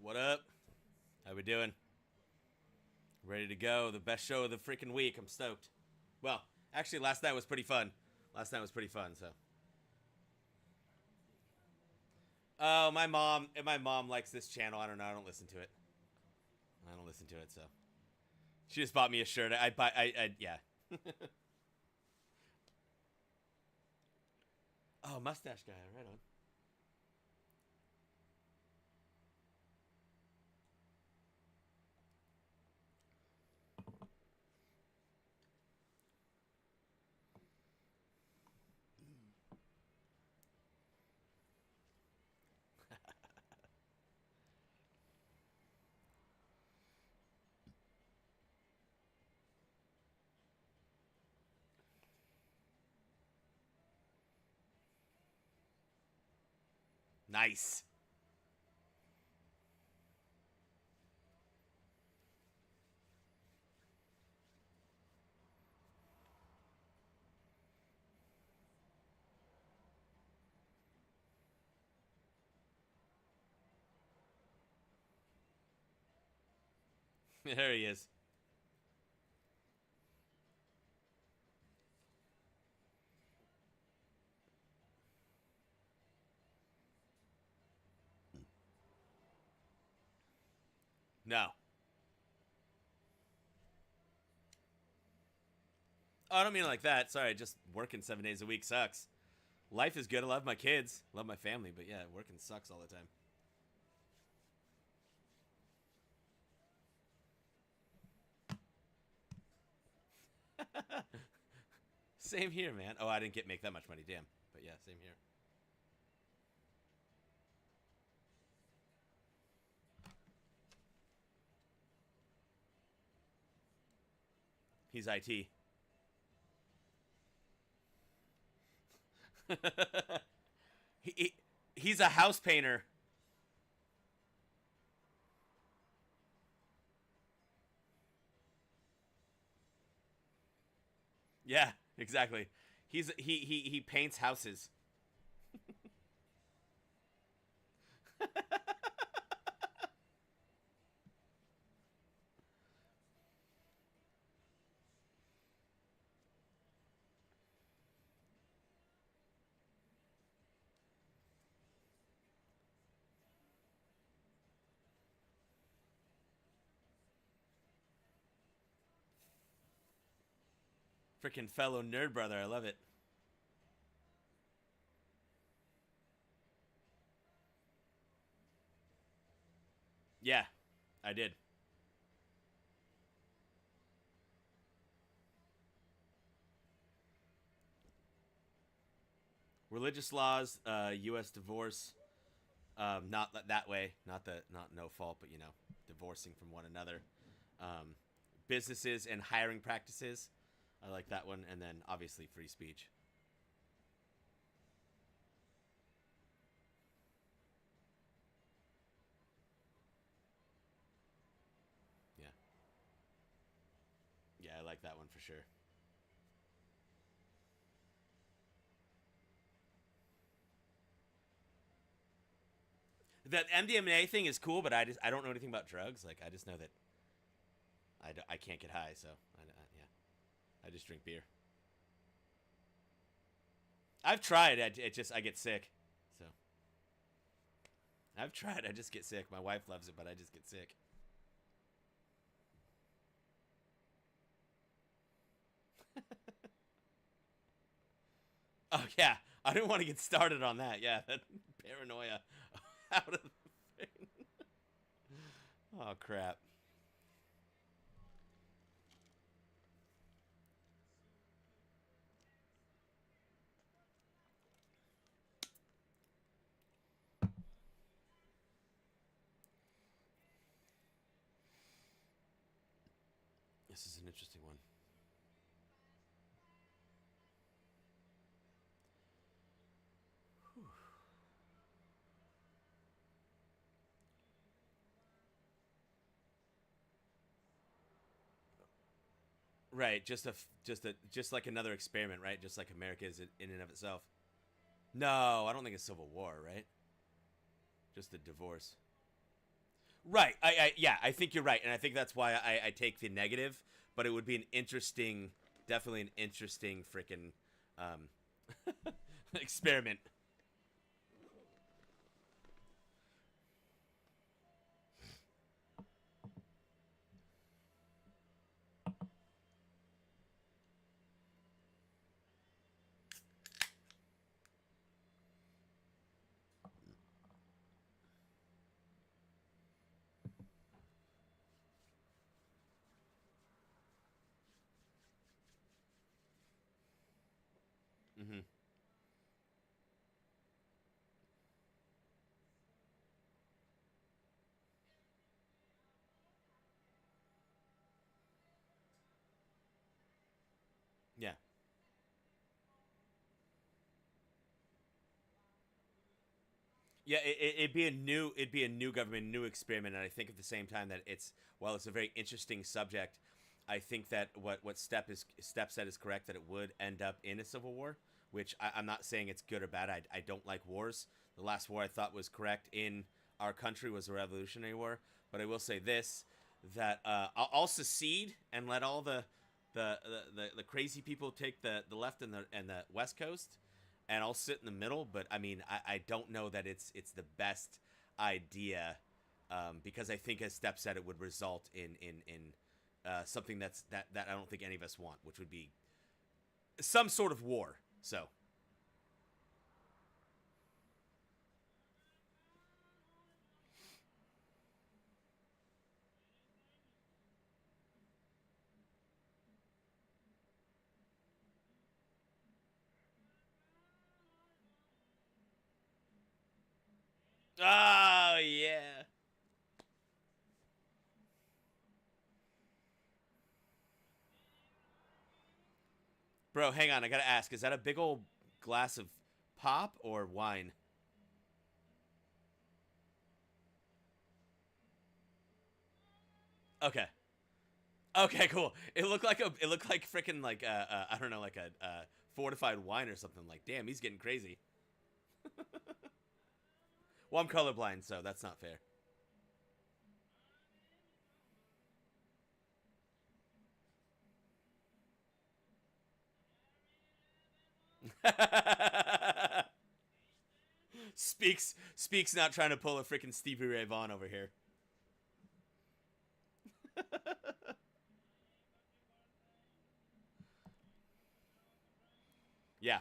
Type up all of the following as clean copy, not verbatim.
What up? How we doing? Ready to go. The best show of the freaking week. I'm stoked. Well, actually, last night was pretty fun. So. Oh, my mom likes this channel. I don't know. I don't listen to it. So she just bought me a shirt. Yeah. Oh, mustache guy. Right on. Nice. There he is. No. Oh, I don't mean it like that. Sorry, just working 7 days a week sucks. Life is good. I love my kids, love my family, but yeah, working sucks all the time. Same here, man. Oh, I didn't get make that much money, damn. But yeah, same here. He's IT. he, he's a house painter. Yeah, exactly. He paints houses. Freaking fellow nerd brother, I love it. Yeah, I did. Religious laws, U.S. divorce, not that way, not no fault, but divorcing from one another. Um, Businesses and hiring practices, I like that one, and then obviously free speech. Yeah, yeah, I like that one for sure. That MDMA thing is cool, but I don't know anything about drugs. Like I just know that I can't get high, so yeah, I just drink beer. I've tried. I get sick. So I've tried. I just get sick. My wife loves it, but I just get sick. Oh yeah, I didn't want to get started on that. Yeah, that paranoia out of the thing. Oh crap. This is an interesting one. Right, just like another experiment, right? Just like America is in and of itself. No, I don't think it's civil war, right? Just a divorce. Right. Yeah, I think you're right, and I think that's why I take the negative. But it would be an interesting, definitely an interesting freaking um, experiment. Hmm. Yeah. Yeah, it'd be a new government, new experiment, and I think at the same time that it's while it's a very interesting subject, I think that what Step said is correct that it would end up in a civil war, which I'm not saying it's good or bad. I don't like wars. The last war I thought was correct in our country was a Revolutionary War, but I will say this that I'll secede and let all the crazy people take the left and the west coast, and I'll sit in the middle. But I mean, I don't know that it's the best idea, because I think, as Step said, it would result in something that I don't think any of us want, which would be some sort of war. So, oh yeah, bro, hang on, I gotta ask: is that a big old glass of pop or wine? Okay, okay, cool. It looked like freaking like I don't know, like a fortified wine or something. Like, damn, he's getting crazy. Well, I'm colorblind, so that's not fair. Speaks not trying to pull a freaking Stevie Ray Vaughan over here. Yeah.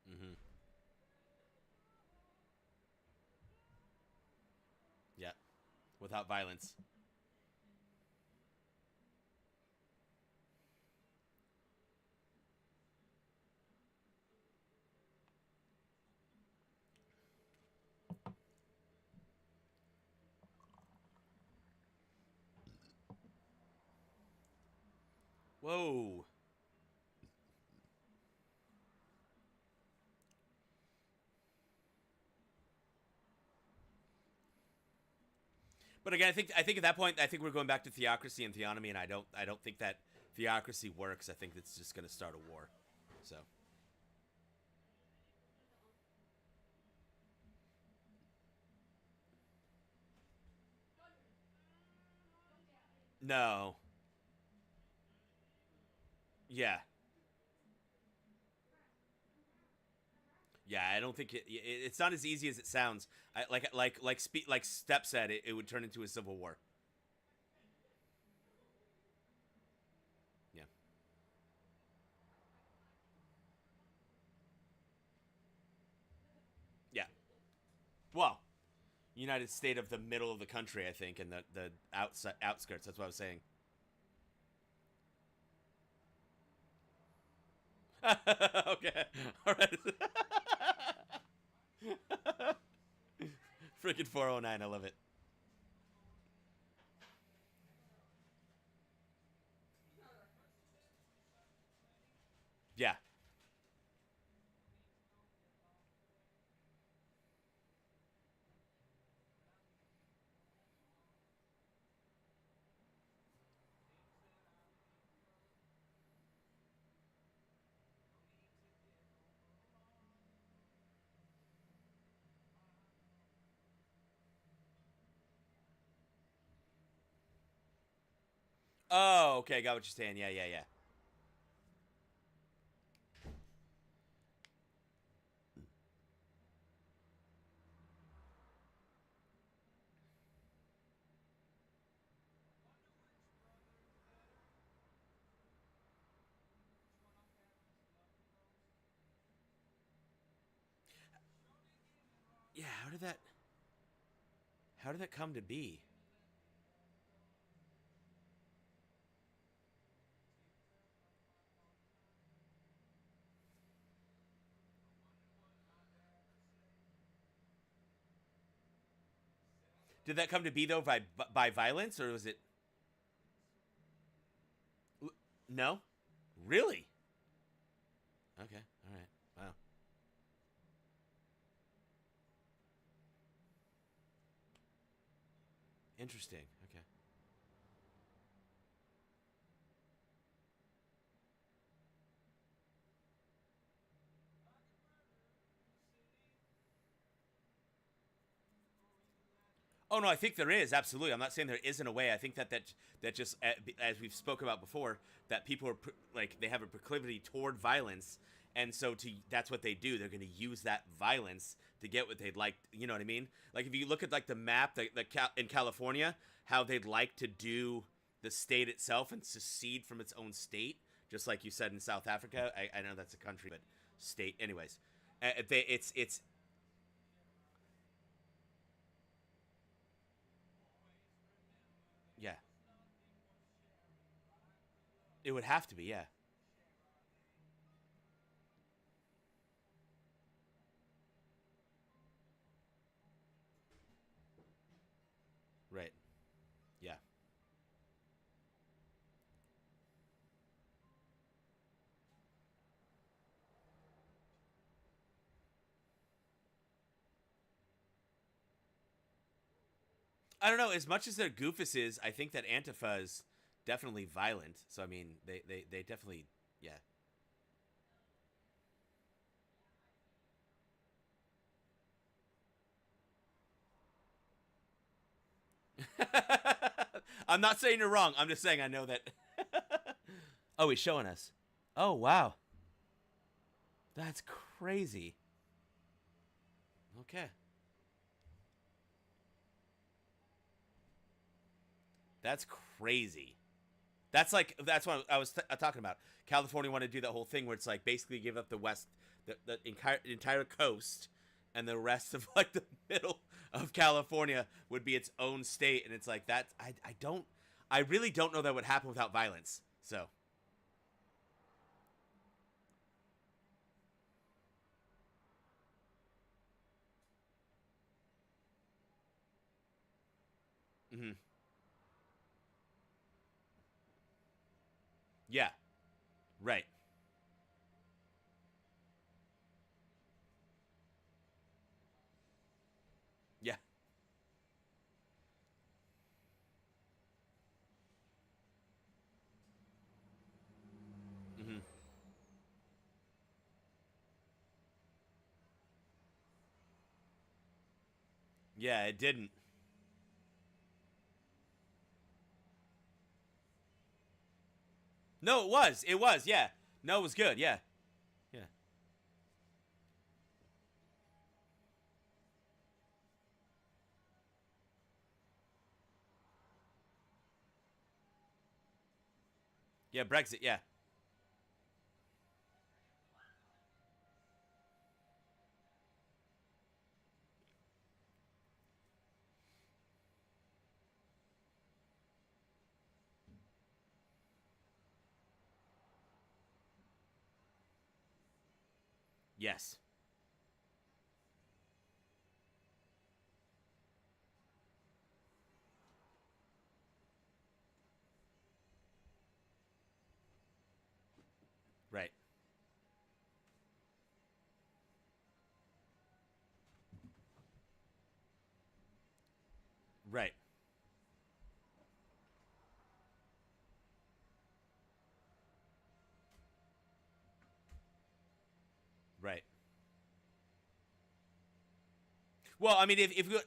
Hmm. Yeah. Without violence. Whoa. But again, I think at that point, I think we're going back to theocracy and theonomy, and I don't think that theocracy works. I think it's just going to start a war. So no. Yeah. Yeah, I don't think it's not as easy as it sounds. Like Step said, it would turn into a civil war. Yeah. Yeah. Well, United State of the middle of the country, I think, and the outside outskirts. That's what I was saying. Okay. All right. Freaking 409. I love it. Oh, okay, got what you're saying. Yeah, yeah, yeah. Yeah, how did that come to be? Did that come to be though by violence, or was it no? Really? Okay. All right. Wow. Interesting. Okay. Oh no, I think there is absolutely. I'm not saying there isn't a way. I think that just as we've spoken about before, that people are like they have a proclivity toward violence, and so to that's what they do. They're going to use that violence to get what they'd like. You know what I mean? Like if you look at like the map, in California, how they'd like to do the state itself and secede from its own state, just like you said in South Africa. I know that's a country, but state, anyways. It's yeah. It would have to be, yeah. Right. Yeah. I don't know. As much as their goofus is, I think that Antifa is definitely violent. So I mean, they definitely, yeah. I'm not saying you're wrong. I'm just saying I know that. Oh, he's showing us. Oh wow, that's crazy. Okay, that's crazy. That's what I was talking about. California wanted to do that whole thing where it's like basically give up the west, the entire coast, and the rest of like the middle of California would be its own state, and it's like that. I really don't know that would happen without violence. So, hmm, yeah, right, yeah, hmm, yeah. It didn't. No, it was. It was. Yeah. No, it was good. Yeah. Yeah. Yeah. Brexit. Yeah. Yes. Right. Right. Right. Well, I mean, if you,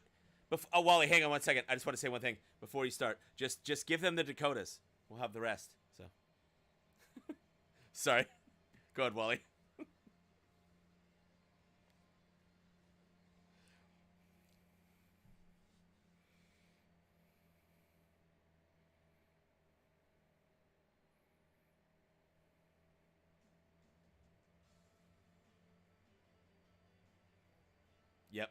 oh, Wally, hang on one second. I just want to say one thing before you start. Just give them the Dakotas. we'll have the rest. So, sorry. Go ahead, Wally. Yep.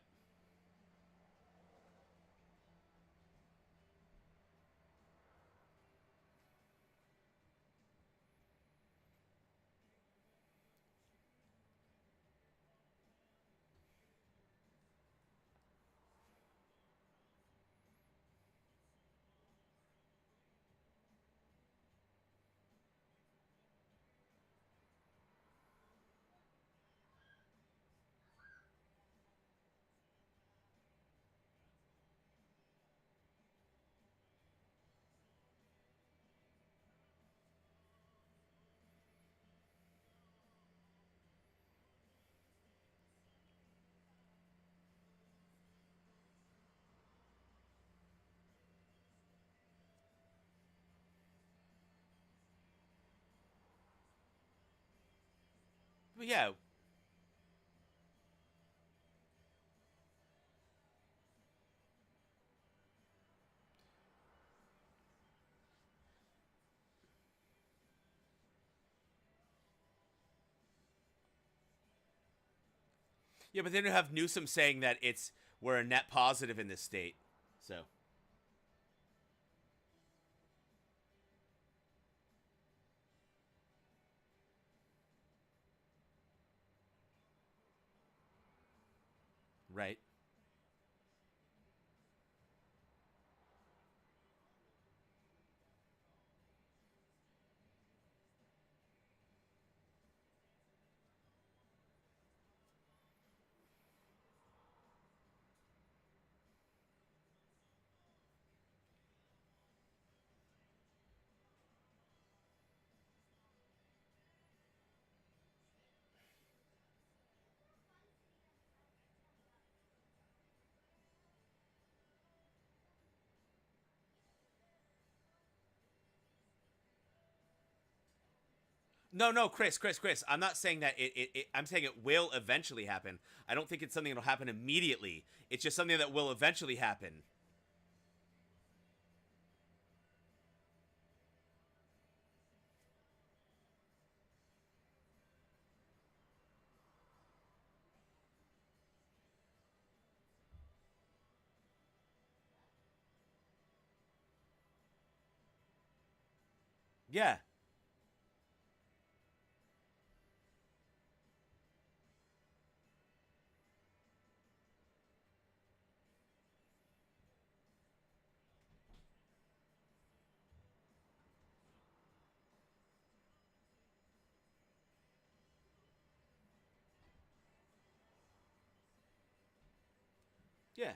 But yeah. Yeah, but then you have Newsom saying that we're a net positive in this state. So, right. No, no, Chris. I'm not saying that I'm saying it will eventually happen. I don't think it's something that'll happen immediately. It's just something that will eventually happen. Yeah. Yeah.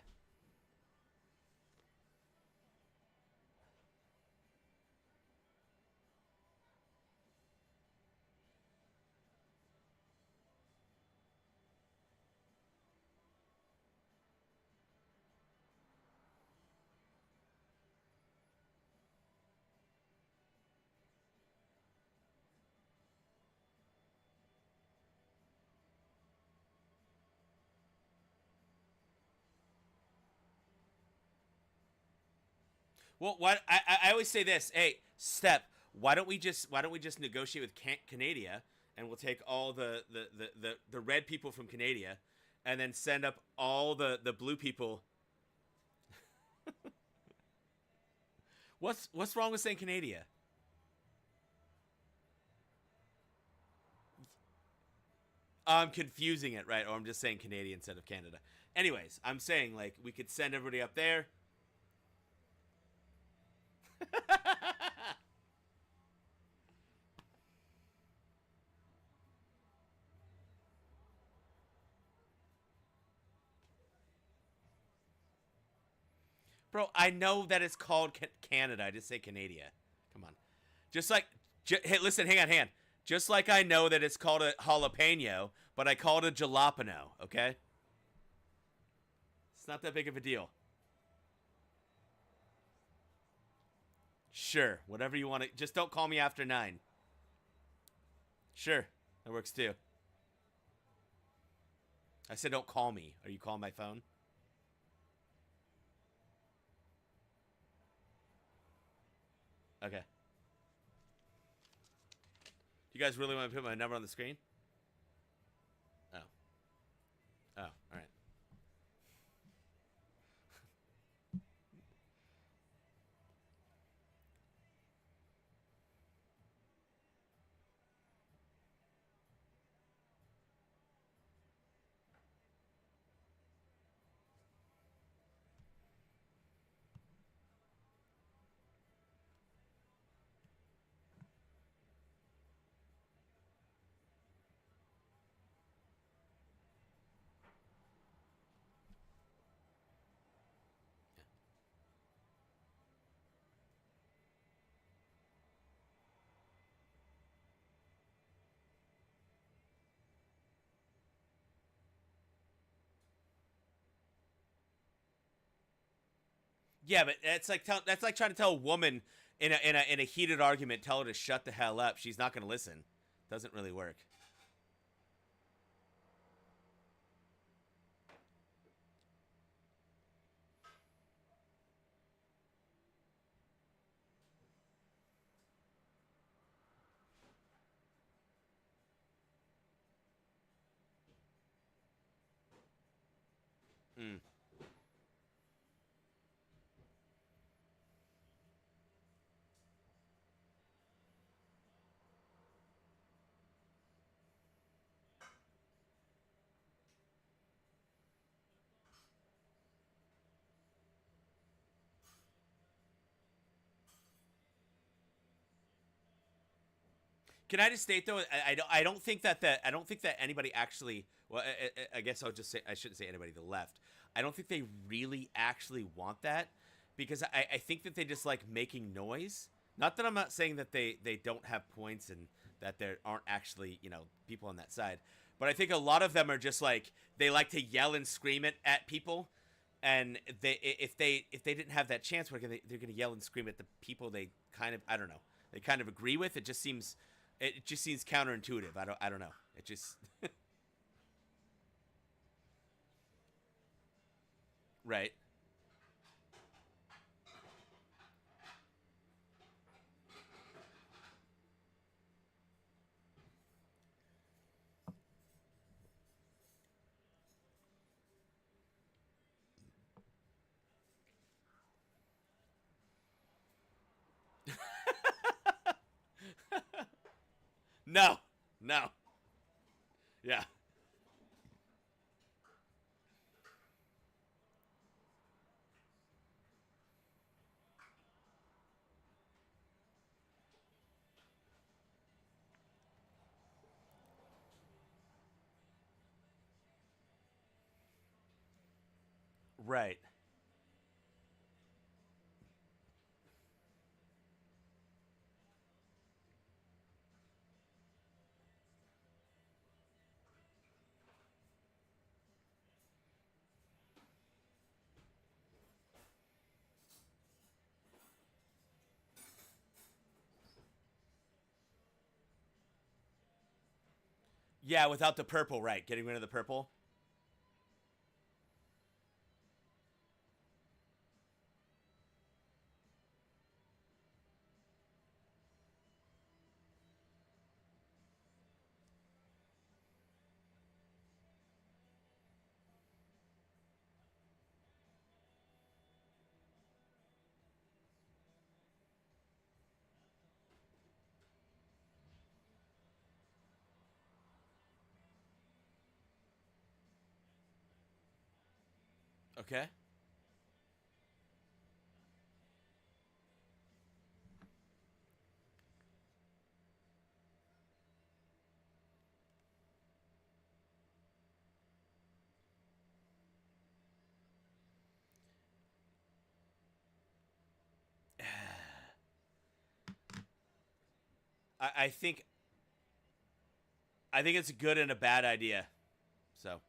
Well, what I always say this, hey, Step, why don't we just negotiate with Canada, and we'll take all the red people from Canada, and then send up all the blue people. What's wrong with saying Canada? I'm confusing it, right? Or I'm just saying Canadian instead of Canada. Anyways, I'm saying like we could send everybody up there. Bro, I know that it's called Canada. I just say Canada. Come on. Just like, hey, listen, hang on. Just like I know that it's called a jalapeno, but I call it a jalapeno, okay? It's not that big of a deal. Sure, whatever you want to. Just don't call me after 9. Sure, that works too. I said don't call me. Are you calling my phone? Okay. You guys really want to put my number on the screen? Oh. Oh, all right. Yeah, but that's like trying to tell a woman in a heated argument, tell her to shut the hell up. She's not going to listen. Doesn't really work. Mm. Can I just state though? I don't think that I don't think that anybody actually. Well, I guess I'll just say I shouldn't say anybody. The left. I don't think they really actually want that because I think that they just like making noise. Not that I'm not saying that they don't have points and that there aren't actually people on that side, but I think a lot of them are just like they like to yell and scream at people, and if they didn't have that chance, they're gonna yell and scream at the people they kind of I don't know they kind of agree with. It just seems counterintuitive. I don't know. It just right. No. No. Yeah. Right. Yeah, without the purple, right? Getting rid of the purple. Okay. I think it's a good and a bad idea. So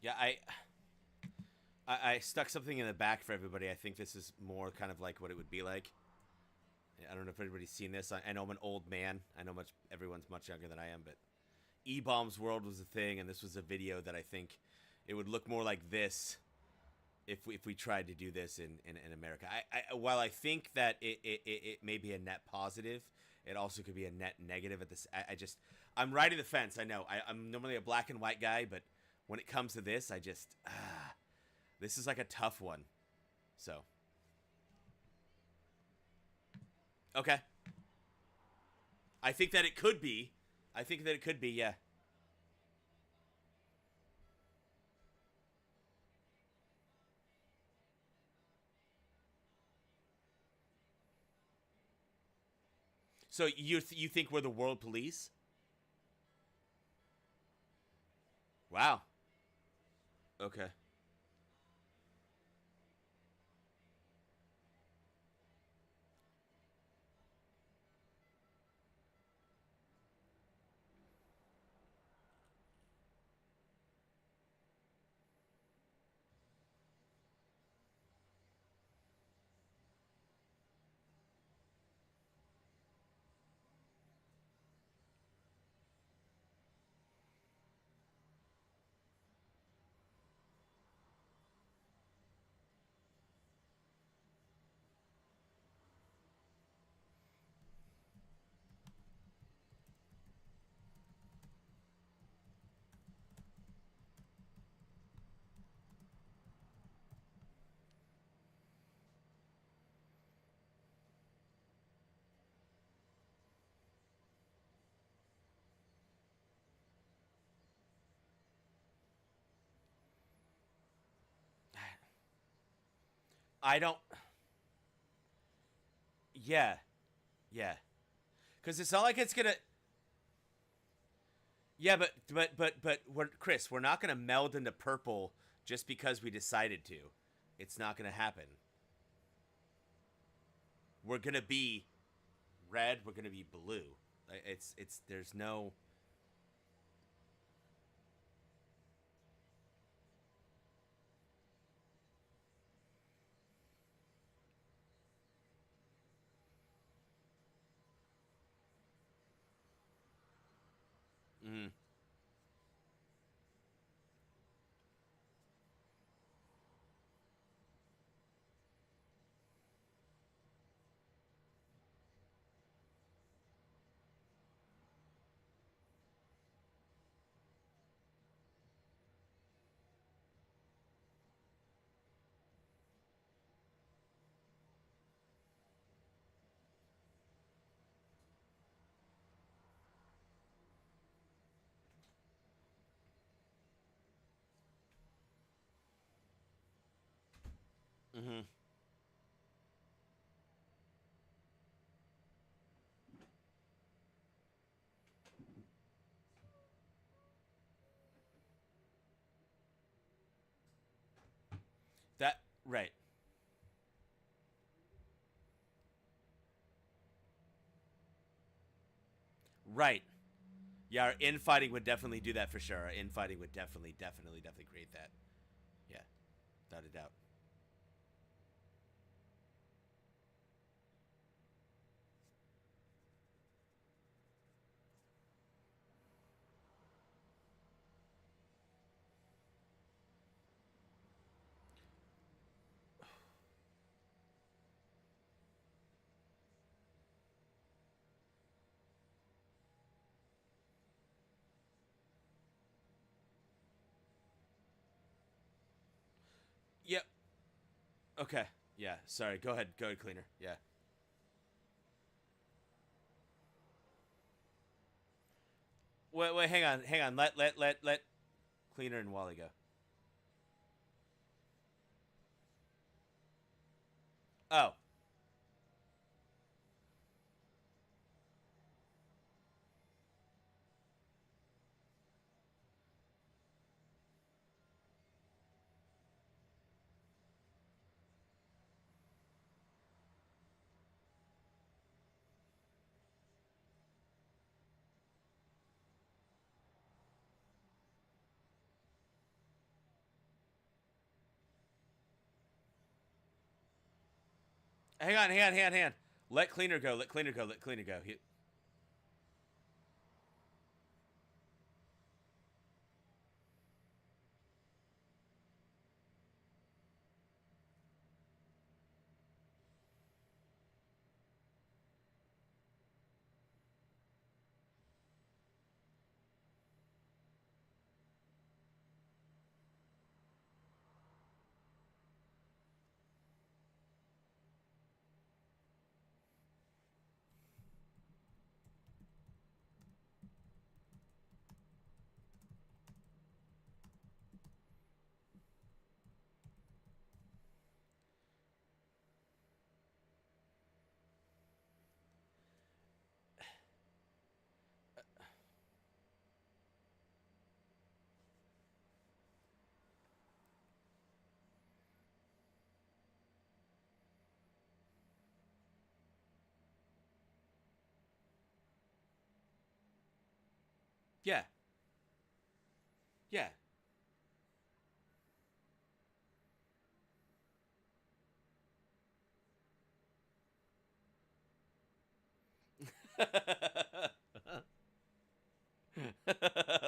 Yeah, I stuck something in the back for everybody. I think this is more kind of like what it would be like. I don't know if everybody's seen this. I know I'm an old man. I know everyone's much younger than I am, but E-Bombs World was a thing, and this was a video that I think it would look more like this if we tried to do this in America. While I think that it may be a net positive, it also could be a net negative at this. I'm riding the fence. I know. I'm normally a black and white guy, but when it comes to this, this is like a tough one. So okay, I think that it could be. I think that it could be. Yeah. So you think we're the world police? Wow. Okay. I don't. Yeah. Yeah. Because it's not like it's gonna. Yeah, but Chris, we're not gonna meld into purple just because we decided to. It's not gonna happen. We're gonna be red. We're gonna be blue. It's there's no. Mm, mm-hmm. That right. Right. Yeah, our infighting would definitely do that for sure. Our infighting would definitely create that. Yeah, without a doubt. Yep. Okay. Yeah. Sorry. Go ahead. Go ahead, cleaner. Yeah. Wait. Hang on. Hang on. Let cleaner and Wally go. Oh. Hang on, hang on, hang on, hang on. Let cleaner go. Let cleaner go. Let cleaner go. Yeah. Yeah.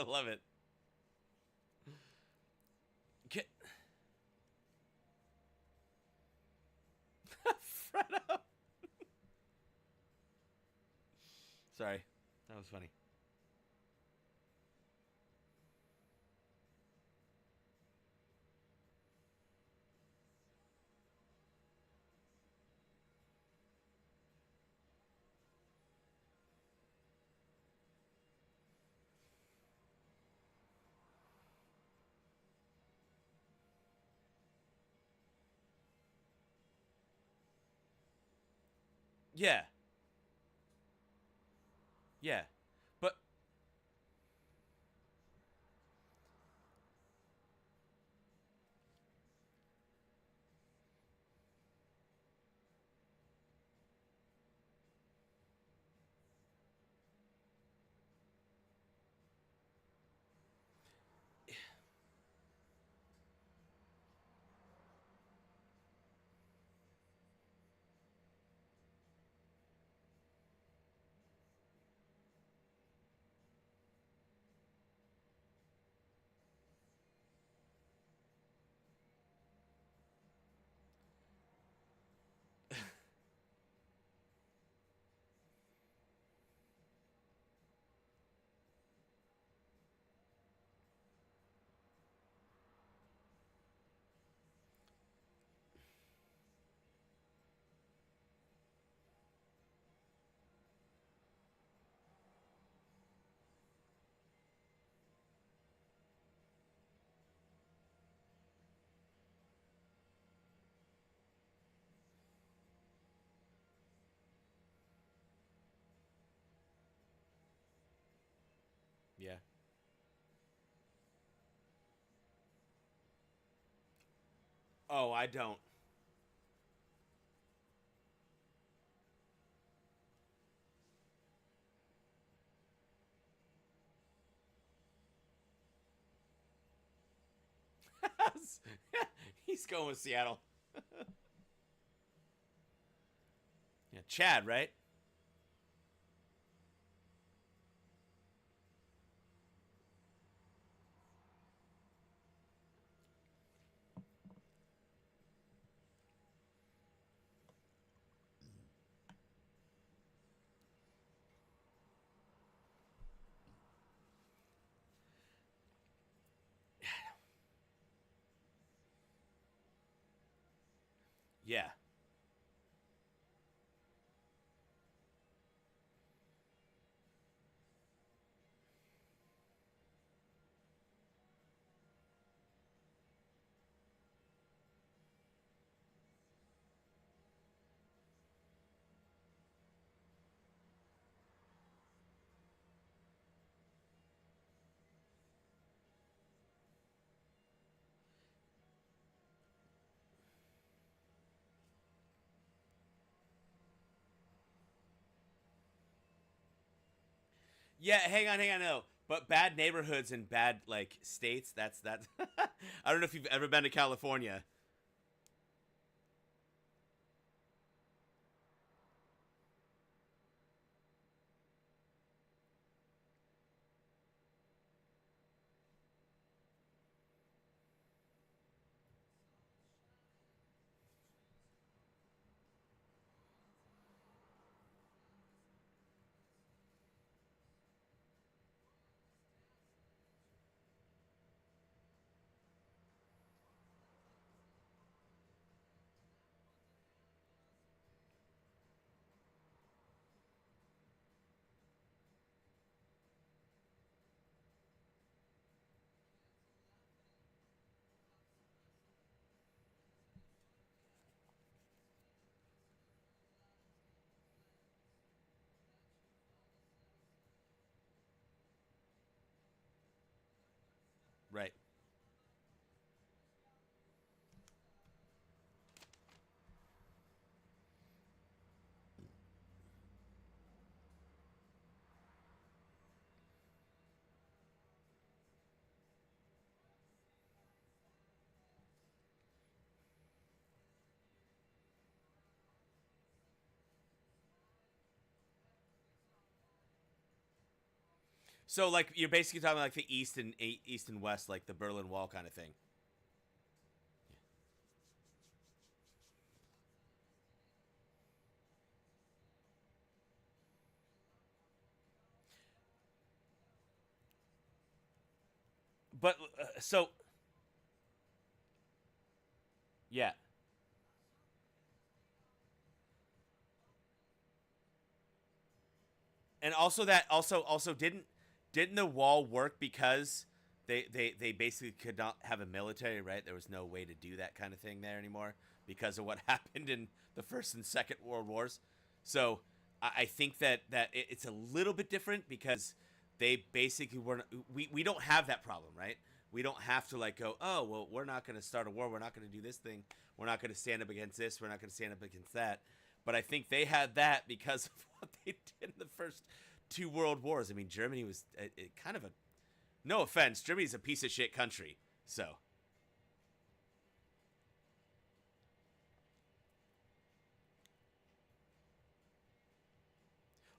Love it. Get Fredo. Sorry, that was funny. Yeah. Yeah. But yeah. Oh, I don't. He's going with Seattle. Yeah, Chad, right? Yeah. Yeah, hang on, no. But bad neighborhoods and bad like states, that's that. I don't know if you've ever been to California. So like you're basically talking like the east and west, like the Berlin Wall kind of thing. But so yeah, and also that also didn't the wall work because they basically could not have a military, right? There was no way to do that kind of thing there anymore because of what happened in the first and second world wars. So I think that it's a little bit different because they basically weren't. We don't have that problem, right? We don't have to like go, oh well, we're not going to start a war. We're not going to do this thing. We're not going to stand up against this. We're not going to stand up against that. But I think they had that because of what they did in the first two world wars. I mean, Germany was kind of a, no offense, Germany's a piece of shit country. So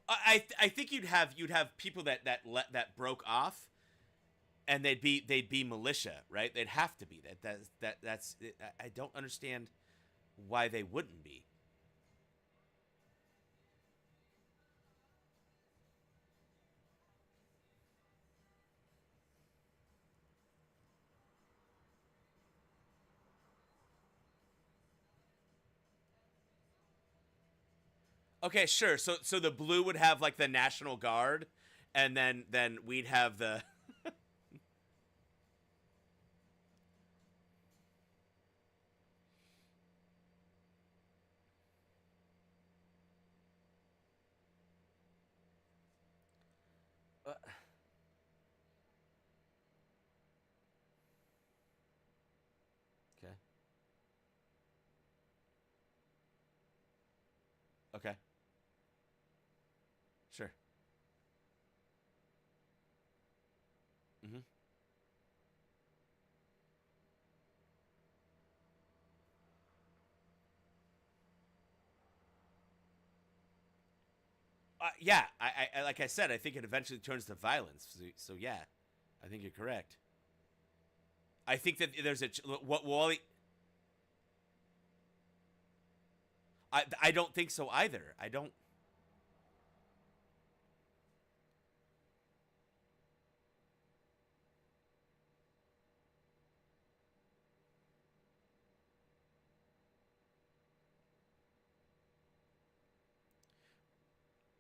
I think you'd have people that broke off, and they'd be militia, right? They'd have to be that's I don't understand why they wouldn't be. Okay, sure. So the blue would have like the National Guard, and then we'd have the. Okay. Okay. Sure. Mm-hmm. Yeah, I like I said, I think it eventually turns to violence. So yeah, I think you're correct. I think that there's what Wally. I don't think so either. I don't.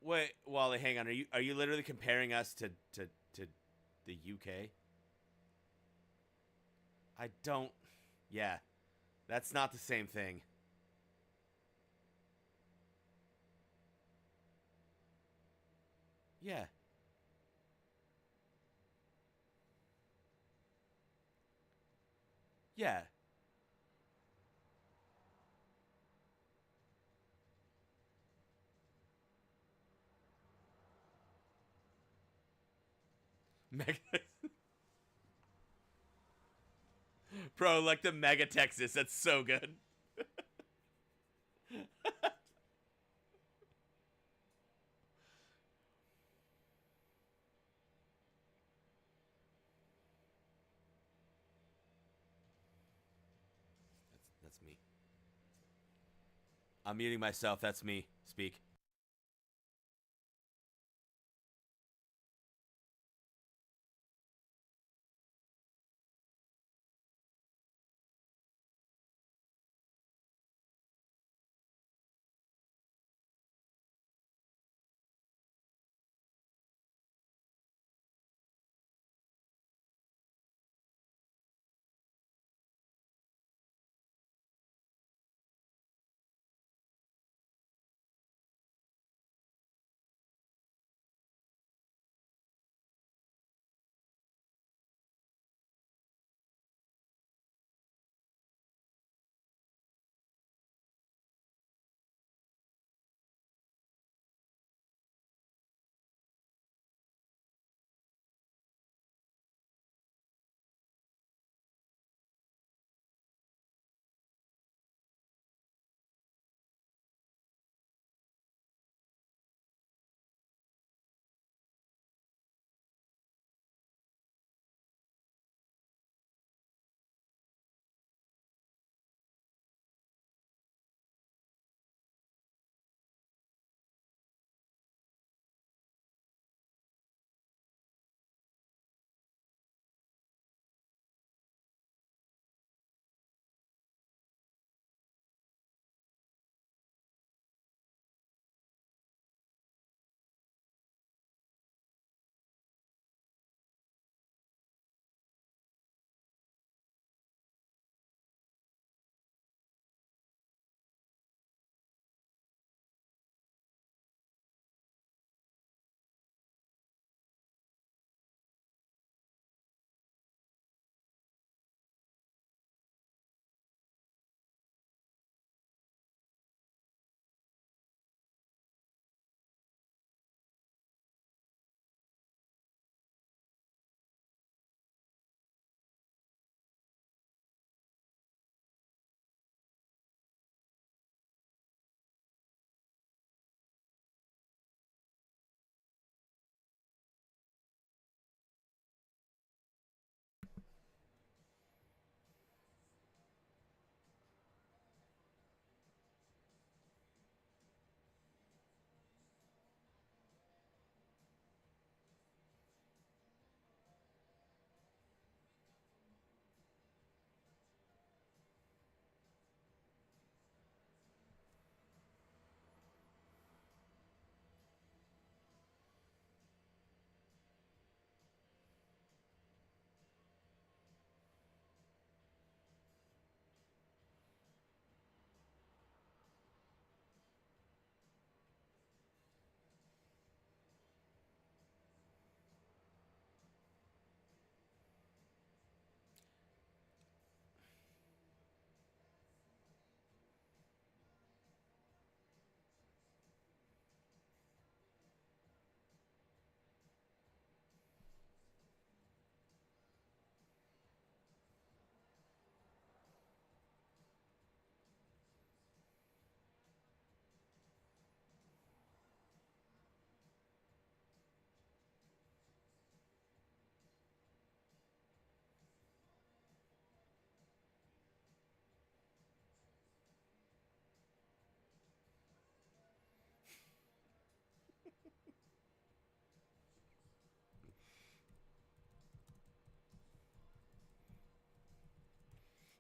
Wait, Wally, hang on. Are you literally comparing us to the UK? I don't. Yeah, that's not the same thing. Yeah, yeah. Mega, bro, like the Mega Texas. That's so good. That's me. I'm muting myself. That's me. Speak.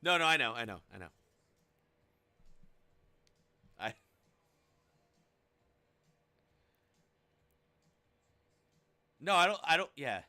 No, no, I know. I no, I don't. Yeah,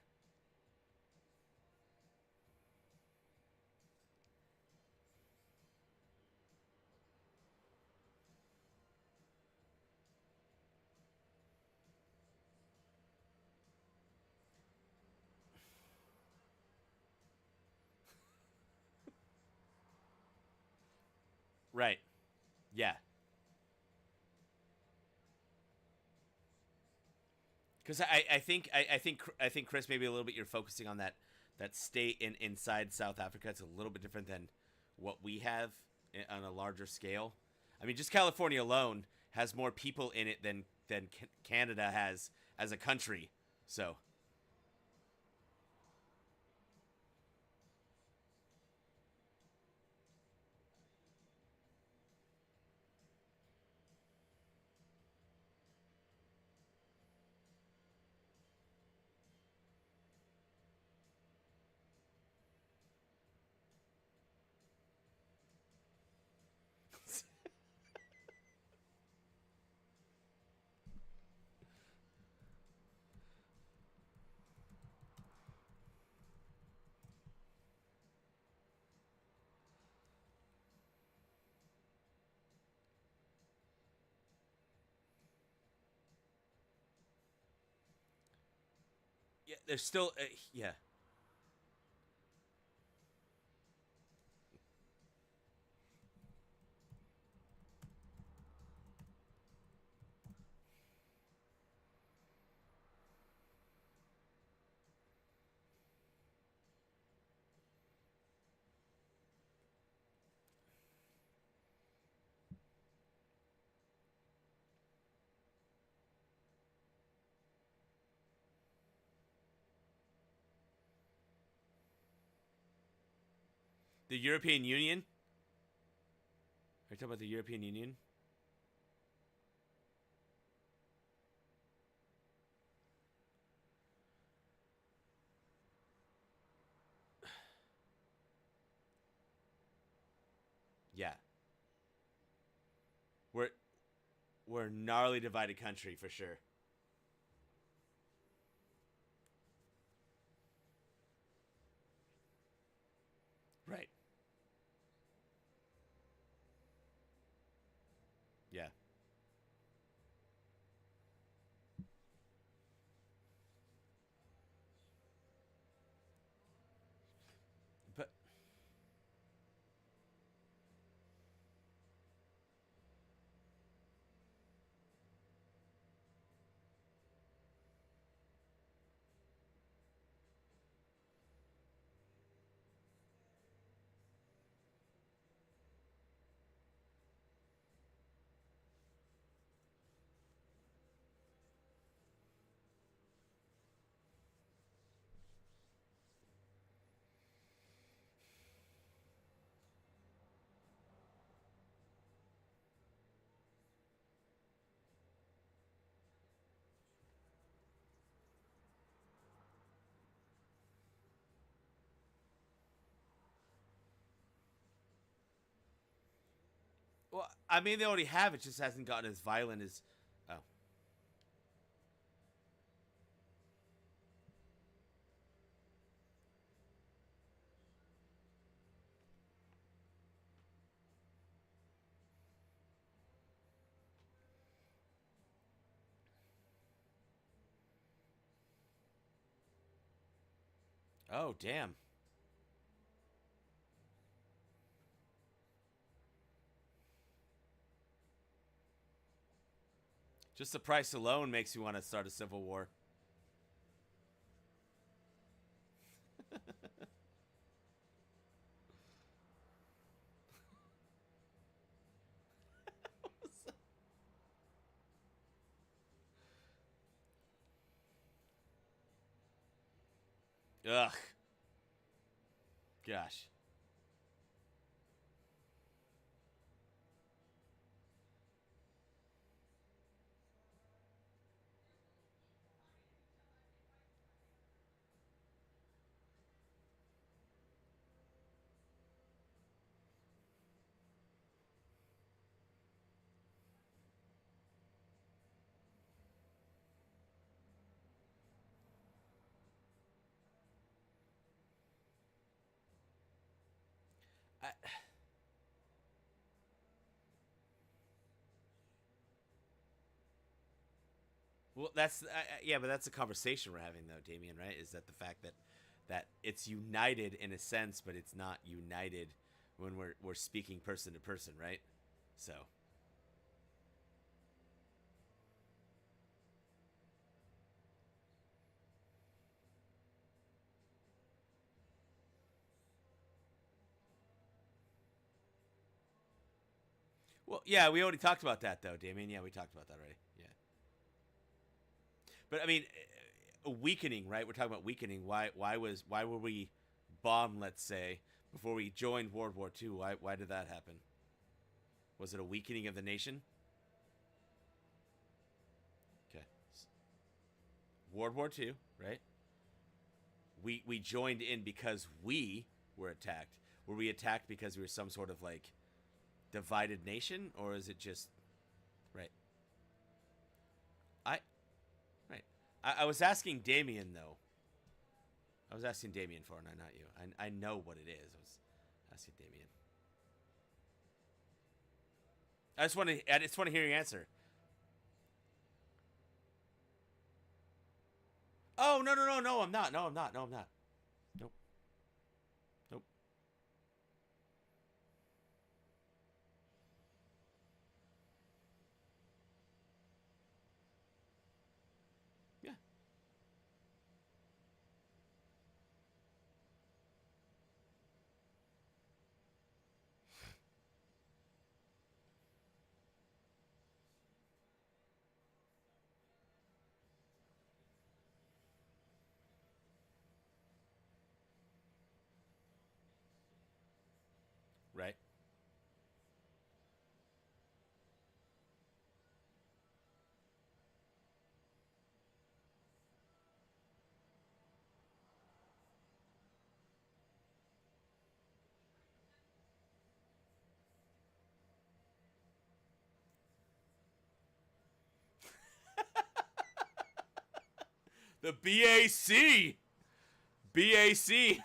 right. Yeah, because I think Chris, maybe a little bit you're focusing on that state inside South Africa. It's a little bit different than what we have on a larger scale. I mean, just California alone has more people in it than Canada has as a country. So yeah, there's still yeah. The European Union. Are you talking about the European Union? Yeah, we're we're a gnarly divided country for sure. Right. Yeah. But well, I mean, they already have. It just hasn't gotten as violent as. Oh. Oh, damn. Just the price alone makes you want to start a civil war. Ugh. Gosh. Well, that's yeah, but that's a conversation we're having though, Damien. Right? Is that the fact that it's united in a sense, but it's not united when we're speaking person to person, right? So well, yeah, we already talked about that though, Damien. Yeah, we talked about that already. Yeah, but I mean, a weakening, right? We're talking about weakening. Why were we bombed? Let's say before we joined World War II. Why did that happen? Was it a weakening of the nation? Okay, World War II, right? We joined in because we were attacked. Were we attacked because we were some sort of like divided nation, or is it just right? I right. I was asking Damien though. I was asking Damien for it, not you. I know what it is. I was asking Damien. I just want to hear your answer. Oh no! I'm not. No, I'm not. No, I'm not. Nope. Nope. Yeah. Right. The BAC. BAC.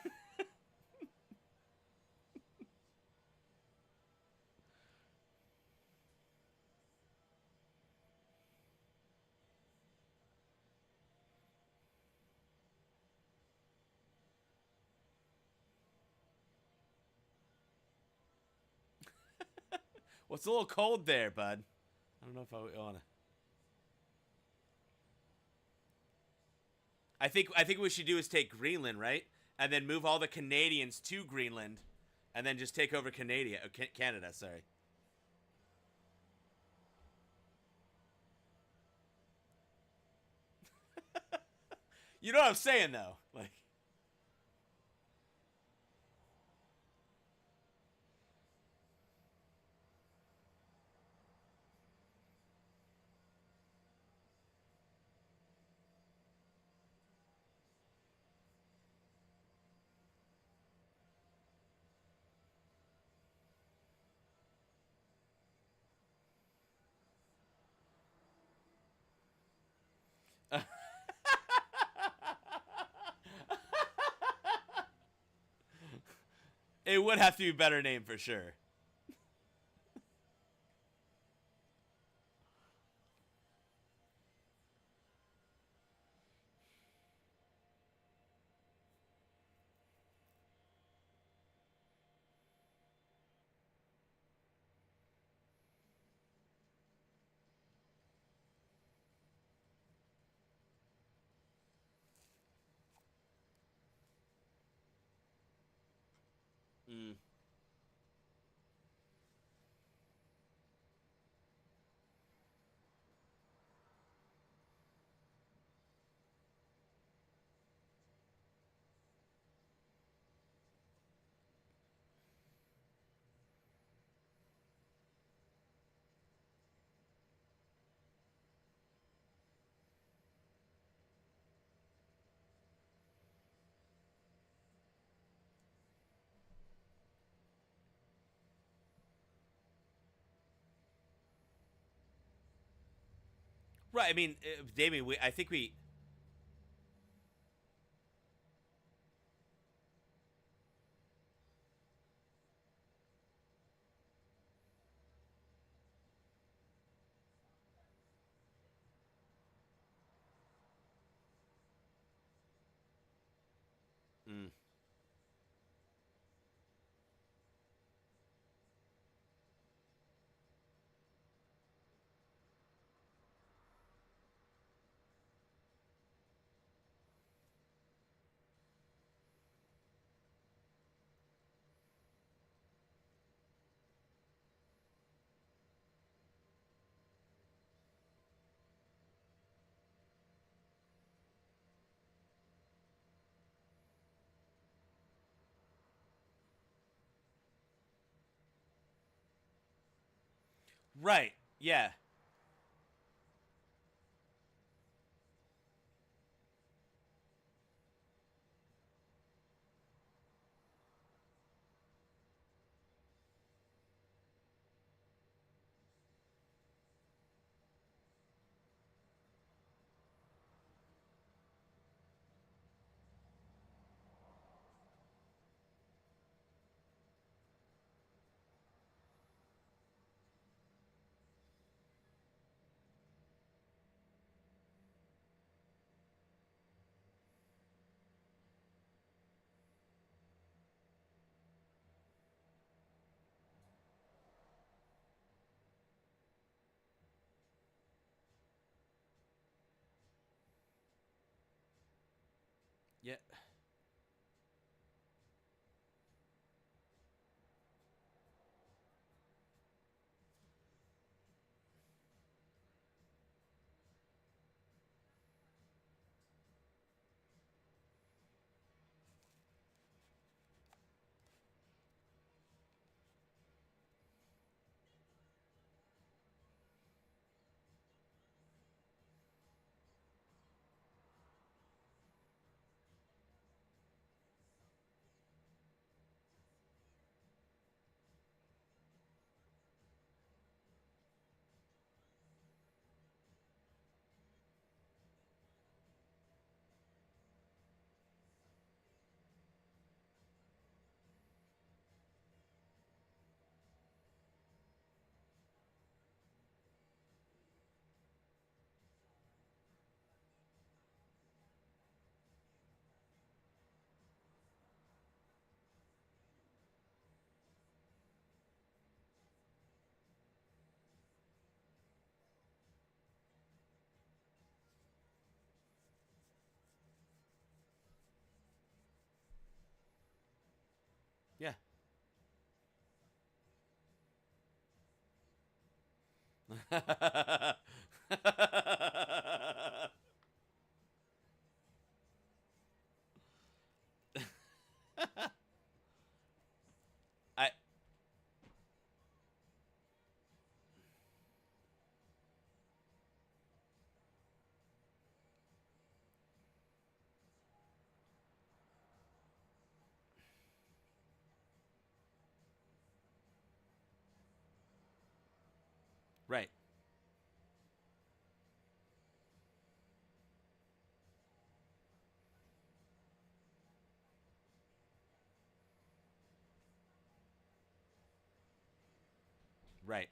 Well, it's a little cold there, bud. I don't know if I wanna. I think what we should do is take Greenland, right, and then move all the Canadians to Greenland, and then just take over Canada. Sorry. You know what I'm saying though, like. It would have to be a better name for sure. Mm. Right. I mean, Damien, I think we. Right. Yeah. Yeah. Yeah. I right. Right.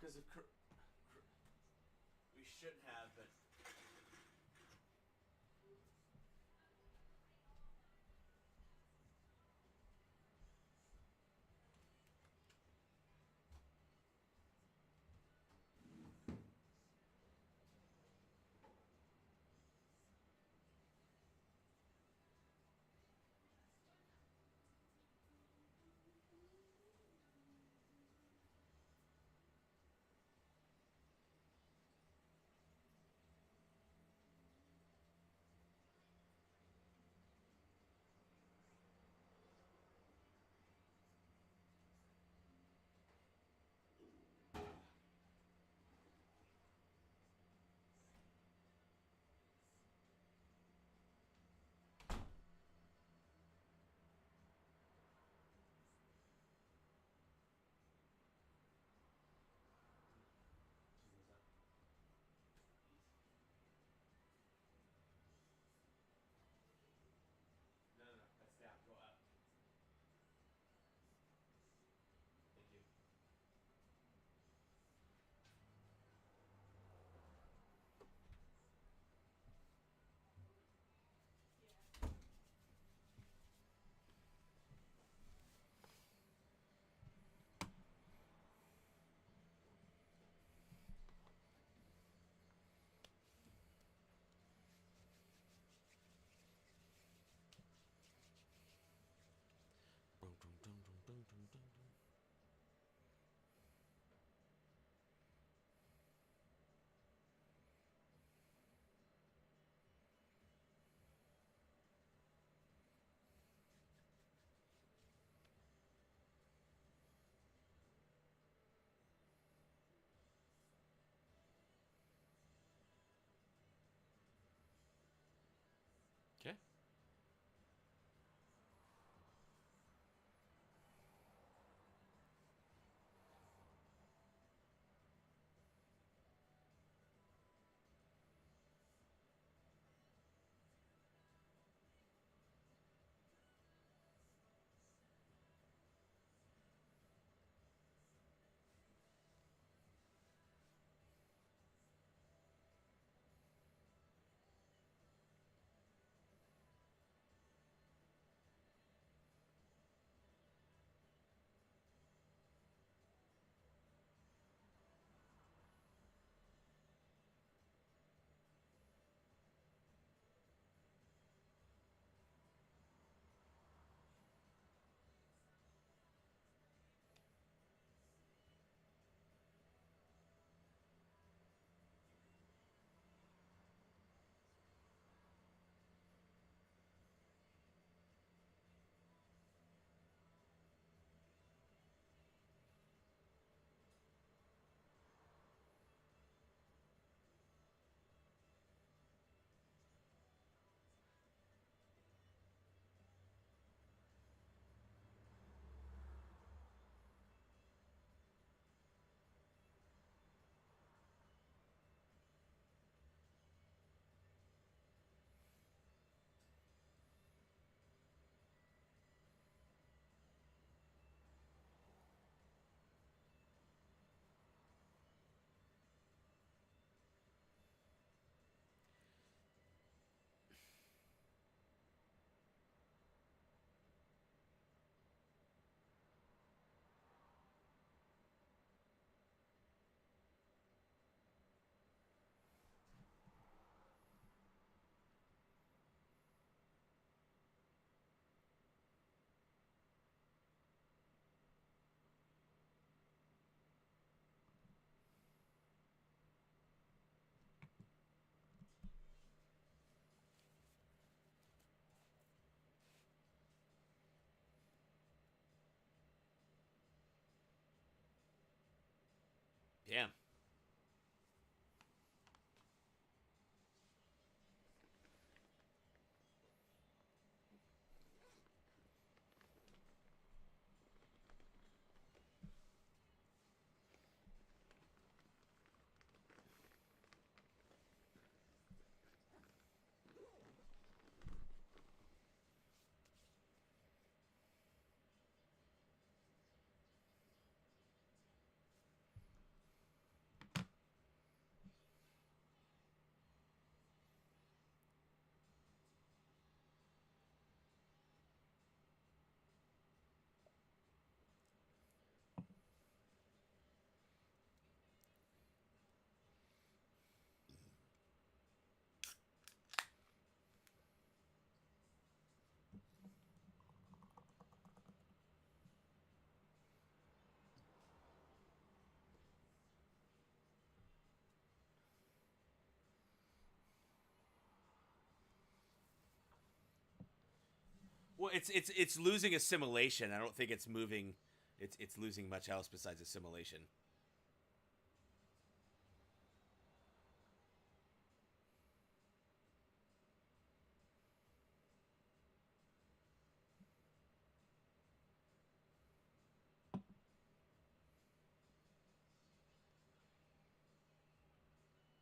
because of we shouldn't have, but no, no, no, that's down. Go up. Thank you. Okay. Damn. Well, it's losing assimilation. I don't think it's moving. It's losing much else besides assimilation.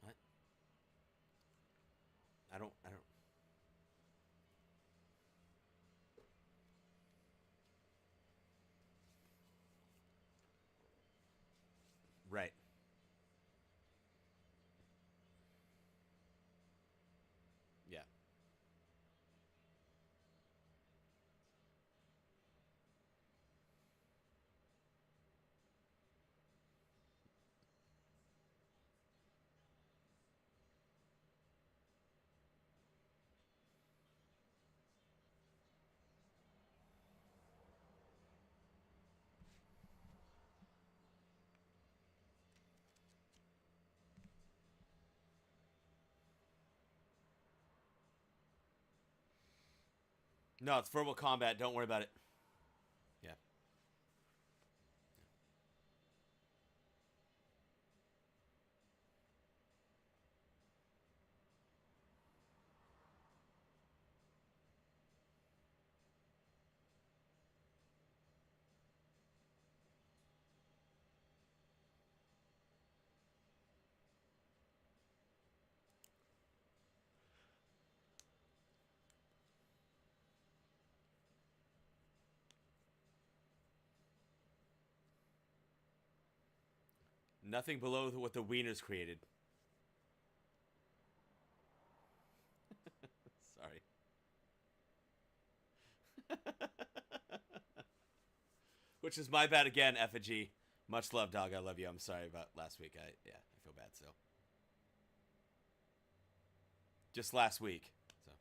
What? I don't. Right. Yeah. No, it's verbal combat. Don't worry about it. Yeah. Nothing below what the Wieners created. Sorry. Which is my bad again, Effigy. Much love, dog. I love you. I'm sorry about last week. I feel bad still. Just last week. So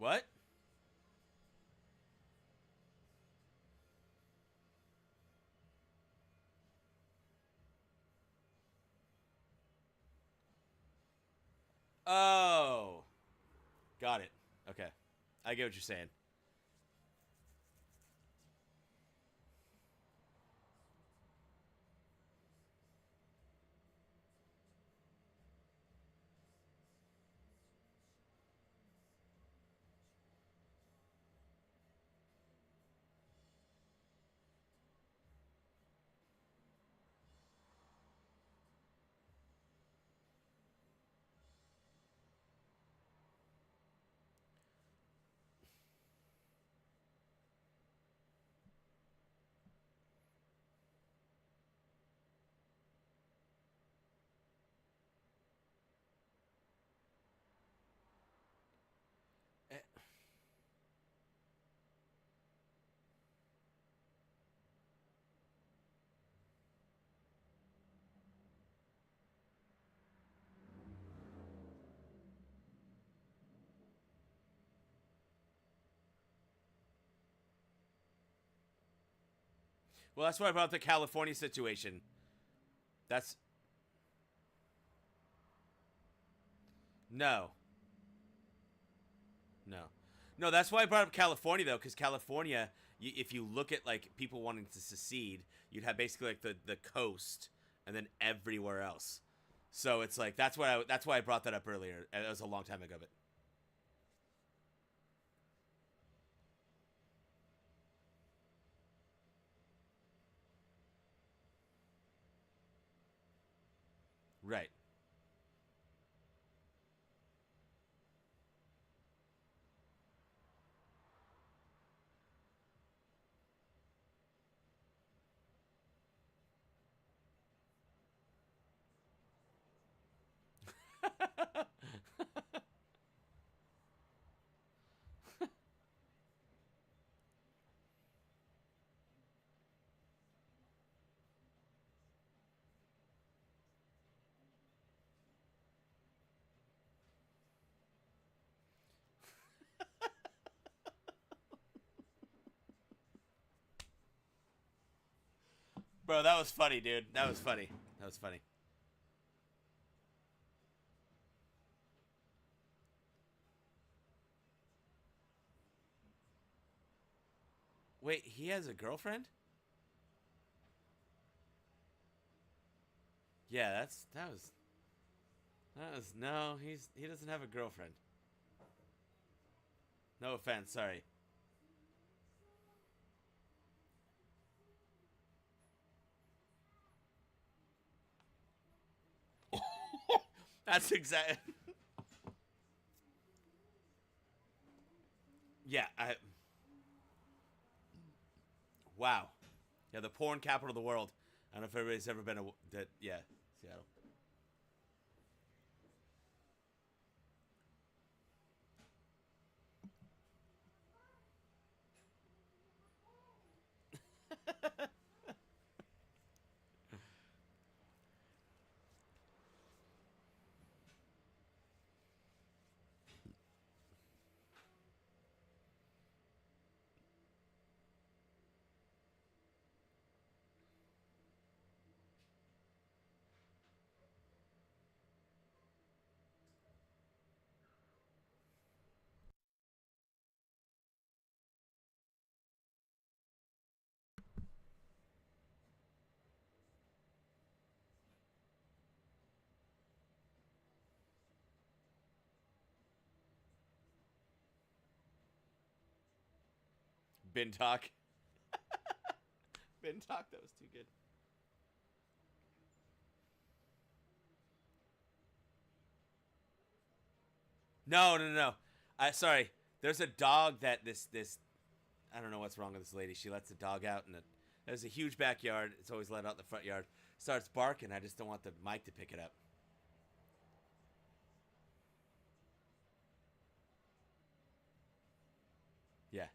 What? Oh, got it. Okay, I get what you're saying. Eh, Well, that's what about the California situation. That's no, no, no. That's why I brought up California though, because California, if you look at like people wanting to secede, you'd have basically like the coast and then everywhere else. So it's like that's why I brought that up earlier. It was a long time ago, but right. Bro, that was funny, dude. That was funny. That was funny. Wait, he has a girlfriend? Yeah, that was no. He doesn't have a girlfriend. No offense, sorry. That's exact. Yeah, I. Wow. Yeah, the porn capital of the world. I don't know if everybody's ever been that. Yeah, Seattle. Bin talk. Bin talk. That was too good. No, no, no, no. Sorry. There's a dog that this. I don't know what's wrong with this lady. She lets the dog out, and there's a huge backyard. It's always let out in the front yard. Starts barking. I just don't want the mic to pick it up. Yeah.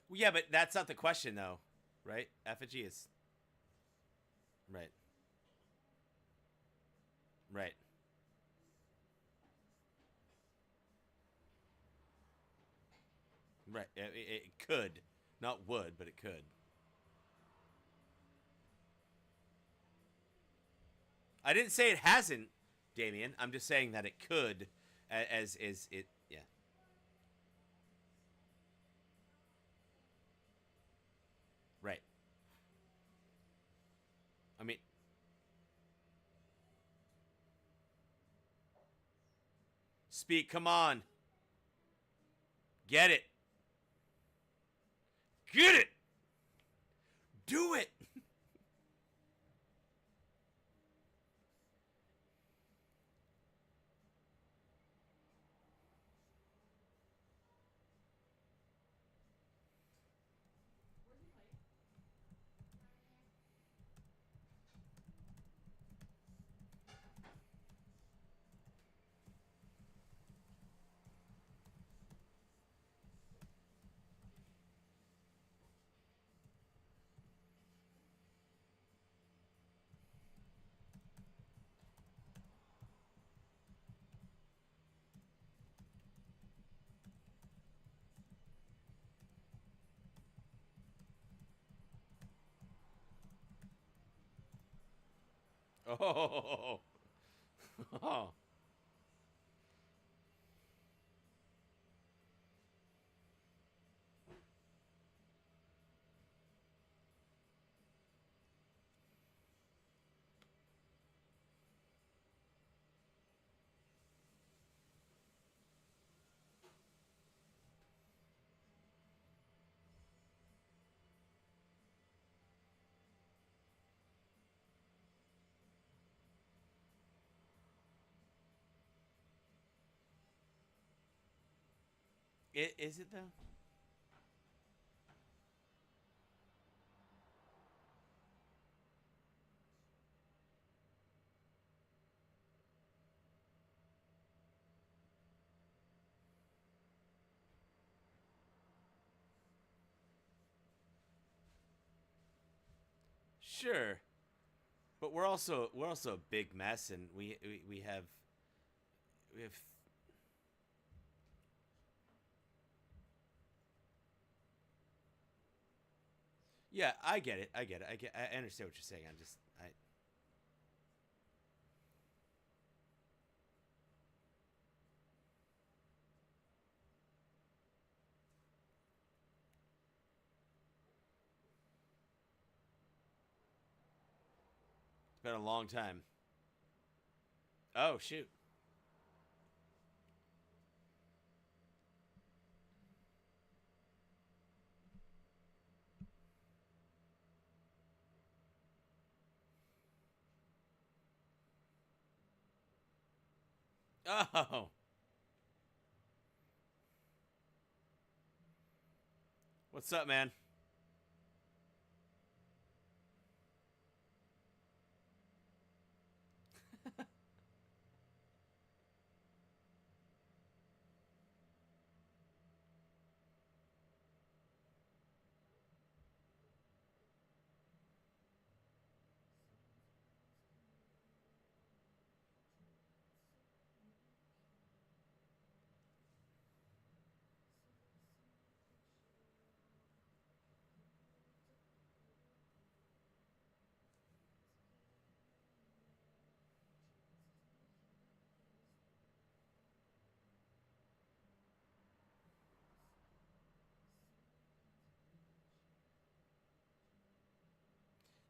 Well, yeah, but that's not the question, though, right? Effigy is right, right, right. It could, not would, but it could. I didn't say it hasn't, Damien. I'm just saying that it could, as is it. Yeah, right. I mean, speak. Come on, get it, get it, do it. Oh, oh. Is it though? Sure, but we're also a big mess, and we have. Yeah, I get it. I get it. I understand what you're saying. I. It's been a long time. Oh shoot. Oh, what's up, man?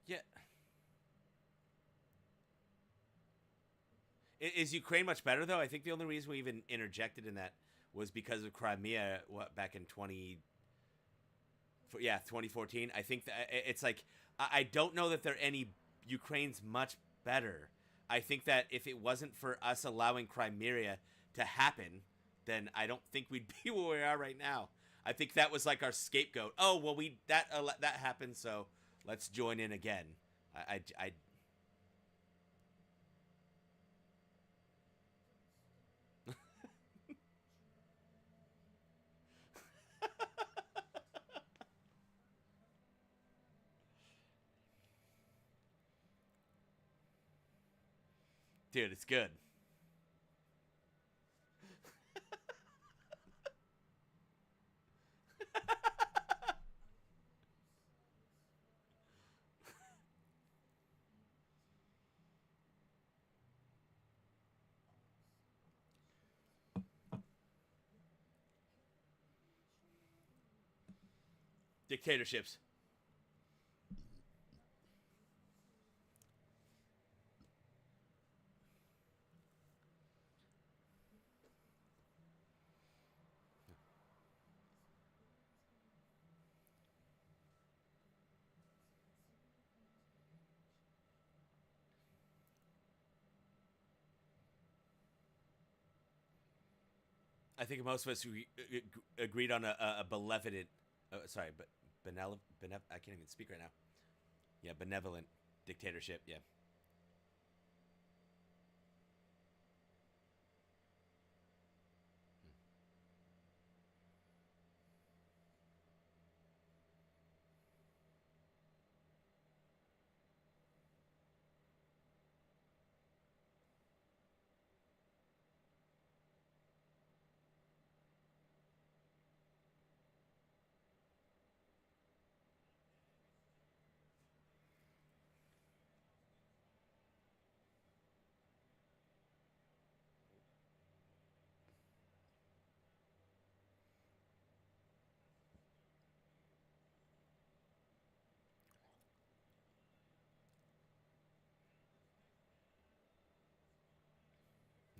Yeah. Is Ukraine much better though? I think the only reason we even interjected in that was because of Crimea. What back in 2014. I think that it's like I don't know that they're any Ukraine's much better. I think that if it wasn't for us allowing Crimea to happen, then I don't think we'd be where we are right now. I think that was like our scapegoat. Oh well, that happened, so let's join in again. I Dude, it's good. Dictatorships. I think most of us agreed on a benevolent, sorry, but I can't even speak right now. Yeah, benevolent dictatorship. Yeah,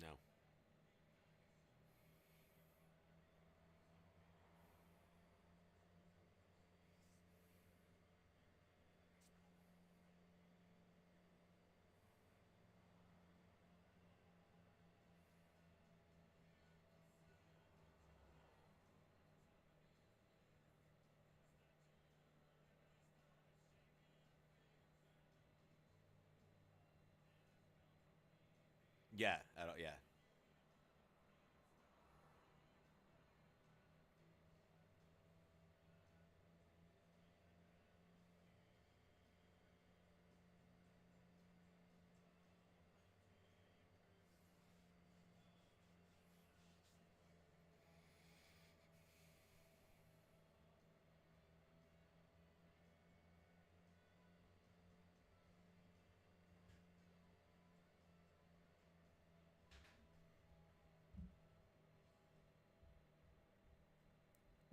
no, yeah, I don't, yeah,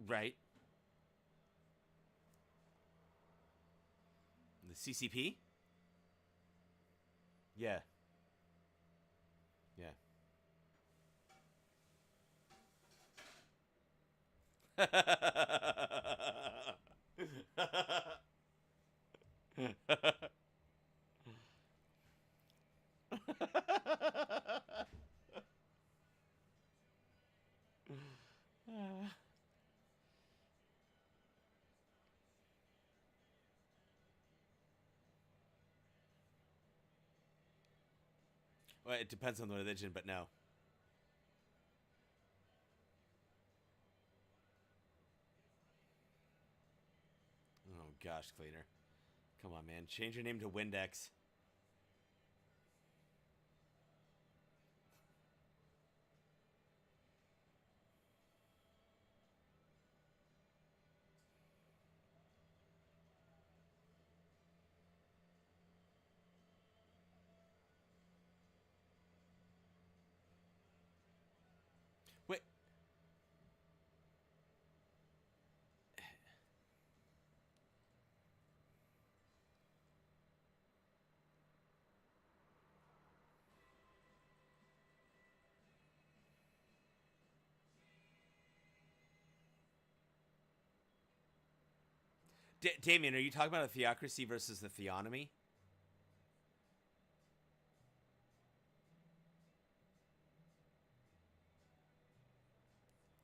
right. The CCP. Yeah, yeah. Well, it depends on the religion, but no. Oh gosh, cleaner. Come on, man. Change your name to Windex. Wait, Damien, are you talking about a theocracy versus the theonomy?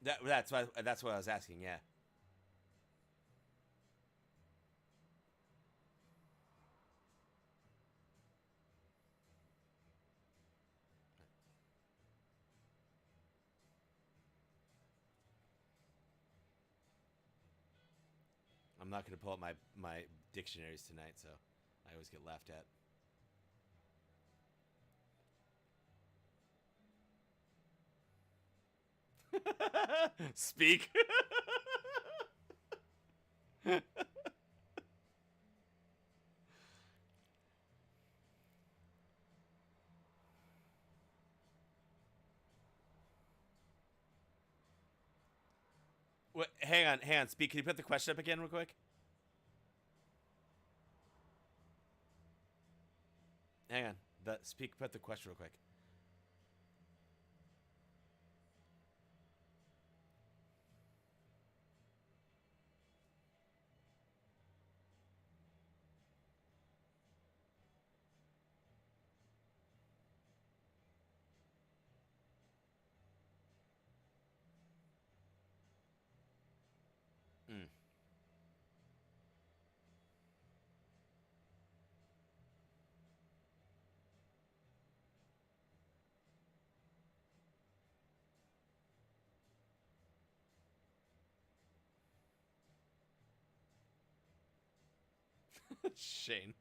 That's what I was asking. Yeah, I'm not going to pull up my dictionaries tonight, so I always get laughed at. Speak. Wait, hang on, hang on. Speak. Can you put the question up again, real quick? Hang on. The speak. Put the question real quick. Mm. Shane.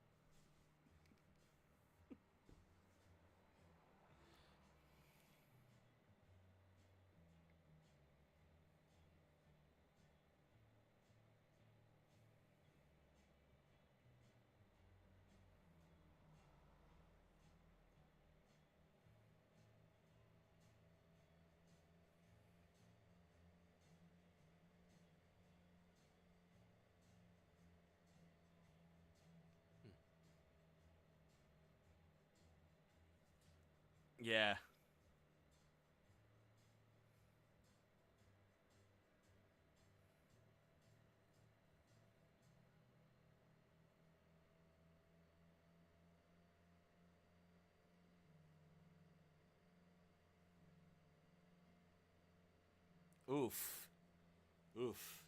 Yeah. Oof. Oof.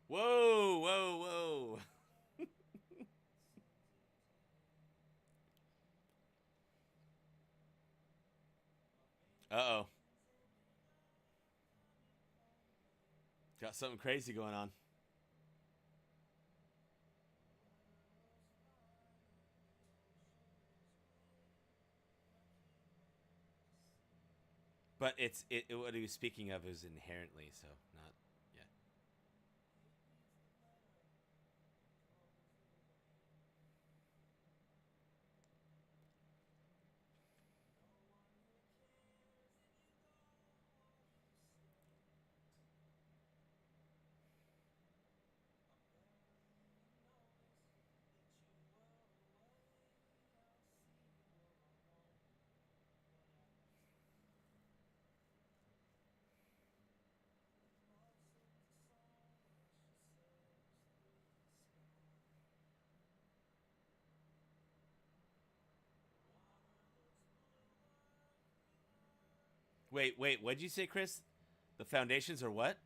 Whoa. Whoa. Whoa. Uh oh. Got something crazy going on. But what he was speaking of is inherently so not. Yeah. Wait. Wait. What'd you say, Chris? The foundations are what?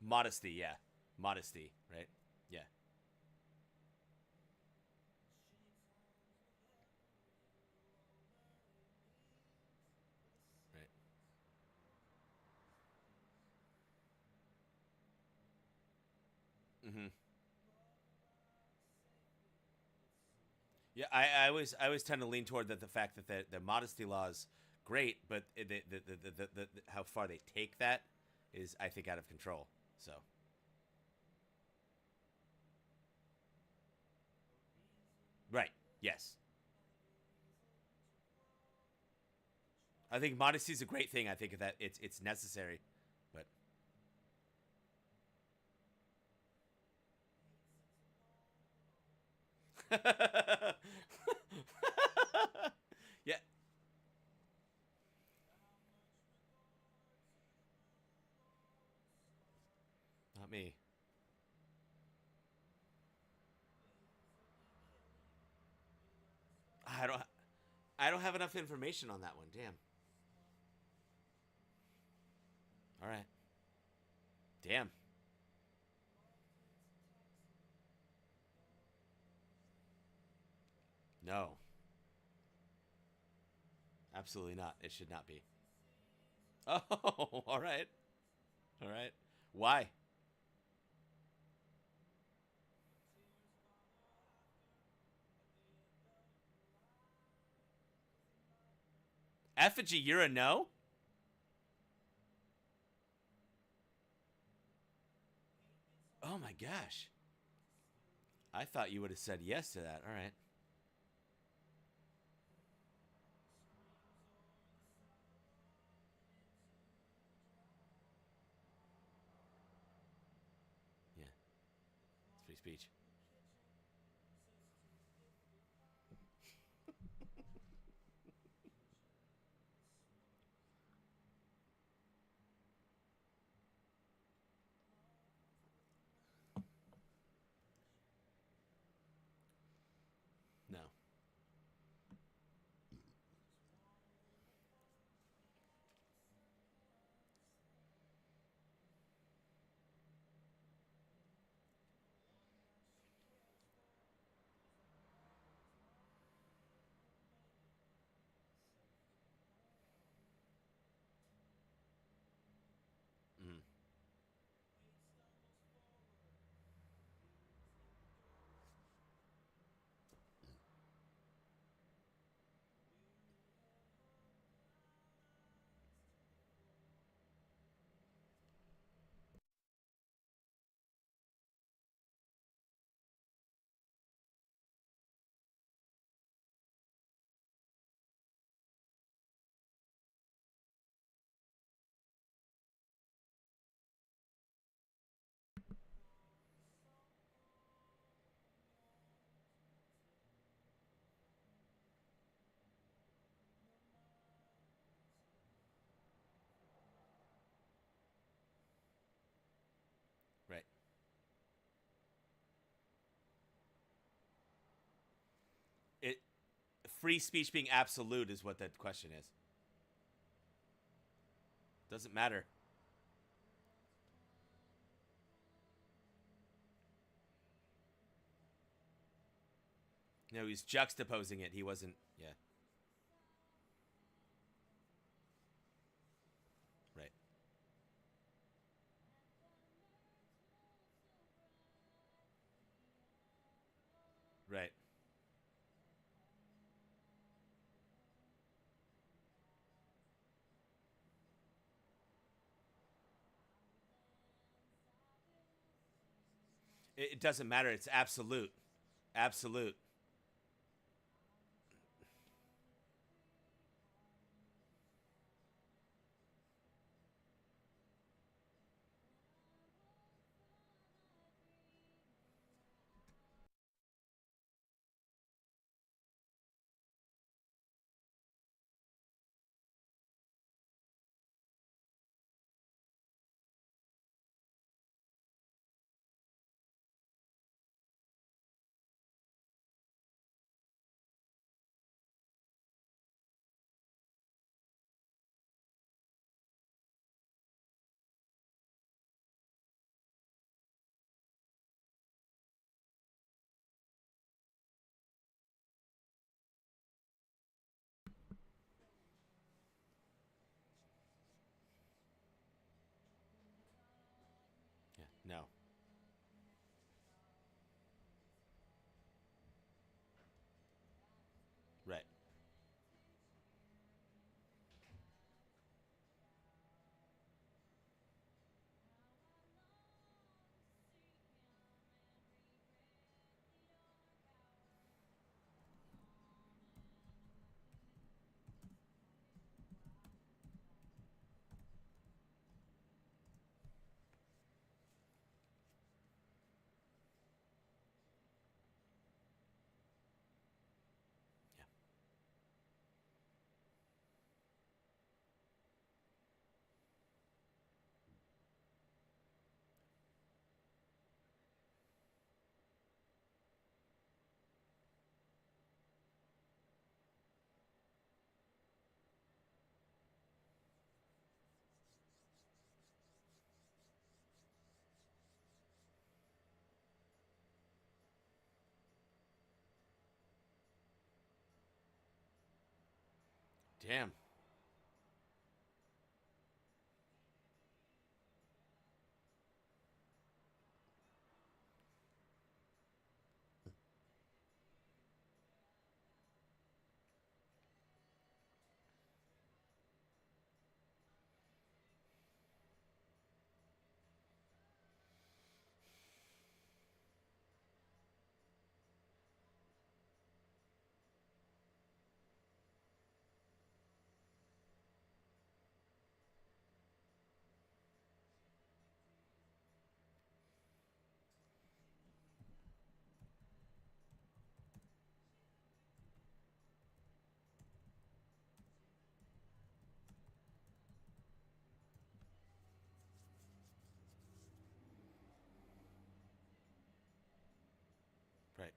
Modesty. Yeah. Modesty. Right. Yeah. Right. Mm-hmm. Yeah, I always tend to lean toward that the fact that the modesty law is great, but how far they take that is I think out of control. So right, yes, I think modesty is a great thing. I think that it's necessary, but yeah, not me. I don't I don't have enough information on that one. Damn. All right. Damn. No, absolutely not. It should not be. Oh, all right, all right. Why? Effigy, you're a no? Oh my gosh. I thought you would have said yes to that. All right. Yeah, it's free speech. No. Mm. Right. It free speech being absolute is what that question is. Doesn't matter. No, he's juxtaposing it. He wasn't. Yeah. Right. Right. It doesn't matter. It's absolute. Absolute. Yeah. No. Right. Damn. Right.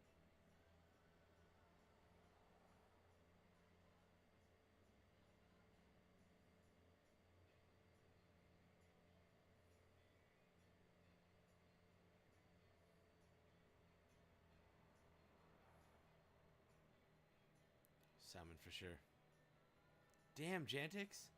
Salmon for sure. Damn, Jantix.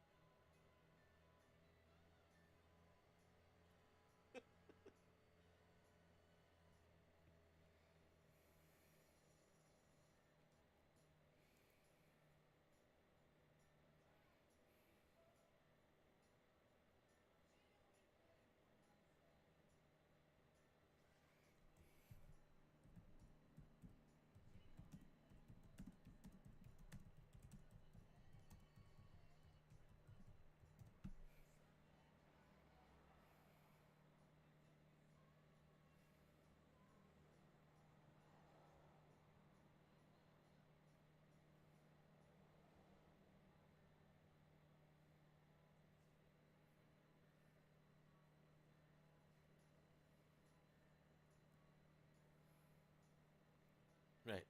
Right.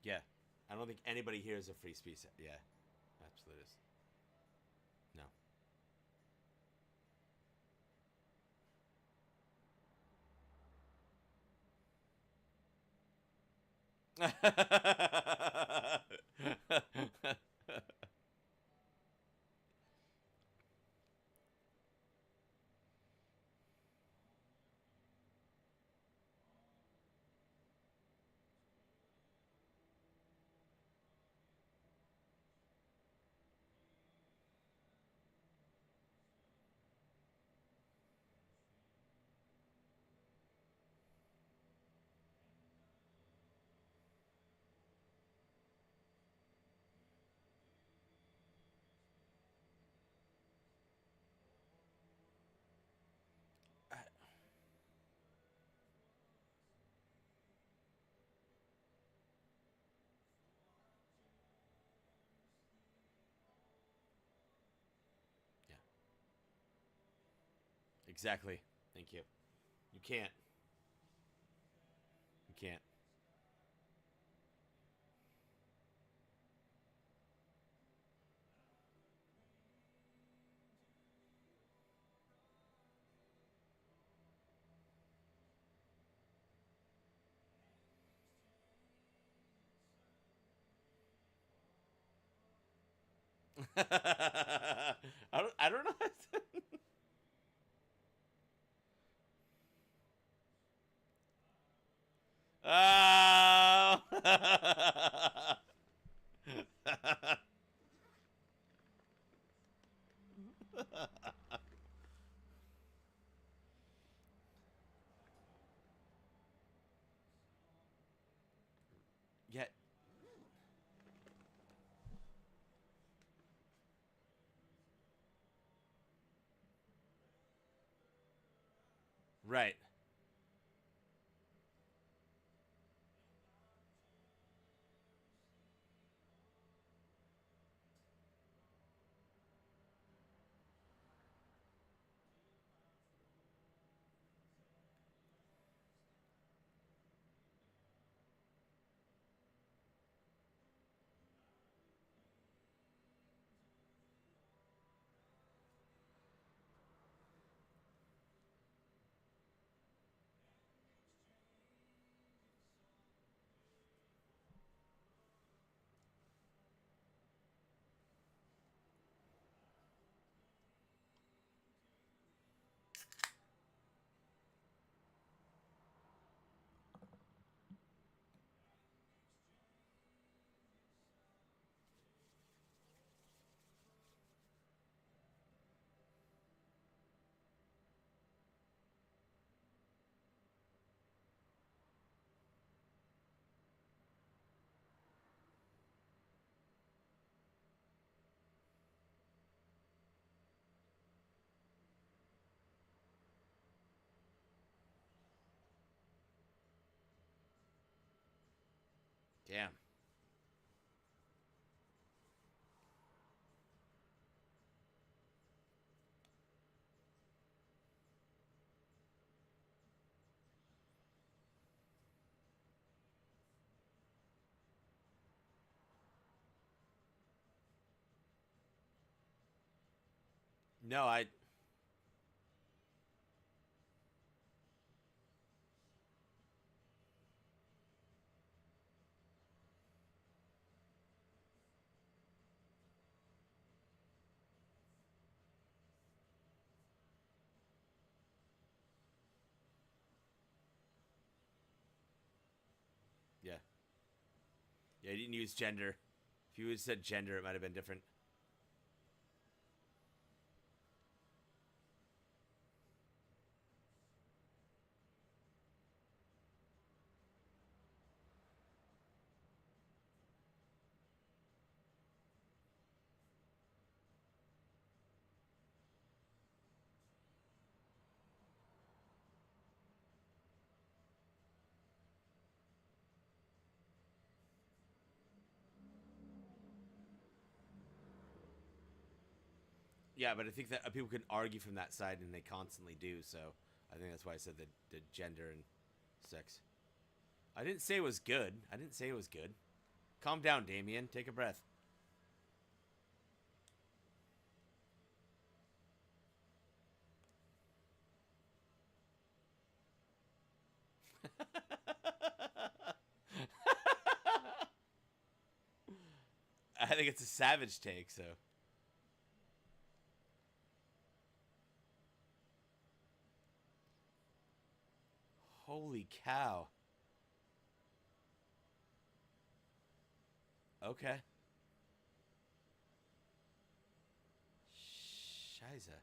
Yeah. I don't think anybody here is a free speech. Yeah. Absolutist. No. Yeah. Exactly. Thank you. You can't. You can't. I don't know. Oh. Yeah. Right. Damn. No, I. Yeah. Yeah, he didn't use gender. If you had said gender, it might have been different. Yeah, but I think that people can argue from that side, and they constantly do. So I think that's why I said the gender and sex. I didn't say it was good. I didn't say it was good. Calm down, Damien. Take a breath. I think it's a savage take. So holy cow. Okay. Shiza.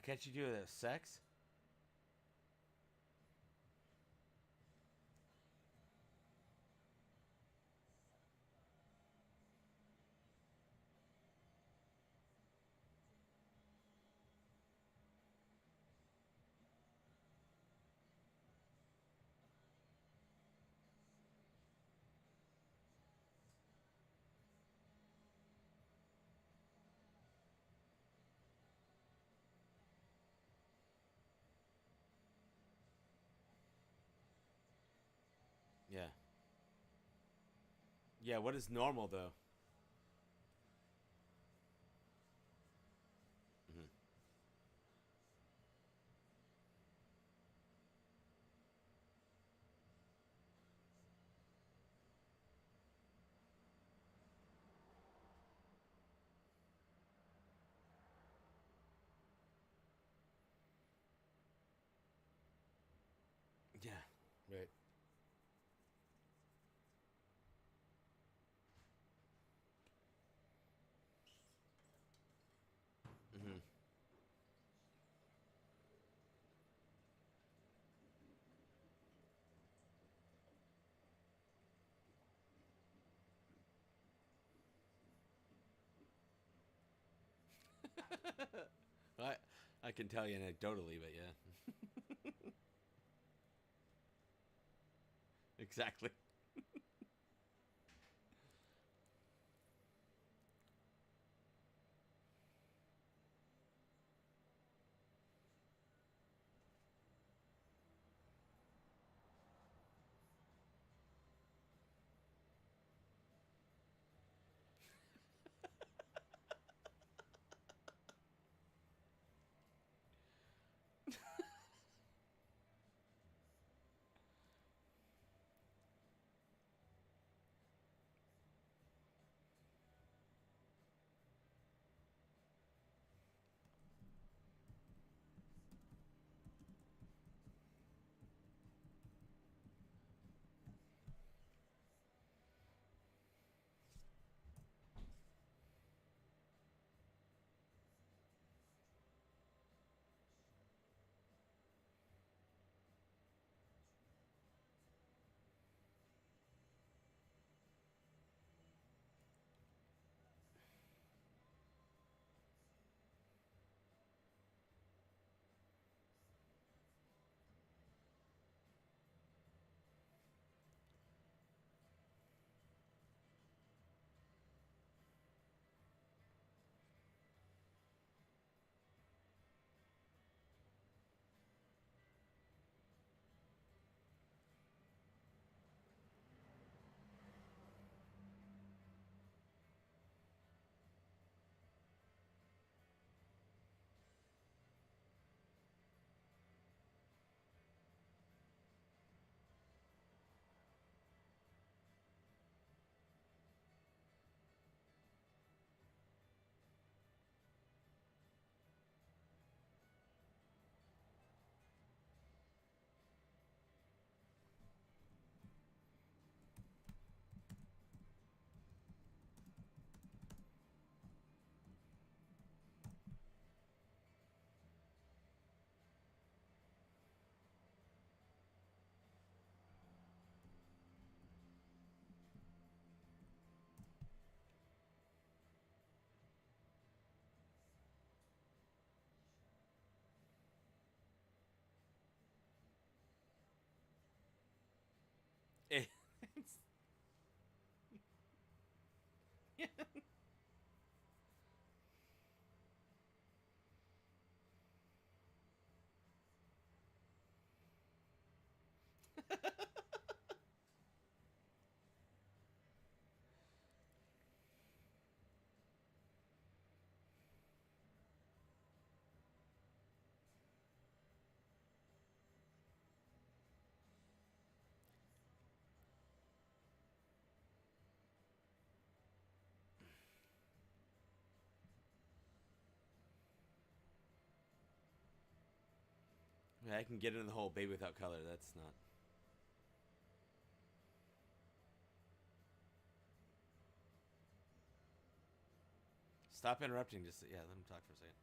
Can't you do the sex? Yeah. Yeah, what is normal though? Hmm. Yeah. Right. Hmm. I I can tell you anecdotally, but yeah. Exactly. Eh, Yeah, I can get into the whole baby without color. That's not. Stop interrupting. Just yeah, let him talk for a second.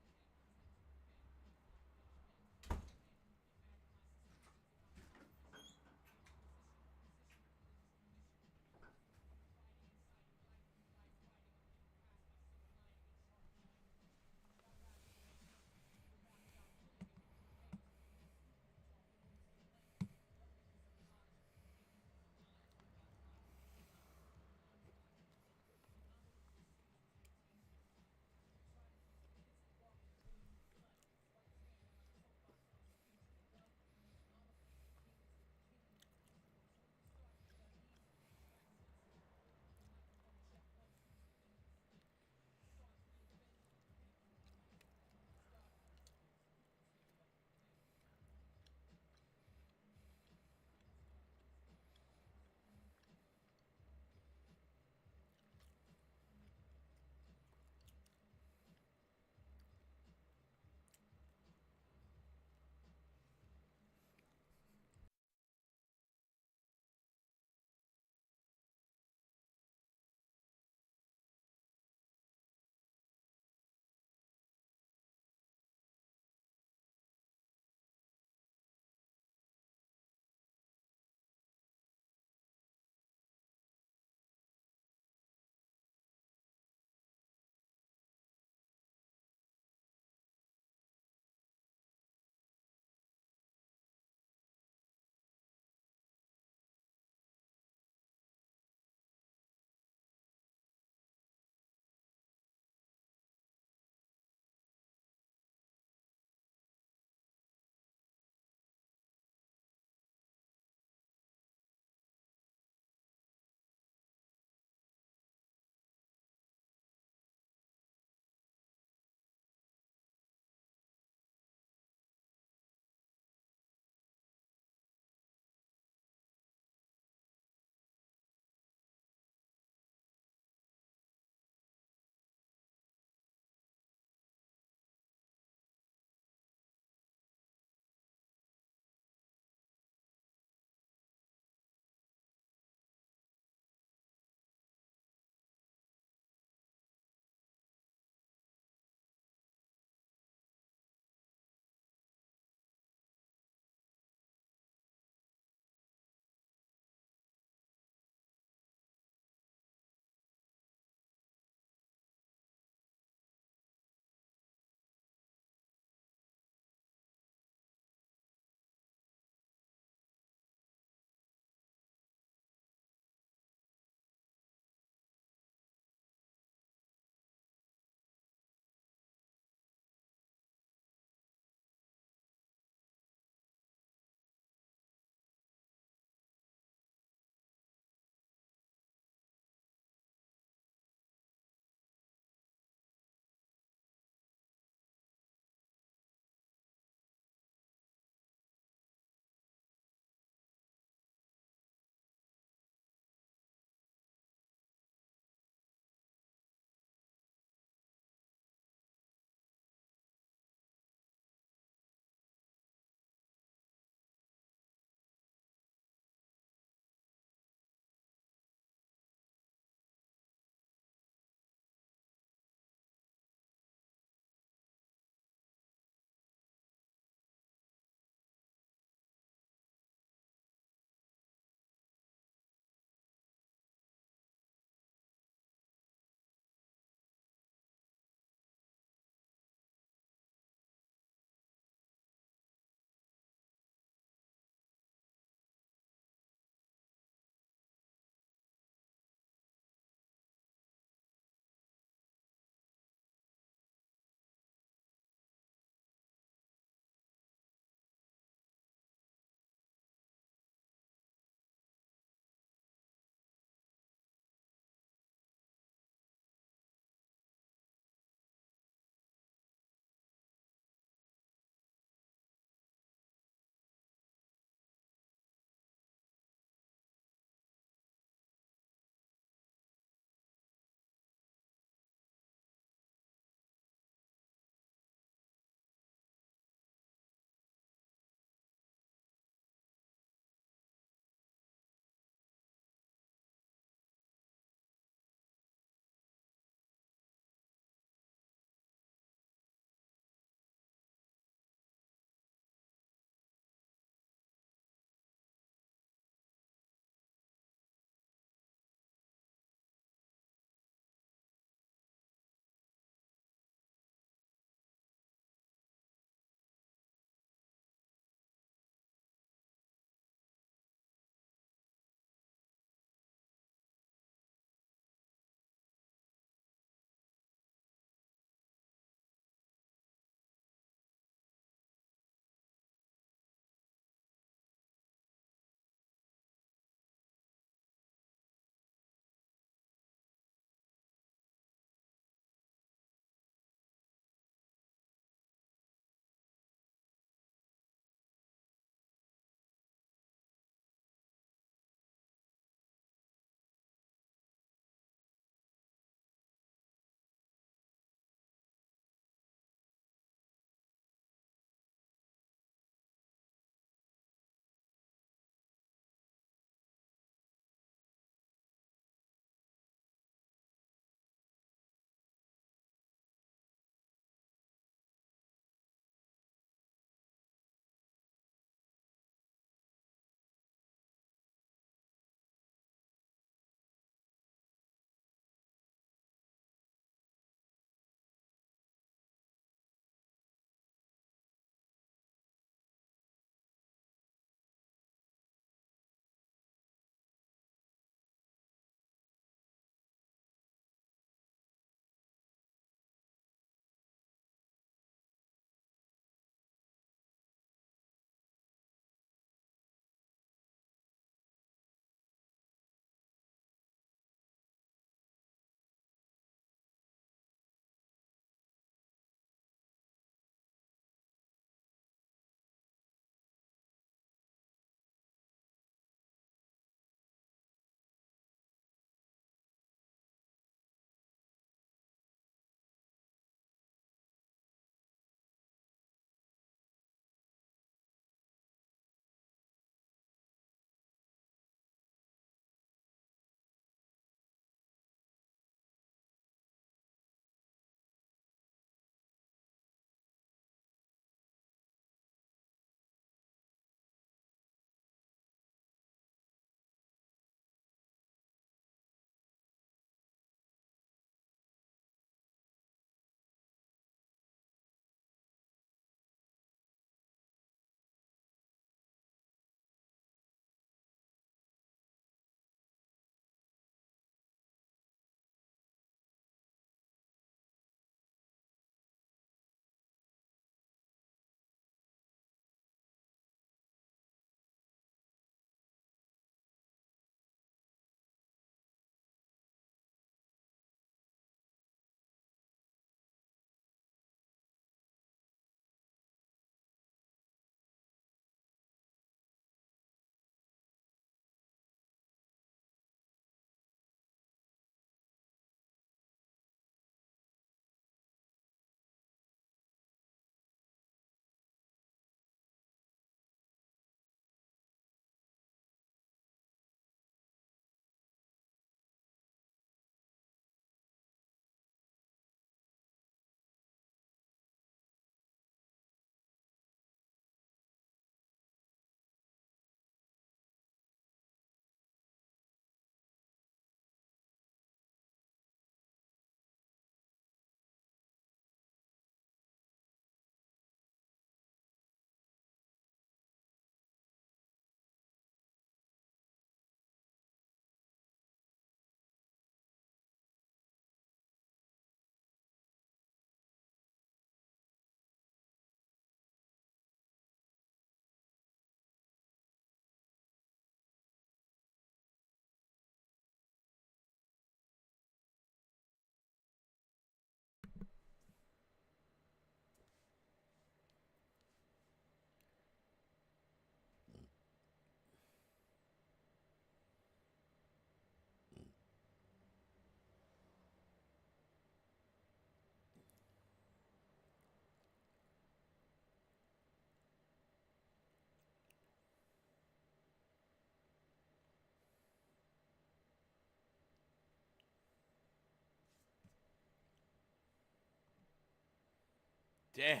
Damn.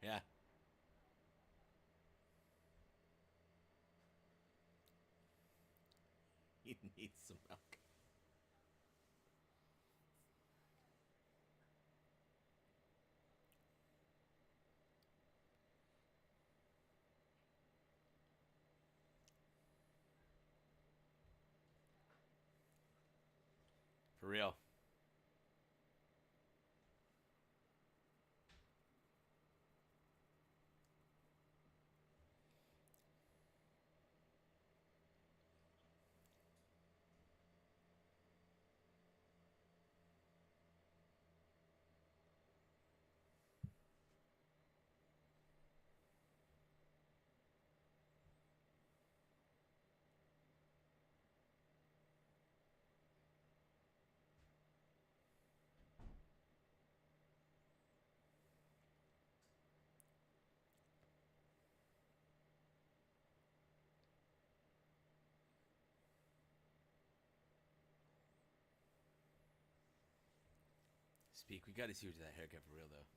Yeah. He needs some milk. For real. Speak. We got to see what that haircut for real though.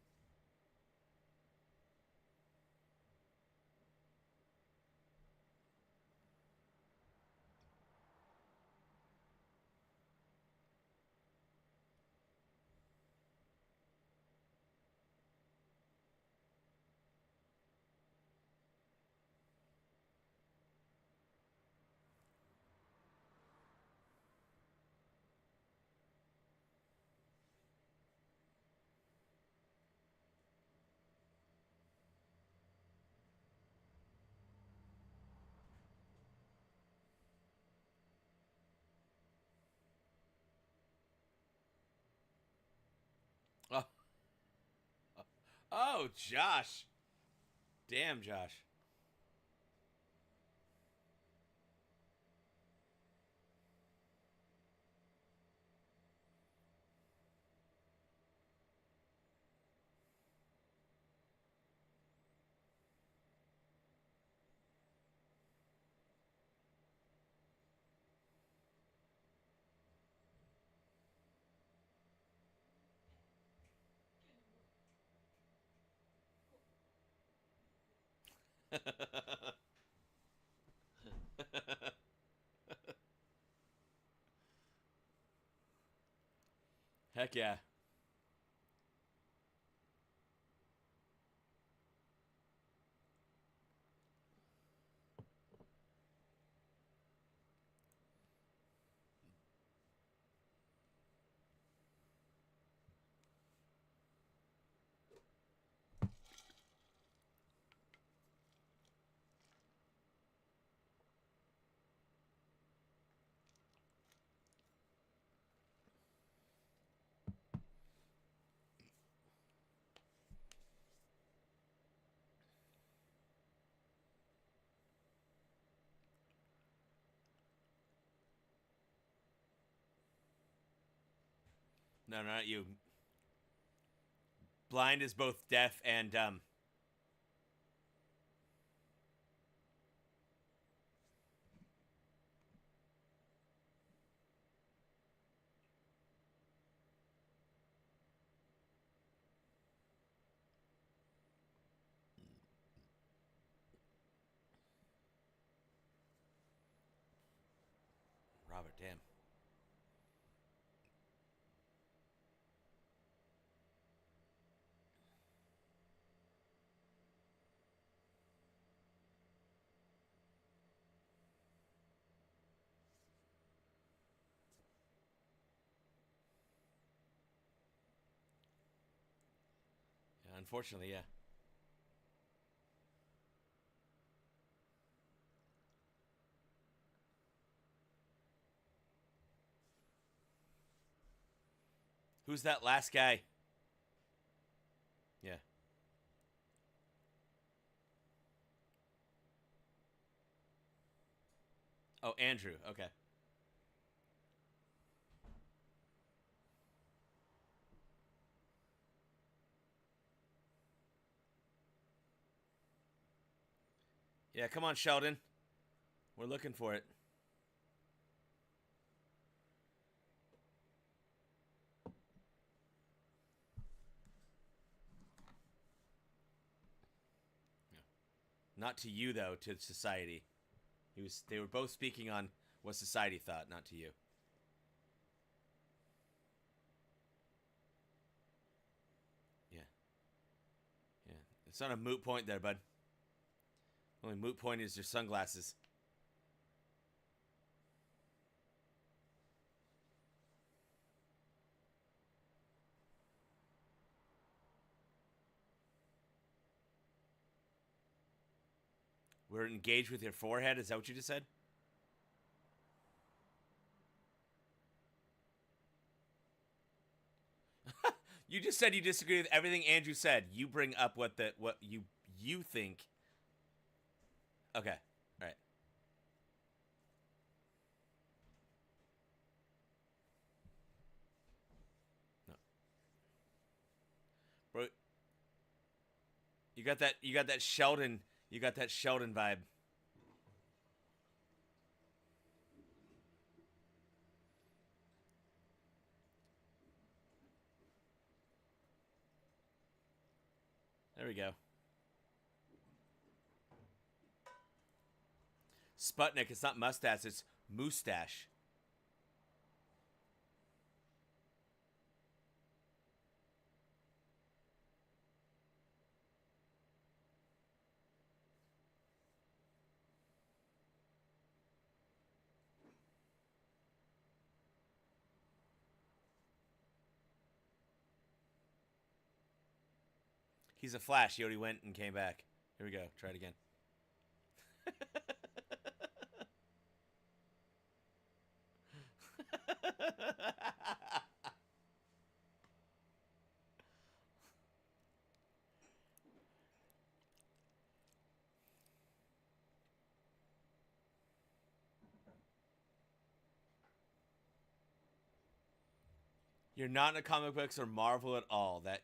Oh. Oh, Josh. Damn, Josh. Heck yeah. No, not you. Blind is both deaf and dumb. Robert, damn. Yeah, unfortunately, yeah. Who's that last guy? Yeah. Oh, Andrew. Okay. Yeah, come on, Sheldon. We're looking for it. Not to you though, to society. They were both speaking on what society thought, not to you. Yeah. Yeah. It's not a moot point there, bud. Only moot point is your sunglasses. We're engaged with your forehead. Is that what you just said? You just said you disagree with everything Andrew said. You bring up what you think. Okay. All right. No. Bro, you got that Sheldon vibe. There we go. Sputnik, it's not mustache, it's moustache. He's a Flash. He already went and came back. Here we go. Try it again. You're not into comic books or Marvel at all. That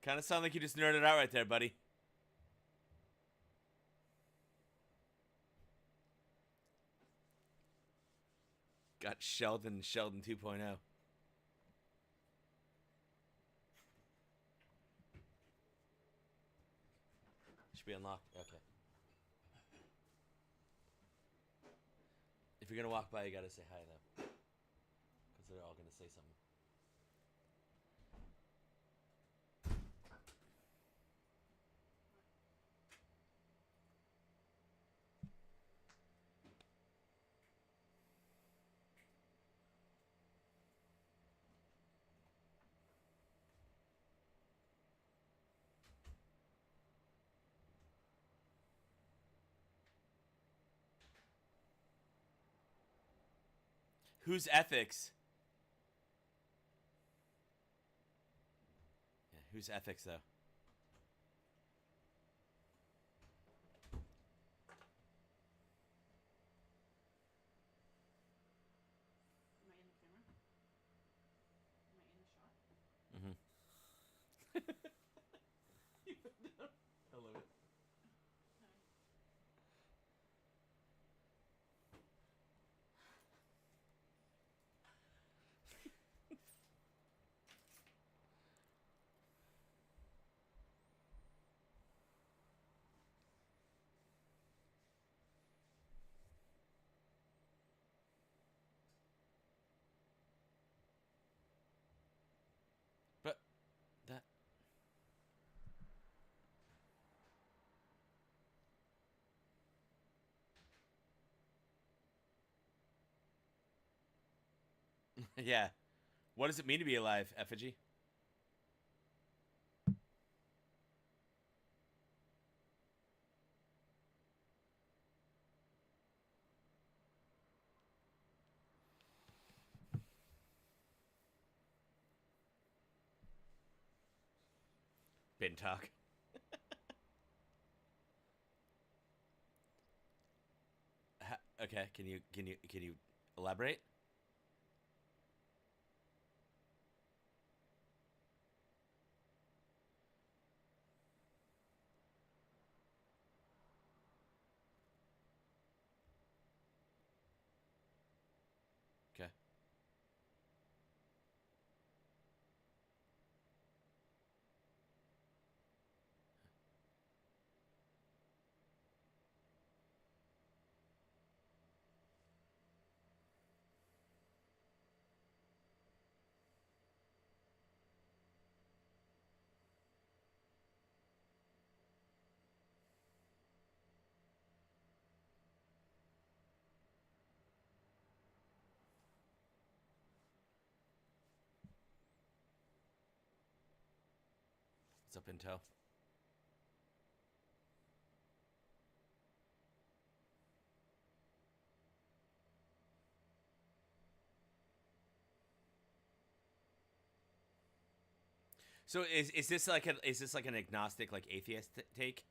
kind of sound like you just nerded out right there, buddy. Got Sheldon 2.0. Should be unlocked. Okay. If you're gonna walk by, you gotta say hi though, because they're all gonna say something. Whose ethics? Yeah, whose ethics though? Mm-hmm. I love it. But that. Yeah. What does it mean to be alive, effigy? Bin talk. Okay, can you elaborate? Okay. What's up, Intel? So is this like an agnostic, like, atheist take,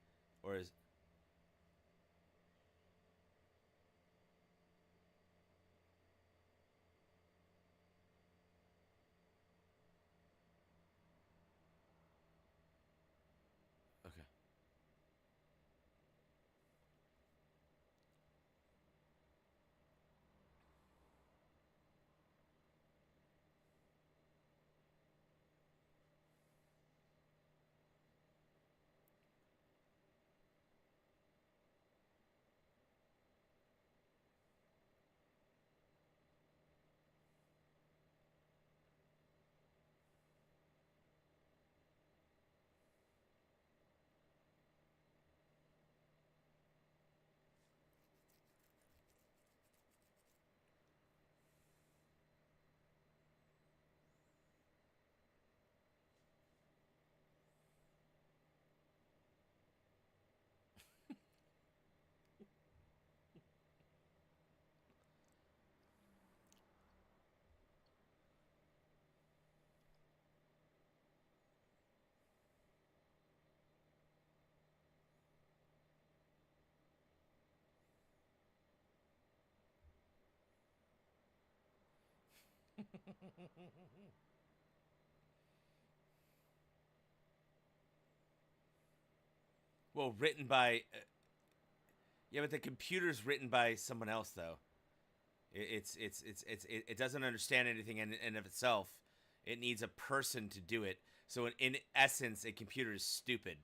or is okay? Well, written by yeah, but the computer's written by someone else, though. It doesn't understand anything in of itself. It needs a person to do it. So in essence, a computer is stupid.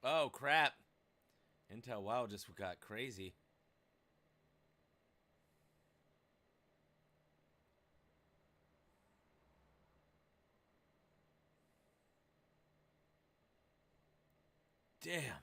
Oh crap! Intel WoW just got crazy. Damn.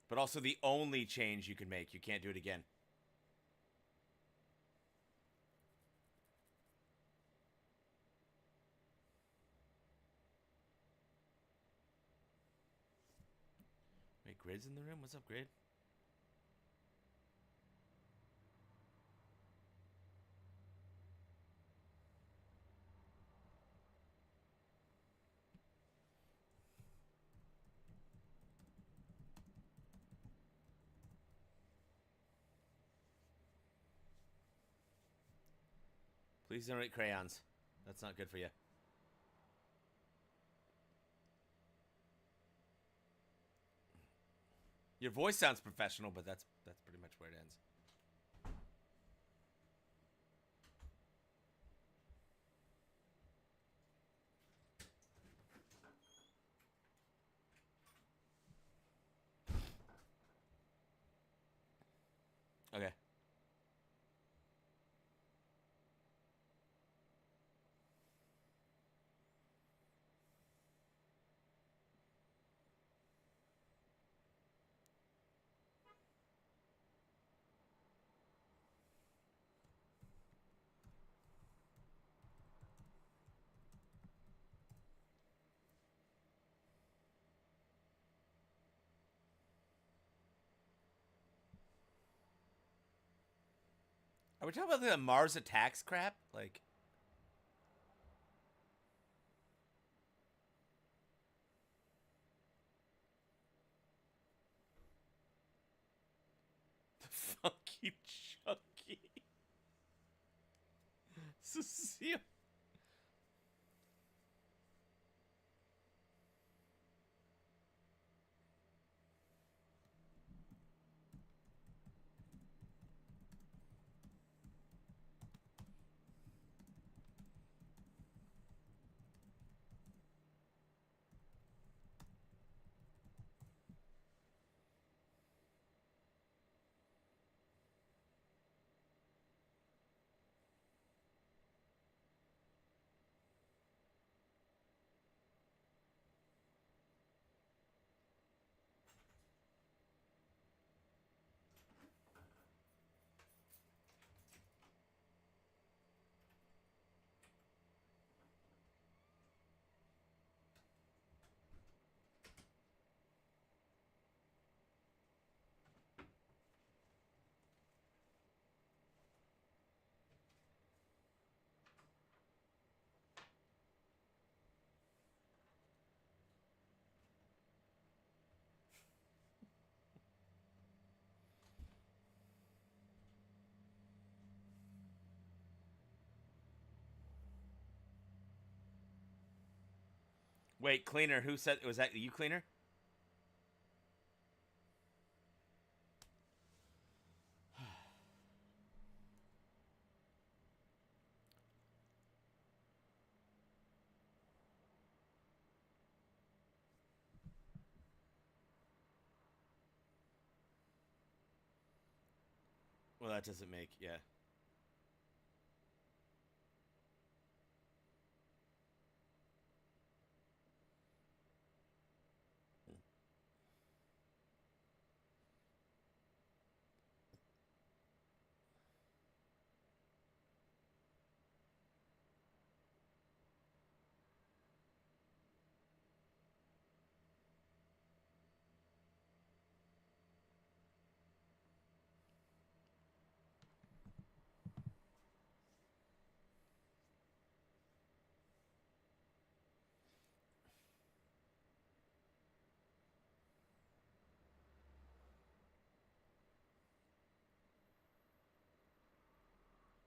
But also the only change you can make. You can't do it again. Wait, Grid's in the room? What's up, Grid? Please don't eat crayons. That's not good for you. Your voice sounds professional, but that's pretty much where it ends. Okay. Are we talking about the Mars attacks crap? Like, the funky Chucky. Cecile. Wait, cleaner. Who said? Was that you, cleaner? Well, that doesn't make yeah.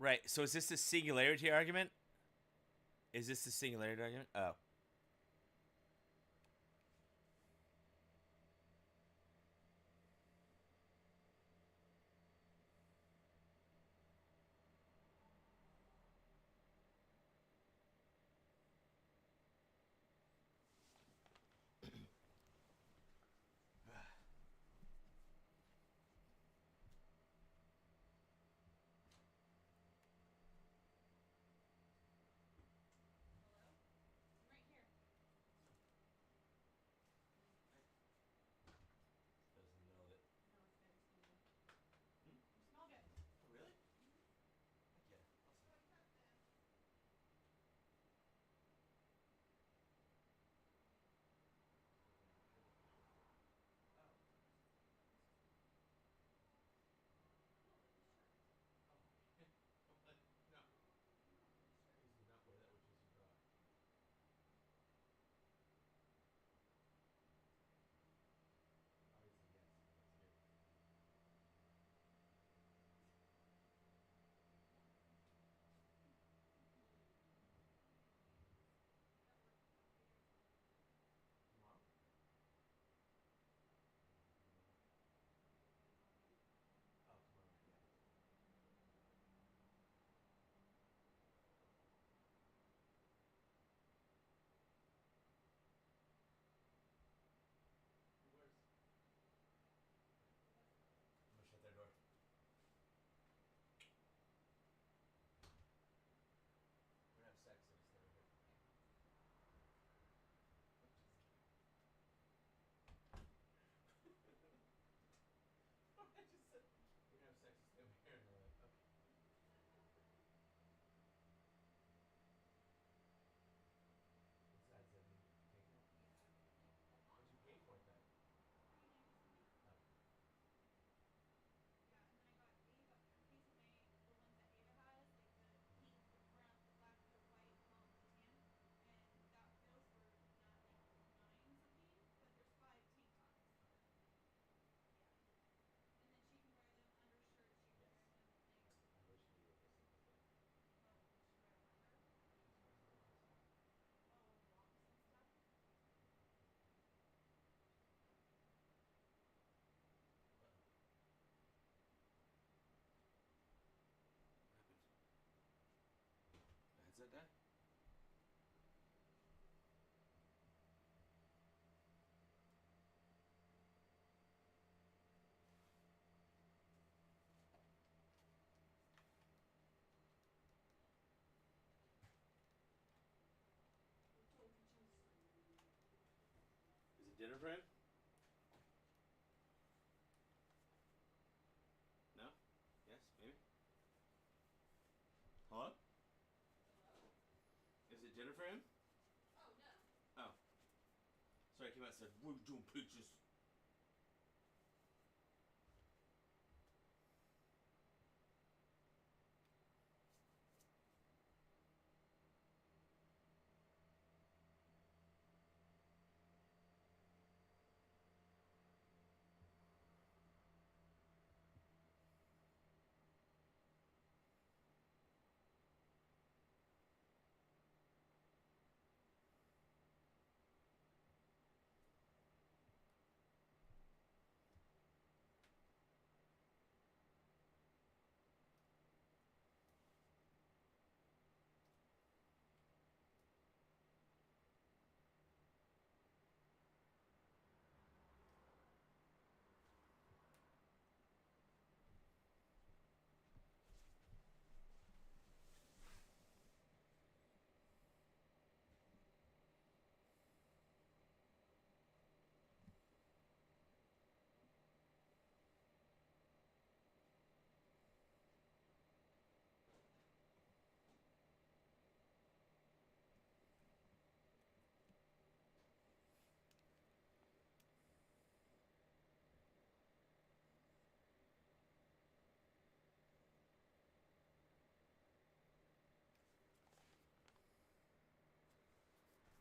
Right. So is this the singularity argument? Is this the singularity argument? Oh. dinner for him? No? Yes? Maybe? Hello? Is it dinner for him? Oh, no. Oh. Sorry, I came out and said, we're doing pictures.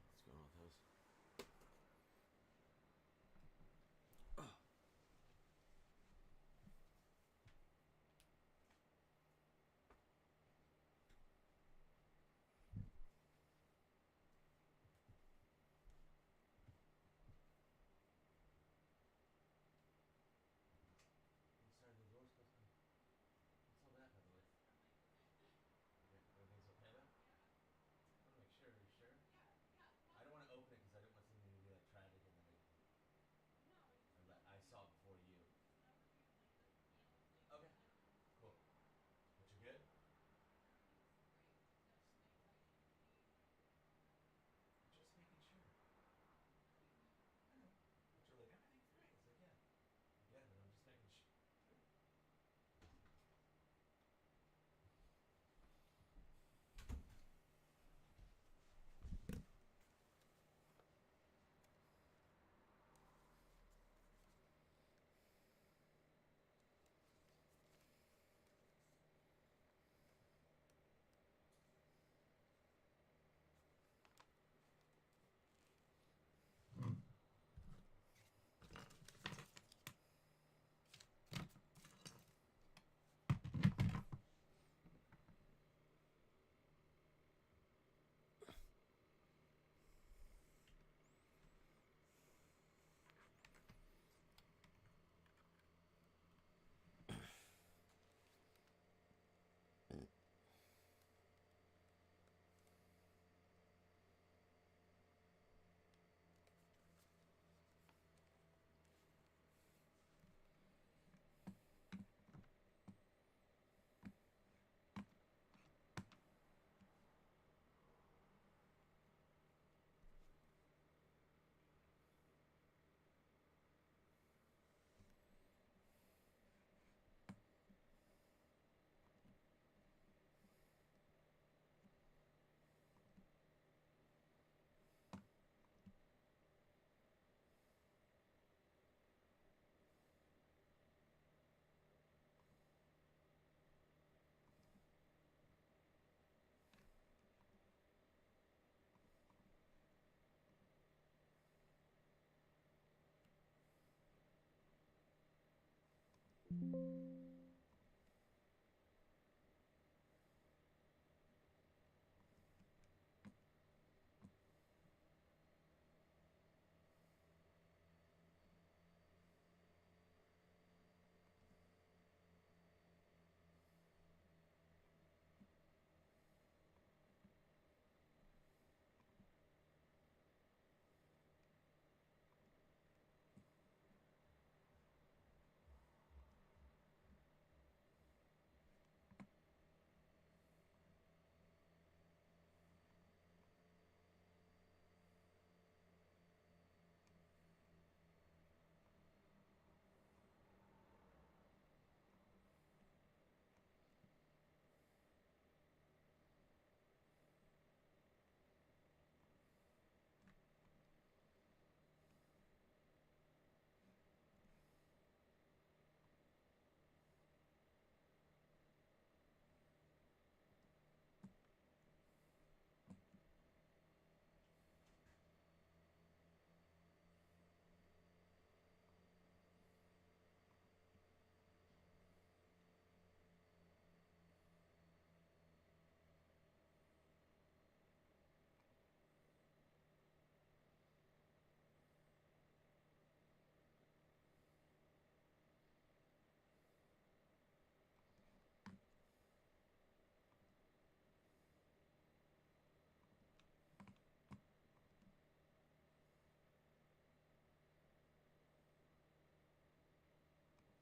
What's going on with those? Sorry, the door's closed. What's all that, by the way? Okay, everything's okay though? I want to make sure. Are you sure? I don't want to open it because I didn't want something to be like tragic and then I saw it before you. Okay, cool. But you're good? Just making sure. I know. But you're like, everything's great. It's like, yeah, I get it, but I'm just making sure.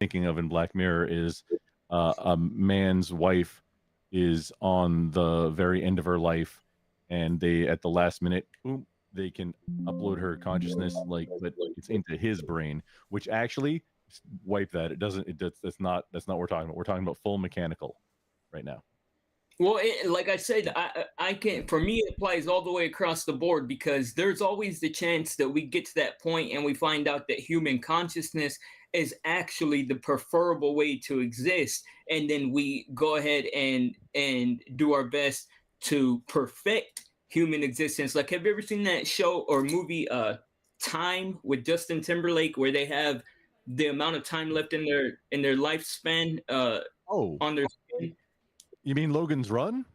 thinking of in Black Mirror is a man's wife is on the very end of her life, and they at the last minute, boom, they can upload her consciousness, like, but it's into his brain, which actually wipe that. It doesn't. It does. That's not what we're talking about. We're talking about full mechanical right now. Well, like I said, I can. For me, it applies all the way across the board because there's always the chance that we get to that point and we find out that human consciousness is actually the preferable way to exist, and then we go ahead and do our best to perfect human existence. Like, have you ever seen that show or movie, Time with Justin Timberlake, where they have the amount of time left in their lifespan Oh, on their skin? you mean Logan's Run?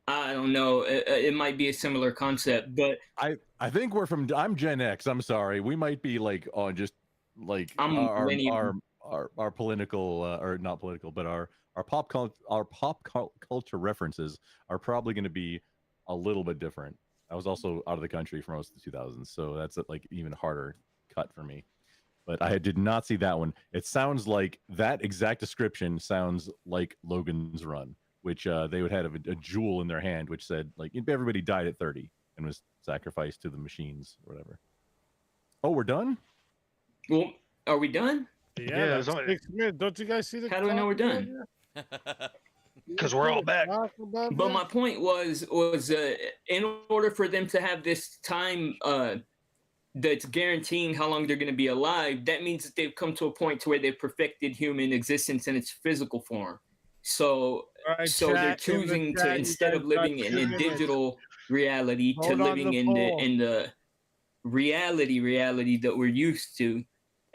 I don't know. It might be a similar concept, but I think we're from. I'm Gen X. I'm sorry. We might be like on just like I'm millennial. our political or not political, but our culture references are probably going to be a little bit different. I was also out of the country for most of the 2000s, so that's like even harder cut for me. But I did not see that one. It sounds like that exact description sounds like Logan's Run, which they would have a jewel in their hand, which said like everybody died at 30 and was sacrificed to the machines or whatever. Oh, we're done? Well, are we done? Yeah, that's 6 minutes. Don't you guys see the How do I know we're done? Because we're all back. But my point was in order for them to have this time that's guaranteeing how long they're going to be alive, that means that they've come to a point to where they've perfected human existence in its physical form. So, they're choosing to, instead of living in a digital reality, to living in the reality that we're used to,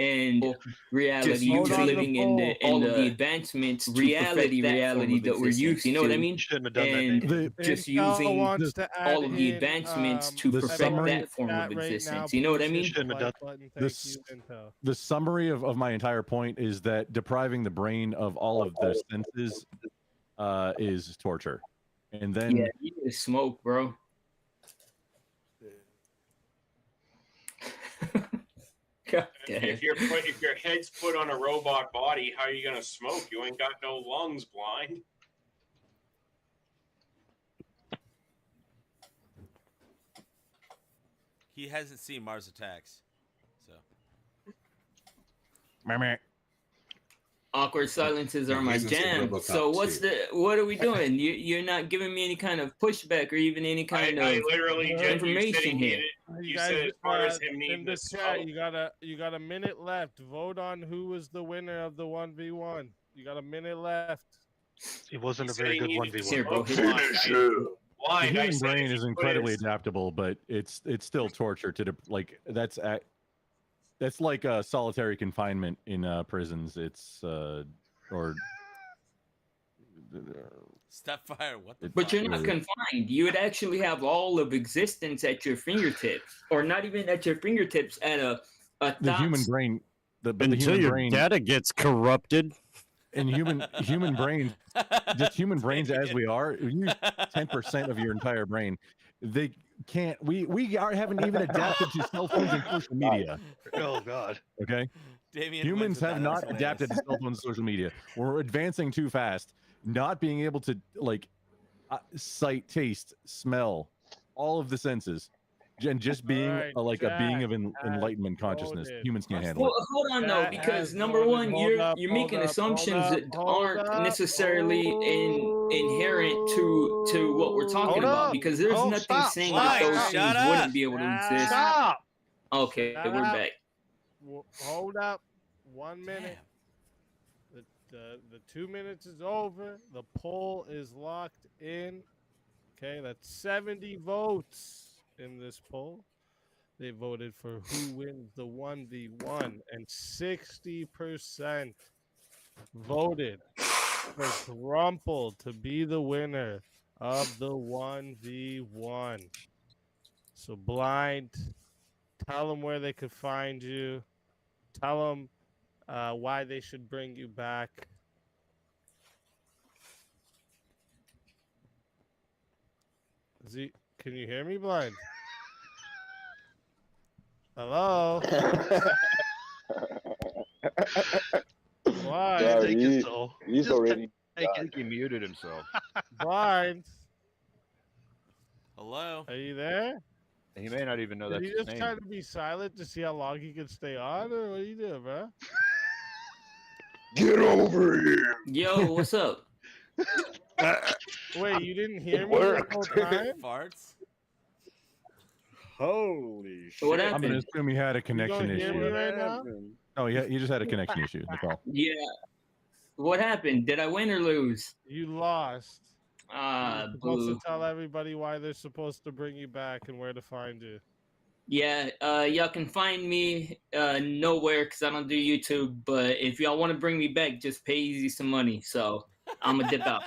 and reality to living in all of the advancements, reality that we're used to. You know what I mean? Shouldn't have done And that. just using all of the advancements to perfect that form of existence. You know what I mean? Shouldn't have done. The summary of my entire point is that depriving the brain of all of the senses is torture. And then you need to smoke, bro. If your head's put on a robot body, how are you gonna smoke? You ain't got no lungs, blind. He hasn't seen Mars Attacks, so. Awkward silences are my jam. So what are we doing? You're not giving me any kind of pushback or even any kind of literally information here. You said as far as him needing in the chat, you got a minute left. Vote on who was the winner of the 1v1. You got a minute left. It wasn't a very good 1v1. Why? The human brain is incredibly adaptable, but it's still torture to that's like solitary confinement in prisons. It's or Stepfire, what the But you're not confined. You would actually have all of existence at your fingertips, or not even at your fingertips, at the human brain. Until your data gets corrupted. And human brains, just human brains as we are, you use 10% of your entire brain. They can't. We haven't even adapted to cell phones and social media. Oh God. Okay. Damien Humans have not adapted to cell phones and social media. We're advancing too fast. Not being able to sight, taste, smell, all of the senses, and just being a being of enlightenment consciousness. Humans can't handle it. Well, hold on though, because number one, you're making assumptions that aren't necessarily inherent to what we're talking about. Because there's nothing saying that those things wouldn't be able to exist. Stop. Okay, we're back. Hold up, 1 minute. The 2 minutes is over. The poll is locked in. Okay, that's 70 votes in this poll. They voted for who wins the 1v1, and 60% voted for Grumple to be the winner of the 1v1. So Blind, tell them where they could find you. Tell them why they should bring you back. Can you hear me, Blind? Hello? Blind. I No, think it's so. he's Just already take I it. think he muted himself. Blind. Hello. Are you there? He may not even know Did that's he his just try name. to be silent to see how long he can stay on, or what are you doing, bro? get over here. Yo, what's up? Wait, you didn't hear It me the worked. whole time? Farts. Holy shit. What I'm gonna happened? assume he had a You connection don't hear issue. me right now? Oh, yeah, he just had a connection issue. That's all. Yeah. What happened? Did I win or lose? You lost. Ah, You're supposed boo. to tell everybody why they're supposed to bring you back and where to find you. Yeah, y'all can find me nowhere because I don't do YouTube. But if y'all want to bring me back, just pay Easy some money. So I'm gonna dip out.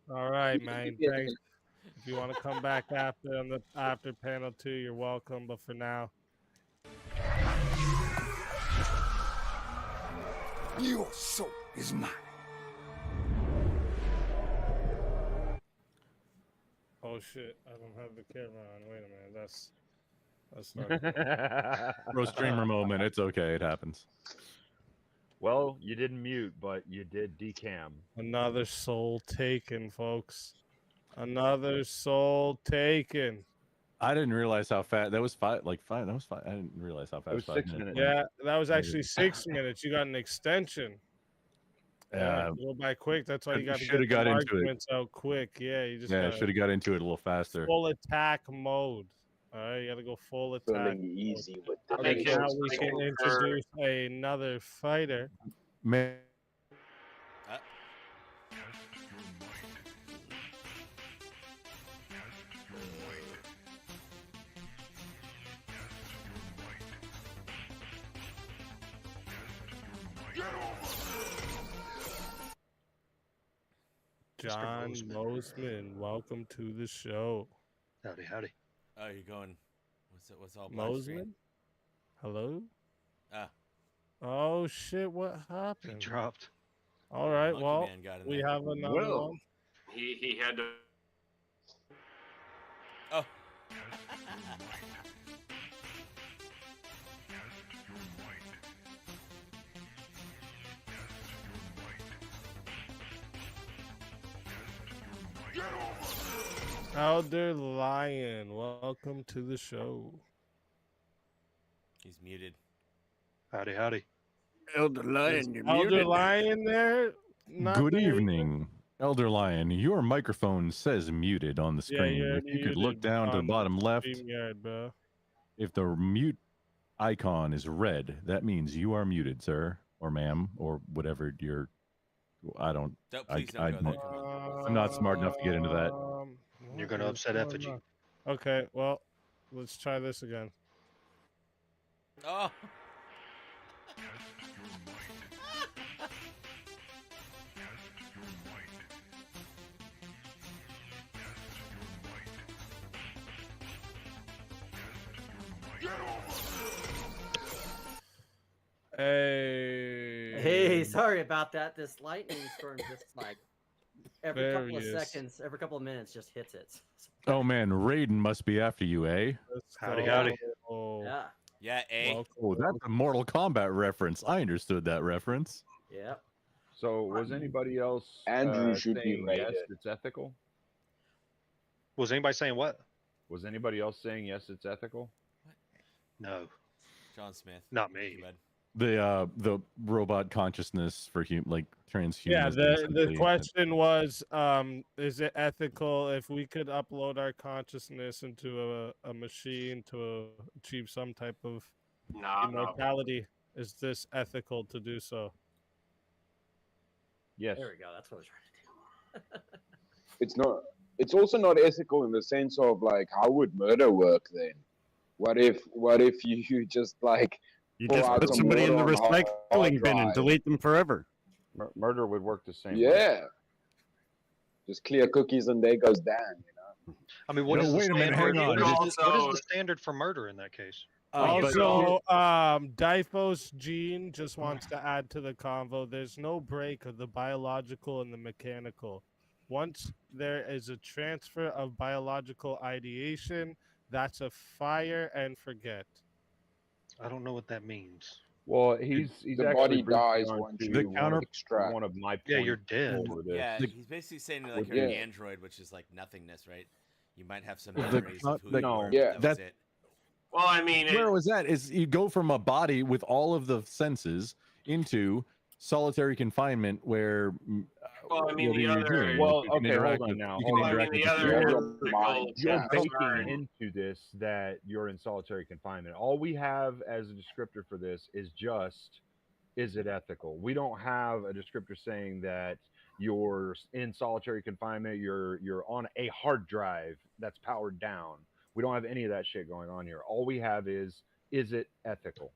All right, man. Thanks. If you want to come back after on the after panel 2, you're welcome. But for now, Your soul is mine. oh shit, I don't have the camera on. Wait a minute, that's not good. Bro, streamer moment. It's okay. It happens. Well, you didn't mute, but you did decam. Another soul taken, folks. Another soul taken. I didn't realize how fast that was. That was 5. I didn't realize how fast. was 5 6 minutes minutes. went. Yeah, that was actually 6 minutes. You got an extension. Yeah. Go by quick. That's why you got to Shoulda get the got into it. arguments out quick. Yeah, you just Yeah, gotta should have got into it a little faster. full attack mode. All right, you got to go full attack. Feeling easy with the Okay, Okay, kids, now we I can concur. introduce another fighter. Man, John Mosman. Mosman, welcome to the show. Howdy, howdy. Oh, you're going. What's all black screen? Mosman? Hello? Ah. Oh shit, what He happened? dropped. All right, Monkey well, Man got in we there. have another Whoa. one. He had to. Oh. Elder Lion, welcome to the show. He's muted. Howdy, howdy. Elder Lion, you're Elder muted. Lion there? Not good there either? evening, Elder Lion. Your microphone says muted on the Yeah, screen. you're If you could look muted down to the on bottom left, StreamYard, bro. if the mute icon is red, that means you are muted, sir or ma'am, or whatever your. I don't. Please I don't go there. don't- Come on. I'm not smart enough to get into that. You're what gonna is upset going Effigy. on? Okay, well, let's try this again. Oh. Hey. Hey, sorry about that. This lightning storm just like every There couple of he is. seconds, every couple of minutes just hits it. Oh man, Raiden must be after you, eh? Let's Howdy, go. howdy. Yeah, Yeah, A. Welcome. Oh, that's a Mortal Kombat reference. I understood that reference. yeah. So, was anybody else Andrew should be saying yes, rated. it's ethical? Was anybody saying what? Was anybody else saying yes, it's ethical? No, John Smith. not Thank you, me. bud. The robot consciousness for transhumanism. Yeah, the essentially. question was, is it ethical if we could upload our consciousness into a machine to achieve some type of Nah, no. immortality? Is this ethical to do so? Yes. There we go. That's what I was trying to do. It's not. It's also not ethical in the sense of like, how would murder work then? What if you just like You pour just out put some somebody in the water on a hard recycling bin and drive? delete them forever. Murder would work the same way. Yeah. Just clear cookies and there goes Dan. You know. I mean, what No, is the wait a minute, standard? hang on. What is Also- the standard for murder in that case? Also, Difos Gene just wants to add to the convo. There's no break of the biological and the mechanical. Once there is a transfer of biological ideation, that's a fire and forget. I don't know what that means. Well, he's the actually body bridging dies on once to you extract. one of my points. Yeah, you're dead. for this. Yeah, he's basically saying like you're an android, which is like nothingness, right? You might have some memories of who you were, but that was it. Well, I mean, where was that? Is you go from a body with all of the senses into solitary confinement, where well, I mean, the you're other. human, Well, you can okay, hold interact on with- now. you can Hold on. interact the with other computer. You're baking concern. into this that you're in solitary confinement. All we have as a descriptor for this is just, is it ethical? We don't have a descriptor saying that you're in solitary confinement, you're on a hard drive that's powered down. We don't have any of that shit going on here. All we have is it ethical?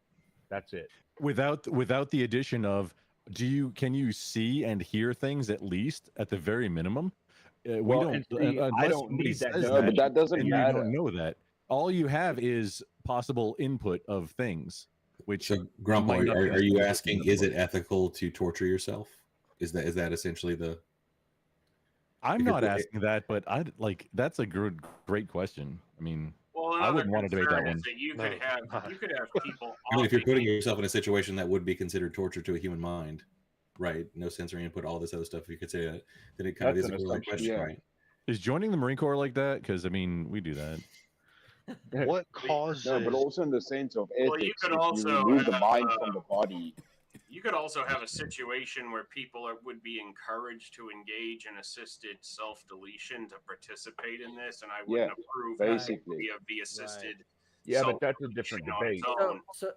That's it. Without the addition of, can you see and hear things at least at the very minimum? We don't. I don't need that. No, but that doesn't and matter. You don't know that. All you have is possible input of things. Which so, Grandpa, are you asking? Is it ethical to torture yourself? Is that essentially the? I'm not asking that, but that's a great question. I mean, Well, I wouldn't want to debate that one. that you could have people. I mean, if you're putting yourself in a situation that would be considered torture to a human mind, right? No sensory input, all this other stuff. If you could say that, then it kind of is a correct question, right? Is joining the Marine Corps like that? Because I mean, we do that. What causes? No, but also in the sense of ethics. Well, you could if also you remove the have, mind from the body. You could also have a situation where people would be encouraged to engage in assisted self-deletion to participate in this, and I wouldn't approve basically the assisted. Yeah, but that's a different debate.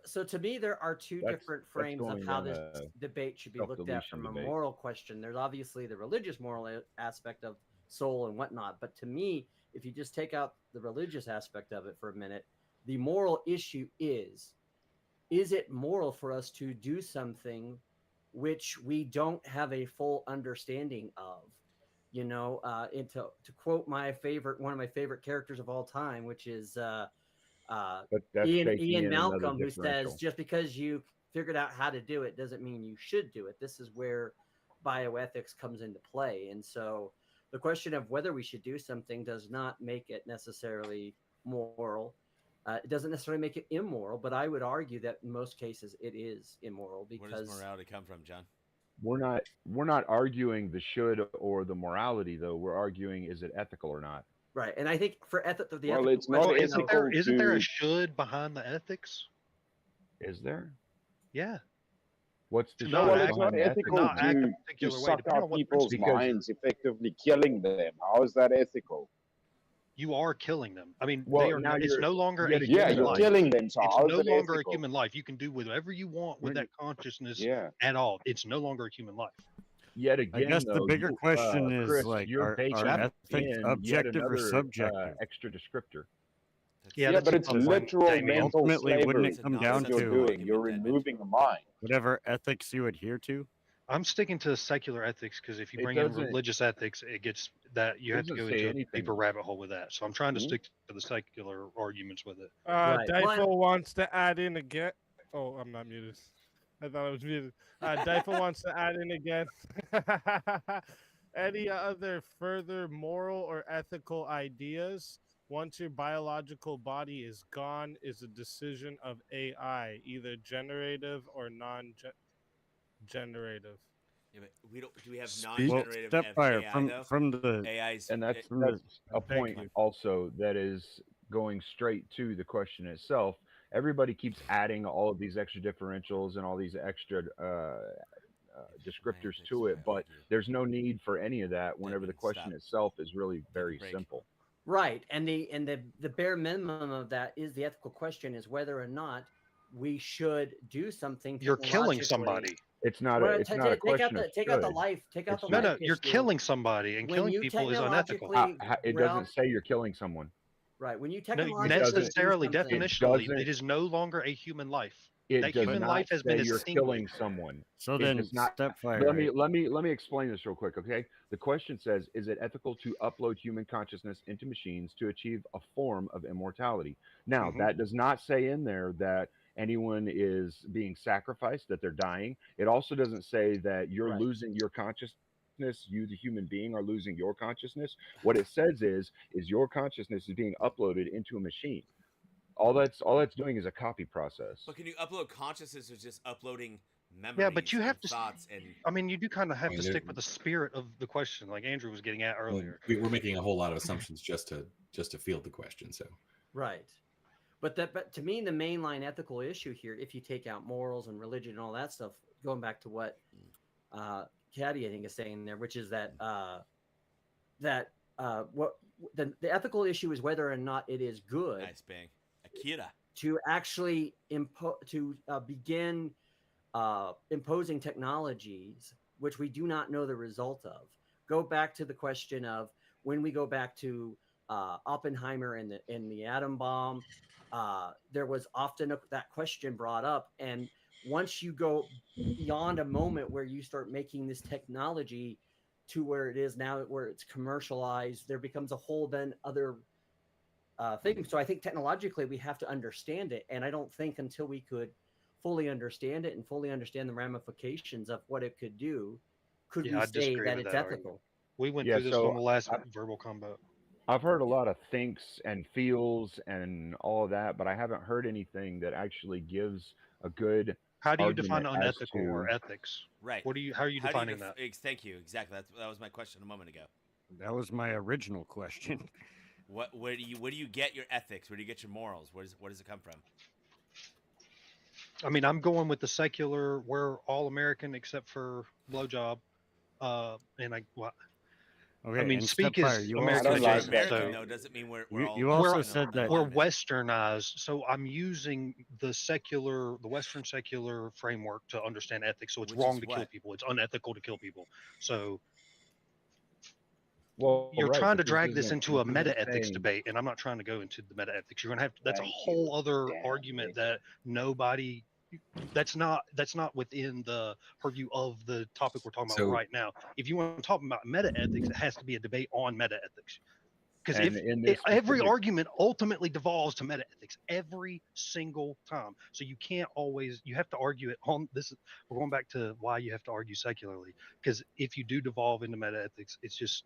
So to me, there are two different frames of how this debate should be looked at from a moral question. There's obviously the religious moral aspect of soul and whatnot, but to me, if you just take out the religious aspect of it for a minute, the moral issue is it moral for us to do something which we don't have a full understanding of? You know, and to quote one of my favorite characters of all time, which is Ian Malcolm, who says, just because you figured out how to do it doesn't mean you should do it. This is where bioethics comes into play. And so the question of whether we should do something does not make it necessarily moral. It doesn't necessarily make it immoral, but I would argue that in most cases it is immoral. Because where does morality come from, John? We're not arguing the should or the morality, though. We're arguing, is it ethical or not? Right, and I think for ethics, isn't there a should behind the ethics? Is there? Yeah. What's the no? Well, it's not ethical to suck out people's minds, effectively killing them. How is that ethical? You are killing them. I mean, now it's no longer a you're human life. killing them. So it's how no is it longer ethical? a human life. You can do whatever you want with that consciousness at all. It's no longer a human life. Yet again, I guess the bigger question is Chris, like, you're are ethics objective or subjective? Extra descriptor. Yeah, but it's literal mental ultimately, slavery. wouldn't it come down to you're removing a mind? Whatever ethics you adhere to? I'm sticking to secular ethics because if you bring in religious ethics, it gets that you have to go into a deeper rabbit hole with that. So I'm trying to stick to the secular arguments with it. Difo wants to add in again. Oh, I'm not muted. I thought I was muted. Difo wants to add in again. Any other further moral or ethical ideas? Once your biological body is gone, is a decision of AI, either generative or non-generative. Yeah, but do we have non-generative AI, from the AI's, and that's a point also that is going straight to the question itself. Everybody keeps adding all of these extra differentials and all these extra descriptors to it, but there's no need for any of that whenever the question itself is really very simple. Right, and the bare minimum of that is the ethical question is whether or not we should do something. You're killing somebody. It's not a question of take out the life. Take out the life. No, you're killing somebody, and killing people is unethical. It doesn't say you're killing someone. Right, when you technologically necessarily definitionally, it is no longer a human life. That human life has been you're killing someone. So then, let me explain this real quick, okay? The question says, is it ethical to upload human consciousness into machines to achieve a form of immortality? Now, that does not say in there that anyone is being sacrificed, that they're dying. It also doesn't say that you're losing your consciousness. You, the human being, are losing your consciousness. What it says is your consciousness is being uploaded into a machine. All that's doing is a copy process. But can you upload consciousness or just uploading memories? Yeah, but you have to. Thoughts and. I mean, you do kind of have to stick with the spirit of the question, like Andrew was getting at earlier. We're making a whole lot of assumptions just to field the question. So. Right. But to me, the mainline ethical issue here, if you take out morals and religion and all that stuff, going back to what Caddy I think is saying there, which is that what the ethical issue is whether or not it is good. Nice bang, Akira. To actually begin imposing technologies which we do not know the result of. Go back to the question of when we go back to Oppenheimer and the atom bomb. There was often that question brought up, and once you go beyond a moment where you start making this technology to where it is now, where it's commercialized, there becomes a whole then other thing. So I think technologically we have to understand it, and I don't think until we could fully understand it and fully understand the ramifications of what it could do, could we say that it's ethical. We went through this on the last verbal combat. I've heard a lot of thinks and feels and all of that, but I haven't heard anything that actually gives a good. How do you define unethical or ethics? Right. How are you defining that? Thank you. Exactly. That was my question a moment ago. That was my original question. Where do you get your ethics? Where do you get your morals? Where does it come from? I mean, I'm going with the secular. We're all American except for blowjob, and Okay, I mean, speak is American. No, doesn't mean we're all. You also said that we're westernized, so I'm using the Western secular framework to understand ethics. So it's wrong to kill people. It's unethical to kill people. So. Well, you're trying to drag this into a meta ethics debate, and I'm not trying to go into the meta ethics. You're gonna have to, that's a whole other argument that nobody. That's not within the purview of the topic we're talking about right now. If you want to talk about meta ethics, it has to be a debate on meta ethics. Because every argument ultimately devolves to meta ethics every single time. So you can't always, you have to argue it on this. We're going back to why you have to argue secularly. Because if you do devolve into meta ethics, it's just,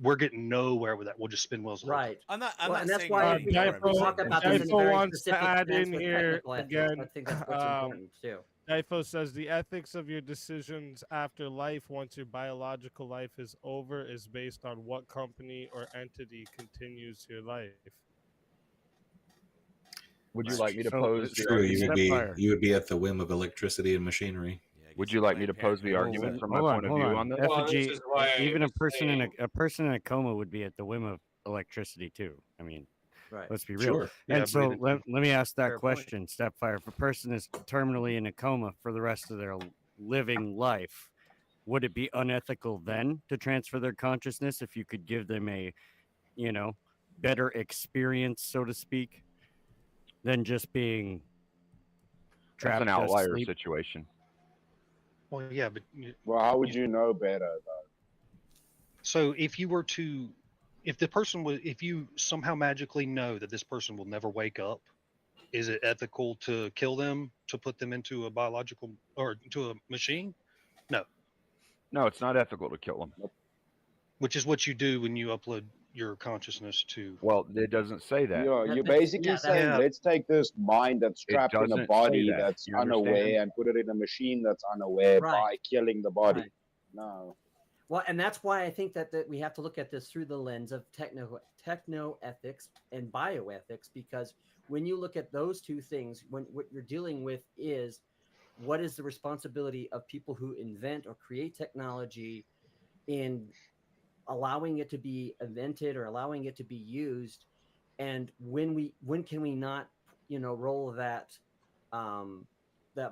we're getting nowhere with that. We'll just spin wheels. Right. I'm not and that's saying why we talk about this in a very wants to specific add sense in with here technical ethics. again. I think that's what's important too. Difo says the ethics of your decisions after life, once your biological life is over, is based on what company or entity continues your life. Would you like me to pose? True, you would be at the whim of electricity and machinery. Would you like me to pose the argument from my point of view on this? Effigy, even a person in a coma would be at the whim of electricity too. I mean, let's be real. Sure. And so let me ask that question, Stepfire. If a person is terminally in a coma for the rest of their living life, would it be unethical then to transfer their consciousness if you could give them a, better experience, so to speak, than just being trapped? That's an outlier situation. Well, yeah, but how would you know better though? So if you somehow magically know that this person will never wake up, is it ethical to kill them, to put them into a biological or into a machine? No, it's not ethical to kill them. Which is what you do when you upload your consciousness to. Well, it doesn't say that. You're basically saying, let's take this mind that's trapped in a body that's unaware and put it in a machine that's unaware by killing the body. Right. No. Well, and that's why I think that we have to look at this through the lens of techno-ethics and bioethics, because when you look at those two things, what you're dealing with is what is the responsibility of people who invent or create technology in allowing it to be invented or allowing it to be used, and when can we not roll that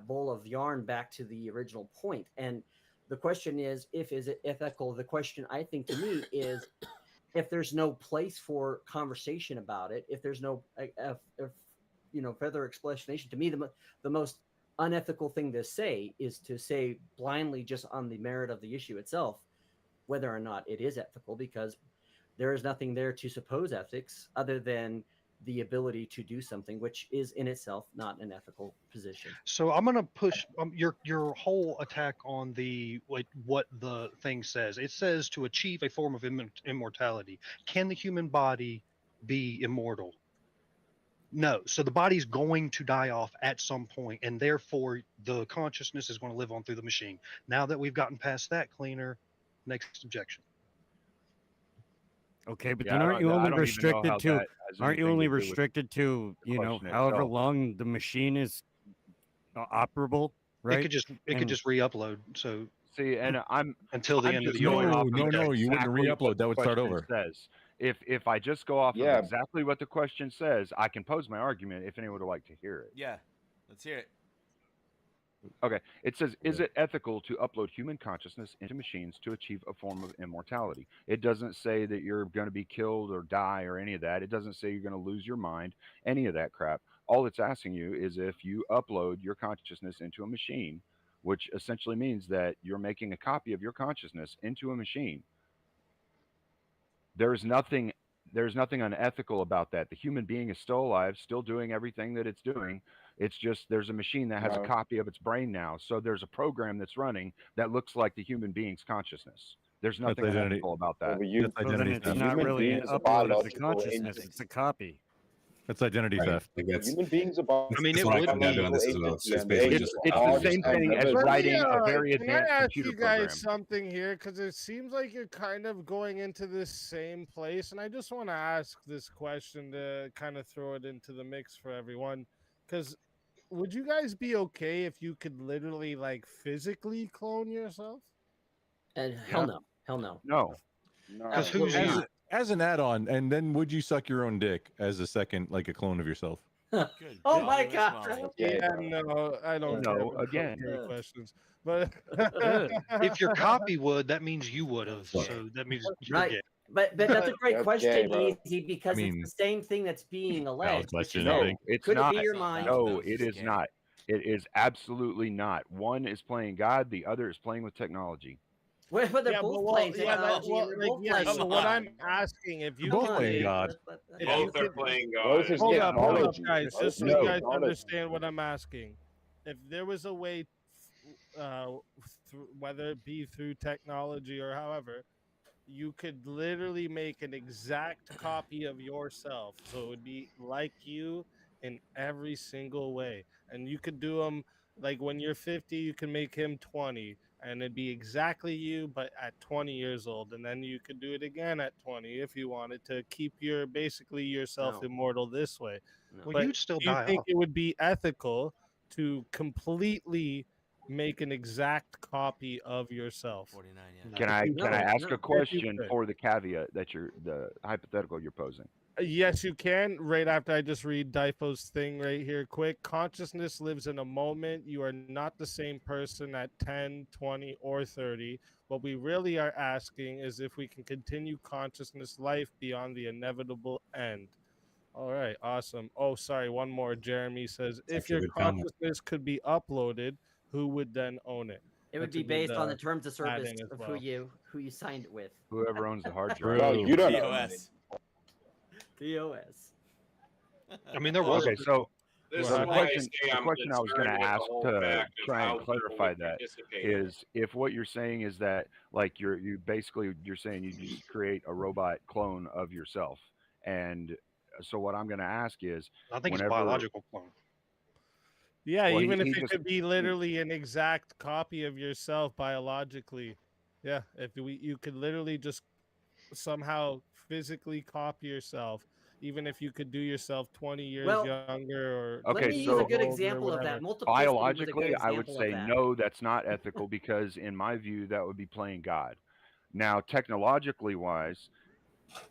bowl of yarn back to the original point? And the question is it ethical? The question I think to me is if there's no place for conversation about it, if there's no further explanation. To me, the most unethical thing to say is to say blindly just on the merit of the issue itself whether or not it is ethical, because there is nothing there to suppose ethics other than the ability to do something, which is in itself not an ethical position. So I'm going to push your whole attack on what the thing says. It says to achieve a form of immortality. Can the human body be immortal? No, so the body's going to die off at some point, and therefore the consciousness is going to live on through the machine. Now that we've gotten past that, Cleaner, next objection. Okay, but Yeah, then I aren't you don't- I only don't even know restricted how to? that has Aren't you anything only to do with restricted to the you know question however itself. long the machine is operable, right? It could And- just re-upload. So See, and I'm until the I'm end of just the going year. off of No, you wouldn't exactly re-upload. what That the would start question over. Says if I just go off Yeah. of exactly what the question says, I can pose my argument if anyone would like to hear it. Yeah, let's hear it. Okay, it says, is it ethical to upload human consciousness into machines to achieve a form of immortality? It doesn't say that you're going to be killed or die or any of that. It doesn't say you're going to lose your mind, any of that crap. All it's asking you is if you upload your consciousness into a machine, which essentially means that you're making a copy of your consciousness into a machine. There's nothing unethical about that. The human being is still alive, still doing everything that it's doing. It's just there's a machine that has a No. copy of its brain now. So there's a program that's running that looks like the human being's consciousness. There's nothing identity. unethical about that. Well, you, That's So then identity it's theft. not human really an being is a upload of the biological consciousness; entity. it's a copy. That's identity Right. theft. Like that's Human beings are bi- I mean, that's it what I would come down to be. on this as well. entity, It's and basically they It's just the are same and thing as never- writing a very Can I advanced ask computer you guys program. something here? Because it seems like you're kind of going into this same place, and I just want to ask this question to kind of throw it into the mix for everyone. Because would you guys be okay if you could literally, like, physically clone yourself? And hell no, hell no. No. No. Because who's Absolutely you? not. As an add-on, and then would you suck your own dick as a second, like a clone of yourself? Good Oh God, my Lewis God. Molly. Yeah, no, I don't. No, care about again. gay questions, but If your copy would, that means you would have. Look. So that means you're Right. gay. But that's a great That's question, gay, bro. Easy, because mean, it's the same thing that's being alleged. Which is question, I that think. It's could not. it be your That's not mind? valid. No, That it was is scary. not. It is absolutely not. One is playing God, the other is playing with technology. Well, they're yeah, both but playing yeah, technology. well, and they're like, both yeah. playing So with what God. I'm asking, if you Both could, playing God. if Both you are could, playing God. Both is hold up, technology. guys, Both just so is you No. guys technology. understand what I'm asking. If there was a way, whether it be through technology or however, you could literally make an exact copy of yourself, so it would be like you in every single way, and you could do them like when you're 50, you can make him 20, and it'd be exactly you, but at 20 years old, and then you could do it again at 20 if you wanted to keep your basically yourself No. immortal this way. No. Well, But you'd still do you die think off. it would be ethical to completely make an exact copy of yourself? 49, yeah. Can I No, ask no. a question could. for the caveat that the hypothetical you're posing? Yes, you can. Right after I just read Daifo's thing right here, quick. Consciousness lives in a moment. You are not the same person at 10, 20, or 30. What we really are asking is if we can continue consciousness life beyond the inevitable end. All right, awesome. Oh, sorry, one more. Jeremy says, if actually a your good comment. consciousness could be uploaded, who would then own it? It would That's a be good, based on the terms of service adding as of well. who you signed it with. Whoever owns the hard drive. Well, you don't own it. POS. POS. I mean, there was. Okay, so This So is the why I question, say the I'm question I was going concerned to with ask the whole to fact of try how and people clarify would that participate in is if what you're saying is that like you're saying you just create a robot clone of yourself, and so what I'm going to ask is I think it's a whenever- biological clone. Yeah, Well, even if he it just- could be literally an exact copy of yourself biologically. Yeah, if you could literally just somehow physically copy yourself, even if you could do yourself 20 years Well, younger or Let Okay, me use so- a good older, example of whatever. that. Multiplicity was a good biologically, I would example say of that. no, that's not ethical because in my view that would be playing God. Now, technologically wise,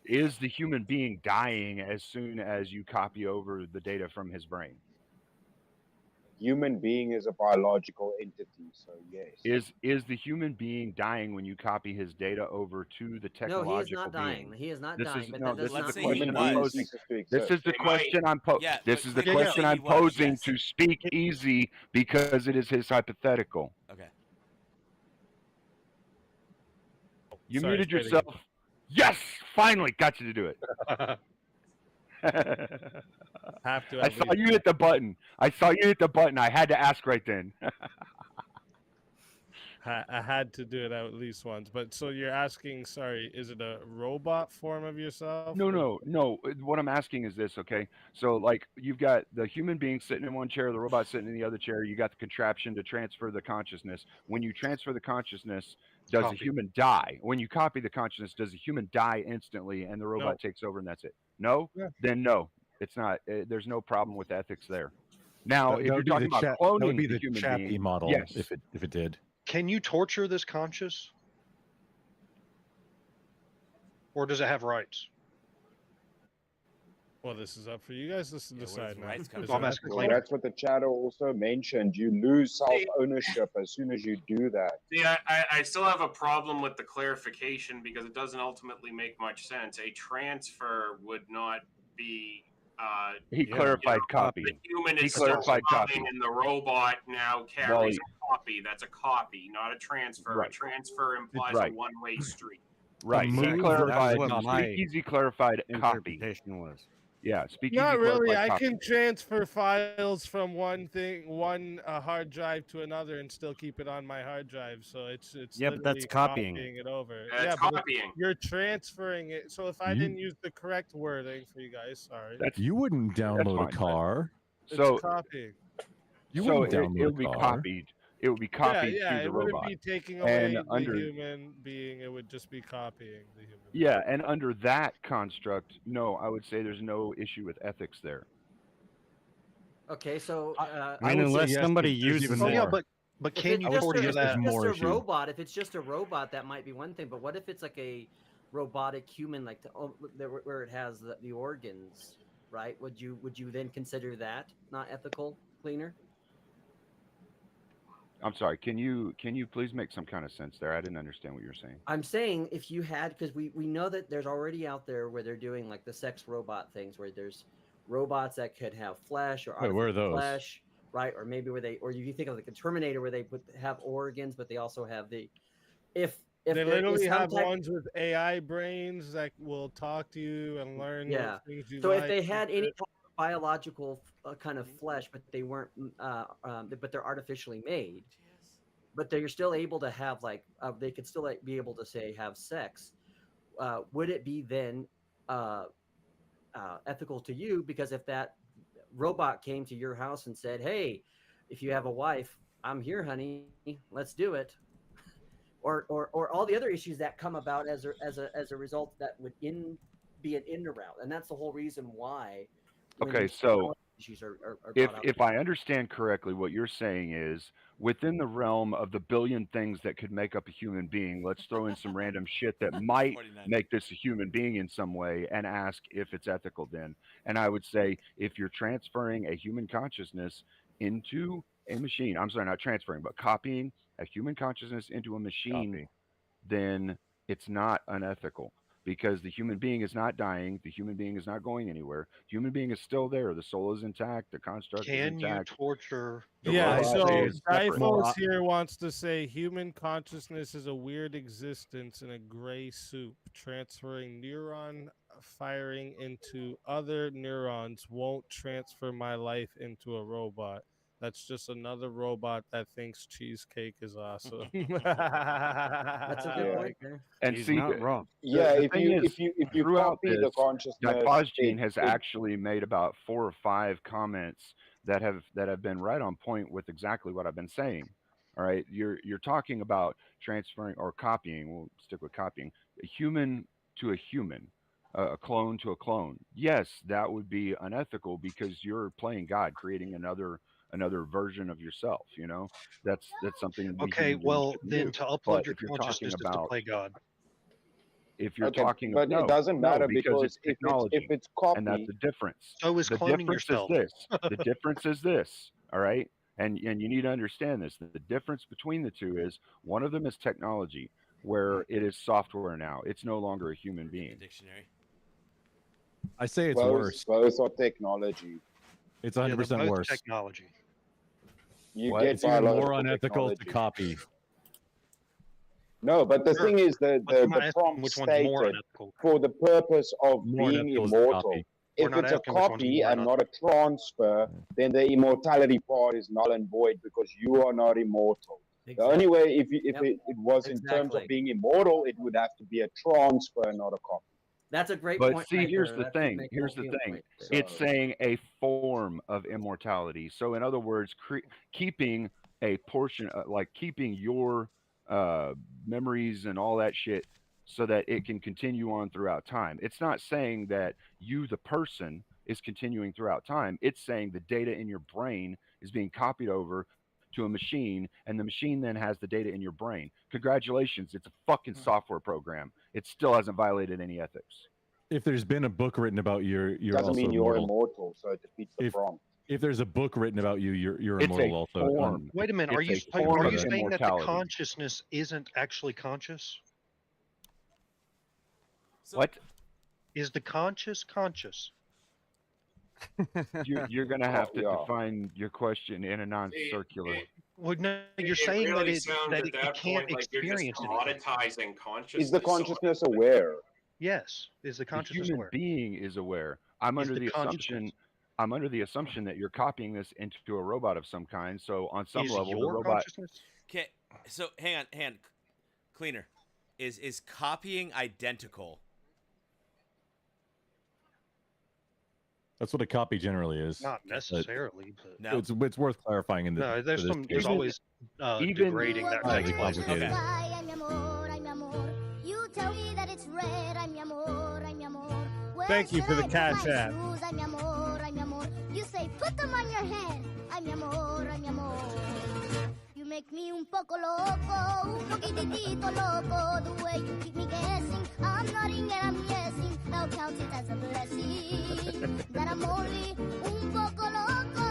is the human being dying as soon as you copy over the data from his brain? Human being is a biological entity, so yes. Is the human being dying when you copy his data over to the No, technological he is not dying. being? He is not This dying. is But no. that This does is not the say mean he question Human I'm was. beings posing. cease to This exist. is the They question I'm posing. Yeah, This but is the clearly question he I'm was, posing yes. to speak easy because it is his hypothetical. Okay. You Sorry, muted say it again. yourself. Yes, finally got you to do it. Have to. I at saw least. you hit the button. I had to ask right then. Sorry, say it again. Sorry, say it again. Sorry, say it again. I saw you hit the button. I saw you hit the button. I had to ask right then. Sorry, say it again. I had to do it at least once. But so you're asking, sorry, is it a robot form of yourself? No. What I'm asking is this, okay? So, like, you've got the human being sitting in one chair, the robot sitting in the other chair. You got the contraption to transfer the consciousness. When you transfer the consciousness, does a human die? When you copy the consciousness, does a human die instantly and the robot takes over and that's it? No? Yeah. Then no. It's not. There's no problem with ethics there. Now, if you're talking about that cloning would be the the human Chappie being, model, yes. if it did. Can you torture this conscious? Or does it have rights? Well, this is up for you guys to decide now. Well, that's what the chatter also mentioned. You lose self-ownership as soon as you do that. See, I still have a problem with the clarification because it doesn't ultimately make much sense. A transfer would not be. He clarified copy. The human He is still clarified copying, copy. and the robot now carries a copy. That's a copy, not a transfer. Right. A transfer implies Right. a one-way street. Right. He Exactly. clarified. That's what my Speakeasy clarified copy. interpretation was. Yeah, Speakeasy Not really. clarified I copy. can transfer files from one hard drive to another and still keep it on my hard drive. So it's Yeah, but that's literally copying. it over. That's but copying. you're transferring it. So if I didn't use the correct wording for you guys, sorry. You wouldn't download a fine. car. So It's copying. You so wouldn't download it would be a car. copied. It would be copied yeah, to the it robot. wouldn't be taking away And the under human being. It would just be copying the human. yeah, and under that construct, no, I would say there's no issue with ethics there. Okay, so I mean, unless somebody uses it. Yeah, but can you torture that? If it's just a robot, that might be one thing. But what if it's like a robotic human, like where it has the organs, right? Would you then consider that not ethical, Cleaner? I'm sorry. Can you please make some kind of sense there? I didn't understand what you're saying. I'm saying if you had, because we know that there's already out there where they're doing like the sex robot things, where there's robots that could have flesh or Wait, where are those? flesh, right? Or maybe or you think of like a Terminator where they have organs, but they also have if They there literally is some have type- ones with AI brains that will talk to you and learn what things you So like. if they had any kind of biological kind of flesh, but they weren't, but they're artificially made, but they're still able to have they could still be able to say have sex. Would it be then ethical to you? Because if that robot came to your house and said, "Hey, if you have a wife, I'm here, honey. Let's do it." Or all the other issues that come about as a result that would be an in route, and that's the whole reason why. Okay, so issues are if I understand correctly, what you're saying is within the realm of the billion things that could make up a human being, let's throw in some random shit that might make this a human being in some way and ask if it's ethical then. And I would say if you're transferring a human consciousness into a machine, I'm sorry, not transferring, but copying a human consciousness into a machine, then it's not unethical. Because the human being is not dying, the human being is not going anywhere. The human being is still there. The soul is intact. The construct is Can you intact. torture? Yeah, so is separate. Difos here wants to say human consciousness is a weird existence in a gray soup. Transferring neuron firing into other neurons won't transfer my life into a robot. That's just another robot that thinks cheesecake is awesome. That's a good point there. And He's see, not wrong. Yeah, the if thing you is, if you throughout copy the this, consciousness, Diposgene has actually made about 4 or 5 comments that have been right on point with exactly what I've been saying. All right, you're talking about transferring or copying. We'll stick with copying a human to a human, a clone to a clone. Yes, that would be unethical because you're playing God, creating another version of yourself. You know, that's something. That we Okay, human beings well shouldn't then do. to upload But your if you're talking consciousness is to about play God. if you're Okay, talking, but no, it doesn't no, matter because it's if technology, it's and that's copy. the difference. So is The cloning difference yourself. is this. The difference is this. All right, and you need to understand this. The difference between the two is one of them is technology, where it is software now. It's no longer a human being. Dictionary. I say it's Both worse. are technology. It's Yeah, 100% they're both worse. technology. You What? get It's even more biological unethical to technology. copy. No, but the Sure. thing is But the I'm not asking prompt which one's more stated unethical. for the purpose of More being unethical is the immortal. copy. We're If not it's a asking which one's copy more and not a transfer, then the immortality part is null and void because you are not immortal. The only way, if Yep. it was in terms of Exactly. being immortal, it would have to be a transfer, not a copy. That's a great But point. see, right here's there. the That's a thing. make Here's the point thing. right there. It's saying a form of immortality. So, in other words, keeping a portion, like keeping your memories and all that shit, so that it can continue on throughout time. It's not saying that you, the person, is continuing throughout time. It's saying the data in your brain is being copied over to a machine, and the machine then has the data in your brain. Congratulations, it's a fucking software program. It still hasn't violated any ethics. If there's been a book written about you're Doesn't also mean you're immortal. immortal, so it defeats the prompt. If there's a book written about you, you're It's immortal a also. form. Wait a minute. Are It's you a form are of you saying that the immortality. consciousness isn't actually conscious? What? Is the conscious conscious? You're going to have to yeah. define your question in a non-circular. Well, no, you're It saying really that sounds it at that can't point like you're just experience anything. commoditizing consciousness. Is the consciousness aware? Yes. Is the The consciousness human aware? being is aware. I'm Is under the the assumption. consciousness- I'm under the assumption that you're copying this into a robot of some kind. So on some Is level, the your robot. consciousness? Okay, so hang on, cleaner. Is copying identical? That's what a copy generally is. Not necessarily, but No. It's worth clarifying in the. no. There's for this some. case. There's always even- degrading that Highly takes place. complicated. Okay. You tell me that it's red, I'm mi amor, I'm mi amor. Where Thank you should for the I put cash my app. shoes? I'm mi amor, I'm mi amor. You say put them on your head, I'm mi amor, I'm mi amor. You make me un poco loco, un poquitito loco. The way you keep me guessing, I'm nodding and I'm guessing. I'll count it as a blessing that I'm only un poco loco.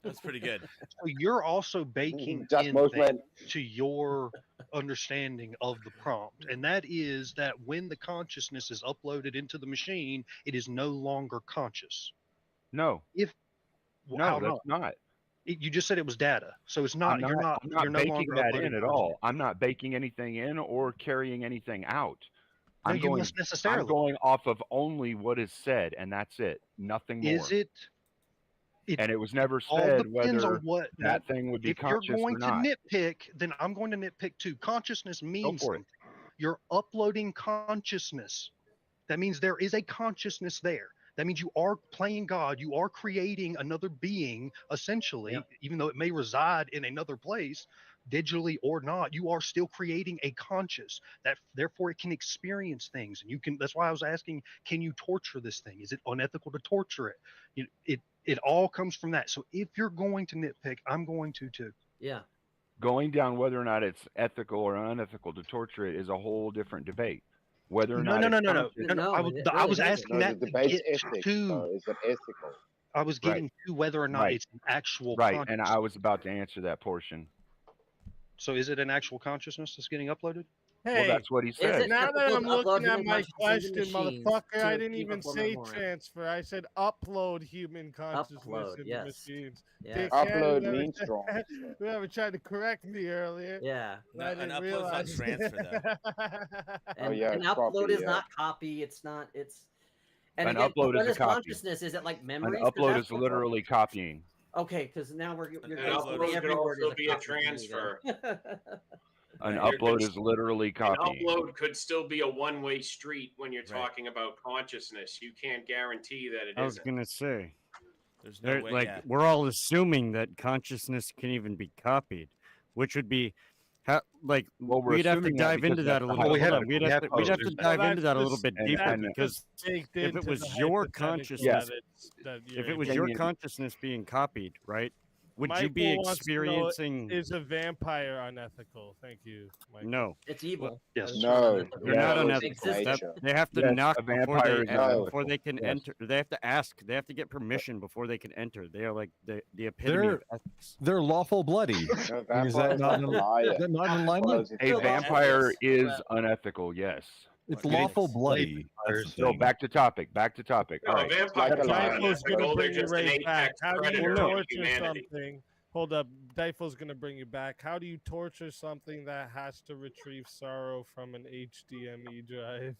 That's pretty good. So you're also baking Just in most things men. to your understanding of the prompt, and that is that when the consciousness is uploaded into the machine, it is no longer conscious. No. Well, No, how that's not. You just said it was data, so it's not. I'm You're not. I'm not You're no baking longer that uploading in at consciousness. all. I'm not baking anything in or carrying anything out. No, I'm you going. must necessarily. I'm going off of only what is said, and that's it. Nothing more. Is it? And it was never All said depends whether on what that thing would be If you're conscious going or to not. nitpick, then I'm going to nitpick too. Consciousness means for it. something. You're uploading consciousness. That means there is a consciousness there. That means you are playing God. You are creating another being, essentially, even though it may reside in another place, digitally or not. You are still creating a conscious. That therefore it can experience things, and you can. That's why I was asking, can you torture this thing? Is it unethical to torture it? It all comes from that. So if you're going to nitpick, I'm going to too. Yeah. Going down whether or not it's ethical or unethical to torture it is a whole different debate. Whether or No. not it's conscious- I was asking No, that the to debate's get ethics. to. Is it ethical? I was getting to whether or not Right. it's an actual Right, conscious. and I was about to answer that portion. So is it an actual consciousness that's getting uploaded? Hey, Well, that's what he said. now that I'm looking at human my consciousness question, into machines motherfucker, I to didn't keep even up with say memory. transfer. I said upload human consciousness Upload, into yes. machines. Yes. Dickhead, Upload whoever means tried- transfer. Whoever tried to correct me earlier. Yeah. No, I an didn't upload's not realize. transfer, And, yeah, and it's upload copy, is yeah. not copy. It's not. It's. And An again, upload what is a is copy. consciousness? Is it like An memories? 'Cause upload that's is what- literally copying. Okay, because now you're An basically upload every could word is also a be a copy to me then. transfer. An Right. upload is literally An copying. upload could still be a one-way street when you're Right. talking about consciousness. You can't guarantee that it I was isn't. gonna say, There's no way. like Yeah. we're all assuming that consciousness can even be copied, which would be how like Well, we're we'd have to assuming that dive into because that a that's little the bit. we Hold have- on, we'd we have have to dive Well, into that a that's little bit and- deeper and- because Baked if it into was the your hypothetical consciousness, that if you're it was able- your Opinion. consciousness being copied, right? Would you Michael be wants to know, experiencing? is a vampire unethical? Thank you, Michael. No, It's evil. Yes. It's No, not ethical. they're not Yeah, unethical. Existence. nature. They have to Yes, knock a before vampire they is unethical. can Yes. enter. They have to ask. They have to get permission before they can enter. They are like the epitome of ethics. They're lawful bloody. No, Is that vampires not are in, liar. is that not in alignment? Because A it's vampire ethics. is unethical. Yes. It's What lawful ethics? bloody. That's the So thing. back to topic. Back to topic. No, All right. vampires like a are lion. not Daifo's gonna ethical. They're bring you just an right back. apex How do you predator of torture humanity. something? Hold up, Daifo's gonna bring you back. How do you torture something that has to retrieve sorrow from an HDMI drive?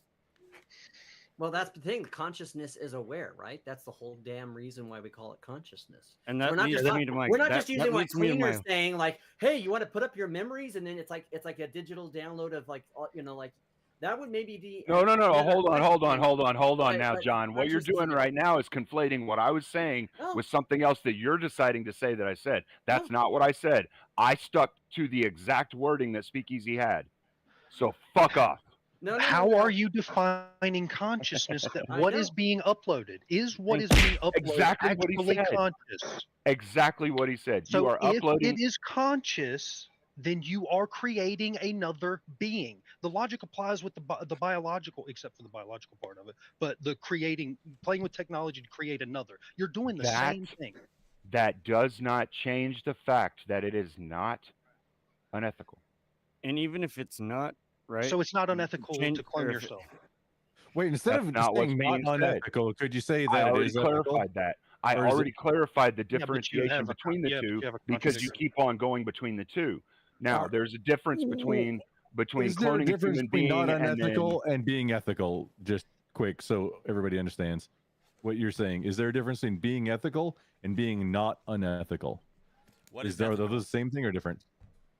Well, that's the thing. Consciousness is aware, right? That's the whole damn reason why we call it consciousness. And that we're not leads just, me to my. We're not that, just using that like leads me to Cleaner my. saying like, "Hey, you want to put up your memories?" And then it's like a digital download of like like that would maybe be. No. another Hold on question. now, John. What you're doing right now is conflating what I was saying with something else that you're deciding to say that I said. That's not what I said. I stuck to the exact wording that Speakeasy had. So fuck off. How are you defining consciousness? That what is being uploaded is what is being uploaded exactly what he said. Conscious. Exactly what he said. So you are if uploading. it is conscious, then you are creating another being. The logic applies with the biological, except for the biological part of it. But the playing with technology to create another, you're doing the same thing. That does not change the fact that it is not unethical. And even if it's not, right? So it's not unethical to clone yourself. Wait, instead of just saying not unethical, could you say that it is clarified ethical? that? I already clarified the Yeah, but you differentiation have between the two because you contradiction. keep on going between the two. Now, there's a difference between Is there a cloning a difference human between being not unethical and and being ethical? Just quick, so everybody understands what you're saying. Is there a difference between being ethical and being not unethical? What is are those the same thing or different?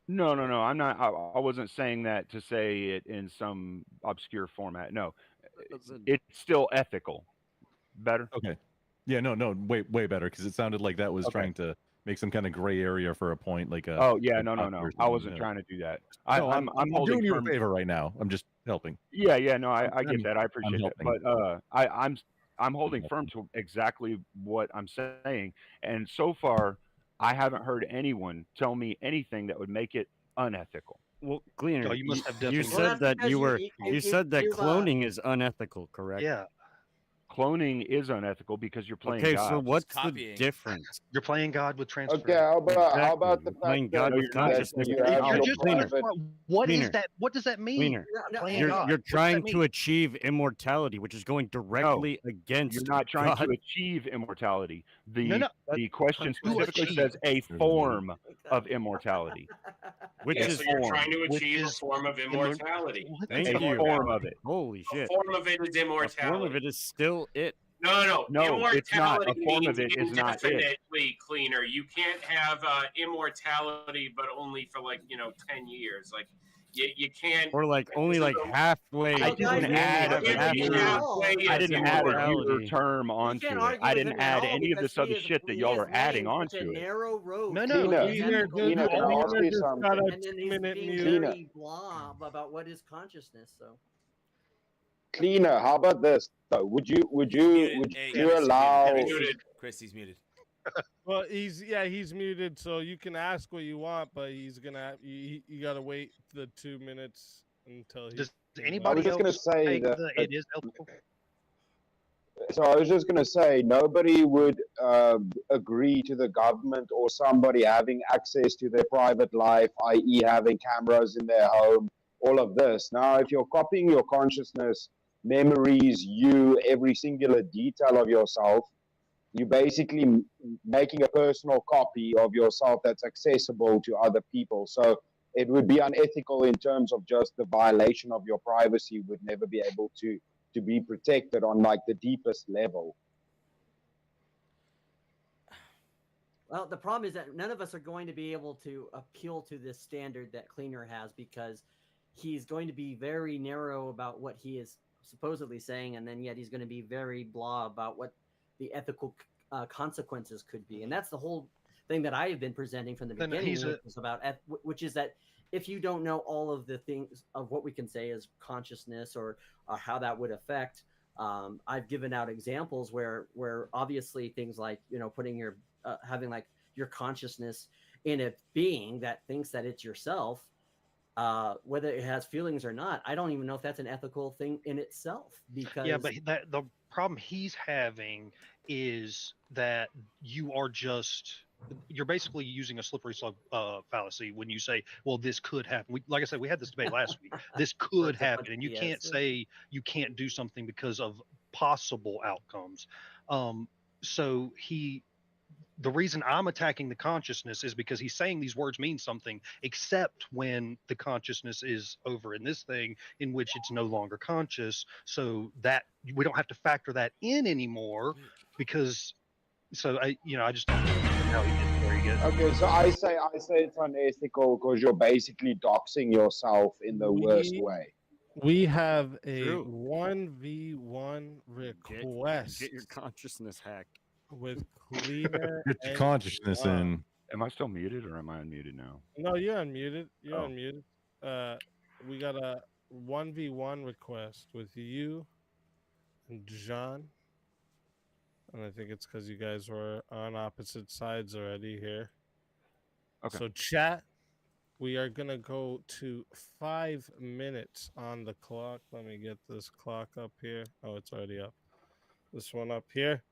No. I'm not. I wasn't saying that to say it in some obscure format. No, it's still ethical. Better. Okay. Yeah. No. Way better because it sounded like that was trying to make some kind of gray area for a point. Like a. Oh yeah. No. or I something, wasn't trying to do that. I'm holding doing you a firm. favor right now. I'm just helping. Yeah. No. I get that. I appreciate that. helping. But I'm holding firm to exactly what I'm saying. And so far, I haven't heard anyone tell me anything that would make it unethical. Well, Cleaner, Oh, you must have you definitely- said that because you were. you- You said that you've, cloning is unethical, correct? Yeah. Cloning is unethical because you're playing Okay, God. so what's the copying. difference? You're playing God with transfer. Okay, how about the You're playing fact God that, with consciousness. you You're have not your playing- private... What is Cleaner. that? What does that mean? Cleaner. Playing You're, God. you're What does that trying mean? to achieve immortality, which is going directly against. You're not trying God. to achieve immortality. The No, the question to specifically achieve. says a form of immortality. Which Yeah, is so you're form. trying to Which achieve a is form of immortality. Thank a you. form of it. Holy A shit! form of it is A form immortality. of it is still it. No, No, it's not. A immortality form of means it is not it. indefinitely Cleaner. You can't have immortality, but only for 10 years. Like you can't. Or like only like halfway. I didn't add a halfway. I didn't add a weird immortality. term onto it. I didn't add any of this other shit that y'all are adding onto it. Narrow road. No, Cleaner, can I ask you something? And then he's being Cleaner. very blah about what is consciousness. So. Cleaner, how about this? Would you allow? Chris, he's muted. Well, he's muted, so you can ask what you want, but he's gonna you gotta wait the 2 minutes until he. Does I anybody was just gonna else say think that- that it is ethical? So I was just going to say, nobody would agree to the government or somebody having access to their private life, i.e. having cameras in their home, all of this. Now, if you're copying your consciousness, memories, every singular detail of yourself, you're basically making a personal copy of yourself that's accessible to other people. So it would be unethical in terms of just the violation of your privacy would never be able to be protected on like the deepest level. Well, the problem is that none of us are going to be able to appeal to this standard that Cleaner has because he's going to be very narrow about what he is supposedly saying, and then yet he's going to be very blah about what the ethical consequences could be. And that's the whole thing that I have been presenting from the beginning, which is that if you don't know all of the things of what we can say is consciousness or how that would affect, I've given out examples where obviously things like, putting your having like your consciousness in a being that thinks that it's yourself, whether it has feelings or not, I don't even know if that's an ethical thing in itself. Because yeah, but the problem he's having is that you're basically using a slippery slope fallacy when you say, well, this could happen. Like I said, we had this debate last week. This could happen, and you can't say you can't do something because of possible outcomes. So the reason I'm attacking the consciousness is because he's saying these words mean something, except when the consciousness is over in this thing in which it's no longer conscious. So that we don't have to factor that in anymore because. So I just don't know how he gets where he gets. Okay, so I say it's unethical because you're basically doxing yourself in the worst way. We have a True. 1v1 request. Get your consciousness hacked. With cleaner. Get your consciousness in. Am I still muted or am I unmuted now? No, you're unmuted. You're unmuted. We got a 1v1 request with you and John. And I think it's because you guys were on opposite sides already here. Okay. So chat, we are going to go to 5 minutes on the clock. Let me get this clock up here. Oh, it's already up. This one up here.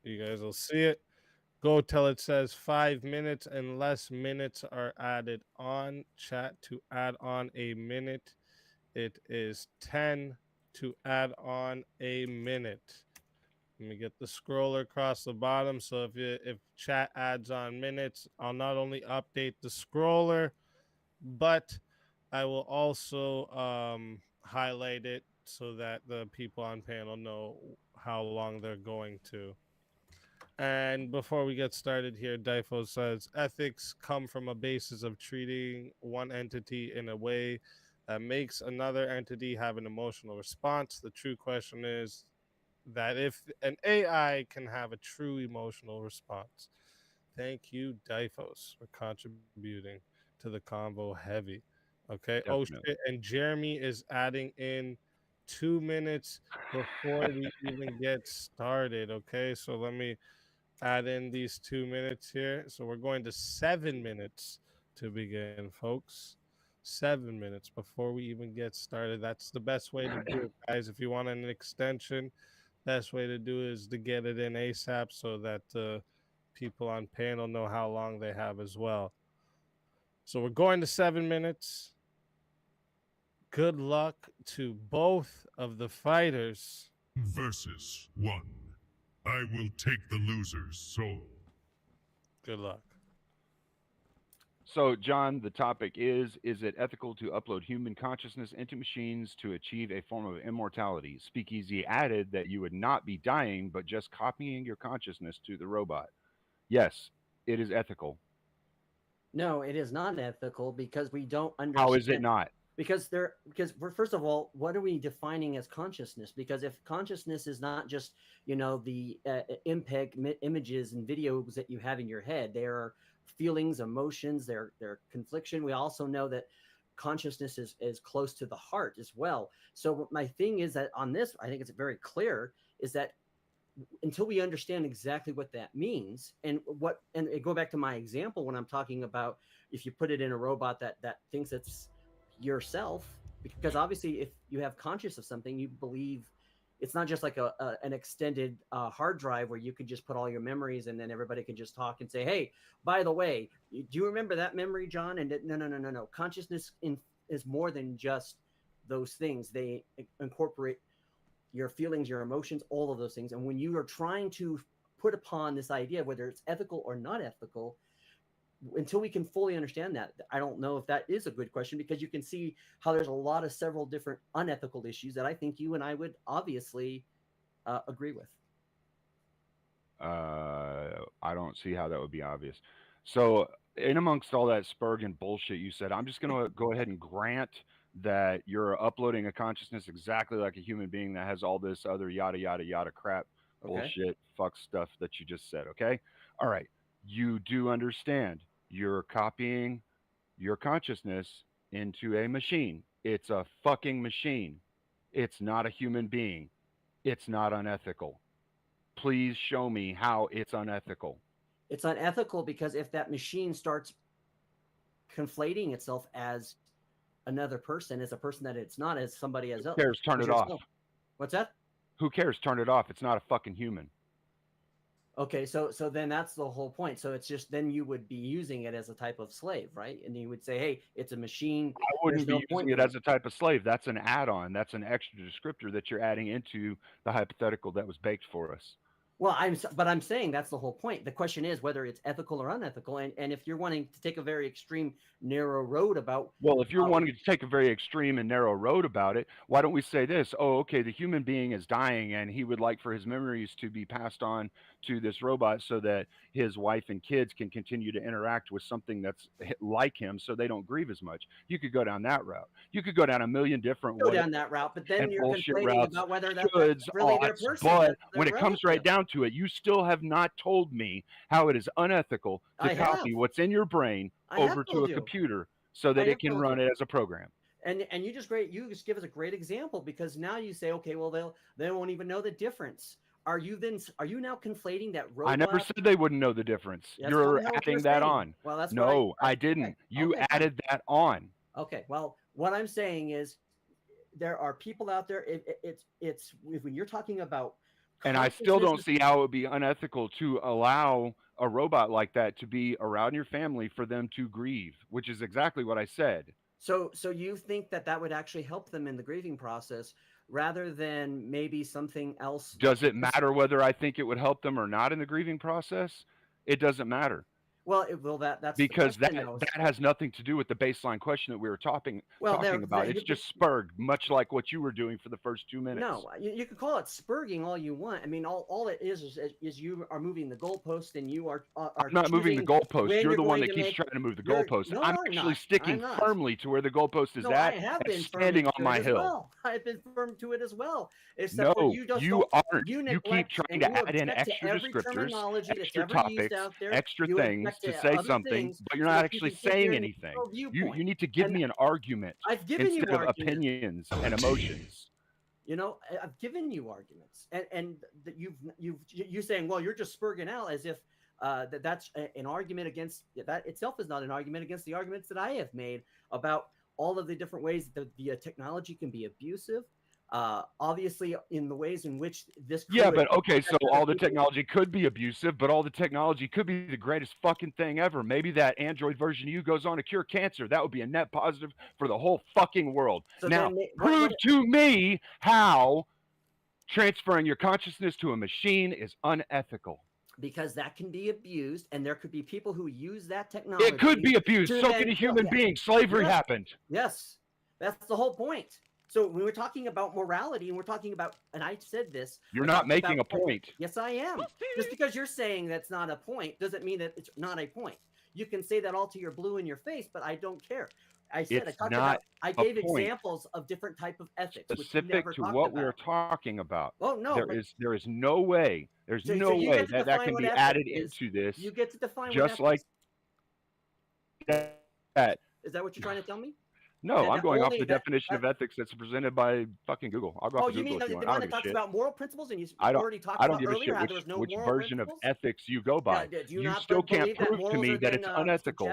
You guys will see it. Go till it says 5 minutes, unless minutes are added on. Chat, to add on a minute, it is 10 to add on a minute. Let me get the scroller across the bottom. So if chat adds on minutes, I'll not only update the scroller, but I will also highlight it so that the people on panel know how long they're going to. And before we get started here, Difo says ethics come from a basis of treating one entity in a way that makes another entity have an emotional response. The true question is that if an AI can have a true emotional response. Thank you, Difos, for contributing to the convo heavy. Okay. Definitely. Oh shit. And Jeremy is adding in 2 minutes before we even get started. Okay. So let me add in these 2 minutes here. So we're going to 7 minutes to begin, folks. 7 minutes before we even get started. That's the best way to do it, guys. If you want an extension, best way to do it is to get it in ASAP so that people on panel know how long they have as well. So we're going to 7 minutes. Good luck to both of the fighters. Versus 1. I will take the loser's soul. Good luck. So, John, the topic is it ethical to upload human consciousness into machines to achieve a form of immortality? Speakeasy added that you would not be dying, but just copying your consciousness to the robot. Yes, it is ethical. No, it is not ethical because we don't understand. How is it not? Because we're, first of all, what are we defining as consciousness? Because if consciousness is not just, the MPEG images and videos that you have in your head, there are feelings, emotions, their confliction. We also know that consciousness is close to the heart as well. So my thing is that on this, I think it's very clear, is that until we understand exactly what that means, and go back to my example when I'm talking about if you put it in a robot that thinks it's yourself, because obviously if you have conscious of something, you believe it's not just like an extended hard drive where you could just put all your memories and then everybody can just talk and say, hey, by the way, do you remember that memory, John? And no. Consciousness is more than just those things. They incorporate your feelings, your emotions, all of those things. And when you are trying to put upon this idea, whether it's ethical or not ethical, until we can fully understand that, I don't know if that is a good question, because you can see how there's several different unethical issues that I think you and I would obviously agree with. I don't see how that would be obvious. So in amongst all that Spurgeon bullshit you said, I'm just going to go ahead and grant that you're uploading a consciousness exactly like a human being that has all this other yada, yada, yada crap, bullshit, fuck stuff that you just said. Okay. All right. You do understand you're copying your consciousness into a machine. It's a fucking machine. It's not a human being. It's not unethical. Please show me how it's unethical. It's unethical because if that machine starts conflating itself as another person, as a person that it's not, as somebody as else. Who cares? Turn it off. What's that? Who cares? Turn it off. It's not a fucking human. Okay, so then that's the whole point. So it's just then you would be using it as a type of slave, right? And you would say, hey, it's a machine. I wouldn't be using it as a type of slave. That's an add-on. That's an extra descriptor that you're adding into the hypothetical that was baked for us. Well, I'm saying that's the whole point. The question is whether it's ethical or unethical, and if you're wanting to take a very extreme, narrow road about. Well, if you're wanting to take a very extreme and narrow road about it, why don't we say this? Oh, okay, the human being is dying, and he would like for his memories to be passed on to this robot so that his wife and kids can continue to interact with something that's like him, so they don't grieve as much. You could go down that route. You could go down a million different Go down that route, but then you're complaining about whether that's really their person. But when it comes right down to it, you still have not told me how it is unethical to copy what's in your brain over to a computer so that it can run it as a program. And you just give us a great example, because now you say, okay, well they won't even know the difference. Are you now conflating that robot? I never said they wouldn't know the difference. You're adding that on. Well, that's no, I didn't. Okay. You added that on. Okay. Well, what I'm saying is there are people out there. It's when you're talking about. And I still don't see how it would be unethical to allow a robot like that to be around your family for them to grieve, which is exactly what I said. So you think that would actually help them in the grieving process rather than maybe something else? Does it matter whether I think it would help them or not in the grieving process? It doesn't matter. Well, that's because that has nothing to do with the baseline question that we were talking about. It's just spurred, much like what you were doing for the first 2 minutes. No, you can call it spurging all you want. I mean, all it is you are moving the goalpost, and you are I'm not moving the goalpost. You're the one that keeps trying to move the goalpost. No, I'm actually sticking firmly to where the goalpost is at. I have been standing on my hill. Well. I've been firm to it as well. Except you aren't. You keep trying to add in extra descriptors, extra topics, extra things to say something, but you're not actually saying anything. You need to give me an argument instead of opinions and emotions. You know, I've given you arguments, and you're saying, well, you're just spurging out as if that's an argument against that itself is not an argument against the arguments that I have made about all of the different ways that the technology can be abusive. Obviously in the ways in which this but okay, so all the technology could be abusive, but all the technology could be the greatest fucking thing ever. Maybe that Android version of you goes on to cure cancer. That would be a net positive for the whole fucking world. So now prove to me how transferring your consciousness to a machine is unethical. Because that can be abused, and there could be people who use that technology. It could be abused. So can a human being. Slavery happened. Yes, that's the whole point. So when we're talking about morality, and we're talking about, and I said this. You're not making a point. Yes, I am. Just because you're saying that's not a point doesn't mean that it's not a point. You can say that all to your blue in your face, but I don't care. I gave examples of different type of ethics. Specific to what we are talking about. Oh, no. There is no way. There's no way that can be added into this. You get to define just like that. Is that what you're trying to tell me? No, I'm going off the definition of ethics that's presented by fucking Google. I'll go off you Google mean the one that talks about moral principles? And you already talked about earlier give a shit which version of ethics you go by. You still can't prove to me that it's unethical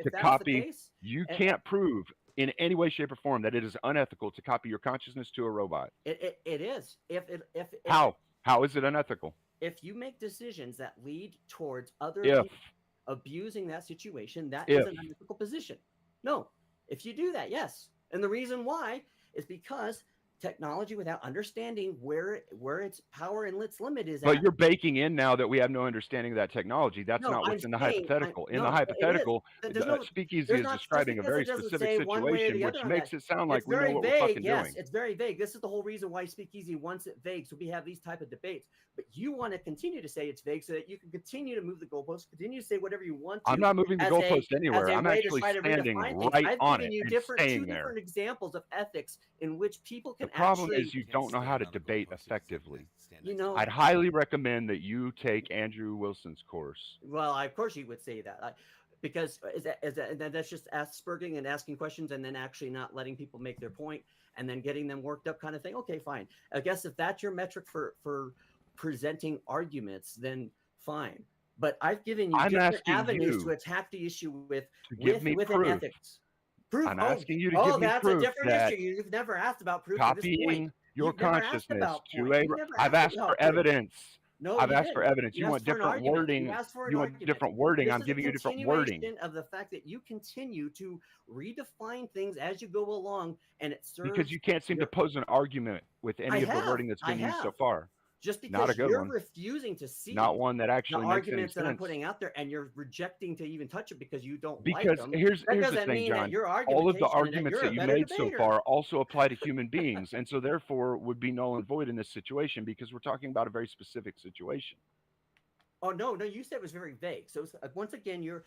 to copy. You can't prove in any way, shape, or form that it is unethical to copy your consciousness to a robot. It is. How is it unethical? If you make decisions that lead towards other people abusing that situation, that is an unethical position. No. If you do that, yes. And the reason why is because technology, without understanding where its power and its limit is but you're baking in now that we have no understanding of that technology. That's not what's in the hypothetical. In the hypothetical, Speakeasy is describing a very specific situation, which makes it sound like we know what we're fucking doing. It's very vague. This is the whole reason why Speakeasy wants it vague, so we have these type of debates. But you want to continue to say it's vague so that you can continue to move the goalposts, continue to say whatever you want to. I'm not moving the goalpost anywhere. I'm actually standing right on it and staying there. Different examples of ethics in which people can. The problem is you don't know how to debate effectively. You know, I'd highly recommend that you take Andrew Wilson's course. Well, of course you would say that. Because that's just spurging and asking questions and then actually not letting people make their point and then getting them worked up kind of thing. Okay, fine. I guess if that's your metric for presenting arguments, then fine. But I've given you different avenues to attack the issue with an ethics. Proof. I'm asking you to give me proof. That's a different issue. You've never asked about proof. Copying your consciousness to a. I've asked for evidence. No, I've asked for evidence. You want different wording. You want different wording. I'm giving you different wording. Of the fact that you continue to redefine things as you go along, and it serves because you can't seem to pose an argument with any of the wording that's been used so far. Just Not a because good you're one. refusing to see Not one that the actually makes any arguments that I'm sense. putting out there, and you're rejecting to even touch it because you don't like Because them, here's that the doesn't thing, mean that John. your All of the argumentation and that arguments you're that a you better made so debater. far also apply to human beings, and so therefore would be null and void in this situation because we're talking about a very specific situation. Oh no, you said it was very vague. So once again, you are.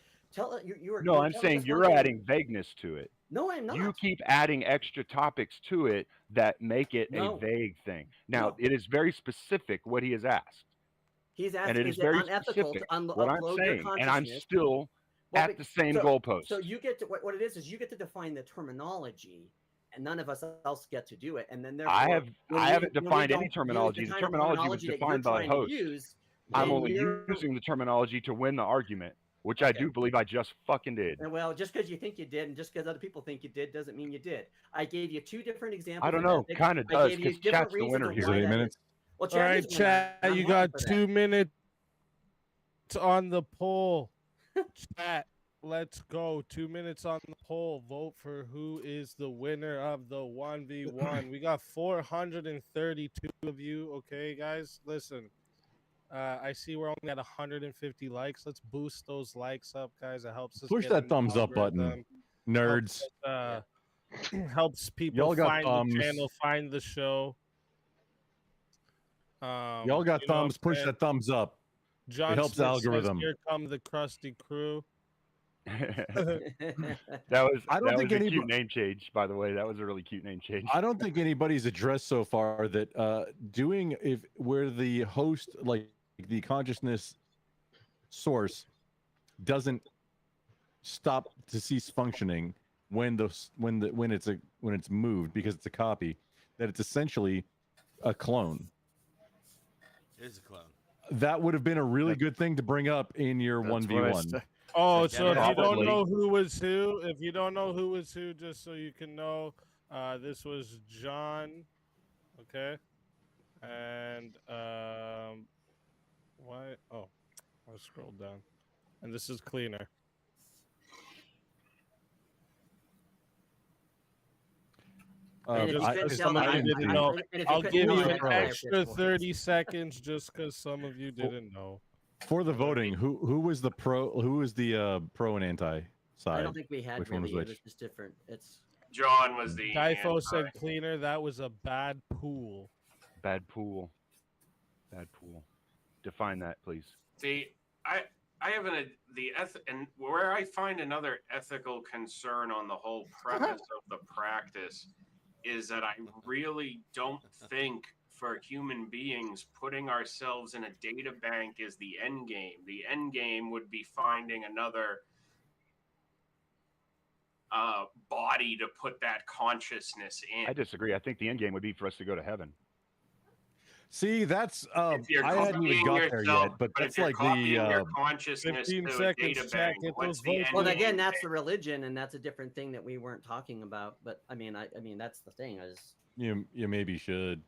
No, I'm saying you're adding vagueness to it. No, I'm not. You keep adding extra topics to it that make it a vague thing. Now, it is very specific what he has asked. He's asking, and it is is it very unethical specific to what I'm upload your saying, and I'm consciousness? still at the same goalpost. So you get to what it is you get to define the terminology, and none of us else get to do it. And then therefore, I haven't defined any terminology. The terminology was defined by the host. I'm only using the terminology to win the argument, which I do believe I just fucking did. And well, just because you think you did, and just because other people think you did, doesn't mean you did. I gave you 2 different examples. I don't know. Kind of does, because chat's the winner here. 8 minutes. Well, all right, chat. You got 2 minutes on the poll. Chat, let's go. 2 minutes on the poll. Vote for who is the winner of the 1v1. We got 432 of you. Okay, guys, listen. I see we're only at 150 likes. Let's boost those likes up, guys. It helps us. Push get that an thumbs up button, algorithm. nerds. Helps people Y'all got find thumbs. the channel, find the show. Y'all got you know thumbs. Push that thumbs up. John it helps Smith algorithm. Says, here come the crusty crew. That was a cute name change, by the way. That was a really cute name change. I don't think anybody's addressed so far that where the host, like the consciousness source, doesn't stop to cease functioning when it's moved because it's a copy, that it's essentially a clone. It is a clone. That would have been a really good thing to bring up in your 1v1. Oh, so if you don't know who was who, just so you can know, this was John, okay, and why? Oh, I'll scroll down, and this is Cleaner. I'll give you an extra 30 seconds just because some of you didn't know. For the voting, who was the pro? Who was the pro and anti side? I don't think we had which really. One was It which? was just different. It's John was the Dyfo said Cleaner. That was a bad pool. Bad pool. Bad pool. Define that, please. See, I have and where I find another ethical concern on the whole premise of the practice is that I really don't think for human beings putting ourselves in a data bank is the end game. The end game would be finding another body to put that consciousness in. I disagree. I think the end game would be for us to go to heaven. See, that's I you're hadn't even got there yourself, yet, but but that's if you're like copying the your consciousness 15 to a seconds, data Jack, bank. get What's those the votes. end well, game? again, that's the religion, and that's a different thing that we weren't talking about. But I mean, that's the thing. you maybe should.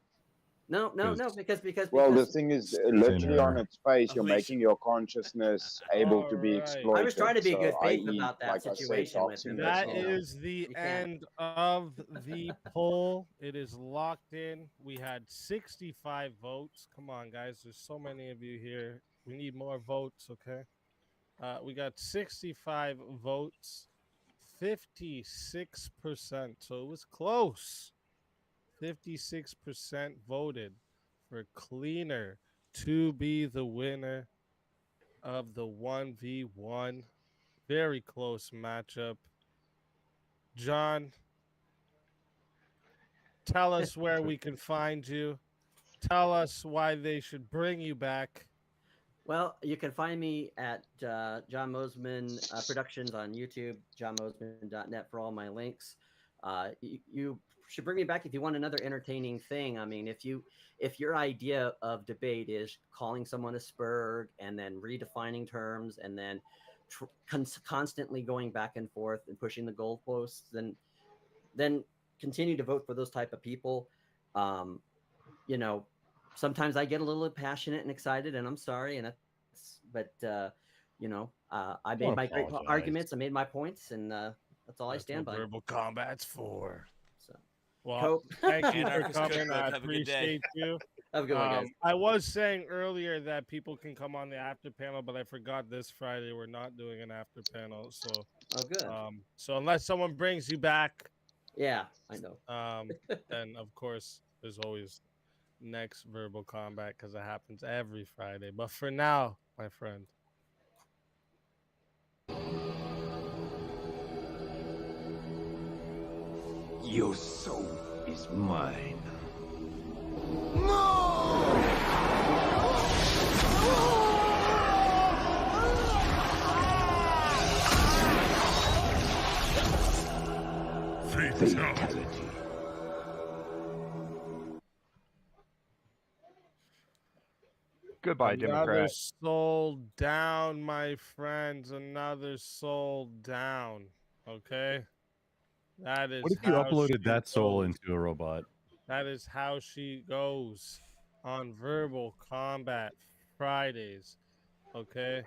No, because well, the thing is, literally on its face, you're Alicia. making your consciousness able to be Alright. exploited. I was trying to be a good so, faith i.e., about that like I say, situation with him. toxin That yourself. is the end of the poll. It is locked in. We had 65 votes. Come on, guys. There's so many of you here. We need more votes, okay? We got 65 votes, 56%. So it was close. 56% voted for Cleaner to be the winner of the 1v1. Very close matchup. John, tell us where we can find you. Tell us why they should bring you back. Well, you can find me at John Mosman Productions on YouTube, johnmosman.net for all my links. You should bring me back if you want another entertaining thing. I mean, if your idea of debate is calling someone a spurg and then redefining terms and then constantly going back and forth and pushing the goalposts, then continue to vote for those type of people. You know, sometimes I get a little passionate and excited, and I'm sorry, but you know, I made my great arguments, I made my points, and that's all I stand by. Verbal combat's for. So, well, thank you for Anarchist coming. Cookbook. I Have a good day. appreciate you. Have a good one, guys. I was saying earlier that people can come on the after panel, but I forgot this Friday we're not doing an after panel. So, oh, good. So unless someone brings you back, yeah, I know. Then of course there's always next verbal combat because it happens every Friday. But for now, my friend. Your soul is mine. Fatality. Goodbye, Another Democrat. soul down, my friends. Another soul down. Okay. That is. What if you how uploaded she that soul goes. into a robot? That is how she goes on Verbal Combat Fridays. Okay.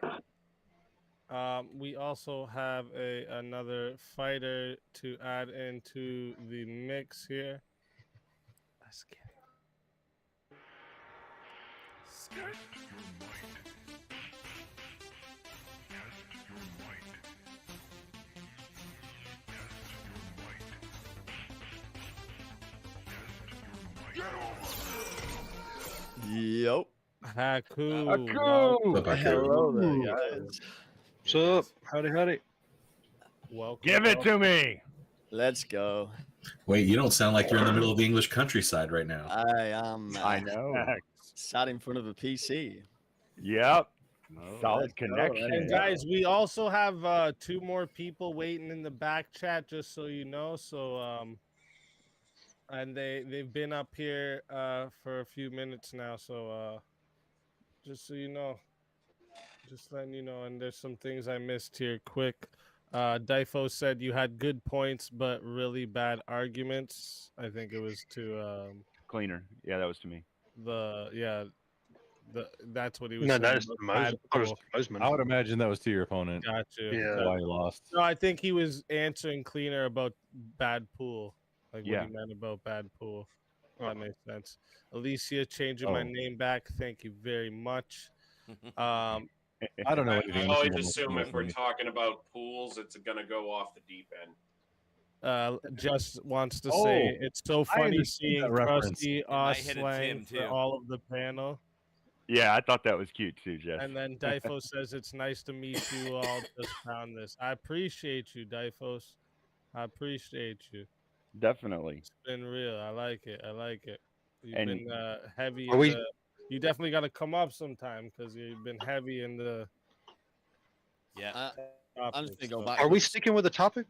We also have another fighter to add into the mix here. Let's get it. Skirt. Yep. Haku. Hello there, guys. What's up? Howdy, howdy. Welcome. Give it to me. Let's go. Wait, you don't sound like you're in the middle of the English countryside right now. I am. I know. Sat in front of a PC. Yep. Oh, Solid let's go, connection. And guys, we also have 2 more people waiting in the back chat, just so you know. So and they've been up here for a few minutes now. So just so you know, just letting you know. And there's some things I missed here. Quick, Difo said you had good points, but really bad arguments. I think it was to Cleaner. Yeah, that was to me. That's what he was No, saying. that's about bad pool. I would imagine that was to your opponent. Got you. Yeah. That's why he lost. No, I think he was answering Cleaner about bad pool. Like Yeah. what he meant about bad pool. That makes sense. Alicia changing my name back. Thank you very much. I don't know anything. I always assume if we're talking about pools, it's gonna go off the deep end. Just wants to say it's so funny seeing Krusty It might hit a slang Tim, for too. all of the panel. Yeah, I thought that was cute too, Jeff. And then Difo says it's nice to meet you all. Just found this. I appreciate you, Difos. I appreciate you. Definitely. It's been real. I like it. I like it. You've And been heavy. are we- You definitely got to come up sometime because you've been heavy in the. Yeah. I'm just gonna go back. Are we sticking with the topic?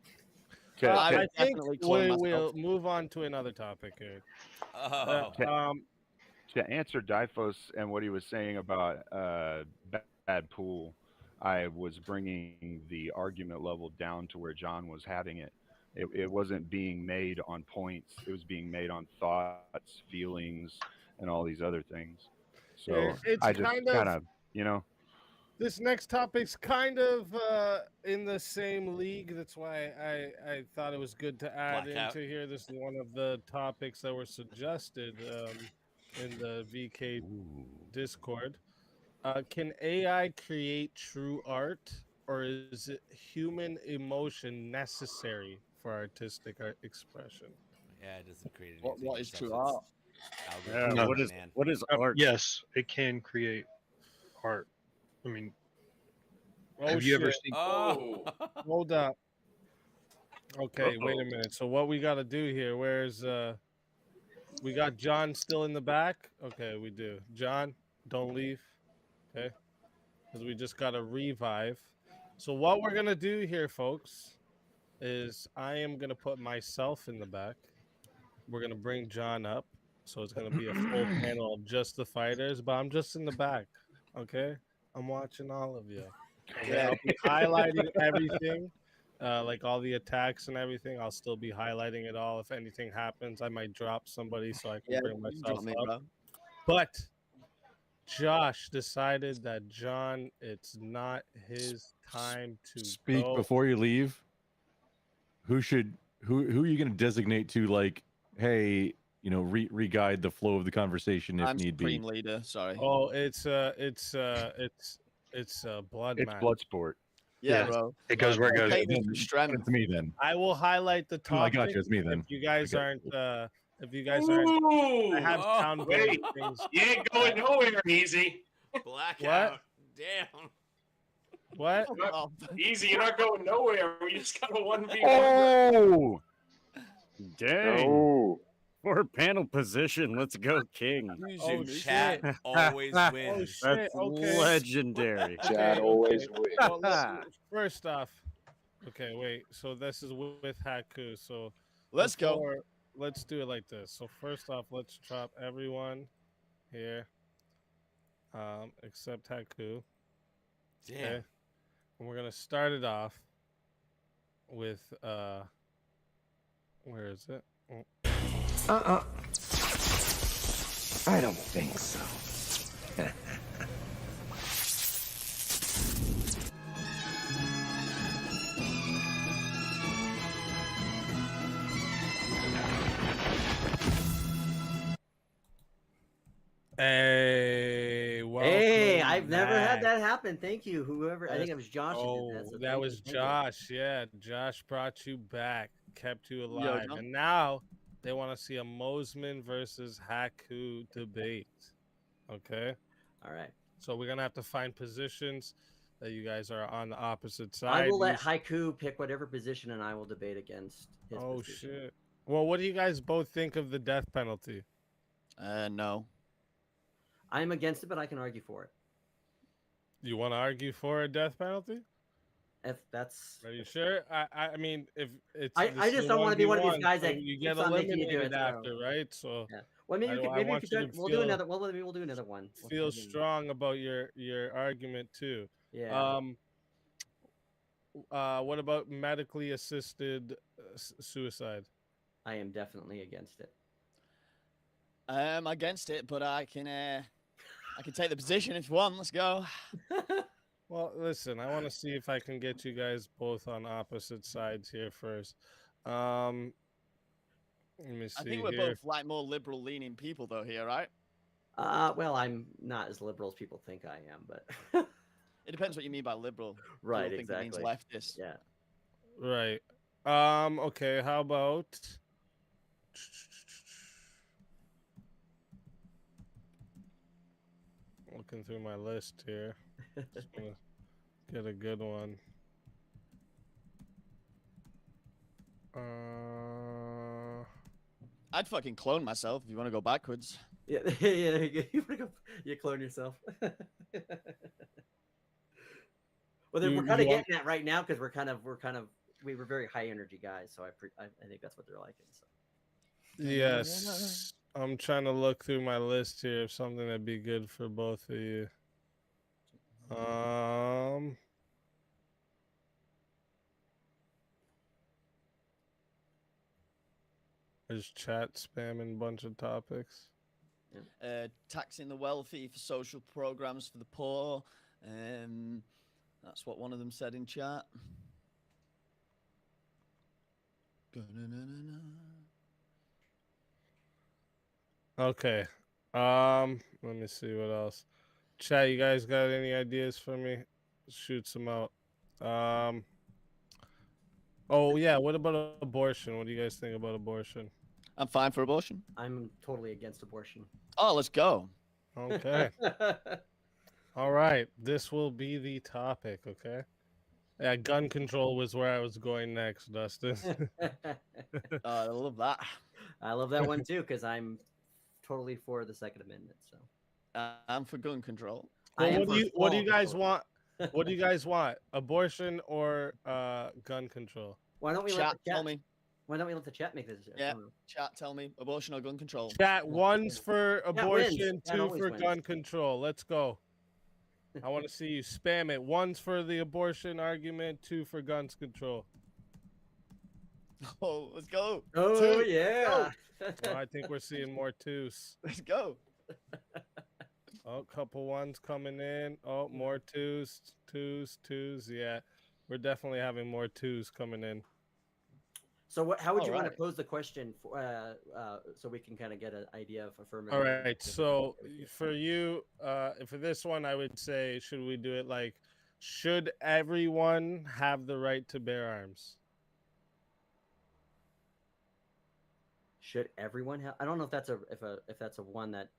I think definitely clone we'll myself. move on to another topic here. Oh. To answer Difos and what he was saying about bad pool, I was bringing the argument level down to where John was having it. It wasn't being made on points. It was being made on thoughts, feelings, and all these other things. So It's I just kind kind of, This next topic's kind of in the same league. That's why I thought it was good to add Blackout. into here. This is one of the topics that were suggested in the VK Discord. Can AI create true art, or is it human emotion necessary for artistic expression? Yeah, it doesn't create anything. What is except true it's art? algorithm, No. man. What is art? Yes, it can create art. I mean, Oh, have you ever shit. seen? Oh. Hold up. Okay, wait a Uh-oh. minute. So what we got to do here? Where's we got John still in the back? Okay, we do. John, don't leave. Okay? Cuz we just got to revive. So what we're going to do here, folks, is I am going to put myself in the back. We're going to bring John up. So it's going to be a full panel of just the fighters, but I'm just in the back. Okay? I'm watching all of you. Okay, I'll be highlighting everything, like all the attacks and everything. I'll still be highlighting it all. If anything happens, I might drop somebody so I can bring myself up. But Josh decided that John, it's not his time to Speak go. before you leave. Who are you going to designate to, like, hey, re-guide the flow of the conversation if I'm need be. Supreme Leader. Sorry. Oh, it's blood It's match. blood sport. Yeah, bro. It goes where it goes. Take this Then for it's strength. me then. I will highlight the Oh, I topic. got you. It's me then. If you guys I got aren't, I Ooh, have sound wait, things. you ain't going nowhere, easy. Blackout. Damn. What? Oh, Easy, you're not going nowhere. We just got a 1v1. Oh, Dang. Oh, For panel position. Let's go, King. Oh, Chat shit. always Oh wins. shit. That's Okay. legendary. Chad always wins. Well, first off, okay, wait. So this is with Haku. So Let's go. Let's do it like this. So first off, let's drop everyone here, except Haku. Damn. Okay. And we're gonna start it off with where is it? Oh. I don't think so. Hey, Hey, welcome I've never had back. that happen. Thank you, whoever. I think it was Josh who did that. So that thank was you, thank you. Josh. Yeah, Josh brought you back, kept you alive, John. and now they want to see a Mosman versus Haku debate. Okay, All right. so we're gonna have to find positions that you guys are on the opposite side. I will let Haiku pick whatever position, and I will debate against his Oh position. shit! Well, what do you guys both think of the death penalty? No. I'm against it, but I can argue for it. You want to argue for a death penalty? If that's. Are you sure? I mean, if it's. I this just is don't want to be one of these 1v1, guys so that you get keeps on making you do eliminated it. after, right? So. Yeah. Well, maybe we I want could. you to We'll do feel- another. Well, maybe we'll do another one. Feel strong about your argument too. Yeah. What about medically assisted suicide? I am definitely against it. I'm against it, but I can take the position if you want. Let's go. Well, listen, I want to see if I can get you guys both on opposite sides here first. Let me see. I think we're here. both like more liberal leaning people though here, right? Well, I'm not as liberal as people think I am, but It depends what you mean by liberal. right, I don't think it means exactly. leftist. Yeah. Right. Okay, how about looking through my list here. Just gonna get a good one. I'd fucking clone myself if you want to go backwards. Yeah, you clone yourself. Well, then we're kind of getting that right now because we were very high energy guys, so I think that's what they're liking. So. Yes, I'm trying to look through my list here of something that'd be good for both of you. There's chat spamming a bunch of topics. Taxing the wealthy for social programs for the poor. That's what one of them said in chat. Okay. Let me see what else. Chat, you guys got any ideas for me? Shoot some out. Oh yeah, what about abortion? What do you guys think about abortion? I'm fine for abortion. I'm totally against abortion. Oh, let's go. Okay. All right. This will be the topic, okay? Yeah, gun control was where I was going next, Dustin. I love that. I love that one too because I'm totally for the Second Amendment. So I'm for gun control. Well, what do you guys want? What do you guys want? Abortion or gun control? Why don't we Chat, let the chat tell me. Why don't we let the chat make this decision? Yeah, chat, tell me. Abortion or gun control? Chat, one's for abortion, Chat two always for wins. gun control. Let's go. I want to see you spam it. One's for the abortion argument, two for guns control. Oh, let's go. Oh, Two. yeah. Oh, I think we're seeing more twos. Let's go. Oh, couple ones coming in. Oh, more twos. Yeah, we're definitely having more twos coming in. So how would you want to right. pose the question for, so we can kind of get an idea of affirmative? All right. So for you, for this one, I would say, should we do it like, should everyone have the right to bear arms? Should everyone have? I don't know if that's a one that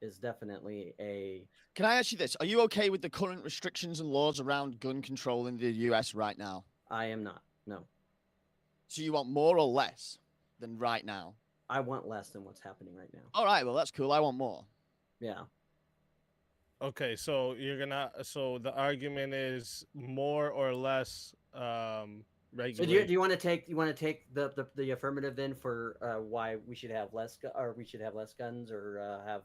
is definitely a. Can I ask you this? Are you okay with the current restrictions and laws around gun control in the US right now? I am not. No. So you want more or less than right now? I want less than what's happening right now. All right, well that's cool. I want more. Yeah. Okay, so so the argument is more or less regulation. So do you want to take the affirmative then for why we should have less guns or have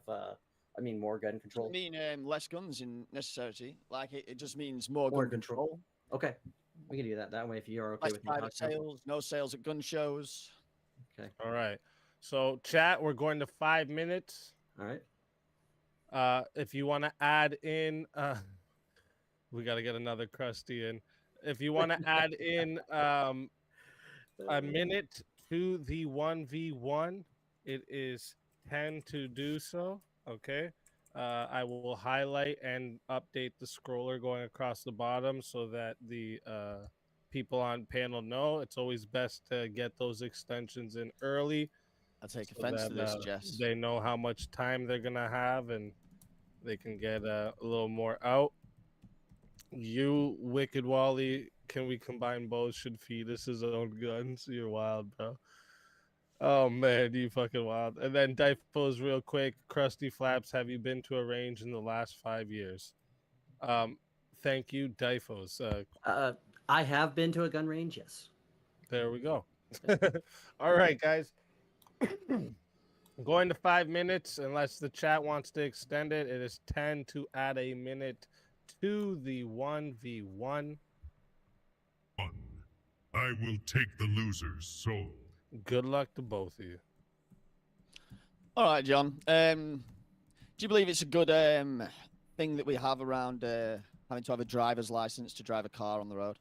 more gun control? I mean less guns in necessity. Like it just means more gun control. Okay, we can do that way if you're okay Less with private sales, no sales at gun shows. Okay. All right. So chat, we're going to 5 minutes. All right. If you want to add in, we got to get another Krusty in. If you want to add in a minute to the 1v1, it is 10 to do so. Okay. I will highlight and update the scroller going across the bottom so that the people on panel know. It's always best to get those extensions in early. I take offense to this, Jess. They know how much time they're going to have and they can get a little more out. You, Wicked Wally, can we combine bows? Should fetuses own guns? You're wild, bro. Oh, man, you fucking wild. And then Difos, real quick. Krusty Flaps, have you been to a range in the last 5 years? Thank you, Difos. I have been to a gun range, yes. There we go. All right, guys. Going to 5 minutes, unless the chat wants to extend it. It is 10 to add a minute to the 1v1. I will take the loser's soul. Good luck to both of you. All right, John. Do you believe it's a good thing that we have around having to have a driver's license to drive a car on the road?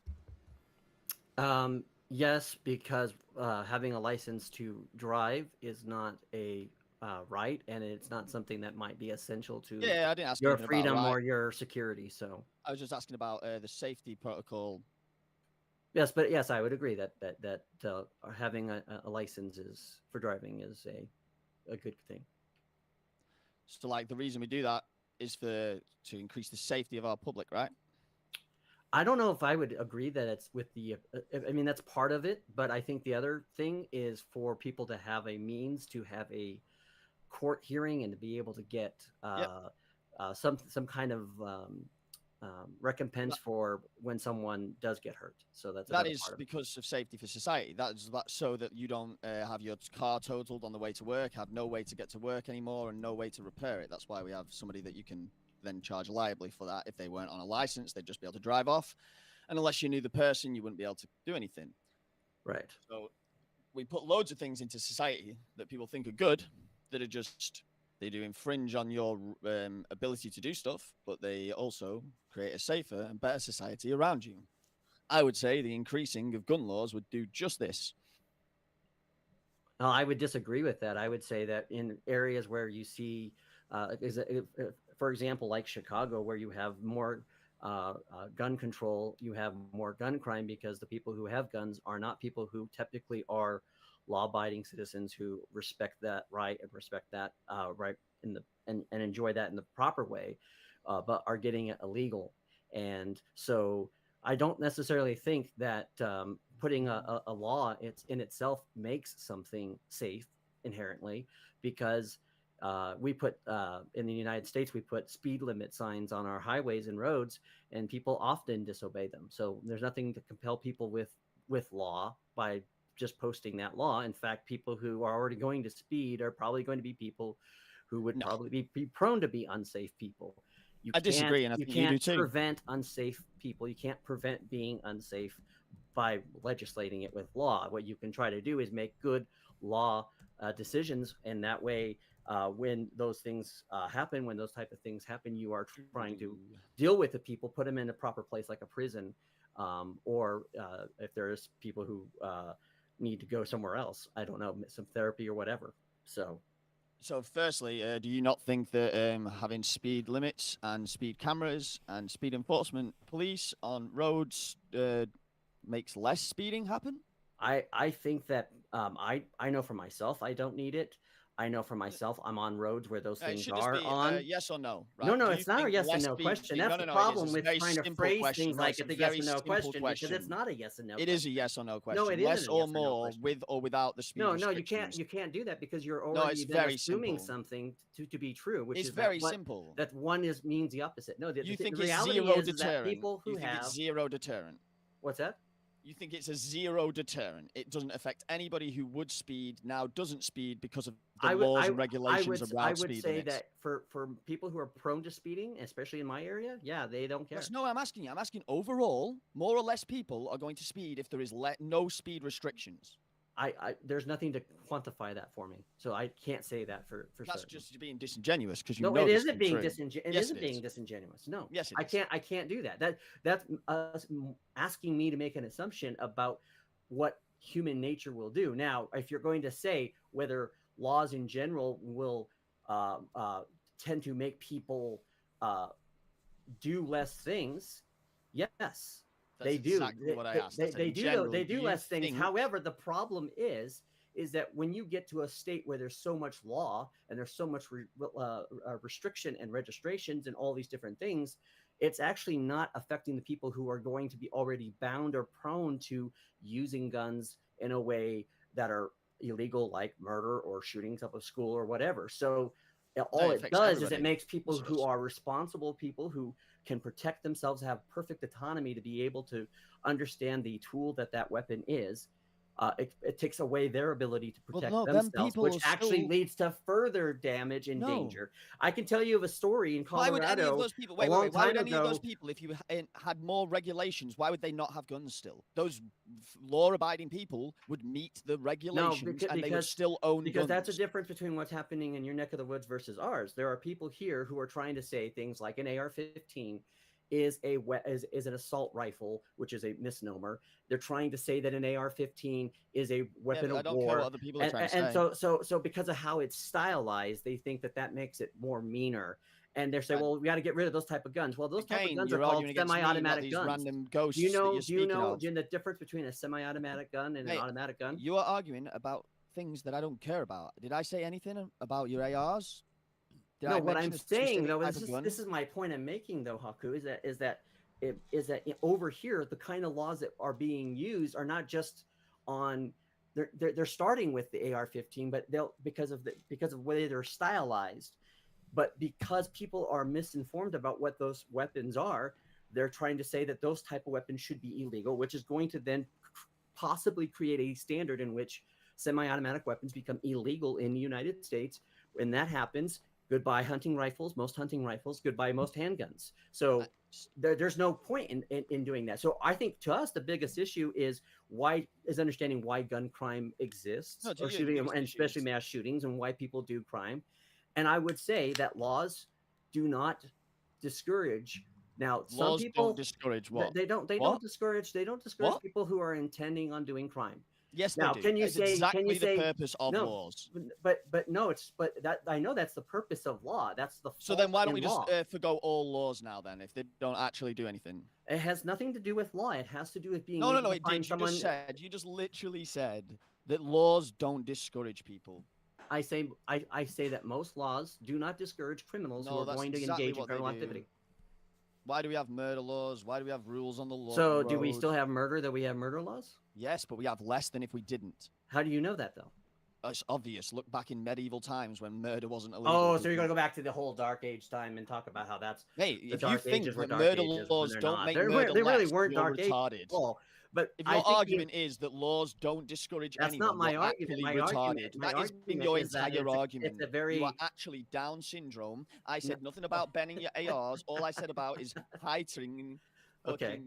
Yes, because having a license to drive is not a right, and it's not something that might be essential to I didn't ask your anything freedom about, or your security. So I was just asking about the safety protocol. Yes, but yes, I would agree that having a license for driving is a good thing. So, like, the reason we do that is to increase the safety of our public, right? I don't know if I would agree that it's with the. I mean, that's part of it, but I think the other thing is for people to have a means to have a court hearing and to be able to get some kind of recompense for when someone does get hurt. So that is because of safety for society. That's so that you don't have your car totaled on the way to work, have no way to get to work anymore, and no way to repair it. That's why we have somebody that you can then charge liably for that. If they weren't on a license, they'd just be able to drive off, and unless you knew the person, you wouldn't be able to do anything. Right. So we put loads of things into society that people think are good, that are just they do infringe on your ability to do stuff, but they also create a safer and better society around you. I would say the increasing of gun laws would do just this. I would disagree with that. I would say that in areas where you see, for example, like Chicago, where you have more gun control, you have more gun crime because the people who have guns are not people who typically are law-abiding citizens who respect that right and respect that right and enjoy that in the proper way, but are getting it illegal. And so I don't necessarily think that putting a law in itself makes something safe inherently, because we put in the United States, we put speed limit signs on our highways and roads, and people often disobey them. So there's nothing to compel people with law by just posting that law. In fact, people who are already going to speed are probably going to be people who would probably be prone to be unsafe people. I disagree, and I think you do too. You can't prevent unsafe people. You can't prevent being unsafe by legislating it with law. What you can try to do is make good law decisions, and that way, when those things happen, when those type of things happen, you are trying to deal with the people, put them in a proper place like a prison, or if there's people who need to go somewhere else. I don't know, some therapy or whatever. So firstly, do you not think that having speed limits and speed cameras and speed enforcement police on roads makes less speeding happen? I think that I know for myself I don't need it. I know for myself I'm on roads where those things are on. Yes or no? Right? No, it's not a yes and no question. That's the problem with trying to phrase things like it's a yes or no question because it's not a yes and no. It is a yes or no question. No, it less isn't or more with or without the speed. No, you can't do that because you're already assuming something to be true, which is very simple. That one means the opposite. No, you think the it's reality zero is deterrent. that people who have it's zero deterrent. What's that? You think it's a zero deterrent? It doesn't affect anybody who would speed now doesn't speed because of the laws and regulations around speed. I would say that for people who are prone to speeding, especially in my area, yeah, they don't care. No, I'm asking you. I'm asking overall, more or less people are going to speed if there is no speed restrictions. There's nothing to quantify that for me, so I can't say that for That's certain. just being disingenuous because it isn't being disingenuous. Yes, it isn't disingenuous. No, yes, I can't do that. That's asking me to make an assumption about what human nature will do. Now, if you're going to say whether laws in general will tend to make people do less things, yes. That's they do. Exactly what I asked. They do less things. However, the problem is that when you get to a state where there's so much law and there's so much restriction and registrations and all these different things, it's actually not affecting the people who are going to be already bound or prone to using guns in a way that are illegal, like murder or shootings up a school or whatever. So all it does is it makes people who are responsible people who can protect themselves, have perfect autonomy to be able to understand the tool that weapon is. It takes away their ability to protect themselves, which actually leads to further damage and danger. I can tell you of a story in Colorado. Why would any of those people? Why would any of those people, if you had more regulations, why would they not have guns still? Those law-abiding people would meet the regulations and they would still own guns. Because that's a difference between what's happening in your neck of the woods versus ours. There are people here who are trying to say things like an AR-15 is an assault rifle, which is a misnomer. They're trying to say that an AR-15 is a weapon of war. I don't care what other people are trying to say. So because of how it's stylized, they think that makes it more meaner. And they're saying, well, we got to get rid of those type of guns. Well, those type of guns are called semi-automatic guns. Random ghosts do you know the difference between a semi-automatic gun and an automatic gun? You are arguing about things that I don't care about. Did I say anything about your ARs? No, what I'm saying though is this is my point I'm making though, Haku, is that over here the kind of laws that are being used are not just on they're starting with the AR-15, but because of the way they're stylized, but because people are misinformed about what those weapons are, they're trying to say that those type of weapons should be illegal, which is going to then possibly create a standard in which semi-automatic weapons become illegal in the United States. When that happens, goodbye hunting rifles, most hunting rifles, goodbye most handguns. So there's no point in doing that. So I think to us, the biggest issue is understanding why gun crime exists, or shooting, and especially mass shootings, and why people do crime. And I would say that laws do not discourage. Now, some people don't discourage what? They don't discourage people who are intending on doing crime. Yes, now, they do. Can you that's say exactly can you the say, purpose of no, laws? But that I know that's the purpose of law. That's the so then why don't we just forgo all laws now then if they don't actually do anything? It has nothing to do with law. It has to do with being no. It did. You just literally said that laws don't discourage people. I say that most laws do not discourage criminals who are going to engage in criminal activity. Why do we have murder laws? Why do we have rules on the law? So do we still have murder? That we have murder laws? Yes, but we have less than if we didn't. How do you know that though? It's obvious. Look back in medieval times when murder wasn't illegal. Oh, so you're gonna go back to the whole Dark Age time and talk about how that's if you think that murder laws don't make murder less, they really weren't Dark retarded. Age. Well, but if your argument is that laws don't discourage anyone, that's not my argument. My argument. That has been your entire argument. It's a very... You are actually Down syndrome. I said nothing about banning your ARs. All I said about is heightening. Okay.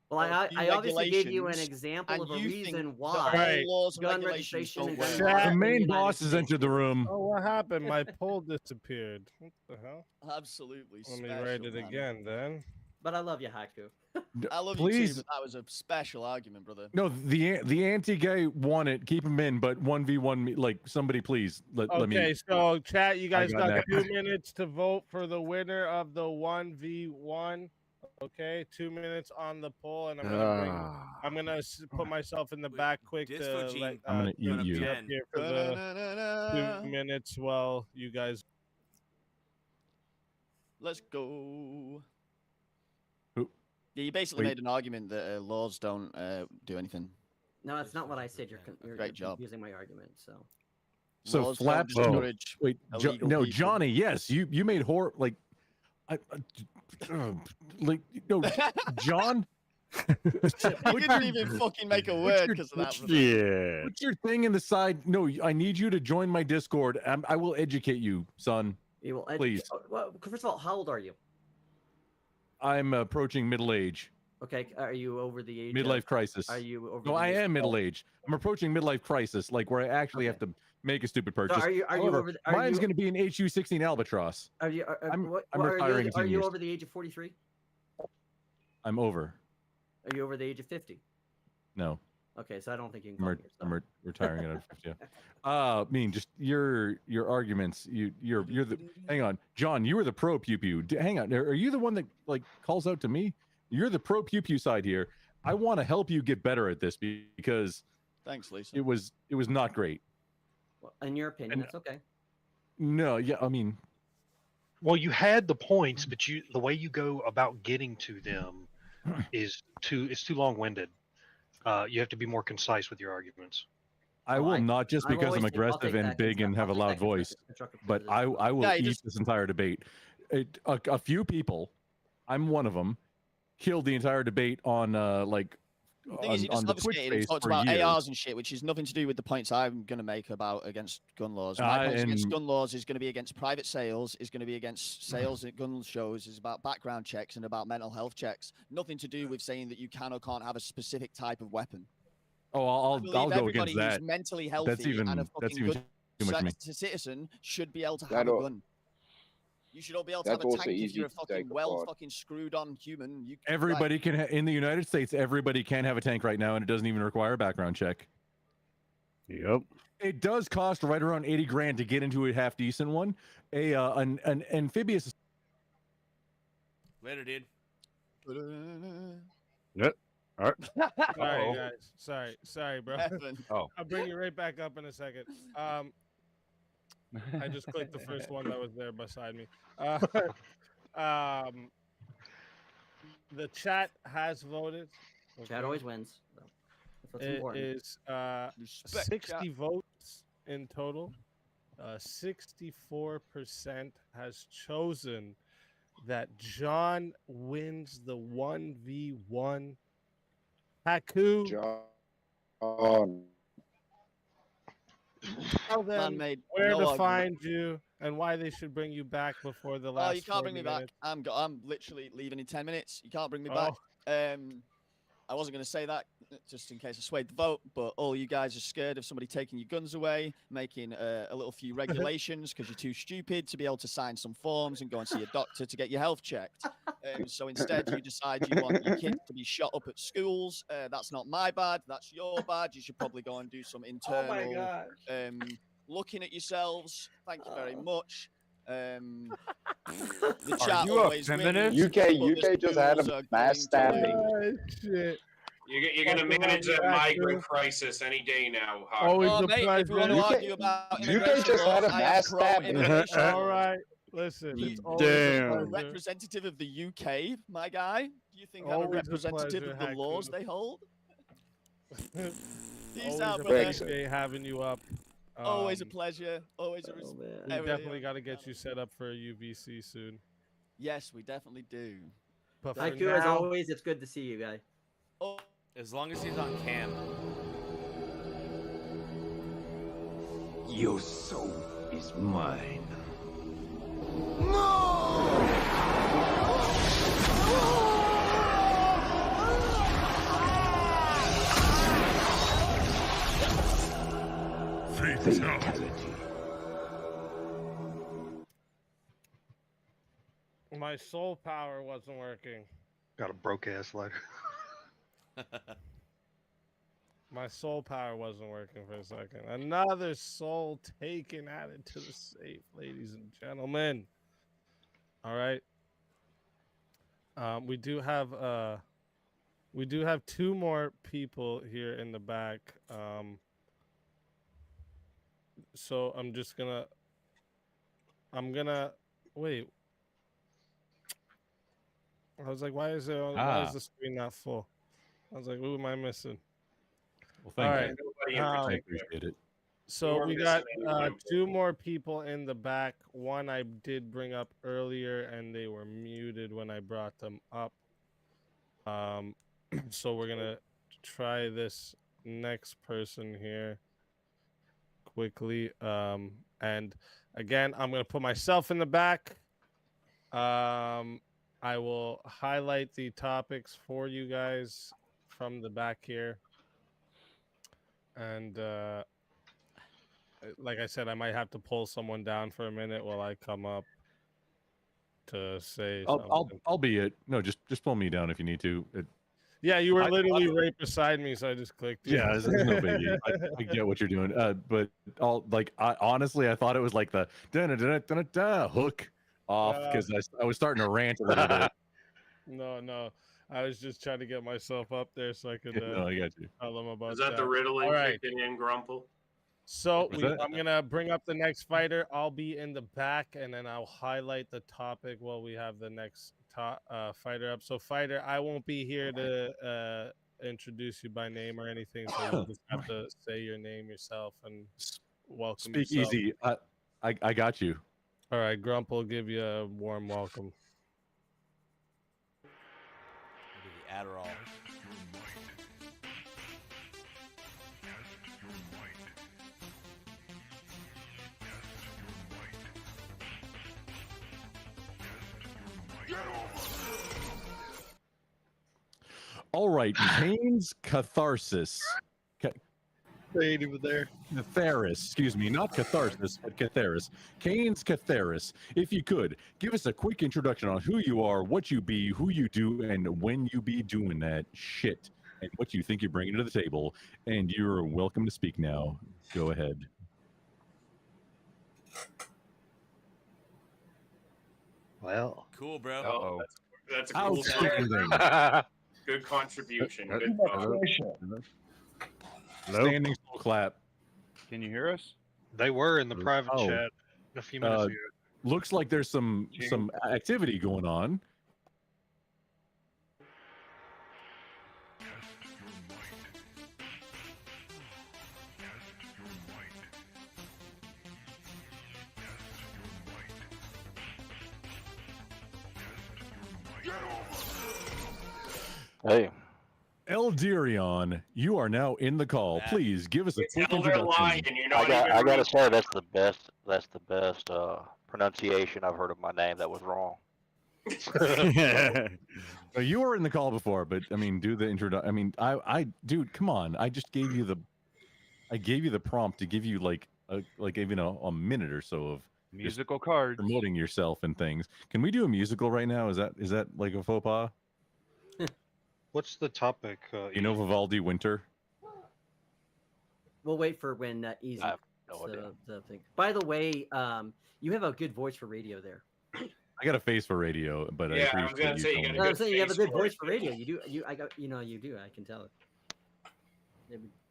Well, I obviously gave you an example of a reason why gun registration and the main boss has entered the room. Oh, what happened? My poll disappeared. What the hell? Absolutely. Let me write it again then. But I love you, Haku. I love Please. you too, but that was a special argument, brother. No, the anti guy won it. Keep him in, but 1v1 me. Like somebody, please let me. Okay, so chat, you guys got got next. 2 minutes to vote for the winner of the 1v1. Okay, 2 minutes on the poll, and I'm gonna put myself in the back quick to let I'm gonna eat you. be up here for the 2 minutes while you guys. Let's go. Who? Yeah, you basically Wait. made an argument that laws don't do anything. No, that's not what I said. You're Great job. using my argument. So Laws don't flaps. discourage Wait, illegal no, people. Johnny. Yes, you made like, like no, John. You didn't even fucking make a word because of that. Yeah. Put your thing in the side. No, I need you to join my Discord. I will educate you, son. You will Please. Well, first of all, how old are you? I'm approaching middle age. Okay, are you over the age? Midlife crisis. Are you over? No, the I age am middle age. I'm approaching midlife crisis, like where I actually have to make a stupid purchase. are you However, over? mine's going to be an HU16 Albatross. Are you? I'm are retiring you, in 10 are you years. over the age of 43? I'm over. Are you over the age of 50? No. Okay, so I don't think you can. I'm retiring at 50. I mean, just your arguments. You're the. Hang on, John. You were the pro pew pew. Hang on. Are you the one that like calls out to me? You're the pro pew pew side here. I want to help you get better at this because. Thanks, Lisa. It was not great. Well, in your opinion, that's okay. No, yeah, I mean. Well, you had the points, but the way you go about getting to them is too long-winded. You have to be more concise with your arguments. I will not just because I'm aggressive and big and have a loud voice, but I will eat this entire debate. A few people, I'm one of them, killed the entire debate on like The thing is, he just on the Twitch obfuscated and space talked for about years. ARs and shit, which is nothing to do with the points I'm going to make about against gun laws. My points against gun laws is going to be against private sales, is going to be against sales at gun shows, is about background checks and about mental health checks. Nothing to do with saying that you can or can't have a specific type of weapon. Oh, I'll go against Who's that. mentally healthy That's even and a fucking too much for me. citizen should be able to have a gun. You should all be able to have a tank if you're a fucking fucking screwed on human. You Everybody can in the United States. Everybody can have a tank right now, and it doesn't even require a background check. Yep. It does cost right around 80 grand to get into a half decent one. An amphibious. Later, dude. Yep. All right. Sorry, guys. Sorry, bro. Oh. I'll bring you right back up in a second. I just clicked the first one that was there beside me. The chat has voted. Chat always wins. That's what's important. It is 60 votes in total. 64% has chosen that John wins the 1v1. Haku. John. Tell them where no to argument. find you and why they should bring you back before the last. Oh, you can't bring me 40 back. minutes. I'm literally leaving in 10 minutes. You can't bring me back. I wasn't going to say that just in case I swayed the vote, but all you guys are scared of somebody taking your guns away, making a little few regulations because you're too stupid to be able to sign some forms and go and see a doctor to get your health checked. So instead, you decide you want your kids to be shot up at schools. That's not my bad. That's your bad. You should probably go and do some internal looking at yourselves. Thank you very much. The chat you a always feminist? wins, but UK the just had schools a are mass going to stabbing. lose. Shit. You're going to manage that migrant crisis any day now, Hawk. Always Oh, a mate, if we want pleasure. to argue about UK immigration just had a laws, I am mass pro stabbing. immigration. All right. Listen, You- it's always a pleasure. Representative of the UK, my guy. Do you think I'm a Always a representative pleasure, of the laws Haku. they hold? Peace Always out, a brother. pleasure having you up. Always a pleasure. Always a Oh, respect. man. We Everything. definitely got to get you set up for a UVC soon. Yes, we definitely do. But for Haku, as now, always, it's good to see you, guy. Oh, As long as he's on cam. Your soul is mine. Fatality. my soul power wasn't working. Got a broke ass lighter. My soul power wasn't working for a second. Another soul taken added to the safe, ladies and gentlemen. All right. We do have two more people here in the back. So I'm gonna wait. I was like, why is the screen not full? I was like, who am I missing? Well, thank All you. right. Nobody in I particular. appreciate it. So We're we missing got anyone. two more people in the back. One I did bring up earlier, and they were muted when I brought them up. So we're gonna try this next person here quickly. And again, I'm gonna put myself in the back. I will highlight the topics for you guys from the back here. And like I said, I might have to pull someone down for a minute while I come up to say something. I'll be it. No, just pull me down if you need to. Yeah, you were literally right beside me, so I just clicked. Yeah, it's no biggie. I get what you're doing. But honestly, I thought it was like the da hook off because I was starting to rant a little bit. No, I was just trying to get myself up there so I could No, I got you. tell them about Is that the riddling kicking in, Grumple? So I'm gonna bring up the next fighter. I'll be in the back, and then I'll highlight the topic while we have the next fighter up. So, fighter, I won't be here to introduce you by name or anything. So you just have to say your name yourself and welcome. Speak yourself. easy. I got you. All right, Grump will give you a warm welcome. The Adderall. All right, Kane's catharsis. Right over there. Catharis, excuse me, not catharsis, but catharis. Kane's catharis. If you could, give us a quick introduction on who you are, what you be, who you do, and when you be doing that shit, and what you think you're bringing to the table. And you're welcome to speak now. Go ahead. Well. Cool, bro. Oh, that's a cool Outstanding. Good contribution. Good Standing full clap. Can you hear us? They were in the private chat a few minutes ago. Looks like there's some activity going on. Hey. Eldirion, you are now in the call. Please give us a quick introduction. I gotta say that's the best pronunciation I've heard of my name. That was wrong. You were in the call before, but I mean, do the introduction. I mean, dude, come on. I just gave you the prompt to give you like a minute or so of musical cards promoting yourself and things. Can we do a musical right now? Is that like a faux pas? What's the topic? You know Vivaldi Winter? We'll wait for when Easy. I have no idea. The thing. By the way, you have a good voice for radio there. I got a face for radio, but yeah, I was gonna say you have a good voice for radio. You do. You do. I can tell it.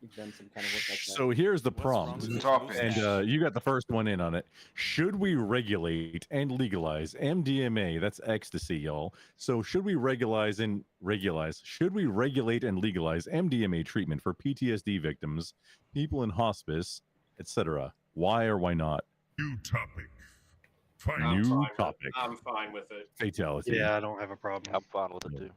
You've done some kind of work like that. So here's the prompt, and you got the first one in on it. Should we regulate and legalize MDMA? That's ecstasy, y'all. So should we regulate and legalize MDMA treatment for PTSD victims, people in hospice, etc.? Why or why not? New topic. New topic. I'm fine with it. Fatality. Yeah, I don't have a problem. I'm fine with it too.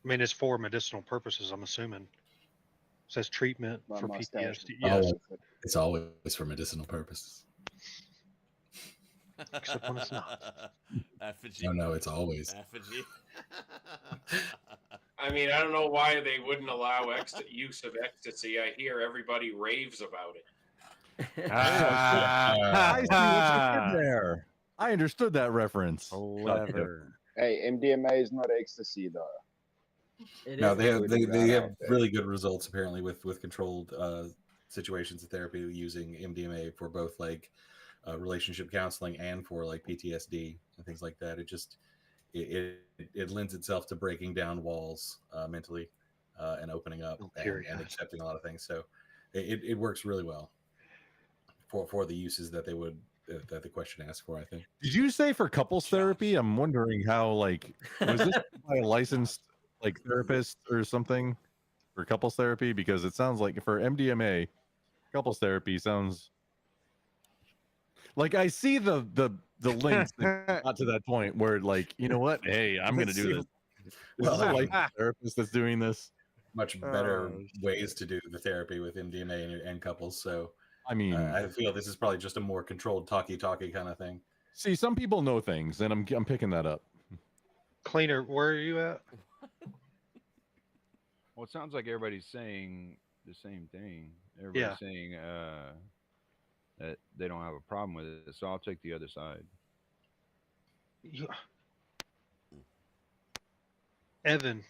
I mean, it's for medicinal purposes, I'm assuming. It says treatment for PTSD. Oh, Yes. it's always for medicinal purposes. Except when it's not. Effigy. No, it's always. Effigy. I mean, I don't know why they wouldn't allow use of ecstasy. I hear everybody raves about it. I see what you did there. I understood that reference. Clever. Hey, MDMA is not ecstasy, though. No, they have Putting they that have out there. really good results apparently with controlled situations of therapy using MDMA for both like relationship counseling and for like PTSD and things like that. It lends itself to breaking down walls mentally and opening up and accepting a lot of things. So it works really well for the uses that they would that the question asked for, I think. Did you say for couples therapy? I'm wondering how, like, was this by a licensed like therapist or something for couples therapy? Because it sounds like for MDMA, couples therapy sounds like I see the links that got to that point where, like, you know what? Hey, I'm gonna do this. This is a licensed therapist that's doing this. Much better ways to do the therapy with MDMA and couples. So I mean, I feel this is probably just a more controlled talky kind of thing. See, some people know things, and I'm picking that up. Cleaner, where are you at? Well, it sounds like everybody's saying the same thing. Everybody's saying that they don't have a problem with it. So I'll take the other side. Evan,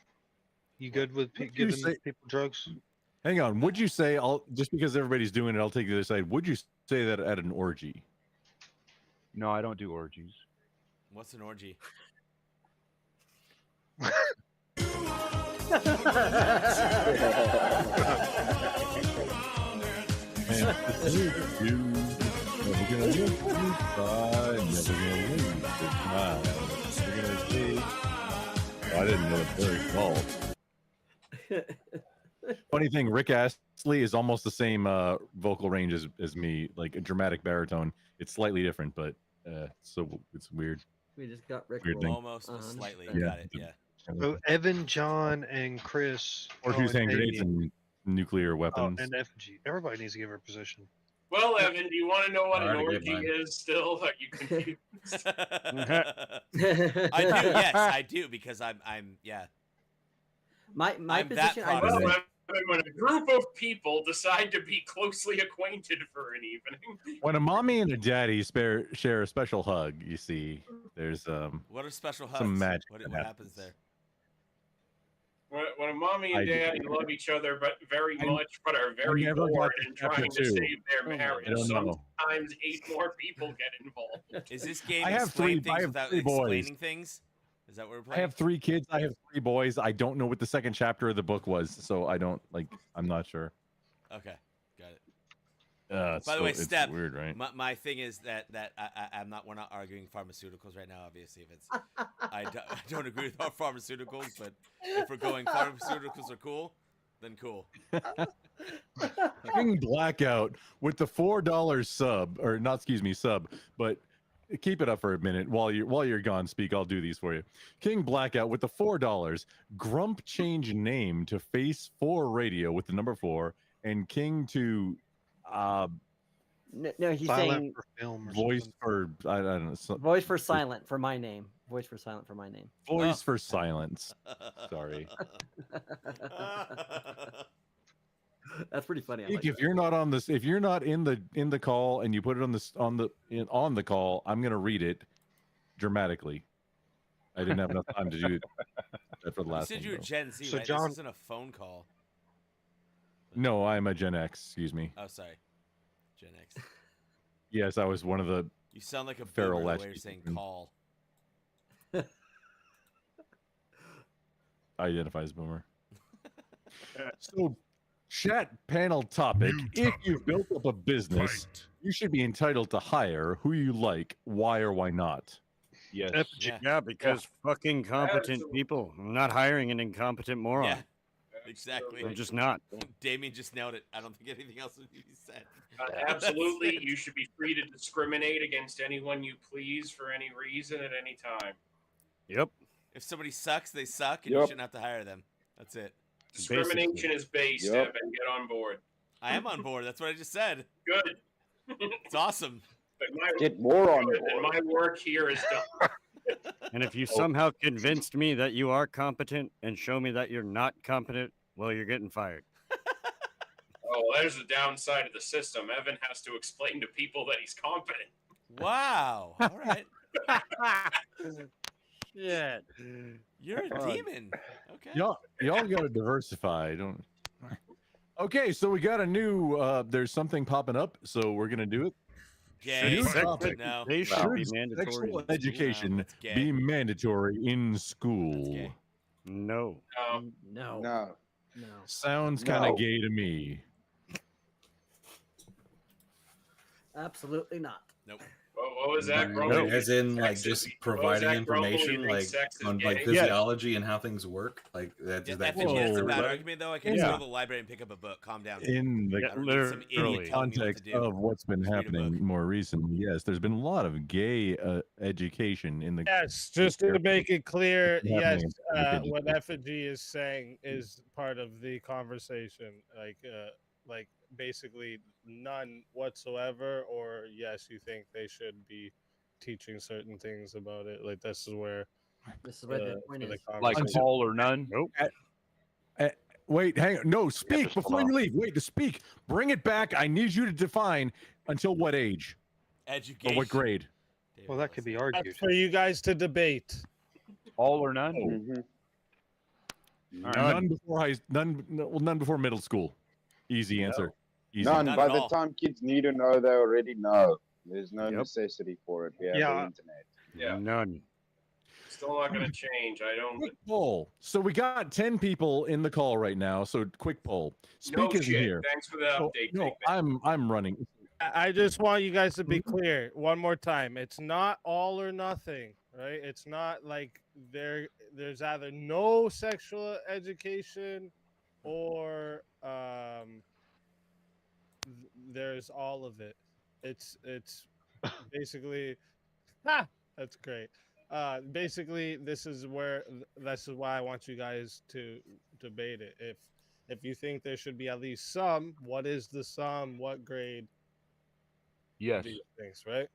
you good with giving people drugs? Hang on. Would you say just because everybody's doing it, I'll take the other side? Would you say that at an orgy? No, I don't do orgies. What's an orgy? I didn't know it's very small. Funny thing, Rick Astley is almost the same vocal range as me, like a dramatic baritone. It's slightly different, but so it's weird. We just got Rick almost, but slightly. Got it. Yeah. So Evan, John, and Chris. Or who's hand grenades and nuclear weapons. And FG. Everybody needs to give her a position. Well, Evan, do you want to know what an Already orgy is still? Are you confused? I do, yes, I do, because I'm My I'm position. When a group of people decide to be closely acquainted for an evening. When a mommy and a daddy share a special hug, you see, there's what are special hugs? some magic. What happens there? When a mommy and daddy love each other but very much, but are very bored and trying to save their marriage, sometimes 8 more people get involved. Is this game I have explain three- I things have without 3 boys. explaining things? Is that what we're I playing? have 3 kids. I have 3 boys. I don't know what the second chapter of the book was, so I don't I'm not sure. Okay, got it. By the way, it's Steph, weird, right? My thing is that I'm not. We're not arguing pharmaceuticals right now. Obviously, if it's I don't agree with our pharmaceuticals, but if we're going pharmaceuticals are cool, then cool. King Blackout with the $4 sub, or not, excuse me, sub, but keep it up for a minute while you're gone. Speak, I'll do these for you. King Blackout with the $4. Grump change name to Face 4 Radio with the number 4, and King to no, he's saying for film or voice something. for I don't know. voice for silent for my name. Voice for silent for my name. Voice for silence. Sorry. That's pretty funny. I Nick, like if that. you're not on this, if you're not in the call and you put it on the call, I'm gonna read it dramatically. I didn't have enough time to do that for the last You said one. you were though. Gen Z, So right? John- This isn't a phone call. No, I'm a Gen X. Excuse me. Oh, sorry, Gen X. Yes, I was one of the. You sound like a Feral boomer the way latchkey you're saying children. call. Identify as boomer. So, chat panel topic: if you've built up a business, you should be entitled to hire who you like. Why or why not? Yes. Yeah, because fucking competent people. I'm not hiring an incompetent moron. Yeah, exactly. I'm just not. Damien just nailed it. I don't think anything else would be said. Absolutely, you should be free to discriminate against anyone you please for any reason at any time. Yep. If somebody sucks, they suck, and you shouldn't have to hire them. That's it. Discrimination is based, Evan. Get on board. I am on board. That's what I just said. Good. It's awesome. But Get more on good, board. and my work here is done. And if you somehow convinced me that you are competent and show me that you're not competent, well, you're getting fired. Oh, there's the downside of the system. Evan has to explain to people that he's competent. Wow. All right. Shit. You're a demon. Okay. Y'all got to diversify. Don't. Okay, so we got a new. There's something popping up, so we're gonna do it. Gay. New topic. No. They should Should be mandatory. sexual in school. education that's gay. be mandatory in school? No. No. No. No. Sounds kind No. of gay to me. Absolutely not. Nope. What was that, bro? No, as in like Sex is- just what was providing that, Grumble? You information think like sex is on like gay? physiology and how things work. Like that. Yeah, Is that FG, that's a Whoa. bad argument, though. I can Yeah. just go to the library and pick up a book. Calm down. In the I don't need some idiot telling me what to context do. of what's been Just read a happening book. more recently, yes, there's been a lot of gay education in the. Yes, just to make it clear, Happening yes, in public what education. effigy is saying is part of the conversation. Like basically none whatsoever, or yes, you think they should be teaching certain things about it. Like this is where the point where the is. Like conversation- all or none. Nope. Wait, hang on. No, speak just before hold you on. leave. Wait, to speak. Bring it back. I need you to define until what age Education. or what grade. David Well, that could be Wilson. argued. That's for you guys to debate. All or none. Mhm. None before none before middle school. Easy answer. Easy. None. None By at the all. time kids need to know, they already know. There's no Yep. necessity for it. We have Yeah. the internet. Yeah. None. Still not going to change. I don't. Quick poll. So we got 10 people in the call right now. So quick poll. Speak No isn't shit. here. Thanks for the So- update. no, Big Man. I'm running. I just want you guys to be clear one more time. It's not all or nothing, right? It's not like there's either no sexual education or there's all of it. It's basically that's great. Basically this is why I want you guys to debate it. If you think there should be at least some, what is the sum? What grade? Yes. These things, right?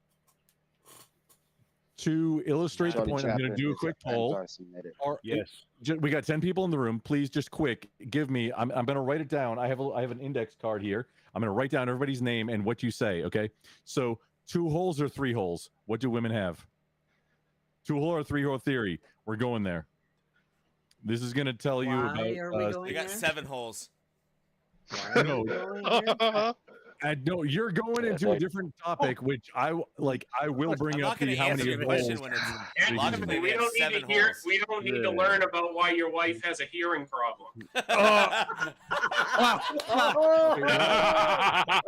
To illustrate the Charlie point, I'm going to Chaplin do a is quick an poll. anti-Semitic. Yes. We got 10 people in the room. Please just quick give me. I'm going to write it down. I have an index card here. I'm going to write down everybody's name and what you say. Okay. So 2 holes or 3 holes? What do women have? 2 hole or 3 hole theory? We're going there. This is going to tell you Why about. are we going They got there? 7 holes. Why are No. we going there? No, you're going into a different topic, which I will bring I'm up not going the to how answer many your question holes. when it's And logically we we have don't need 7 to hear. holes. We don't need to Yeah. learn about why your wife has a hearing problem.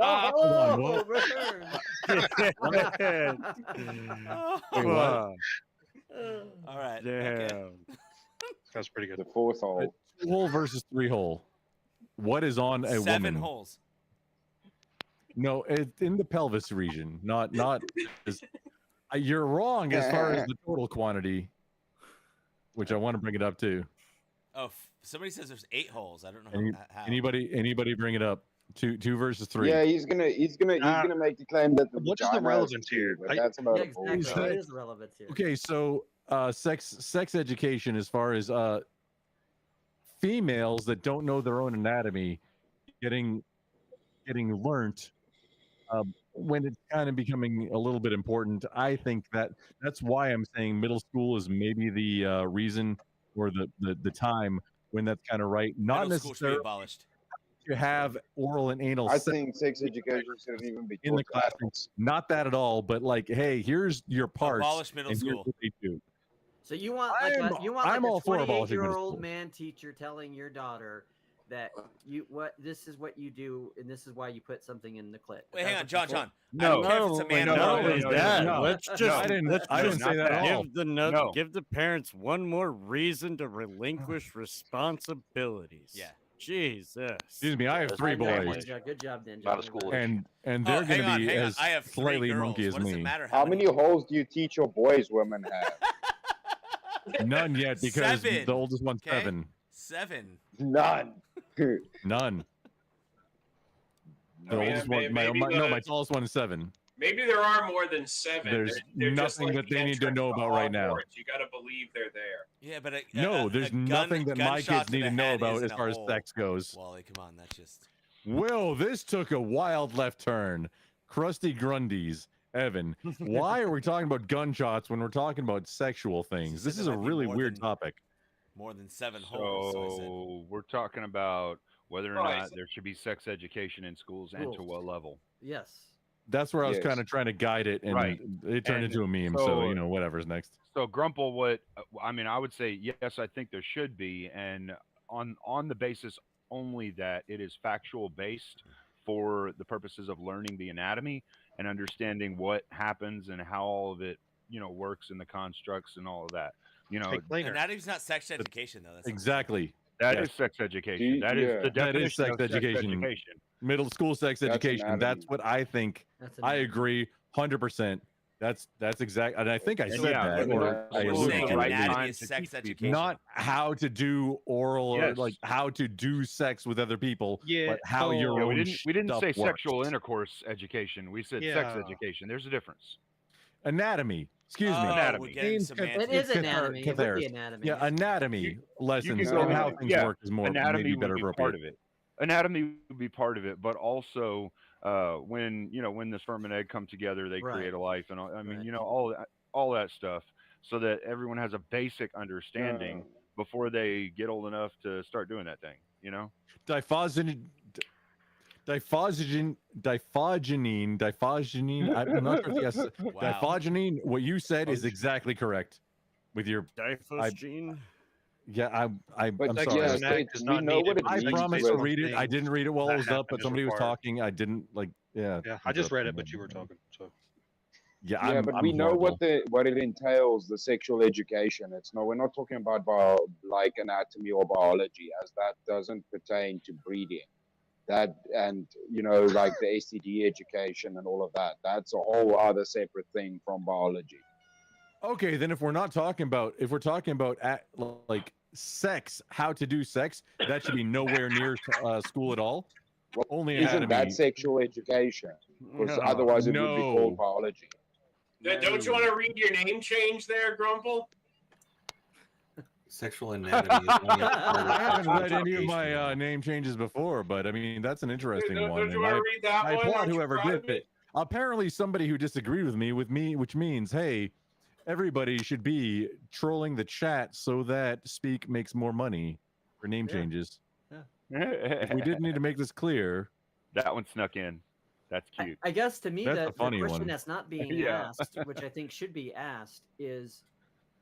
Oh, Wait, what? All right. Damn. Okay. That's pretty good. The 4th hole. 2 hole versus 3 hole. What is on a 7 woman? holes. No, it's in the pelvis region, not. You're wrong as far as the total quantity, which I want to bring it up to. Oh, somebody says there's 8 holes. I don't know how. Anybody bring it up? 2 versus 3. Yeah, he's gonna make the claim that the What is the vagina has relevance two, here? but that's about Yeah, a bullshit. exactly. What is the relevance here? Okay, so sex education as far as females that don't know their own anatomy getting learnt when it's kind of becoming a little bit important. I think that's why I'm saying middle school is maybe the reason or the time when that's kind of right. Not Middle school should be necessarily abolished. to have oral and anal I sex think sex education shouldn't even be in the taught to classroom. adults. Not that at all, but like, hey, here's your parts. Abolish middle and here's school. what they do. So you want like I'm all a for abolishing middle 28-year-old school. man teacher telling your daughter that this is what you do and this is why you put something in the clit. Wait, hang on, John. I No, don't care if it's a man or no, a woman. Let's just I didn't say that at all. give the parents one more reason to relinquish responsibilities. Yeah. Jesus. Excuse me, I have 3 boys, Good job, Ninja. Not a school. and Oh, they're going to be hang on. as I have 3 slightly girls. monkey as What does it me. matter How many holes do you teach your boys women have? None yet, because 7. the oldest one's Okay. 7. 7. None. None. The I mean, oldest one, maybe my tallest one is 7. Maybe there are more than 7. There's They're just nothing like that they need to entrance know about right now. Hogwarts. You got to believe they're there. Yeah, but No, there's nothing that my gunshot kids to need the to know head about isn't as a far as hole. sex goes. Wally, come on, that's just. Will, this took a wild left turn. Krusty Grundy's Evan, why are we talking about gunshots when we're talking about sexual things? This is a really weird topic. More than 7 holes. So I said. So we're talking about whether or Right. not there should be sex education in schools and to what level. Yes. That's where I was Yes. kind of trying to guide it, and Right. it turned And into a meme. So, you know, whatever's next. So Grumple, what I mean, I would say yes. I think there should be, and on the basis only that it is factual based for the purposes of learning the anatomy and understanding what happens and how all of it, you know, works in the constructs and all of that. You know, Anatomy's not sex education though. That's Exactly. that Yes. is sex education. That is the That is definition sex of sex education. education. Middle school sex That's education. anatomy. That's what I think. That's I anatomy. agree 100%. That's exact. And I think I And said yeah, that. but Or I We're alluded saying to it. anatomy is sex education. Not how to do oral or Yes. like how to do sex with other people, Yeah, but how your Yeah, own we didn't stuff say works. sexual intercourse education. We said sex Yeah. education. There's a difference. Anatomy. Excuse me. Oh, Anatomy. we're getting semantics. It is Cathar- anatomy. It would be catharis. anatomy. Yeah, anatomy You lessons can go and how with- things yeah, work is more anatomy maybe would better be appropriate. part of it. Anatomy would be part of it, but also when when the sperm and egg come together, they Right. create a life, and I mean, Right. all that stuff, so that everyone has a basic understanding before they get old enough to start doing that thing. You know, Diphogenine. I'm not sure if yes. Wow. Diphogenine. What you said is exactly correct. With your Diphosgene. yeah, I'm But sorry. yeah, Genetic does we not know need what it. it I means. promised with- to read it. I didn't read it while that it was up, happen but is somebody was required. talking. I didn't like. Yeah. Yeah, I just read it, but you were talking. So Yeah, Yeah, I'm, but I'm we know horrible. what it entails, the sexual education. It's no, we're not talking about like anatomy or biology, as that doesn't pertain to breeding. That and like the STD education and all of that. That's a whole other separate thing from biology. Okay, then if we're talking about like sex, how to do sex, that should be nowhere near school at all. Well, Only isn't anatomy. that sexual education? Because No. otherwise it would be No. called biology. Don't you want to read your name change there, Grumple? Sexual anatomy is only a part of I haven't sexual read any of education. my name changes before, but I mean that's an interesting Don't one. you and want to read that I one? applaud Aren't you whoever proud of did it. Apparently, somebody who disagreed with me, which means, hey, everybody should be trolling the chat so that Speak makes more money for name changes. If we didn't need to make this clear, that one snuck in. That's cute. I guess to me, That's the the funny question one. that's not being Yeah. asked, which I think should be asked, is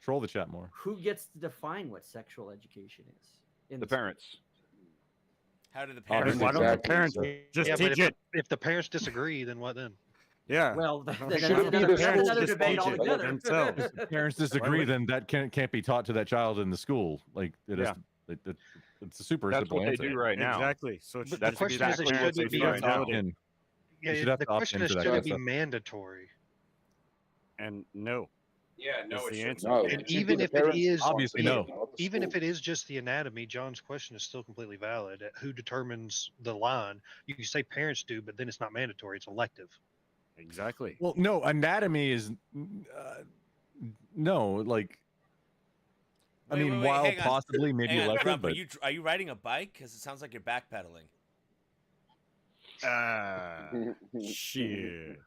troll the chat more. who gets to define what sexual education is? In The school? parents. How do the Obviously, parents? Why don't the exactly, parents so- just yeah, but teach if, it? if the parents disagree, then what then? Yeah. Well, then Should that's it be another, the that's schools another just debate teach it altogether. themselves? If parents disagree, then that can't be taught to that child in the school. Like it is. Yeah. It's a super That's simple what they answer. do right now. Exactly. So it But should the just be question is, that it parents shouldn't they be start a- out in. In. Yeah, should have the to opt question is, into that should kind it of be stuff. mandatory? And no. Yeah, no, That's it the shouldn't. answer. No, And it should be even the if it parents' is Obviously, no. responsibility, not the Even if school. it is just the anatomy, John's question is still completely valid. Who determines the line? You can say parents do, but then it's not mandatory; it's elective. Exactly. Well, no, anatomy is no, like I Wait, mean, wait, wait, while hang on. possibly maybe Hang on, elective, Grump, but are you riding a bike? Because it sounds like you're backpedaling. Shit.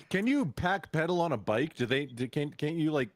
can you pack pedal on a bike? Can't you like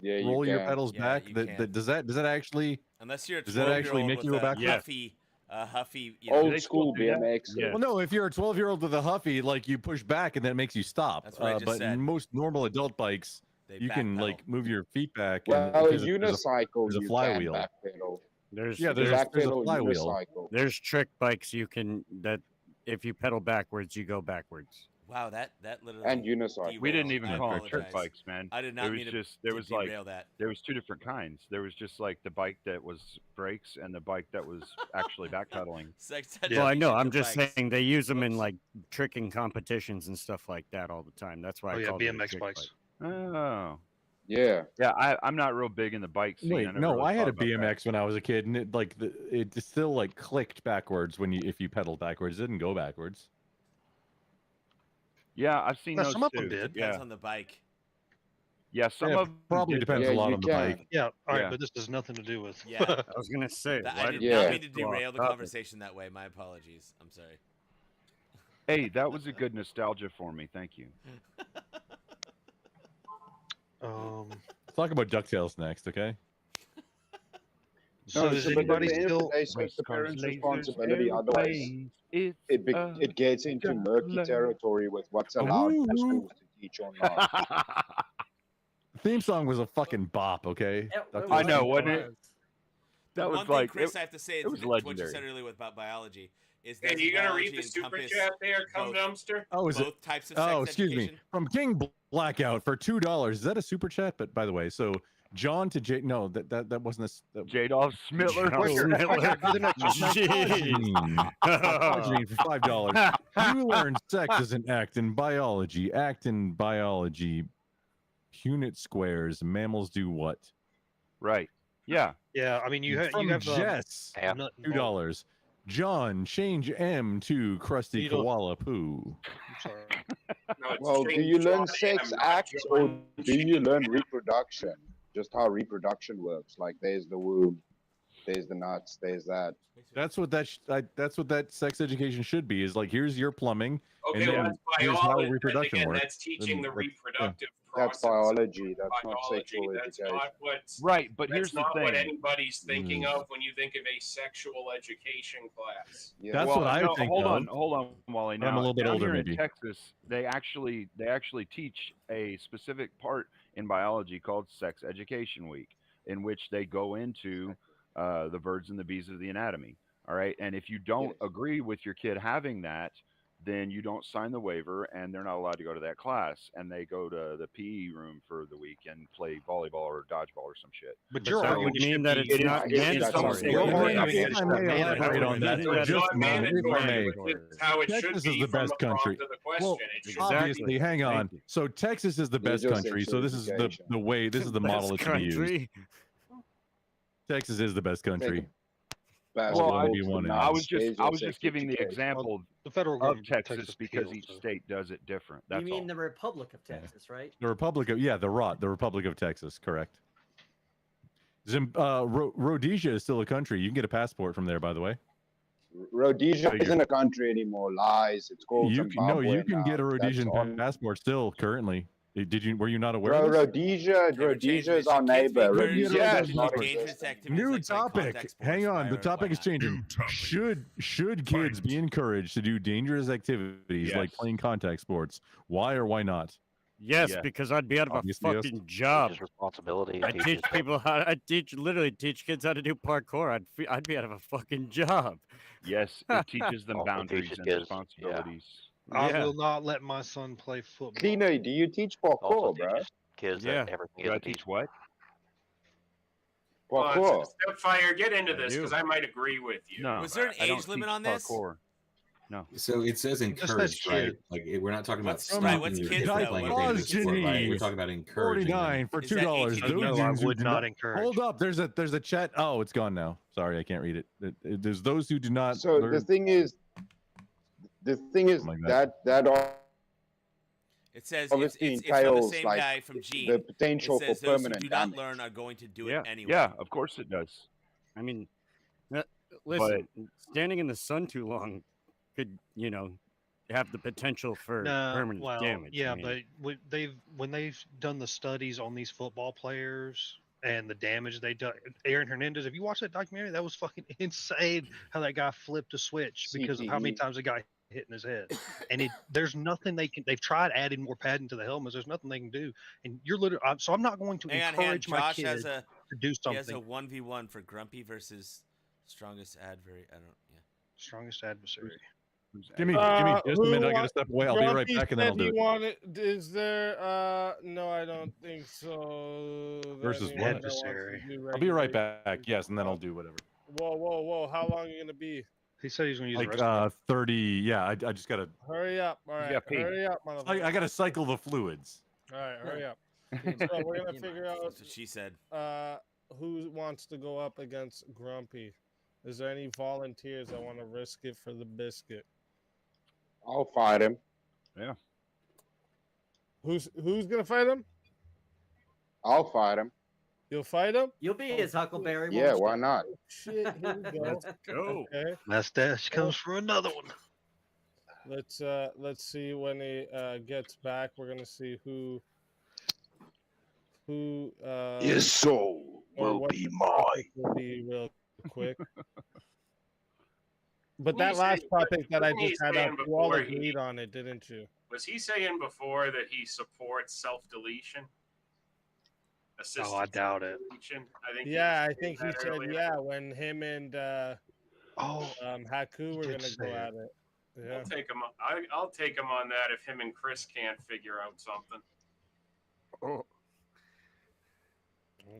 Yeah, you roll your can. pedals Yeah, back? you That can. does that actually? Unless you're a Does that actually 12-year-old make with you a a back- Yeah. huffy, you know, Old they school still do that? BMX. Yeah. Well, no, if you're a 12-year-old with a Huffy, like you push back and then it makes you stop. That's what I just but said. most normal adult bikes, they you can backpedal. like move your feet back. Well, and a because there's unicycle there's a you flywheel. can backpedal. There's Yeah, there's there's, a Backpedal flywheel. unicycle. there's trick bikes you can that if you pedal backwards, you go backwards. Wow, that literally. And unicycle. We didn't derailed. even I call them trick apologize. bikes, man. I did not mean to. There to was like derail that. there was two different kinds. There was just like the bike that was brakes and the bike that was actually backpedaling. Sex Well, I know. education I'm to just bikes. saying they use them in Whoops. like tricking competitions and stuff like that all the time. That's why Oh I yeah, called it a BMX trick bikes. Oh. Yeah. Yeah, I'm not real big in the bike scene. Wait, never no, really I had thought a about that. BMX when I was a kid, and it still like clicked backwards if you pedaled backwards. It didn't go backwards. Yeah, I've seen No, those some of too. them did. Depends Yeah, on the bike. yeah, some Yeah, of them probably did depends Yeah, a lot you on the can. bike. Yeah, all right, Yeah. but this has nothing to do with. Yeah. I was gonna say. That- why I did did Yeah. not we mean to go off derail the topic? conversation that way. My apologies. I'm sorry. Hey, that was a good nostalgia for me. Thank you. Let's talk about DuckTales next, okay? So does anybody still? It's the parents' responsibility. Otherwise, it gets into murky territory with what's allowed in schools to teach or not. The theme song was a fucking bop, okay? I know, wasn't it? That was one like thing, Chris, I have to say, it was to what you legendary. said earlier about biology is Hey, that you gonna biology read the super encompass chat there, cum both- dumpster? Oh, is both it? types of sex Oh, excuse education? me. From King Blackout for $2. Is that a super chat? But by the way, so John to Jake. No, that wasn't a. Jadolf Smittler. Arginine for $5. You learn sex is an act in biology. Act in biology. Punnett squares. Mammals do what? Right. Yeah. Yeah. I mean, you From have Jess. $2. John, change M to Krusty Koala Poo. Well, do you learn sex acts or do you learn reproduction? Just how reproduction works. Like, there's the womb, there's the nuts, there's that. That's what that sex education should be. Is like, here's your plumbing, Okay, and well, then that's here's how biology. reproduction Again, works. that's teaching the And reproductive That's process. biology. That's not Biology. sexual That's education. not what's Right, but that's here's the not what thing. anybody's thinking of when you think of a sexual education class. That's what I think Hold of. on, Wally. But I'm a little bit down older, here maybe. in Texas, they actually teach a specific part in biology called Sex Education Week, in which they go into the birds and the bees of the anatomy. All right, and if you don't agree with your kid having that, then you don't sign the waiver, and they're not allowed to go to that class, and they go to the PE room for the week and play volleyball or dodgeball or some shit. But you're arguing would mean that it's not mandatory. Elaborate on that for just a moment, if I may. How it should Texas is be the from best the prompt country. to the question. Well, It should obviously, hang on. Thank you. So Texas is the best country. So this is the way. This is the model that should be used. Texas is the best country. Well, I was just giving the example the federal of government Texas takes because appeals, each so. state does it different. You That's mean all. the Republic of Texas, right? The Republic of the Republic of Texas, correct. Rhodesia is still a country. You can get a passport from there, by the way. Rhodesia isn't a country anymore. Lies. It's called You Zimbabwe can now. get a Rhodesian That's on- passport still currently. Were you not aware Bro, of this? Rhodesia is our neighbor. Rhodesia is not New topic. Hang on, the topic is changing. Should kids be encouraged to do dangerous activities like playing contact sports? Why or why not? Yes, because I'd be out of Obviously, a yes. fucking job. Teaches responsibility. I teach people how. I literally teach kids how to do parkour. I'd be out of a fucking job. Yes, it teaches them Also boundaries teaches and kids, responsibilities. I will not let my son play football. Dino, do you teach parkour, bro? Kids Yeah. that everything Do I is teach what? Parkour. Stepfire, get into I this do. because I might agree with you. No. Was there an I don't age limit teach on this? Parkour. No. So it says encouraged, right? Like we're not talking about What's- right, what's stopping kids, your kid though? playing a What's dangerous sport, right? Janine? We're talking about encouraging them. 49 for Is that $2. 18? Those No, I dudes who would do not encourage. Hold up, there's a chat. Oh, it's gone now. Sorry, I can't read it. There's those who do not. So learn- the thing is Oh my God. that It says obviously it's from the entails same like guy from Gene. the potential It says for those who permanent do not damage. learn are going to do Yeah. it anyway. Yeah, of course it does. I mean, listen, standing in the sun too long could, have the potential for permanent well, damage. yeah, I mean, but when they've done the studies on these football players and the damage they done, Aaron Hernandez. If you watch that documentary, that was fucking insane. How that guy flipped a switch because of how many CTE. times the guy hit in his head. And there's nothing they can. They've tried adding more padding to the helmets. There's nothing they can do. And you're literally. So I'm not going to Hang on, encourage my Josh kid has to do He has something. a 1v1 for Grumpy versus strongest adversary. I don't. Yeah. Strongest adversary. Give me just a minute. I gotta step away. I'll be right Grumpy back, and then I'll said do he it. wanted. Is there? No, I don't think so. Versus Anyone what? that wants to Adversary. do I'll be right regular- back. Yes, and then I'll do whatever. Whoa! How long are you gonna be? He said he's going to use Like the rest. 30. Yeah, I just gotta. Hurry up! All right, got pee. hurry up, motherfucker! I gotta cycle the fluids. All right, hurry up. So we're gonna figure out That's what she said. who wants to go up against Grumpy. Is there any volunteers that want to risk it for the biscuit? I'll fight him. Yeah. Who's gonna fight him? I'll fight him. You'll fight him? You'll be his Huckleberry. Yeah, won't why you? not? Shit, here we go. Let's go. Okay. Mustache comes for another one. Let's see when he gets back. We're gonna see who. who Your soul will what be the topic mine. will be real quick. But Didn't that he last say- topic that I didn't he just had say up, in you all before agreed on it, didn't you? Was he saying before that he supports self-deletion? Oh, I doubt it. Self-deletion? I think Yeah, he I think he that said earlier. yeah when him and Haku were did gonna go say at it. it. Yeah. I'll take him on that if him and Chris can't figure out something. Oh.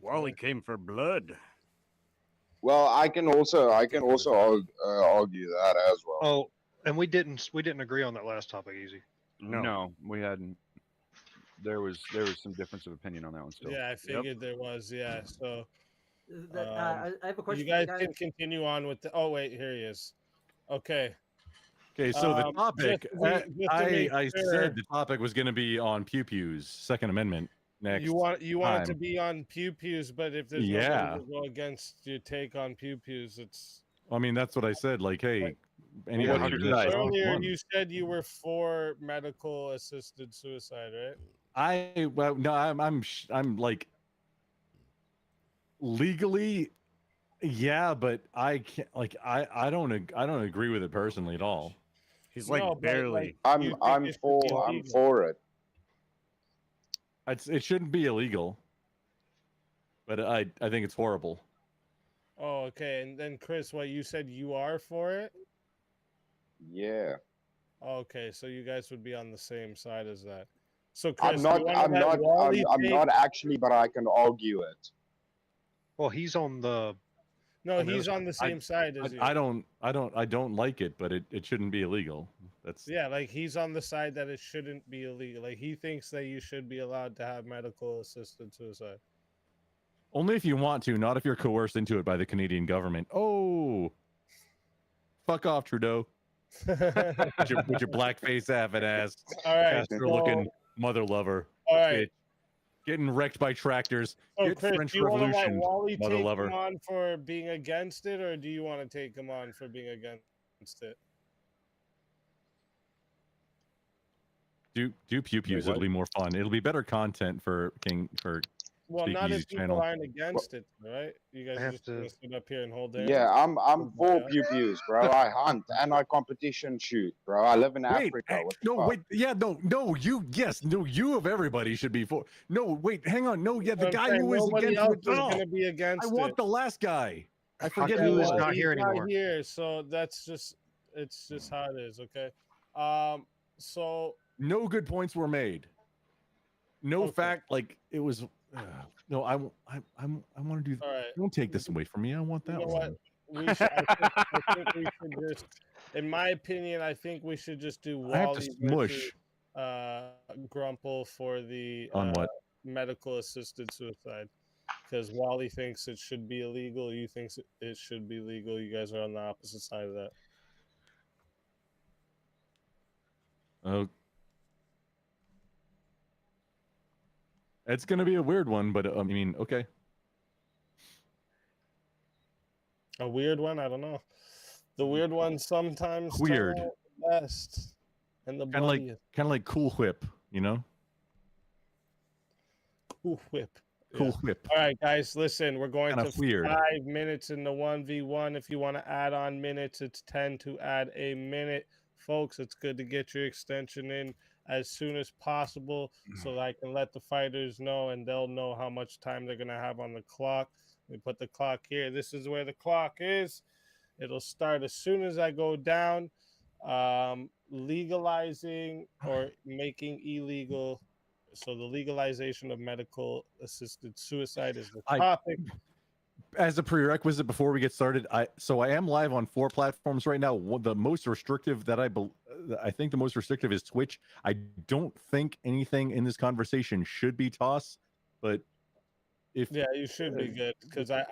Wally came for blood. Well, I can also argue that as well. Oh, and we didn't agree on that last topic, Easy. No, we hadn't. There was some difference of opinion on that one still. Yeah, I figured there was. Yeah, so I have a question. you guys can continue on with the. Oh wait, here he is. Okay. Okay, so the topic, I sure, said the topic was going to be on Pew Pew's Second Amendment next. you want it to time. be on Pew Pews, but if there's Yeah. nobody to go against your take on Pew Pews, it's. I mean, that's what I said. Like, hey, anybody What who you does- said earlier, one. you said you were for medical assisted suicide, right? I'm like legally, yeah, but I can't. Like, I don't agree with it personally at all. He's like, No, but, barely. like, I'm for it. It shouldn't be illegal, but I think it's horrible. Oh, okay. And then Chris, what you said you are for it? Yeah. Okay, so you guys would be on the same side as that. So Chris, I'm not actually, but I can argue it. Well, he's on the. No, he's on the same side as you. I don't like it, but it shouldn't be illegal. That's Yeah, like he's on the side that it shouldn't be illegal. Like he thinks that you should be allowed to have medical assisted suicide. only if you want to, not if you're coerced into it by the Canadian government. Oh, fuck off, Trudeau. with your blackface half-an ass, All right, Castro-looking mother lover. All right. Bitch. Getting wrecked by tractors. So Get Chris, French do you want to let Revolution, Wally mother take lover. him on for being against it, or do you want to take him on for being against it? Do Pew Pews. It'll be more fun. It'll be better content for Well, not if Speakeasy people channel. aren't against it, right? You guys have just gonna sit up here and hold their. Yeah, I'm for Pew Pews, bro. I hunt and I competition shoot, bro. I live in Africa. What the fuck? wait, yeah, you of everybody should be for. No, wait, hang on, no, yeah, the I'm guy saying who was nobody against else it. is No, gonna be against I want it. the last guy. I forget Haku who is it was. not here He's anymore. here, so that's just it's just how it is, okay? So No good points were made. No fact, like it was. No, I want to do. All right. Don't take this away from me. I want that you know one. what? I think we should just, in my opinion, I think we should just do I have to Wally smush. versus Grumple for the On what? medical assisted suicide. Because Wally thinks it should be illegal, you think it should be legal. You guys are on the opposite side of that. Oh, it's gonna be a weird one, but I mean, okay. A weird one? I don't know. The weird ones sometimes turn Weird. out the best and the Kind of like Cool Whip, you know? Cool Whip. Cool Whip. All right, guys, listen, we're going Kinda to weird. 5 minutes in the 1v1. If you want to add on minutes, it's 10 to add a minute. Folks, it's good to get your extension in as soon as possible so that I can let the fighters know and they'll know how much time they're going to have on the clock. We put the clock here. This is where the clock is. It'll start as soon as I go down. Legalizing or making illegal. So the legalization of medical assisted suicide is the topic. As a prerequisite before we get started, I am live on 4 platforms right now. The most restrictive that I think the most restrictive is Twitch. I don't think anything in this conversation should be tossed, but if you should be good because I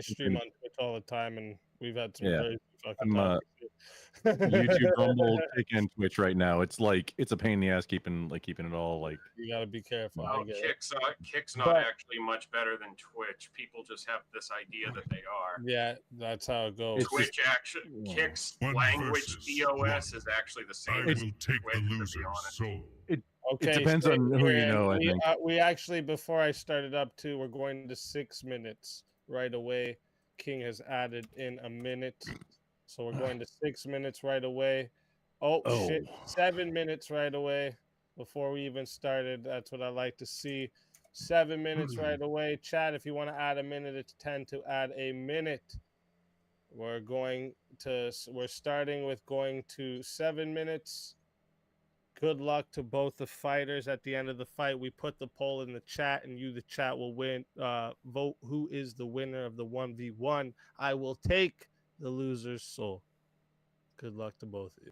stream on Twitch all the time and we've had some crazy fucking I'm topics. YouTube, Rumble, Kick, and Twitch right now. It's a pain in the ass keeping it all like. You gotta be careful. Oh, Kick's not actually much better than Twitch. People just have this idea that they are. Yeah, that's how it goes. Twitch actually Kick's One language versus DOS is actually the same. I as will take Twitch, the to be loser's honest. soul. Okay, It depends on who you know, I think. We actually, before I started up too, we're going to 6 minutes right away. King has added in a minute, so we're going to 6 minutes right away. Oh shit, 7 minutes right away before we even started. That's what I like to see. 7 minutes right away. Chat, if you want to add a minute, it's 10 to add a minute. We're starting with going to 7 minutes. Good luck to both the fighters at the end of the fight. We put the poll in the chat, and you, the chat, will vote who is the winner of the 1v1. I will take the loser's soul. Good luck to both of you.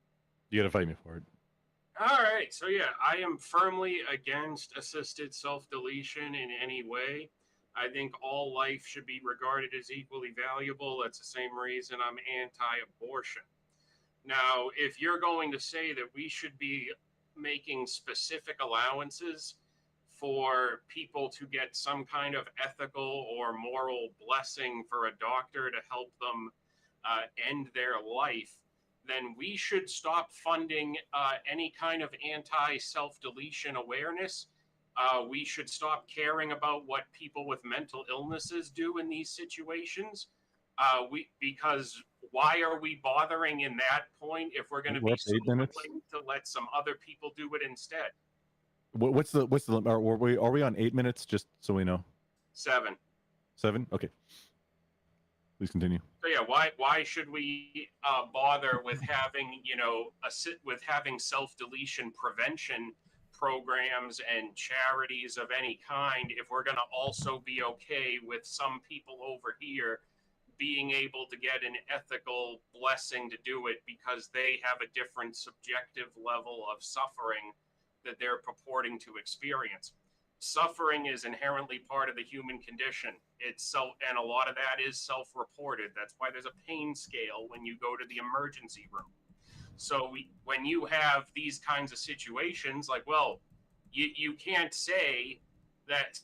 You got to fight me for it. All right. So, yeah, I am firmly against assisted self-deletion in any way. I think all life should be regarded as equally valuable. That's the same reason I'm anti-abortion. Now, if you're going to say that we should be making specific allowances for people to get some kind of ethical or moral blessing for a doctor to help them end their life, then we should stop funding any kind of anti-self-deletion awareness. We should stop caring about what people with mental illnesses do in these situations. Because why are we bothering in that point if we're going to be so willing to let some other people do it instead? What's the are we on 8 minutes, just so we know? 7. 7? Okay. Please continue. So yeah, why should we bother with having, with having self-deletion prevention programs and charities of any kind if we're going to also be okay with some people over here being able to get an ethical blessing to do it because they have a different subjective level of suffering that they're purporting to experience. Suffering is inherently part of the human condition. And a lot of that is self-reported. That's why there's a pain scale when you go to the emergency room. So when you have these kinds of situations, like, well, you can't say that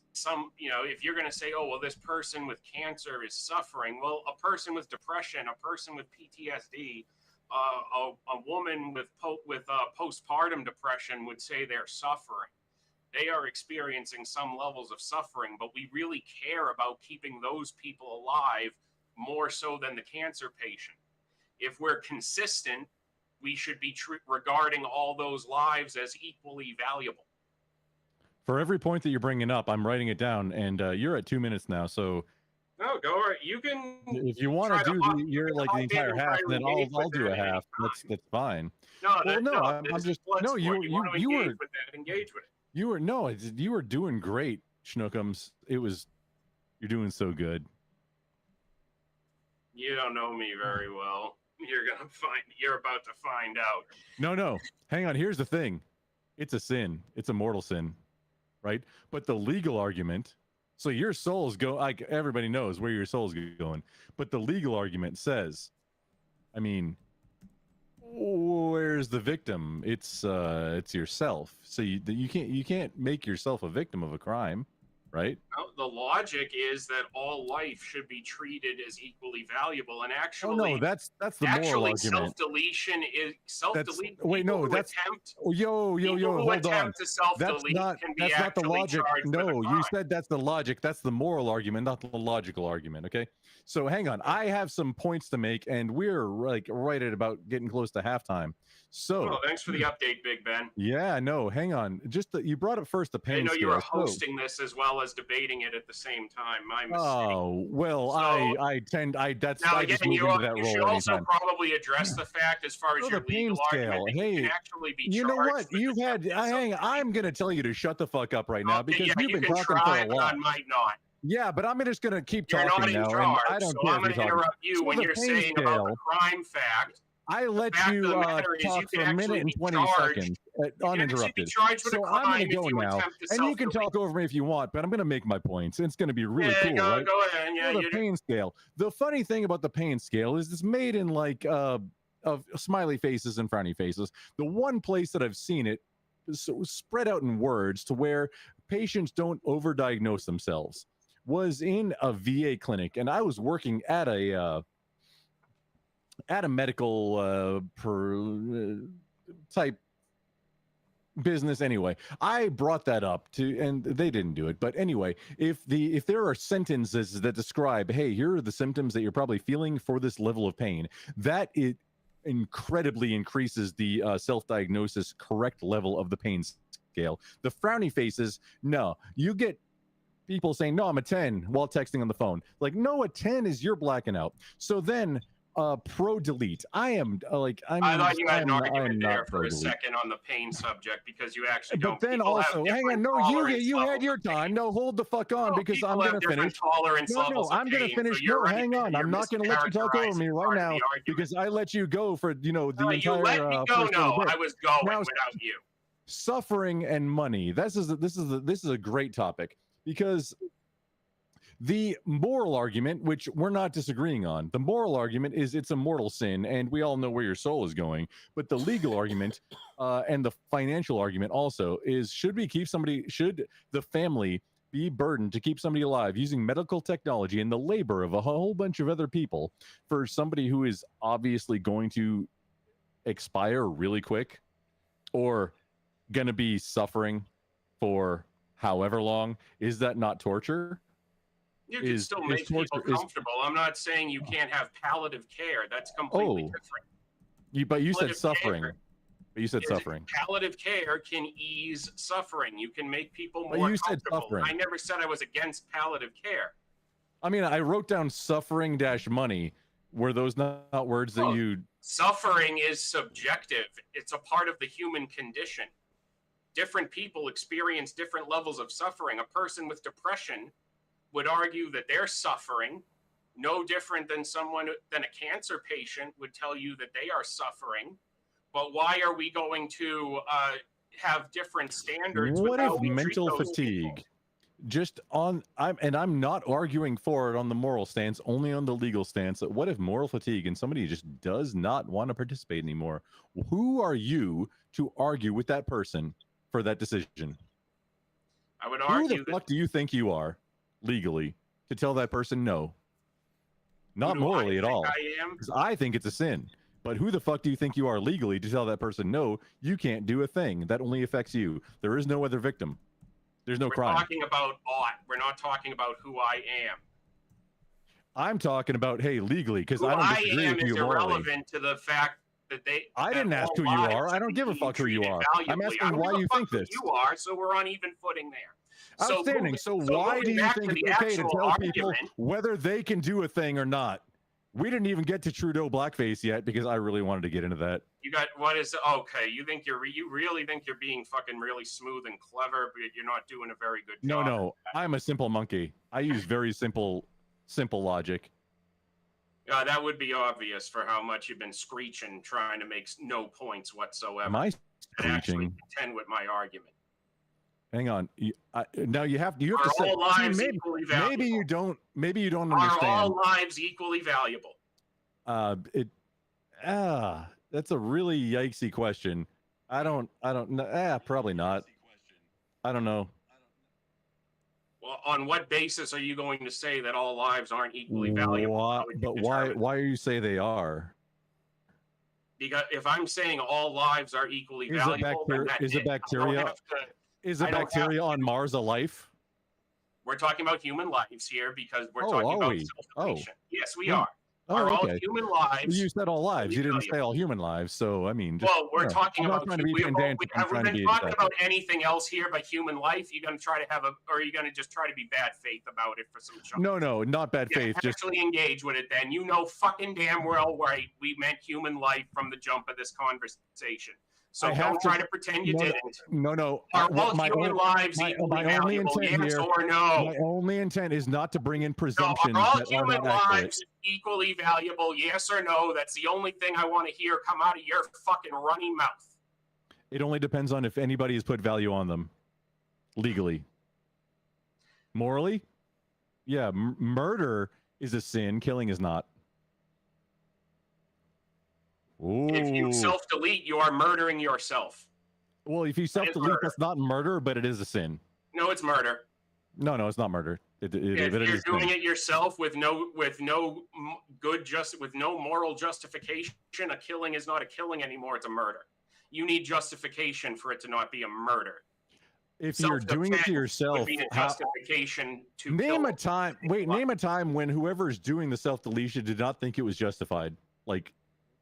if you're going to say, oh, well, this person with cancer is suffering. Well, a person with depression, a person with PTSD, a woman with postpartum depression would say they're suffering. They are experiencing some levels of suffering, but we really care about keeping those people alive more so than the cancer patient. If we're consistent, we should be regarding all those lives as equally valuable. For every point that you're bringing up, I'm writing it down, and you're at 2 minutes now. So, no, go right. You can. If you want to do the entire half, then I'll do a half. That's fine. I'm just you were engage with it. You were doing great, Schnookums. You're doing so good. You don't know me very well. You're about to find out. No. Hang on. Here's the thing. It's a sin. It's a mortal sin, right? But the legal argument. So your souls go. Like everybody knows where your soul's going. But the legal argument says, I mean, where's the victim? It's yourself. So you can't make yourself a victim of a crime, right? No, the logic is that all life should be treated as equally valuable, and actually, that's the moral argument. Self-deletion is self-delete. Hold on. That's not the logic. No, you said that's the logic. That's the moral argument, not the logical argument. Okay, so hang on. I have some points to make, and we're right at about getting close to halftime. So, thanks for the update, Big Ben. Yeah, no, hang on. Just you brought up first the pain. I know you were hosting this as well as debating it at the same time. My mistake. Oh well, I just move into that role. You should also probably address the fact, as far as your legal argument, that you can actually be charged. You know what? You've had. I'm going to tell you to shut the fuck up right now because you've been talking for a while. I might not. Yeah, but I'm just going to keep you're talking not in now. Charge, I don't so care I'm going to interrupt you when you're saying about the crime fact. I let you talk for a minute and 20 seconds uninterrupted. So I'm going to go now. And you can talk over me if you want, but I'm going to make my points. It's going to be really cool, right? Go ahead. Yeah, the pain scale. The funny thing about the pain scale is it's made in of smiley faces and frowny faces. The one place that I've seen it spread out in words to where patients don't overdiagnose themselves was in a VA clinic. And I was working at a medical type business anyway. I brought that up and they didn't do it. But anyway, if there are sentences that describe, hey, here are the symptoms that you're probably feeling for this level of pain, that it incredibly increases the self-diagnosis correct level of the pain scale. The frowny faces, no, you get people saying, no, I'm a 10 while texting on the phone. Like, no, a 10 is you're blacking out. So then pro delete. I thought you had an argument there for a second on the pain subject because you actually don't. But then also, hang on, no, you had your time. No, hold the fuck on because I'm gonna finish. No, I'm gonna finish. No, hang on, I'm not gonna let you talk over me right now because I let you go for the entire. You let me go. No, I was going without you. Suffering and money. This is a great topic because the moral argument, which we're not disagreeing on, the moral argument is it's a mortal sin, and we all know where your soul is going. But the legal argument and the financial argument also is: should the family be burdened to keep somebody alive using medical technology and the labor of a whole bunch of other people for somebody who is obviously going to expire really quick, or going to be suffering for however long? Is that not torture? You can still make people comfortable. I'm not saying you can't have palliative care. That's completely different. But you said suffering. But you said suffering. Palliative care can ease suffering. You can make people more comfortable. I never said I was against palliative care. I mean, I wrote down suffering - money. Were those not words that you... Suffering is subjective. It's a part of the human condition. Different people experience different levels of suffering. A person with depression would argue that they're suffering, no different than a cancer patient would tell you that they are suffering. But why are we going to have different standards? What if mental fatigue? I'm not arguing for it on the moral stance, only on the legal stance. What if moral fatigue and somebody just does not want to participate anymore? Who are you to argue with that person for that decision? I would argue. Who the fuck do you think you are? Legally, to tell that person no? Not morally at all. Because I think it's a sin. But who the fuck do you think you are legally to tell that person no, you can't do a thing? That only affects you. There is no other victim. There's no crime. We're talking about ought. We're not talking about who I am. I'm talking about, hey, legally, because I don't disagree with you morally. Irrelevant to the fact that I didn't ask who you are. I don't give a fuck who you are. I'm asking why you think this. You are, so we're on even footing there. Outstanding. So why do you think it's okay to tell people whether they can do a thing or not? We didn't even get to Trudeau blackface yet because I really wanted to get into that. You got okay? You really think you're being fucking really smooth and clever, but you're not doing a very good job. No, I'm a simple monkey. I use very simple logic. That would be obvious for how much you've been screeching, trying to make no points whatsoever. Am I screeching? Actually contend with my argument. Hang on. Now you have to say. Maybe you don't understand. Are all lives equally valuable? That's a really yikesy question. I don't know. Probably not. I don't know. Well, on what basis are you going to say that all lives aren't equally valuable? Why do you say they are? Because if I'm saying all lives are equally valuable, is a bacteria? Is a bacteria on Mars a life? We're talking about human lives here because we're talking about self-depletion. Yes, we are. Are all human lives? You said all lives. You didn't say all human lives. So I mean, we're talking about. We've been talking about anything else here but human life. You're going to try to have or are you going to just try to be bad faith about it for some show? No, not bad faith. Actually engage with it. Then you know fucking damn well right. We meant human life from the jump of this conversation. So don't try to pretend you didn't. No. Are all human lives equally valuable? Yes or no? My only intent is not to bring in presumptions. Are all human lives equally valuable? Yes or no? That's the only thing I want to hear come out of your fucking running mouth. It only depends on if anybody has put value on them. Legally. Morally? Yeah, murder is a sin. Killing is not. Ooh. If you self-delete, you are murdering yourself. Well, if you self-delete, that's not murder, but it is a sin. No, it's murder. No, it's not murder. If you're doing it yourself with no moral justification, a killing is not a killing anymore. It's a murder. you need justification for it to not be a murder. If you're doing it to yourself, would be the justification to name kill a time. Wait, name a time when whoever's doing the self-deletion did not think it was justified. Like,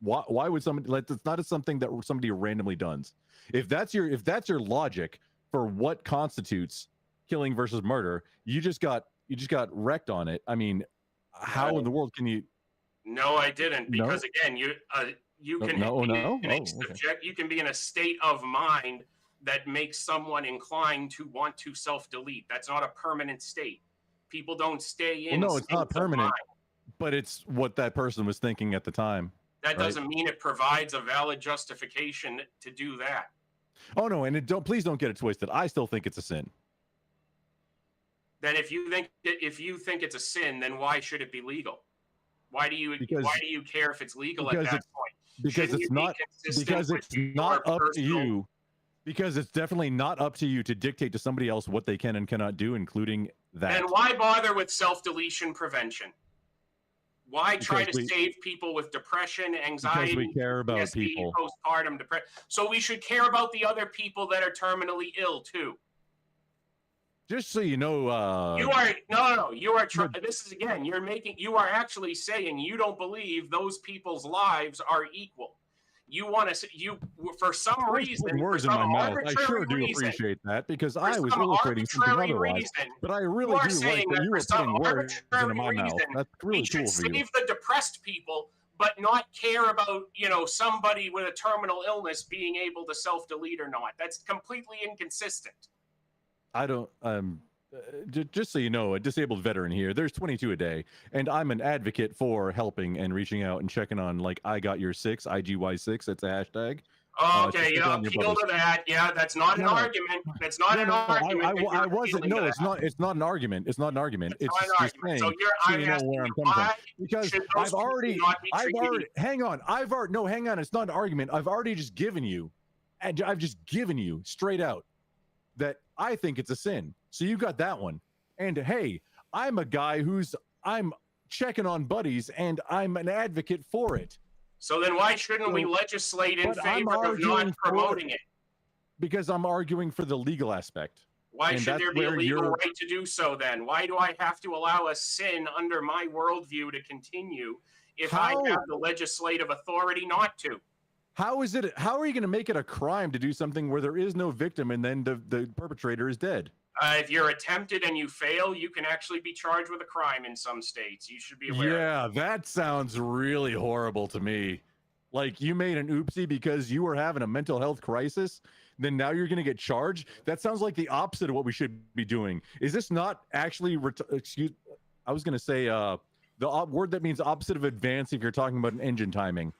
why would somebody? Like, it's not something that somebody randomly does. If that's your logic for what constitutes killing versus murder, you just got wrecked on it. I mean, how in the world can you? No, I didn't, because again, you can you can be in a state of mind that makes someone inclined to want to self-delete. That's not a permanent state. People don't stay in. Well, no, it's not permanent, but it's what that person was thinking at the time. That doesn't mean it provides a valid justification to do that. Oh no, and please don't get it twisted. I still think it's a sin. Then if you think it's a sin, then why should it be legal? Why do you care if it's legal at that point? Because it's not up to you. Because it's definitely not up to you to dictate to somebody else what they can and cannot do, including that. Then why bother with self-deletion prevention? Why try to save people with depression, anxiety, because we care about PTSD, people, postpartum depression? So we should care about the other people that are terminally ill too. Just so you know, you are trying. This is again, you are actually saying you don't believe those people's lives are equal. You want to, for some reason, words in my mouth. I sure do appreciate that, because I was illustrating something otherwise. But I really do like that you were putting words into my mouth. That's really cool for you. Save the depressed people, but not care about somebody with a terminal illness being able to self-delete or not. That's completely inconsistent. I don't. Just so you know, a disabled veteran here, there's 22 a day, and I'm an advocate for helping and reaching out and checking on, like, I got your 6, IGY6, that's a hashtag. Okay, appeal to that. Yeah, that's not an argument. That's not an argument. I wasn't. No, it's not. It's not an argument. It's not an argument. It's just saying. So you know where I'm coming from. Because I've already. Hang on. Hang on. It's not an argument. I've already just given you, and I've just given you straight out that I think it's a sin. So you got that one. And hey, I'm a guy I'm checking on buddies, and I'm an advocate for it. So then why shouldn't we legislate in favor of not promoting it? Because I'm arguing for the legal aspect. Why should there be a legal right to do so then? Why do I have to allow a sin under my worldview to continue if I have the legislative authority not to? How are you going to make it a crime to do something where there is no victim and then the perpetrator is dead? If you're attempted and you fail, you can actually be charged with a crime in some states. You should be aware. Yeah, that sounds really horrible to me. Like, you made an oopsie because you were having a mental health crisis, then now you're going to get charged? That sounds like the opposite of what we should be doing. Is this not actually, I was going to say the word that means opposite of advance if you're talking about an engine timing.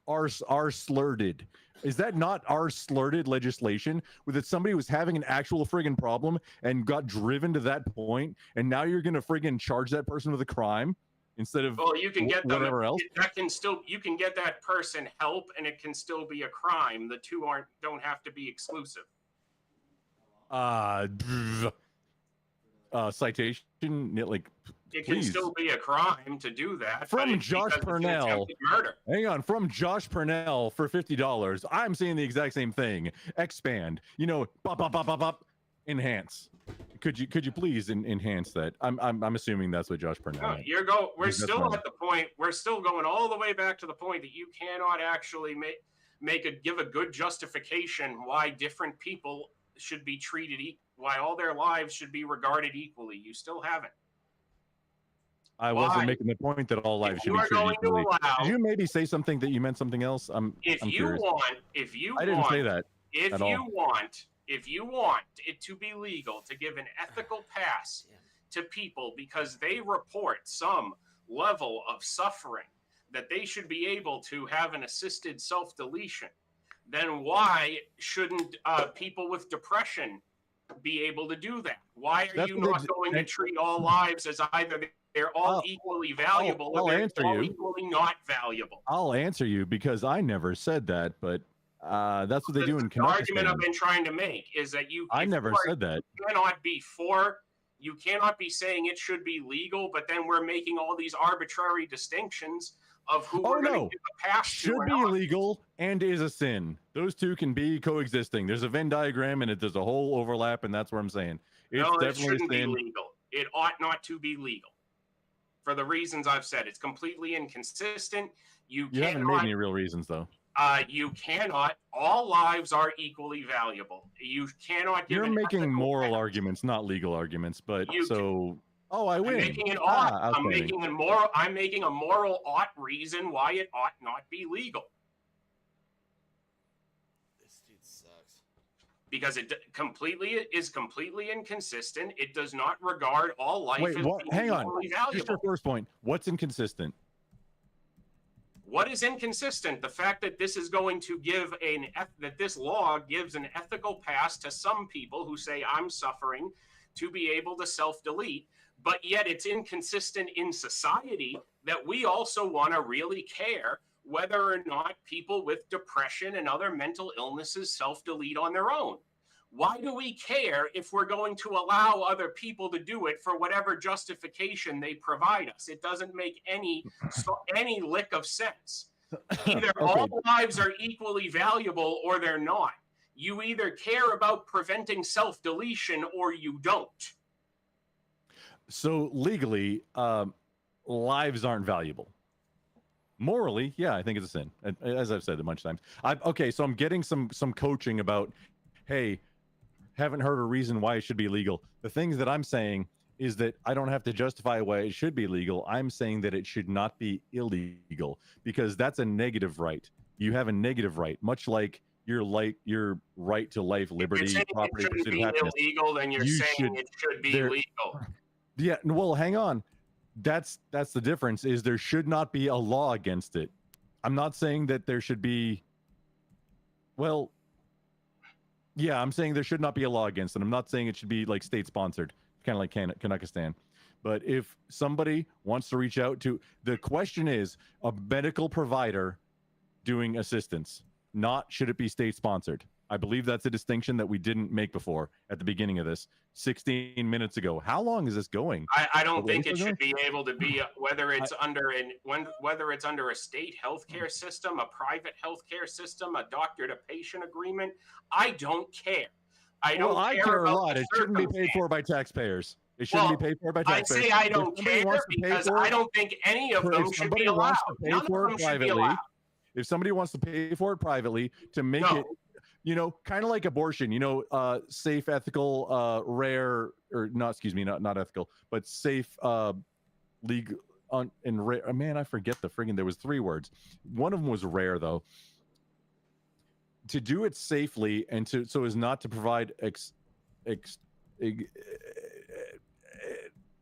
R-slurted. Is that not R-slurted legislation? With it, somebody was having an actual friggin' problem and got driven to that point, and now you're gonna friggin' charge that person with a crime instead of you can get whatever else? You can get that person help, and it can still be a crime. The two don't have to be exclusive. Citation, like. It can still be a crime to do that. From Josh Purnell. Hang on. From Josh Purnell for $50. I'm saying the exact same thing. Expand. Enhance. Could you please enhance that? I'm assuming that's what Josh Purnell. No, we're still at the point. We're still going all the way back to the point that you cannot actually give a good justification why different people should be treated why all their lives should be regarded equally. You still haven't. I wasn't making the point that all lives should be treated equally. Did you maybe say something that you meant something else? I'm curious. I didn't say that. If you want it to be legal to give an ethical pass to people because they report some level of suffering that they should be able to have an assisted self-deletion, then why shouldn't people with depression be able to do that? Why are you not going to treat all lives as either they're all equally valuable or they're all equally not valuable? I'll answer you because I never said that, but that's what they do in the argument I've been trying to make is that I never said that. You cannot be saying it should be legal, but then we're making all these arbitrary distinctions of who we're going to give a pass to should or be not. illegal and is a sin. Those two can be coexisting. There's a Venn diagram and there's a whole overlap, and that's what I'm saying. It's No, it definitely shouldn't a be sin. legal. It ought not to be legal. For the reasons I've said, it's completely inconsistent. You haven't made any real reasons, though. You cannot. All lives are equally valuable. You cannot give. You're an making ethical moral arguments, not legal arguments. But so, I win. I'm making an ought. I'm outstanding. making a moral. I'm making a moral ought reason why it ought not be legal. This dude sucks. Because it is completely inconsistent. It does not regard all life Wait, as what? being Hang on. equally Just valuable. your first point. What's inconsistent? What is inconsistent? The fact that this is going to give that this law gives an ethical pass to some people who say I'm suffering to be able to self-delete, but yet it's inconsistent in society that we also want to really care whether or not people with depression and other mental illnesses self-delete on their own. Why do we care if we're going to allow other people to do it for whatever justification they provide us? It doesn't make any lick of sense. Either all lives are equally valuable or they're not. You either care about preventing self-deletion or you don't. So legally, lives aren't valuable. Morally, yeah, I think it's a sin. As I've said a bunch of times. So I'm getting some coaching about, hey, haven't heard a reason why it should be legal. The things that I'm saying is that I don't have to justify why it should be legal. I'm saying that it should not be illegal because that's a negative right. You have a negative right, much like your right to life, liberty, property, it pursuit shouldn't of be happiness. illegal, then you're saying it should be legal. Yeah, well, hang on. That's the difference. Is there should not be a law against it. I'm not saying that there should be. Well, yeah, I'm saying there should not be a law against it. I'm not saying it should be like state sponsored, kind of like Kanakistan. But if somebody wants to reach out to, the question is a medical provider doing assistance, not should it be state sponsored. I believe that's a distinction that we didn't make before at the beginning of this 16 minutes ago. How long is this going? I don't think it should be able to be whether it's under a state healthcare system, a private healthcare system, a doctor to patient agreement. I don't care. I care a lot. It shouldn't be paid for by taxpayers. It shouldn't be paid for by taxpayers. I say I don't care because I don't think any of them should be allowed. None of them should be allowed. If somebody wants to pay for it privately to make it, kind of like abortion, safe, ethical, rare, or not, excuse me, not ethical, but safe, legal, and rare. Man, I forget the friggin', there was 3 words. One of them was rare, though. To do it safely and so as not to provide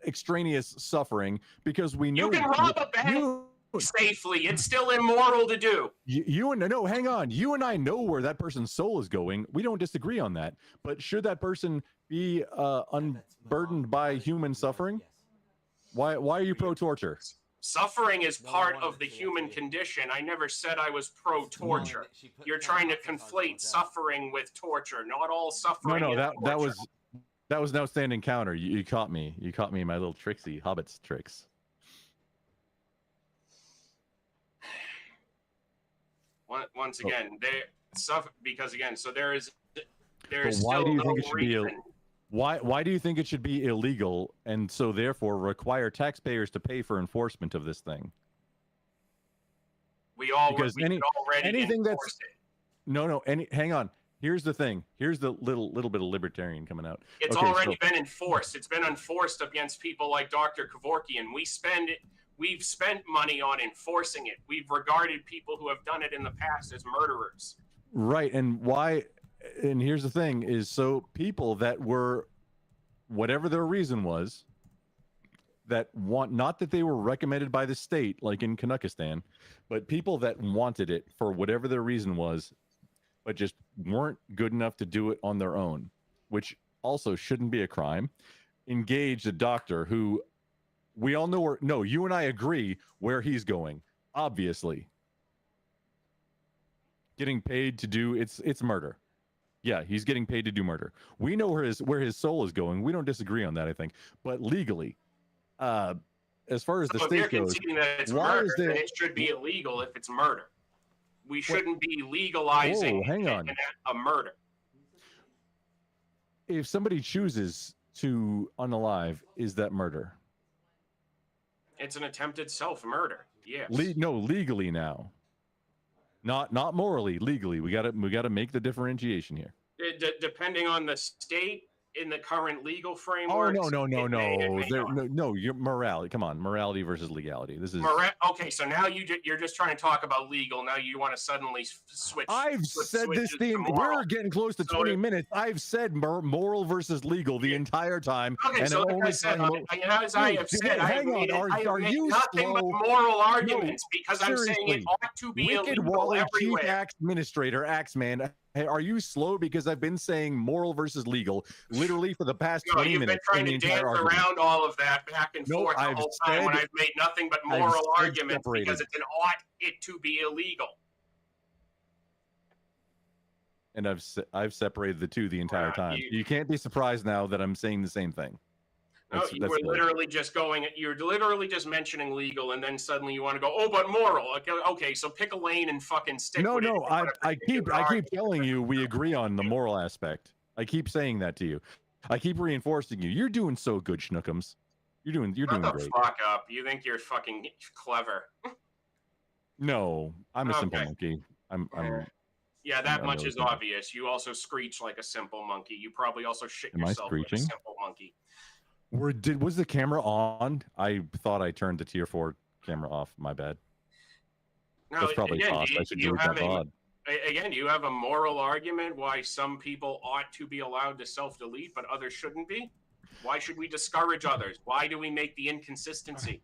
extraneous suffering, because we know you can rob a bank safely. It's still immoral to do. Hang on. You and I know where that person's soul is going. We don't disagree on that. But should that person be unburdened by human suffering? Why are you pro-torture? Suffering is part of the human condition. I never said I was pro-torture. You're trying to conflate suffering with torture. Not all suffering. No, is torture. that was an outstanding counter. You caught me. You caught me in my little tricksy hobbits tricks. Once again, they suffer because again. So there is Why still do you no think it should reason. be? Why do you think it should be illegal and so therefore require taxpayers to pay for enforcement of this thing? We already anything that's hang on. Here's the thing. Here's the little bit of libertarian coming out. It's already been enforced. It's been enforced against people like Dr. Kevorkian. We've spent money on enforcing it. We've regarded people who have done it in the past as murderers. Right, and why? And here's the thing: is so people that were, whatever their reason was, that not that they were recommended by the state, like in Kanakistan, but people that wanted it for whatever their reason was, but just weren't good enough to do it on their own, which also shouldn't be a crime. Engaged a doctor who we all know you and I agree where he's going, obviously. Getting paid to do it's murder. Yeah, he's getting paid to do murder. We know where his soul is going. We don't disagree on that, I think. But legally, as far as the So if you're state goes, conceding that it's why murder, is there? then it should be illegal if it's murder. We shouldn't be legalizing hang on. a murder. If somebody chooses to unalive, is that murder? It's an attempted self-murder. Yes. Legally now. Not morally, legally. We gotta make the differentiation here. Depending on the state in the current legal Oh framework. no! You're morality. Come on, morality versus legality. This is okay. So now you're just trying to talk about legal. Now you want to suddenly switch. I've said this theme. We're getting close to 20 minutes. I've said moral versus legal the entire time. Okay, and so like I said, as I have said, I have made nothing but moral arguments because I'm saying it ought to be Wicked illegal Wally, everywhere. Chief Axe Administrator, Axeman. Hey, are you slow? Because I've been saying moral versus legal literally for the past 20 you've minutes. been trying to dance around all of that back and forth the whole time when I've made nothing but moral arguments because it's an ought it to be illegal. And I've separated the two the entire time. You can't be surprised now that I'm saying the same thing. No, you were literally just going. You're literally just mentioning legal, and then suddenly you want to go, oh, but moral. Okay, so pick a lane and fucking stick. with it. I keep telling you we agree on the moral aspect. I keep saying that to you. I keep reinforcing you. You're doing so good, Schnookums. You're doing great. Shut the fuck up. You think you're fucking clever? No, I'm a simple monkey. Yeah, that much is obvious. You also screech like a simple monkey. You probably also shit yourself like a simple monkey. Was the camera on? I thought I turned the tier 4 camera off. My bad. No, that's probably again, I should do that. Again, you have a moral argument why some people ought to be allowed to self-delete, but others shouldn't be? Why should we discourage others? Why do we make the inconsistency?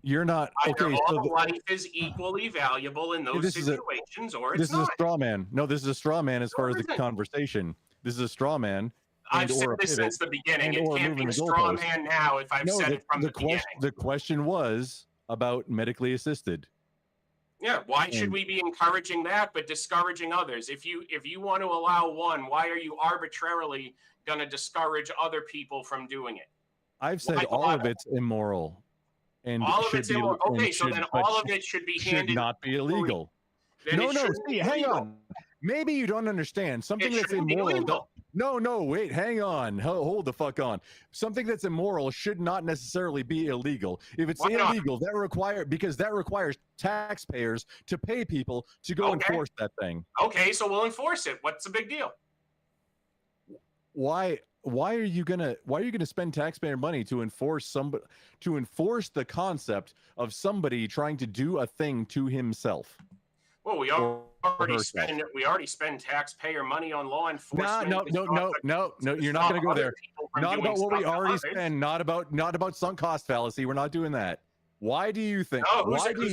You're not okay. All life is equally valuable in those situations, or it's not. This is a straw man. No, this is a straw man as far as the conversation. This is a straw man. I've said this since the beginning. It can't be a straw man now if I've said it from the beginning. The question was about medically assisted. Yeah, why should we be encouraging that but discouraging others? If you want to allow one, why are you arbitrarily going to discourage other people from doing it? I've said all of it's immoral. And all of it's immoral. Okay, so then all of it should be handed. Should not be illegal. No, see, hang on. Maybe you don't understand. Something that's immoral. No, wait, hang on. Hold the fuck on. Something that's immoral should not necessarily be illegal. If it's illegal, that requires taxpayers to pay people to go enforce that thing. Okay, so we'll enforce it. What's the big deal? Why are you gonna spend taxpayer money to enforce the concept of somebody trying to do a thing to himself? Well, we already spend taxpayer money on law enforcement. No, you're not going to go there. Not about what we already spend. Not about sunk cost fallacy. We're not doing that. Why do you think? No, why do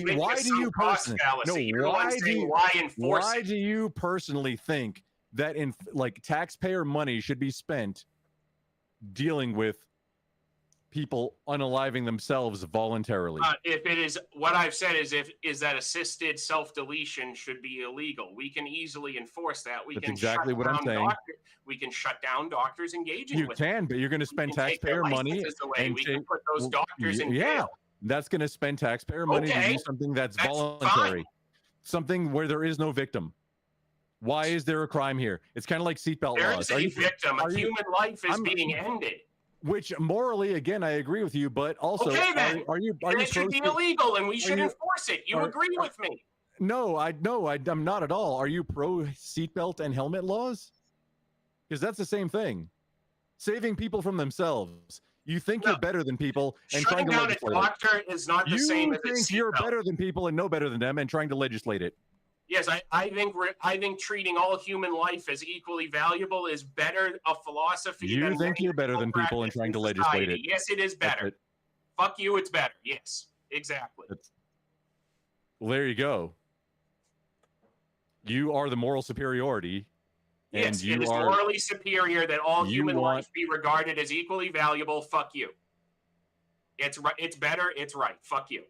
you personally think that taxpayer money should be spent dealing with people unaliving themselves voluntarily? If it is, what I've said is that assisted self-deletion should be illegal. We can easily enforce that. That's exactly what I'm saying. We can shut down doctors engaging with it. You can, but you're going to spend taxpayer money and we can put those doctors in jail. That's going to spend taxpayer money to do something that's voluntary. Fine. Something where there is no victim. Why is there a crime here? It's kind of like seatbelt laws. There is a victim. A human life is being ended. Which morally, again, I agree with you, but also, it should be illegal, and we should enforce it. You agree with me? No, I'm not at all. Are you pro seatbelt and helmet laws? Because that's the same thing. Saving people from themselves. You think you're better than people and trying to legislate a doctor is not the same as a seatbelt. You think you're better than people and know better than them and trying to legislate it. Yes, I think treating all human life as equally valuable is better a philosophy. You think you're better than people and trying to legislate it. Yes, it is better. Fuck you, it's better. Yes, exactly. Well, there you go. You are the moral superiority. Yes, it is morally superior that all human life be regarded as equally valuable. Fuck you. It's right. It's better. It's right. Fuck you.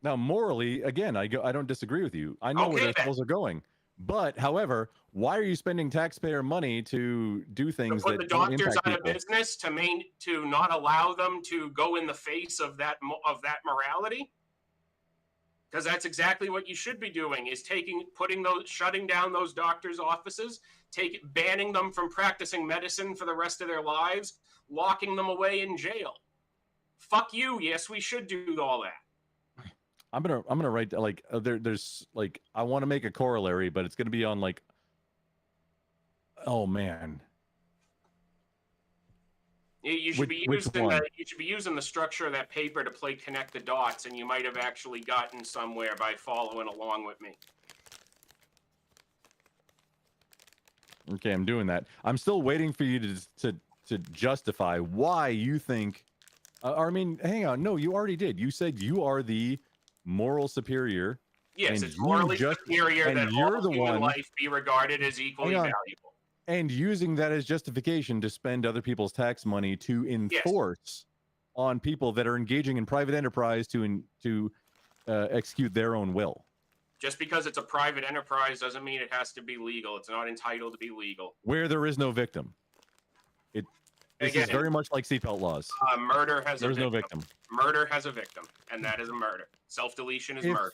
Now, morally, again, I don't disagree with you. I know where their souls are going. But, however, why are you spending taxpayer money to do things to put that the don't doctors impact out of people? business to not allow them to go in the face of that morality? Because that's exactly what you should be doing: is shutting down those doctors' offices, banning them from practicing medicine for the rest of their lives, locking them away in jail. Fuck you. Yes, we should do all that. I'm gonna write like there's like I want to make a corollary, but it's gonna be on like, oh man. You should be using the structure of that paper to connect the dots, and you might have actually gotten somewhere by following along with me. Okay, I'm doing that. I'm still waiting for you to justify why you think. I mean, hang on. No, you already did. You said you are the moral superior. Yes, it's morally superior that all human life be regarded as equally valuable. And using that as justification to spend other people's tax money to enforce on people that are engaging in private enterprise to execute their own will. Just because it's a private enterprise doesn't mean it has to be legal. It's not entitled to be legal. Where there is no victim. This is very much like seatbelt laws. Murder has There's no victim. Murder has a victim, and that is a murder. Self-deletion is murder.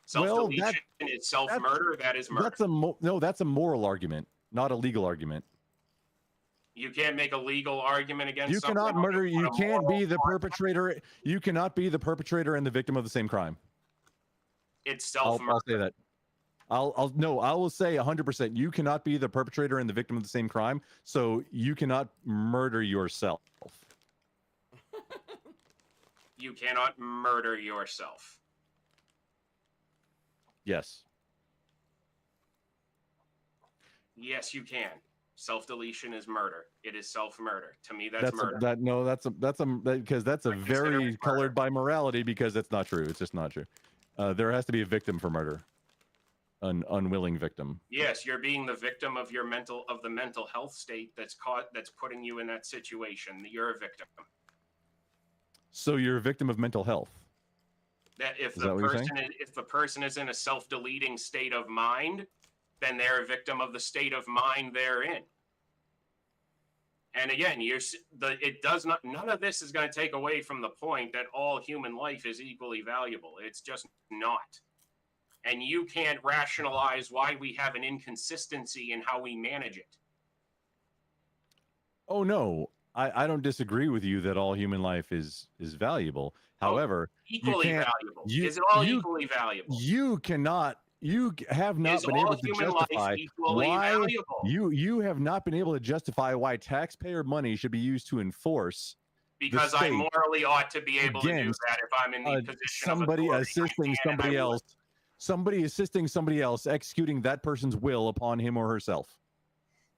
Self-deletion is self-murder. That is murder. That's a moral argument, not a legal argument. You can't make a legal argument against. You cannot murder. You can't be the perpetrator. You cannot be the perpetrator and the victim of the same crime. It's self-murder. I'll say that. I will say 100%. You cannot be the perpetrator and the victim of the same crime, so you cannot murder yourself. You cannot murder yourself. Yes. Yes, you can. Self-deletion is murder. It is self-murder. To me, that's murder. Because that's a very colored by morality, because that's not true. It's just not true. There has to be a victim for murder. An unwilling victim. Yes, you're being the victim of the mental health state that's putting you in that situation. You're a victim. So you're a victim of mental health. That if the person is in a self-deleting state of mind, then they're a victim of the state of mind they're in. And again, none of this is going to take away from the point that all human life is equally valuable. It's just not. And you can't rationalize why we have an inconsistency in how we manage it. Oh no, I don't disagree with you that all human life is valuable. However, equally valuable. Is it all equally valuable? You have not been able to justify why you have not been able to justify why taxpayer money should be used to enforce. Because I morally ought to be able to do that if I'm in the position of authority. Somebody assisting somebody else executing that person's will upon him or herself.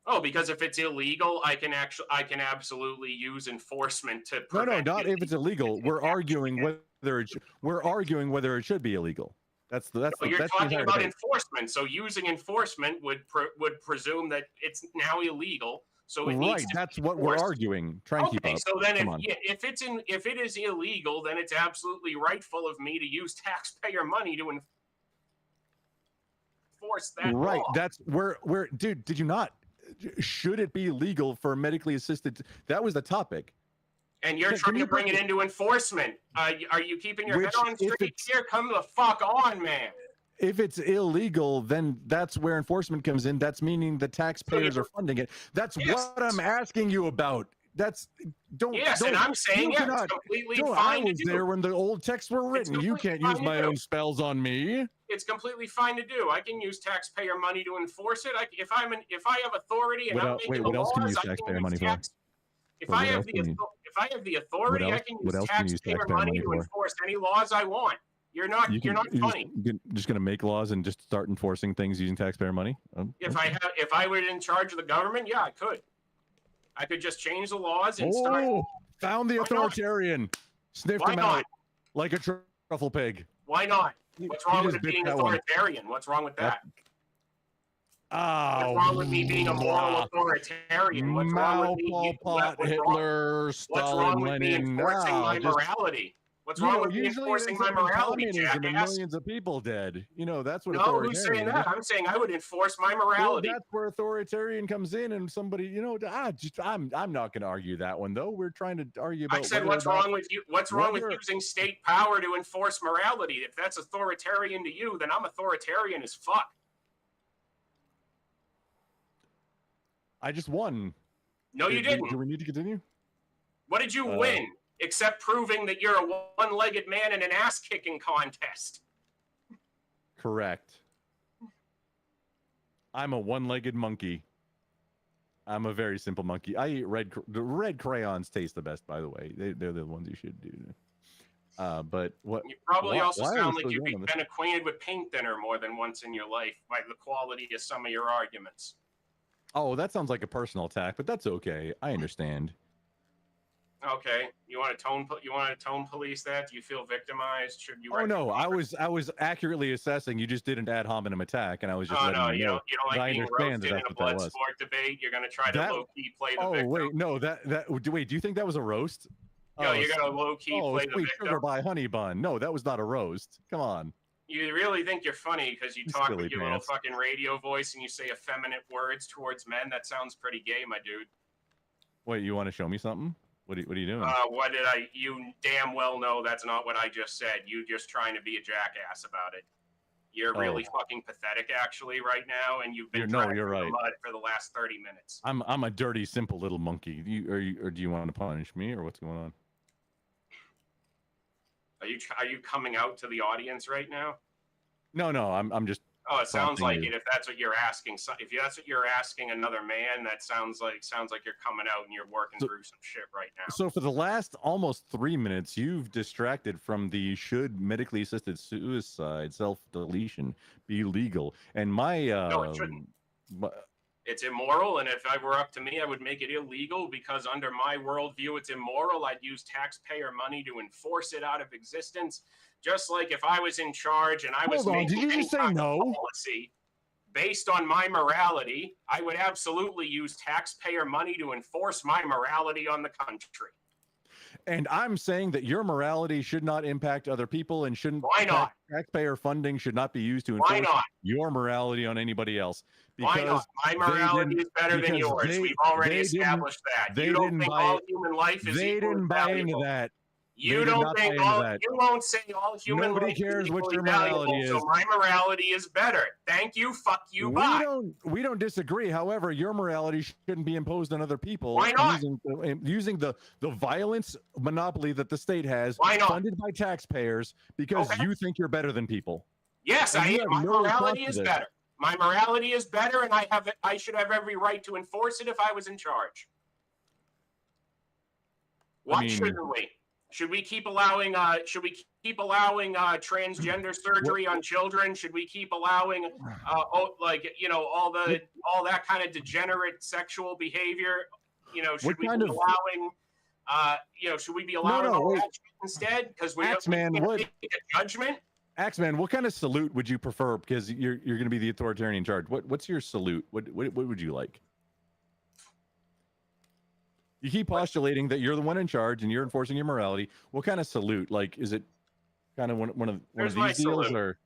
Oh, because if it's illegal, I can absolutely use enforcement to prevent not if it's illegal. We're arguing whether it should be illegal. You're talking about enforcement. So using enforcement would presume that it's now illegal. So that's what we're arguing. Try and keep up. So then if it is illegal, then it's absolutely rightful of me to use taxpayer money to enforce that right law. That's where dude, did you not? Should it be legal for medically assisted? That was the topic. And you're trying to bring it into enforcement. Are you keeping your head on straight here? Come the fuck on, man. If it's illegal, then that's where enforcement comes in. That's meaning the taxpayers are funding it. That's what I'm asking you about. And I'm saying it's completely fine. I was there when the old texts were written. You can't use my own spells on me. It's completely fine to do. I can use taxpayer money to enforce it. If I have authority and I'm making the laws, else can you use taxpayer money for? If I have the authority, I can use taxpayer money to enforce any laws I want. You're not funny. Just going to make laws and just start enforcing things using taxpayer money? If I were in charge of the government, yeah, I could. I could just change the laws and start. Found the authoritarian. Sniffed him out like a truffle pig. Why not? What's wrong with it being authoritarian? What's wrong with that? What's wrong with me being a moral authoritarian? What's wrong with me? Hitler, Stalin, Lenin. What's wrong with me enforcing my morality? What's wrong with me enforcing my morality, communism and jackass? millions of people dead. You know, that's what No, who's saying that? I'm saying I would enforce my morality. Well, that's where authoritarian comes in, and somebody, you know, I'm not going to argue that one though. We're trying to argue about. I said, what's wrong with you? What's wrong with using state power to enforce morality? If that's authoritarian to you, then I'm authoritarian as fuck. I just won. No, you didn't. Do we need to continue? What did you win? Except proving that you're a one-legged man in an ass-kicking contest. Correct. I'm a one-legged monkey. I'm a very simple monkey. I eat the red crayons taste the best, by the way. They're the ones you should do. But what? You probably also sound like you've been acquainted with paint thinner more than once in your life by the quality of some of your arguments. Oh, that sounds like a personal attack, but that's okay. I understand. Okay, you want to tone police that? Do you feel victimized? Should you? Oh no, I was accurately assessing. You just didn't ad hominem attack, and I was just letting you know. You don't like being roasted in a blood sport debate. You're gonna try to low key play the victim. Oh wait, no, wait. Do you think that was a roast? No, you're gonna low key play the sweet victim. Sugar by honey bun. No, that was not a roast. Come on. You really think you're funny because you talk with your little fucking radio voice and you say effeminate words towards men? That sounds pretty gay, my dude. Wait, you want to show me something? What are you doing? What did I? You damn well know that's not what I just said. You just trying to be a jackass about it. You're really fucking pathetic, actually, right now, and you've been dragged through the mud for the last 30 minutes. I'm a dirty, simple little monkey. Or do you want to punish me, or what's going on? Are you coming out to the audience right now? No, I'm just. Oh, it sounds like it. If that's what you're asking, if that's what you're asking another man, that sounds like you're coming out and you're working through some shit right now. So for the last almost 3 minutes, you've distracted from the should medically assisted suicide self-deletion be legal, and my no, it shouldn't. It's immoral, and if I were up to me, I would make it illegal because under my worldview, it's immoral. I'd use taxpayer money to enforce it out of existence. Just like if I was in charge and I was making any kind of policy based on my morality, I would absolutely use taxpayer money to enforce my morality on the country. And I'm saying that your morality should not impact other people and shouldn't. Why not? Taxpayer funding should not be used to enforce your morality on anybody else. Why not? My morality is better than yours. We've already established that. You don't think all human life is They didn't buy into that. You don't think you won't say all human life cares is what your valuable, morality is. so my morality is better. Thank you, fuck you, bye. We don't disagree. However, your morality shouldn't be imposed on other people. Why not? Using the violence monopoly that the state has, funded by taxpayers, because you think you're better than people. Yes, I am. My morality is better. My morality is better, and I should have every right to enforce it if I was in charge. Why shouldn't we? Should we keep allowing transgender surgery on children? Should we keep allowing all that kind of degenerate sexual behavior? Should we be allowing should we be allowing all that instead? Because we can't make a judgment. Axeman, what kind of salute would you prefer? Because you're going to be the authoritarian in charge. What's your salute? What would you like? You keep postulating that you're the one in charge and you're enforcing your morality. What kind of salute? Like, is it kind of one of these deals, or?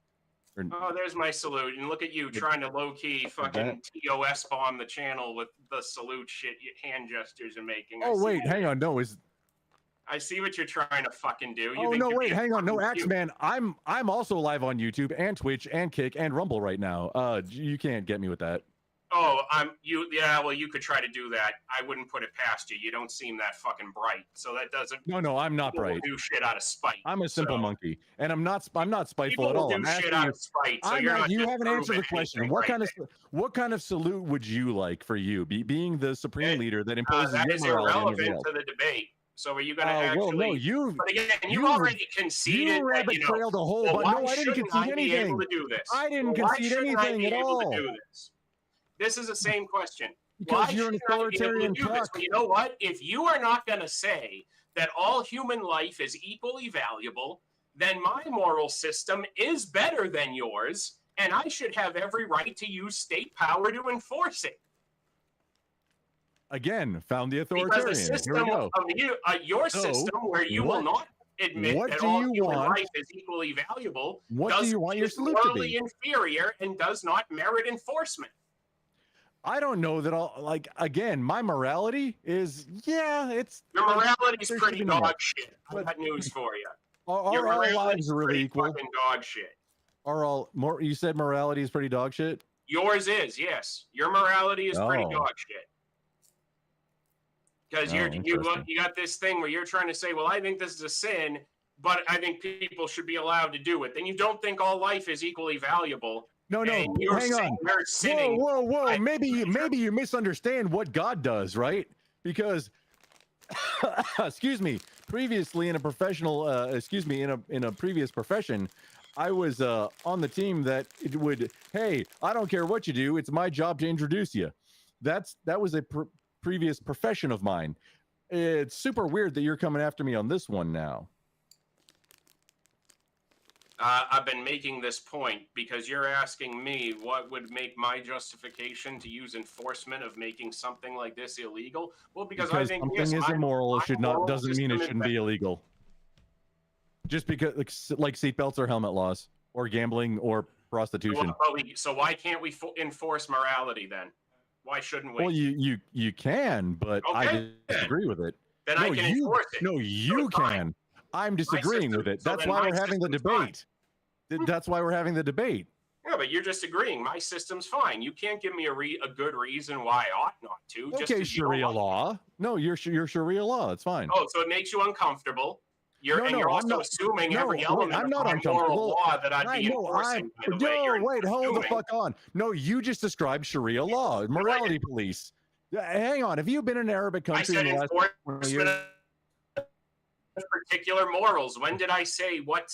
Oh, there's my salute. And look at you trying to low key fucking TOS bomb the channel with the salute shit hand gestures you're making. Oh wait, hang on. No, I see what you're trying to fucking do. Oh no, wait, hang on. No, Axeman, I'm also live on YouTube and Twitch and Kick and Rumble right now. You can't get me with that. Oh, well, you could try to do that. I wouldn't put it past you. You don't seem that fucking bright, so that doesn't. No, I'm not bright. Do shit out of spite. I'm a simple monkey, and I'm not spiteful at all. Do shit out of spite. So you haven't answered the question. What kind of salute would you like for you, being the supreme leader that imposes that your is morality on irrelevant to the debate. So are you going to actually? Well, no, but again, you already conceded that trailed a whole bunch. No, I didn't concede anything. I didn't concede anything at all. This is the same question. Because you're an authoritarian cuck. You know what? If you are not going to say that all human life is equally valuable, then my moral system is better than yours, and I should have every right to use state power to enforce it. Again, found the authoritarian. Because the system of your system, where you will not admit What that do all you human want? life is equally valuable, What do you want your is salute to morally be? inferior and does not merit enforcement. I don't know that I'll like again, my morality is it's Your like, morality is there pretty should be more. dog shit. I got news for you. Are Your all morality lives is really pretty equal? fucking dog shit. Are all more you said morality is pretty dog shit? Yours is, yes. Your morality is pretty Oh. dog shit. Because Oh, you interesting. got this thing where you're trying to say, well, I think this is a sin, but I think people should be allowed to do it. Then you don't think all life is equally valuable. No, and you're hang on. You're sinning. Whoa. Maybe you misunderstand what God does, right? Because excuse me, previously in a professional in a previous profession, I was on the team that it would, hey, I don't care what you do, it's my job to introduce you. That was a previous profession of mine. It's super weird that you're coming after me on this one now. I've been making this point because you're asking me what would make my justification to use enforcement of making something like this illegal. Well, because I think something yes, is immoral, my moral doesn't mean it system shouldn't be illegal. Just because, like seatbelts or helmet laws, or gambling or prostitution. So why can't we enforce morality then? Why shouldn't we? Well, you can, but I disagree with it. Then I can enforce it. No, you can. I'm disagreeing with it. That's why we're having the debate. That's why we're having the debate. Yeah, but you're just agreeing. My system's fine. You can't give me a good reason why I ought not to. Okay, Sharia law. No, your Sharia law. It's fine. Oh, so it makes you uncomfortable. You're also assuming every element I'm not of my uncomfortable. moral law that I'd be enforcing. Wait, hold the fuck on. No, you just described Sharia law, morality police. Hang on. Have you been in an Arabic country in the last 20 years? Particular morals. When did I say what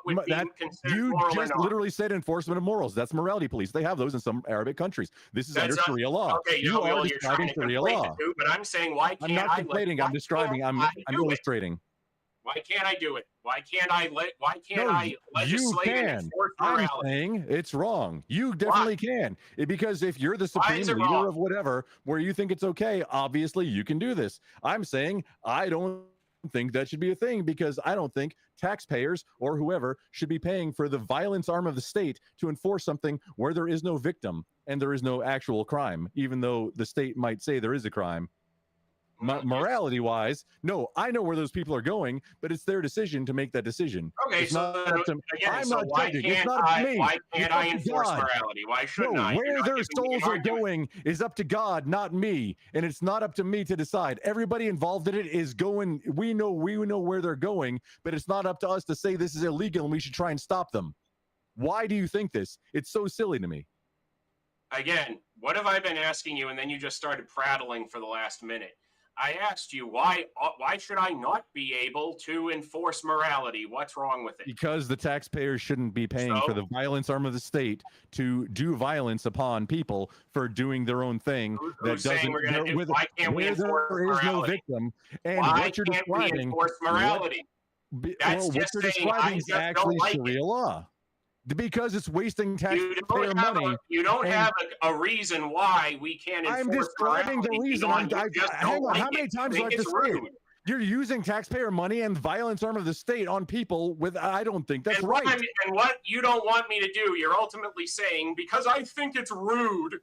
would be considered you moral just or not? literally said enforcement of morals. That's morality police. They have those in some Arabic countries. This is under That's Sharia law. Okay, you are you're describing trying to Sharia conflate law. the two, but I'm saying why can't I'm not I complaining. I'm describing. I'm illustrating. Why can't I do it? Why can't I legislate and enforce I'm morality? saying it's wrong. You definitely can. Because if you're the supreme leader wrong? of whatever, where you think it's okay, obviously you can do this. I'm saying I don't think that should be a thing because I don't think taxpayers or whoever should be paying for the violence arm of the state to enforce something where there is no victim and there is no actual crime, even though the state might say there is a crime. Morality wise, no, I know where those people are going, but it's their decision to make that decision. Okay, it's so not up to, again, I'm so not why judging. can't It's not up to I? me. Why can't It's I up to enforce God. morality? Why shouldn't I? You're Where not their giving me souls an are argument. going is up to God, not me, and it's not up to me to decide. Everybody involved in it is going. We know where they're going, but it's not up to us to say this is illegal and we should try and stop them. Why do you think this? It's so silly to me. Again, what have I been asking you, and then you just started prattling for the last minute? I asked you why should I not be able to enforce morality? What's wrong with it? Because the taxpayers shouldn't be paying for the violence arm of the state to do violence upon people for doing their own thing Who's saying we're going to do? Why can't we enforce there is no morality? victim. And Why what you're can't we describing, enforce morality? That's what just you're saying describing I is just actually don't like Sharia it. law. Because it's wasting taxpayer money. You don't and- have a reason why we can't enforce I'm describing the morality. reason. Hang on, how many times do I have to say it? Rude. You're using taxpayer money and violence arm of the state on people with, I don't think that's And right. what you don't want me to do, you're ultimately saying, because I think it's rude.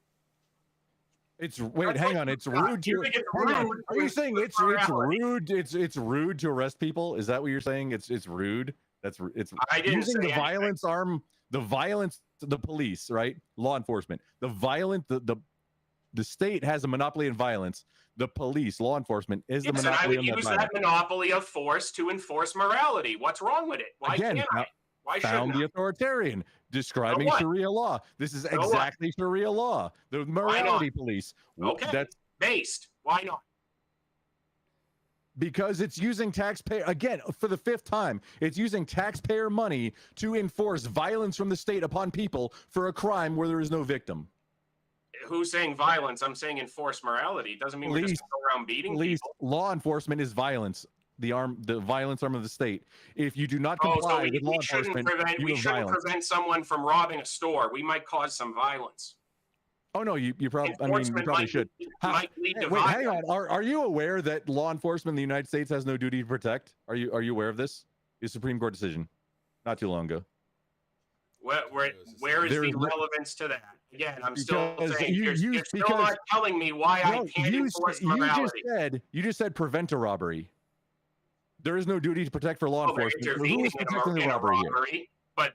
Hang on. It's rude to. Are you saying it's rude? It's rude to arrest people? Is that what you're saying? It's rude. It's I didn't using say the violence arm, the police, right? Law enforcement. The state has a monopoly in violence. The police, law enforcement, is the Yes, and I monopoly would on use that that violence. monopoly of force to enforce morality. What's wrong with it? Why Again, can't I? Why found shouldn't the I? authoritarian describing what? Sharia law. This is what? exactly Sharia law. The morality police. Okay, That's based. Why not? because it's using taxpayer, again, for the fifth time, it's using taxpayer money to enforce violence from the state upon people for a crime where there is no victim. Who's saying violence? I'm saying enforce morality. It doesn't mean we're just going around beating people. Law enforcement is violence. The violence arm of the state. If you do not comply with law enforcement, we shouldn't prevent someone from robbing a store. We might cause some violence. Oh no, you probably. I mean, you probably should. Might lead to Wait, violence. hang on. Are you aware that law enforcement in the United States has no duty to protect? Are you aware of this? A Supreme Court decision, not too long ago. Where is the relevance to that? Again, I'm still saying you're still because, not telling me why I can't enforce morality. You just said prevent a robbery. There is no duty to protect for law enforcement. So who is protecting the robbery here? But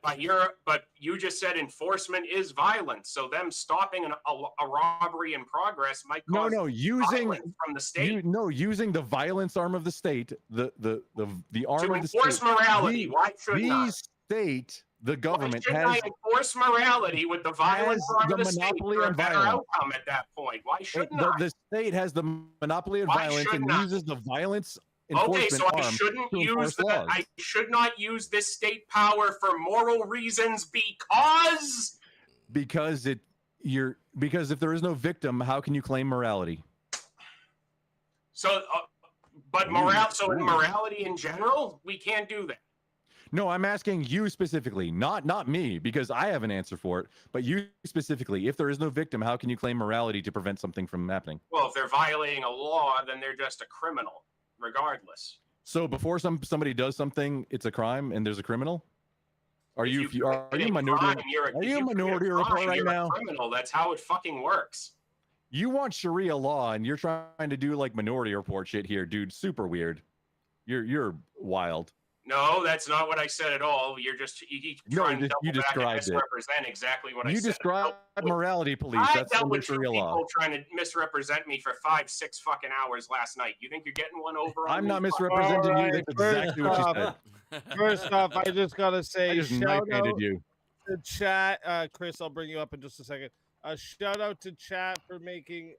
you just said enforcement is violence. So them stopping a robbery in progress might cause violence from the state. Using the violence arm of the state, the arm to of the state. enforce morality. Why shouldn't I? The government Why shouldn't I enforce morality with the violence arm of the state for a better outcome at that point? Why shouldn't I? The state has the monopoly of violence and uses the violence enforcement so I arm shouldn't to use enforce laws. I should not use this state power for moral reasons because if there is no victim, how can you claim morality? So, in morality in general, we can't do that. No, I'm asking you specifically, not me, because I have an answer for it. But you specifically, if there is no victim, how can you claim morality to prevent something from happening? Well, if they're violating a law, then they're just a criminal, regardless. So before somebody does something, it's a crime and there's a criminal? Are you a minority report right now? Criminal. That's how it fucking works. You want Sharia law and you're trying to do like minority report shit here, dude. Super weird. You're wild. No, that's not what I said at all. You're just trying to double back and misrepresent exactly what I said. You described morality police. I dealt with two people trying to misrepresent me for 5-6 fucking hours last night. You think you're getting one over? I'm not misrepresenting you. That's exactly what you said. First off, I just gotta say, I just knife-handed you. The chat, Chris, I'll bring you up in just a second. A shout out to chat for making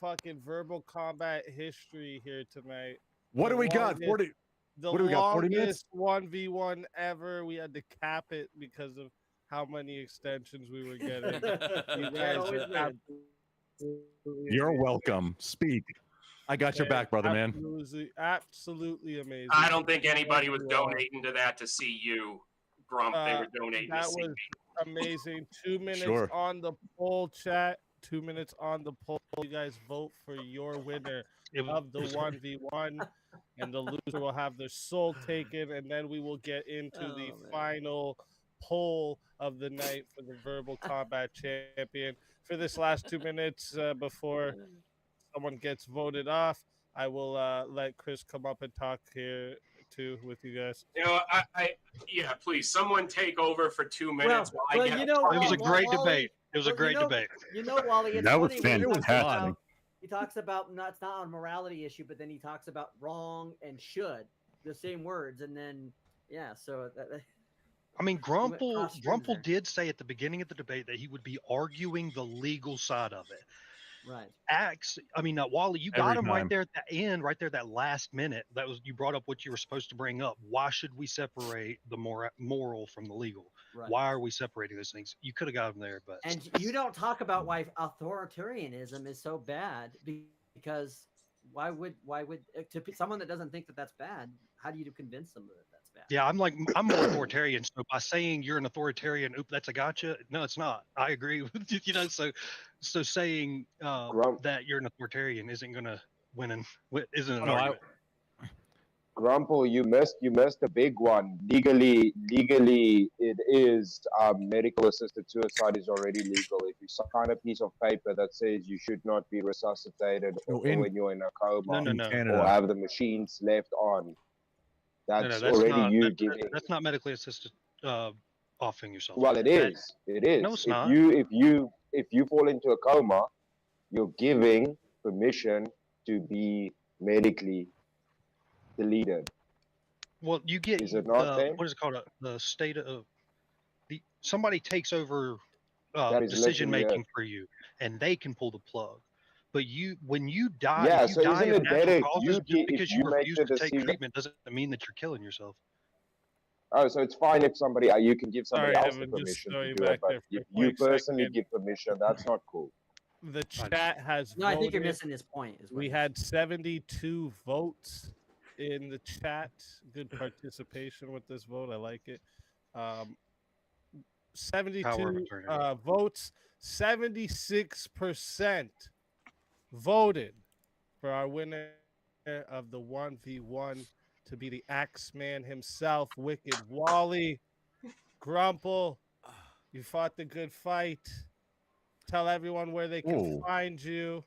fucking verbal combat history here tonight. What do we got? 40. What do we got? 40 minutes? 1v1 ever. We had to cap it because of how many extensions we were getting. You guys You're welcome. Speak. I got your back, brother, man. Absolutely amazing. I don't think anybody was donating to that to see you, Grump. They were donating that to see was me. Amazing. 2 minutes on the poll, chat. 2 minutes on the poll. You guys vote for your winner of the 1v1. And the loser will have their soul taken, and then we will get into the final poll of the night for the verbal combat champion. For this last 2 minutes before someone gets voted off, I will let Chris come up and talk here too with you guys. You know, please, someone take over for 2 minutes. It was a great debate. It was a great debate. You know, Wally, that was fantastic. He talks about it's not a morality issue, but then he talks about wrong and should, the same words, and then I mean, Grumple did say at the beginning of the debate that he would be arguing the legal side of it. Right. Wally, you got him right there at the end, right there, that last minute. You brought up what you were supposed to bring up. Why should we separate the moral from the legal? Right. Why are we separating those things? You could have got him there, but you don't talk about why authoritarianism is so bad, because why would to someone that doesn't think that that's bad, how do you convince them that that's bad? Yeah, I'm more authoritarian. So by saying you're an authoritarian, that's a gotcha. No, it's not. I agree with you. So saying that you're an authoritarian isn't gonna isn't an argument. Grumple, you missed a big one. Legally, it is medical assisted suicide is already legal. If you sign a piece of paper that says you should not be resuscitated when you're in a coma or have the machines left on, that's already giving. That's not medically assisted offing yourself. Well, it is. It is. No, it's not. If you fall into a coma, you're giving permission to be medically deleted. Well, you get what is it called? The state of somebody takes over decision making for you, and they can pull the plug. But when you die, isn't it better because you refuse to take treatment doesn't mean that you're killing yourself. Oh, so it's fine if you can give somebody else the permission to do it, but if you personally give permission, that's not cool. The chat has voted. I think you're missing his point. We had 72 votes in the chat. Good participation with this vote. I like it. 72 votes. 76% voted for our winner of the 1v1 to be the Axeman himself, Wicked Wally. Grumple, you fought the good fight. Tell everyone where they can Ooh. find you.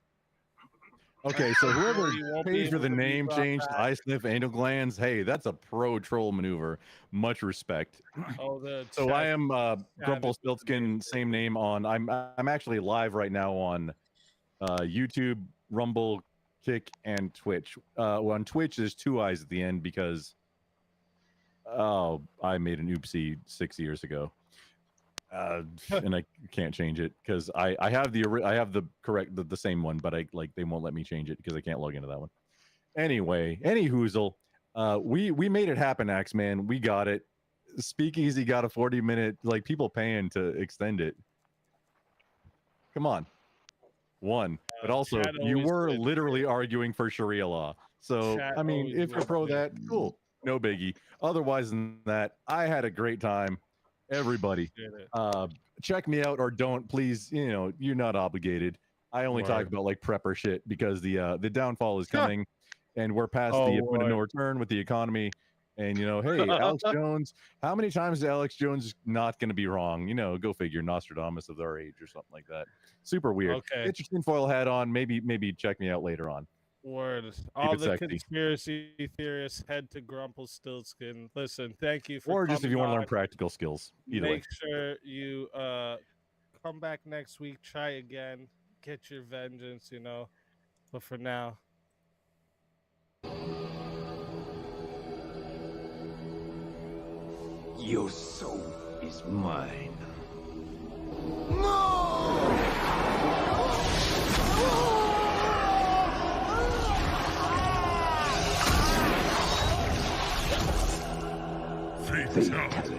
Okay, so whoever You won't be pays for able the to be name brought change to back. I Sniff Anal Glands, hey, that's a pro troll maneuver. Much respect. Oh, the So I chat- am Grumple Savage with the name Stiltskin, same name on. I'm actually live right now on YouTube, Rumble, Kick, and Twitch. Well, on Twitch, there's 2 eyes at the end because I made an oopsie 6 years ago. And I can't change it because I have the correct the same one, but they won't let me change it because I can't log into that one. Anyway, any hoozle, we made it happen, Axeman. We got it. Speakeasy got a 40-minute, like, people paying to extend it. Come on. One, but also Chad you always were wins. literally arguing for Sharia law. So Chat I mean, always if you're wins pro big. that, cool, no biggie. Otherwise than that, I had a great time. Everybody, check me out or don't, please. You know, you're not obligated. I only talk Word. about like prepper shit because the downfall is coming, and we're past Oh, the point of no Lord. return with the economy. And you know, hey, Alex Jones, how many times is Alex Jones not going to be wrong? You know, go figure. Nostradamus of our age or something like that. Super weird. Okay. Get your tinfoil hat on. Maybe check me out later on. Word. All it the sexy. conspiracy theorists head to Grumple Stiltskin. Listen, thank you for Or just if coming you want to learn on. practical skills. Either way. Make sure you come back next week, try again, get your vengeance, you know. But for now, Your soul is mine. Fatality.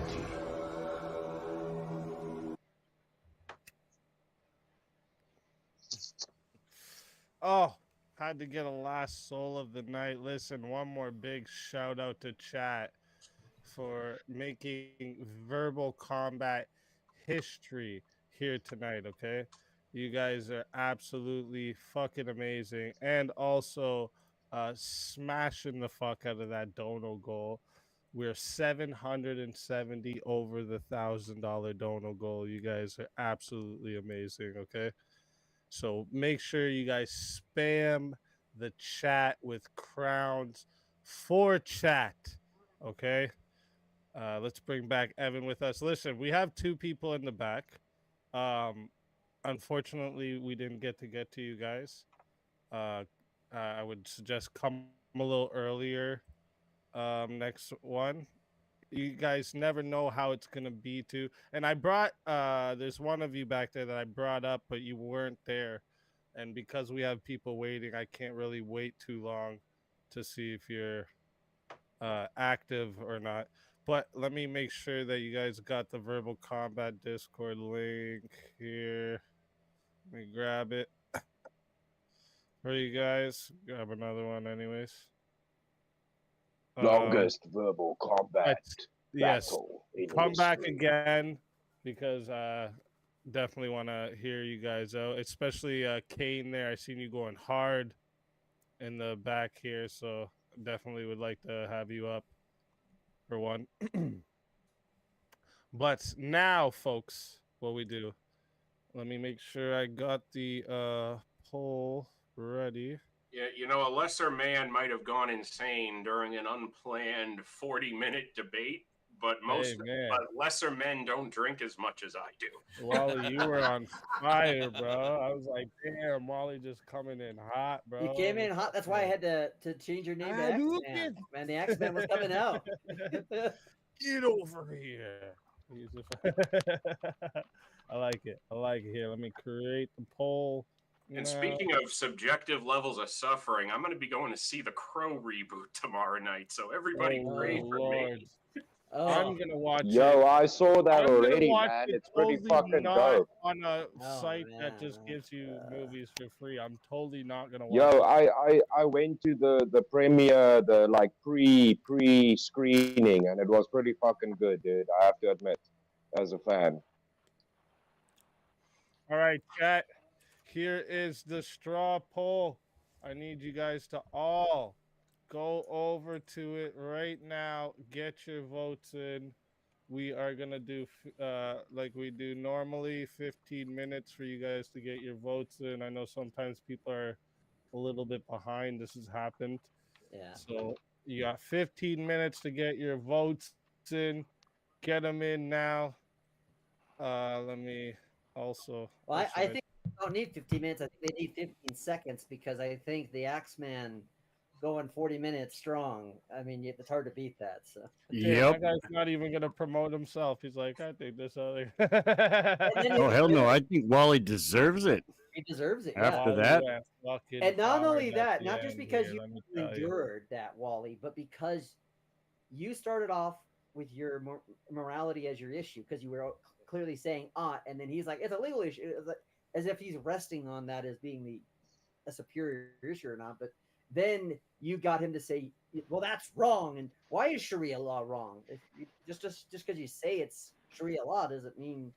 oh, had to get a last soul of the night. Listen, one more big shout out to chat for making verbal combat history here tonight, okay? You guys are absolutely fucking amazing. And also smashing the fuck out of that Dono goal. We're 770 over the $1,000 Dono goal. You guys are absolutely amazing, okay? So make sure you guys spam the chat with crowns for chat, okay? Let's bring back Evan with us. Listen, we have 2 people in the back. Unfortunately, we didn't get to you guys. I would suggest come a little earlier. Next one. You guys never know how it's gonna be too. And I brought there's one of you back there that I brought up, but you weren't there. And because we have people waiting, I can't really wait too long to see if you're active or not. But let me make sure that you guys got the Verbal Combat Discord link here. Let me grab it for you guys. Grab another one, anyways. Longest verbal combat Yes. battle in Come back history. again because definitely want to hear you guys out, especially Kane there. I seen you going hard in the back here, so definitely would like to have you up for one. But now, folks, what we do, let me make sure I got the poll ready. Yeah, you know, a lesser man might have gone insane during an unplanned 40-minute debate, but lesser men don't drink as much as I do. Wally, you were on fire, bro. I was like, damn, Wally just coming in hot, bro. You came in hot. That's why I had to change your name to X-Man. Man, the X-Man was coming out. Get over here. I like it. I like it. Here, let me create the poll. And speaking of subjective levels of suffering, I'm going to be going to see the Crow reboot tomorrow night. So everybody pray for me. I'm gonna watch it. Yo, I saw that I'm gonna already, watch man. it It's pretty totally fucking not dope. on a site that just gives you movies for free. I'm totally not gonna watch Yo, it. I went to the premiere, the like pre screening, and it was pretty fucking good, dude. I have to admit, as a fan. All right, chat. Here is the straw poll. I need you guys to all go over to it right now. Get your votes in. We are gonna do like we do normally, 15 minutes for you guys to get your votes in. I know sometimes people are a little bit behind. This has happened. Yeah. So you got 15 minutes to get your votes in. Get them in now. Let me also. Well, I think they don't need 15 minutes. I think they need 15 seconds because I think the Axeman going 40 minutes strong. I mean, it's hard to beat that. So that guy's not even gonna promote himself. He's like, I think this other. Oh hell no! I think Wally deserves it. He deserves it. After yeah. that, And not hard only at that, the not just end because here, you let me tell you. endured that, Wally, but because you started off with your morality as your issue because you were clearly saying and then he's like, it's a legal issue, as if he's resting on that as being a superior issue or not. But then you got him to say, well, that's wrong, and why is Sharia law wrong? If you, just because you say it's Sharia law doesn't mean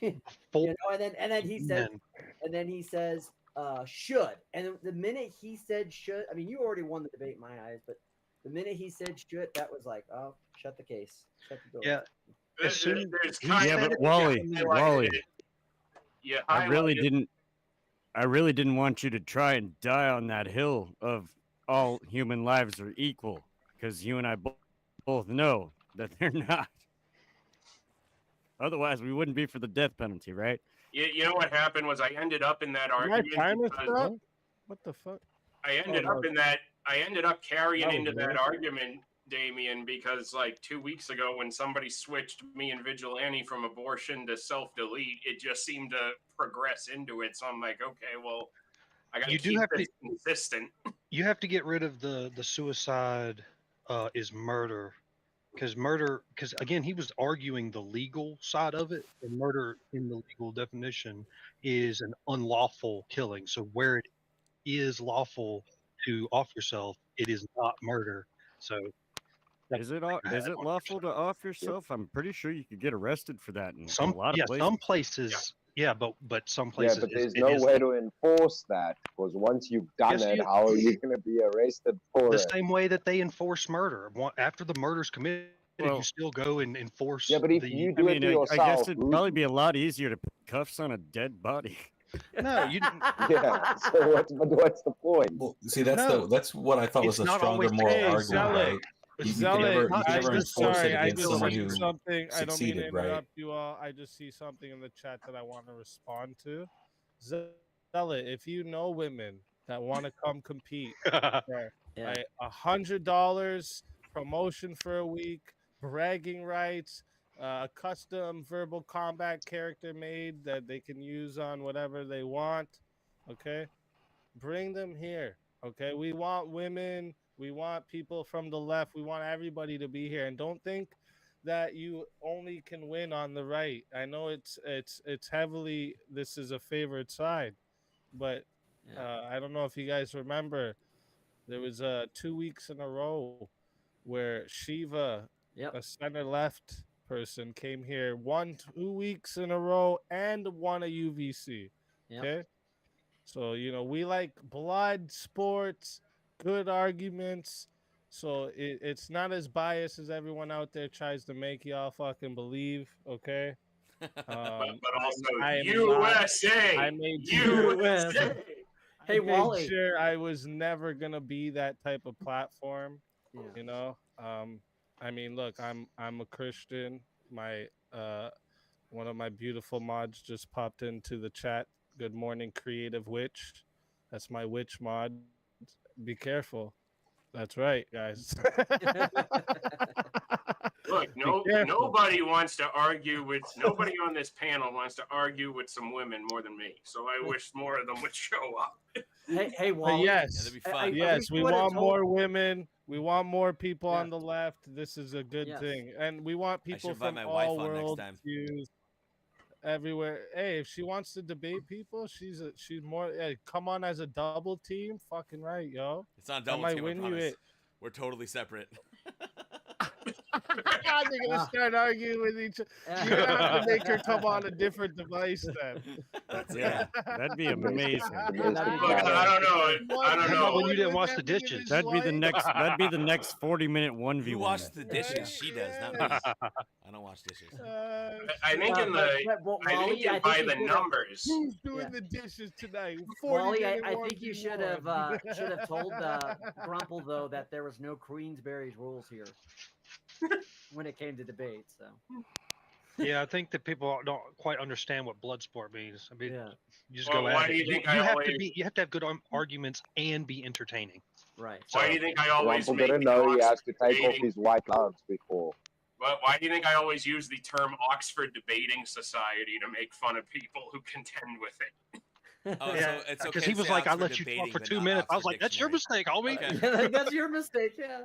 you know. And then he says should, and the minute he said should, I mean, you already won the debate in my eyes, but the minute he said should, that was like, oh, shut the case, shut the door. Yeah. As soon but Wally, Yeah, I really didn't want you to try and die on that hill of all human lives are equal, because you and I both know that they're not. Otherwise, we wouldn't be for the death penalty, right? You know what happened was I ended up in that argument. because What the fuck? I ended up carrying That into was that weird. argument, Damien, because like 2 weeks ago when somebody switched me and Vigilante from abortion to self-delete, it just seemed to progress into it. So I'm like, okay, well, I gotta keep this consistent. You have to get rid of the suicide is murder, because again, he was arguing the legal side of it, and murder in the legal definition is an unlawful killing. So where it is lawful to off yourself, it is not murder. So Is it lawful to off yourself? I'm pretty sure you could get arrested for that in some a lot of places. some places, but some Yeah, places but there's it no is way to enforce that because once you've done it, how are you going to be arrested for the it? same way that they enforce murder. After the murder's committed, you still go and enforce. Yeah, but if you do it to yourself, I guess it'd probably be a lot easier to put cuffs on a dead body. No, you didn't. Yeah. So what's the point? Well, see, that's what I thought was a stronger moral argument, right? You could never enforce it against someone who something. I don't mean to succeeded, right? interrupt you all. I just see something in the chat that I want to respond to. Zealot, if you know women that want to come compete for $100 promotion for a week, bragging rights, a custom verbal combat character made that they can use on whatever they want, okay? Bring them here, okay? We want women. We want people from the left. We want everybody to be here. And don't think that you only can win on the right. I know it's heavily, this is a favored side, but I don't know if you guys remember, there was 2 weeks in a row where Shiva, a center left person, came here 2 weeks in a row and won a UVC. Okay. So, you know, we like blood, sports, good arguments. So it's not as biased as everyone out there tries to make y'all fucking believe, okay? But also I am USA. I made USA. Hey, I made Wally. sure I was never gonna be that type of platform. You know, I mean, look, I'm a Christian. My one of my beautiful mods just popped into the chat. Good morning, Creative Witch. That's my witch mod. Be careful. That's right, guys. Look, nobody wants to argue with nobody on this panel wants to argue with some women more than me. So I wish more of them would show up. Hey, Wally. Yes, that'd be fun. yes, we want more women. We want more people on the left. This is a good thing, and we want I should people invite from my wife all on next world time. views, everywhere. Hey, if she wants to debate people, she's more. Hey, come on as a double team. Fucking right, yo. It's not I double might team. I win you promise. it. We're totally separate. They're gonna start arguing with each other. You're gonna have to make her come on a different device then. Yeah, that'd be amazing. Look, I don't know. I don't How about know. when you didn't wash the dishes? That'd be the next. That'd be the next 40-minute 1v1. Who washes the dishes? She does, not me. I don't wash dishes. I think in the I think in by the numbers. Who's doing the dishes tonight? Wally, I think you should have told Grumple though that there was no Queensberry's rules here when it came to debate. So Yeah, I think that people don't quite understand what blood sport means. I mean, you just Well, go why at do it. you think You I have always- to be. You have to have good arguments and be entertaining. Right. Why do you think I always Rumple make didn't the know he has to Oxford take off debating- his white gloves before. Why do you think I always use the term Oxford Debating Society to make fun of people who contend with it? Oh, Yeah, so it's okay. because to he was say like, "I Oxford let you debating, talk for but 2 not minutes." I was Oxford like, "That's your dictionary. mistake, homie." Okay. that's your mistake. Yeah.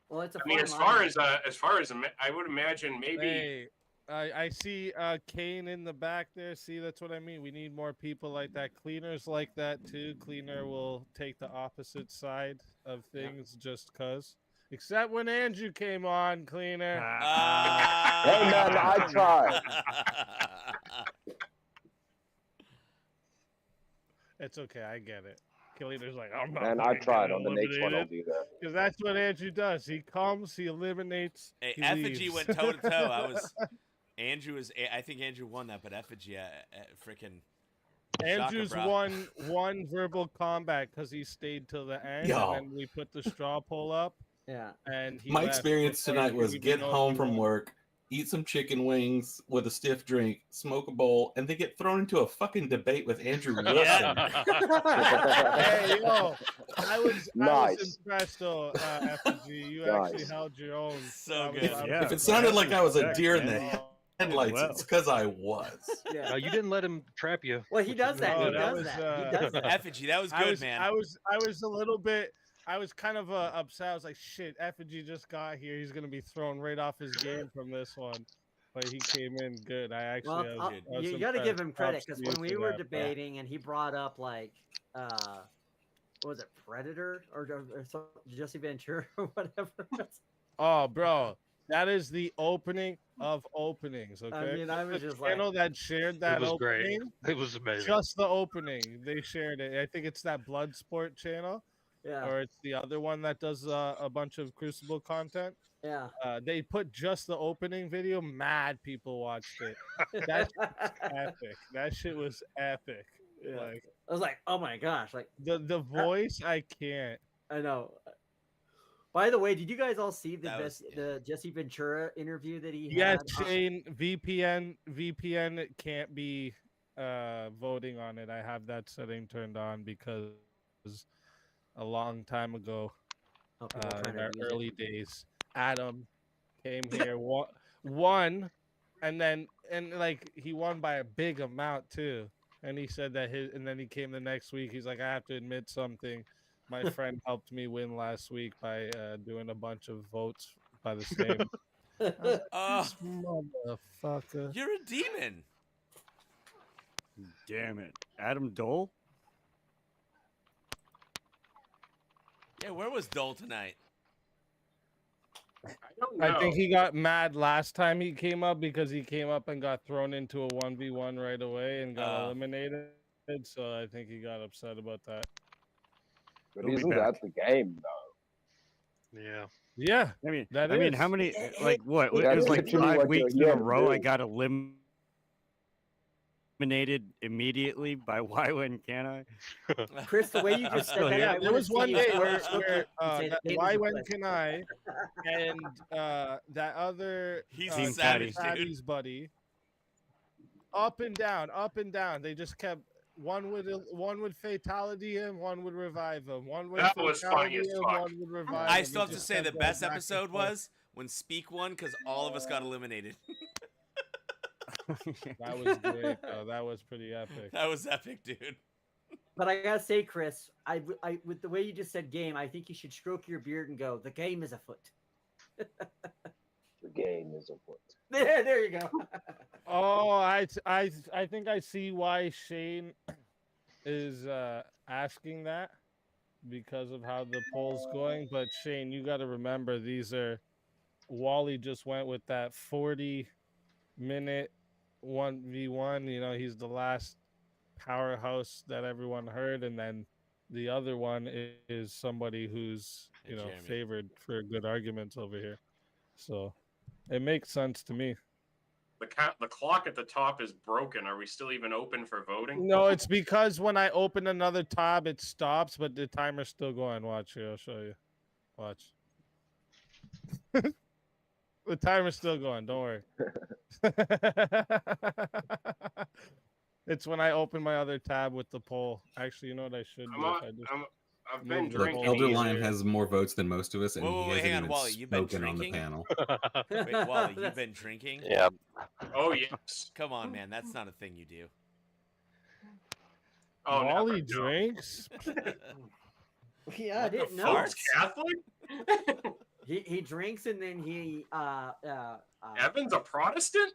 Well, it's a I mean, fun as line. far as I would imagine, maybe Hey, I see Kane in the back there. See, that's what I mean. We need more people like that. Cleaners like that too. Cleaner will take the opposite side of things just cause. Except when Andrew came on, Cleaner. Hey man, I tried. It's okay, I get it. Cleaner's like, I'm not. Man, I tried. On the next one, I'll do that. Because that's what Andrew does. He comes, he eliminates. Hey, he Effigy leaves. went toe to toe. I think Andrew won that, but Effigy, freaking. Andrew's Shaka, bro. won verbal combat because he stayed till the end, Yo. and then we put the straw poll up. Yeah. And he My left experience before tonight he was even get know home he from won. work, eat some chicken wings with a stiff drink, smoke a bowl, and then get thrown into a fucking debate with Andrew Wilson. Hey yo, I was Nice. impressed though, Effigy. You Nice. actually held your own. So I was- good. I was Yeah. If it sounded like I was a Respect, deer in the man. headlights, Well. it's because I was. Yeah. No, you didn't let him trap you. Well, he does that. No, He that does was, that. He does that. Effigy, that was I good, was, man. I was a little bit. I was kind of upset. I was like, "Shit, Effigy just got here. He's gonna be thrown right off his game from this one." But he came in good. I actually, Well, I was you got to give impressed. him credit Props because to you when we for were that, bro. debating and he brought up like, what was it, Predator or Jesse Ventura or whatever. Oh, bro, that is the opening of openings. Okay, I mean, I was the just like, channel that shared that It was great. opening. It was amazing. Just the opening, they shared it. I think it's that Bloodsport channel, yeah, or it's the other one that does a bunch of Crucible content. yeah. They put just the opening video. Mad people watched it. That shit's epic. That shit was epic. Yeah. Like I was like, oh my gosh, like the voice, I can't. I know. By the way, did you guys all see That was- the Jesse Ventura interview that he Yes, had? Shane. VPN can't be voting on it. I have that setting turned on because a long time ago, Oh, people were trying in to our use it. early days, Adam came here, won, and like he won by a big amount too. And he said that and then he came the next week. He's like, I have to admit something. My friend helped me win last week by doing a bunch of votes by the same. I was like, Oh, "This motherfucker. you're a demon. Damn it, Adam Dole. Yeah, where was Dole tonight? I don't know. I think he got mad last time he came up because he came up and got thrown into a 1v1 right away and got eliminated. So I think he got upset about that. But He'll be isn't back. that the game, though? Yeah. Yeah, I mean, that how is. many? Like what? It That's was like literally 5 what weeks in you're a here to row. I do. got eliminated immediately by Why When Can I? Chris, the way you I'm just said still that, here. I There wanna was see one you day stroke where it and say the game why is a when flip. can I and that He's Team savage, Patty. dude. Patty's buddy up and down. They just kept one would fatality him, one would revive him, one would That was funny fatality as him, fuck. one would revive I him. still It have to just say kept the going best back and episode forth. was when Speak won because all of us got eliminated. That was great though. That was pretty epic. That was epic, dude. But I gotta say, Chris, I with the way you just said game, I think you should stroke your beard and go, the game is afoot. The game is afoot. There you go. Oh, I think I see why Shane is asking that. because of how the poll's going. But Shane, you got to remember these are. Wally just went with that 40-minute 1v1. You know, he's the last powerhouse that everyone heard, and then the other one is somebody who's Jeremy. favored for good arguments over here. So it makes sense to me. The clock at the top is broken. Are we still even open for voting? No, it's because when I open another tab, it stops, but the timer's still going. Watch here, I'll show you. Watch. The timer's still going. Don't worry. It's when I open my other tab with the poll. Actually, you know what I should do? I've been Look, drinking. Elder Lion has more votes than most of us, and Whoa, he hasn't hang on, even Wally, you've been spoken on the drinking? panel. Wait, Wally, you've been drinking? Yeah. Oh yes. Come on, man. That's not a thing you do. Oh, Wally drinks? Yeah, I didn't know. Farts Catholic? He drinks and then he Evan's a Protestant?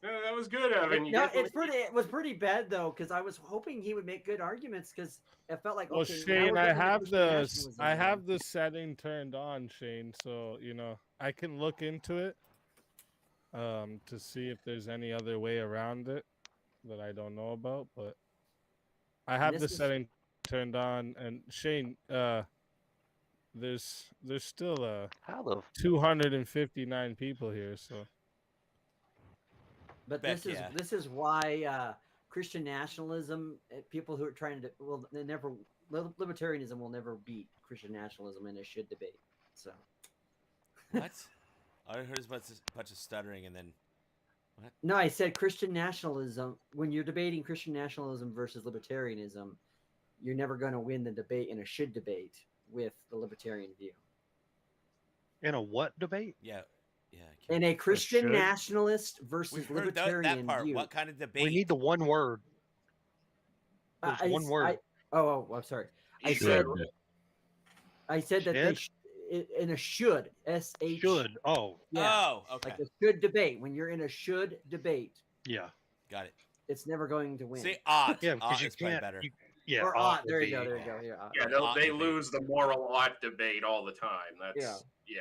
Yeah, that was good, Evan. It was pretty bad though, because I was hoping he would make good arguments, because it felt like Well, okay, now Shane, we're I getting have into the nationalism I again. have the setting turned on, Shane, so I can look into it to see if there's any other way around it that I don't know about, but I have the this is- setting turned on. And Shane, there's still 259 people here, so. But Bet, this is why Christian nationalism, people who are trying to libertarianism will never beat Christian nationalism in a shit debate. So What? All I heard is a bunch of stuttering, and then what? no, I said Christian nationalism. When you're debating Christian nationalism versus libertarianism, you're never going to win the debate in a should debate with the libertarian view. In a what debate? Yeah. In a Christian should? nationalist versus We've heard libertarian that part. view. What kind of debate? We need the one word. There's one word. I'm sorry. I said that they in a should SH should. Oh. Yeah. Oh, okay. Like a should debate. When you're in a should debate, Yeah. Got it. it's never going to win. See, ought. Yeah, because Ought you is probably can't. better. Yeah. Or ought ought. There would you go. be- There you go. Yeah. ought. Yeah, they debate. lose the moral ought debate all the time. That's yeah.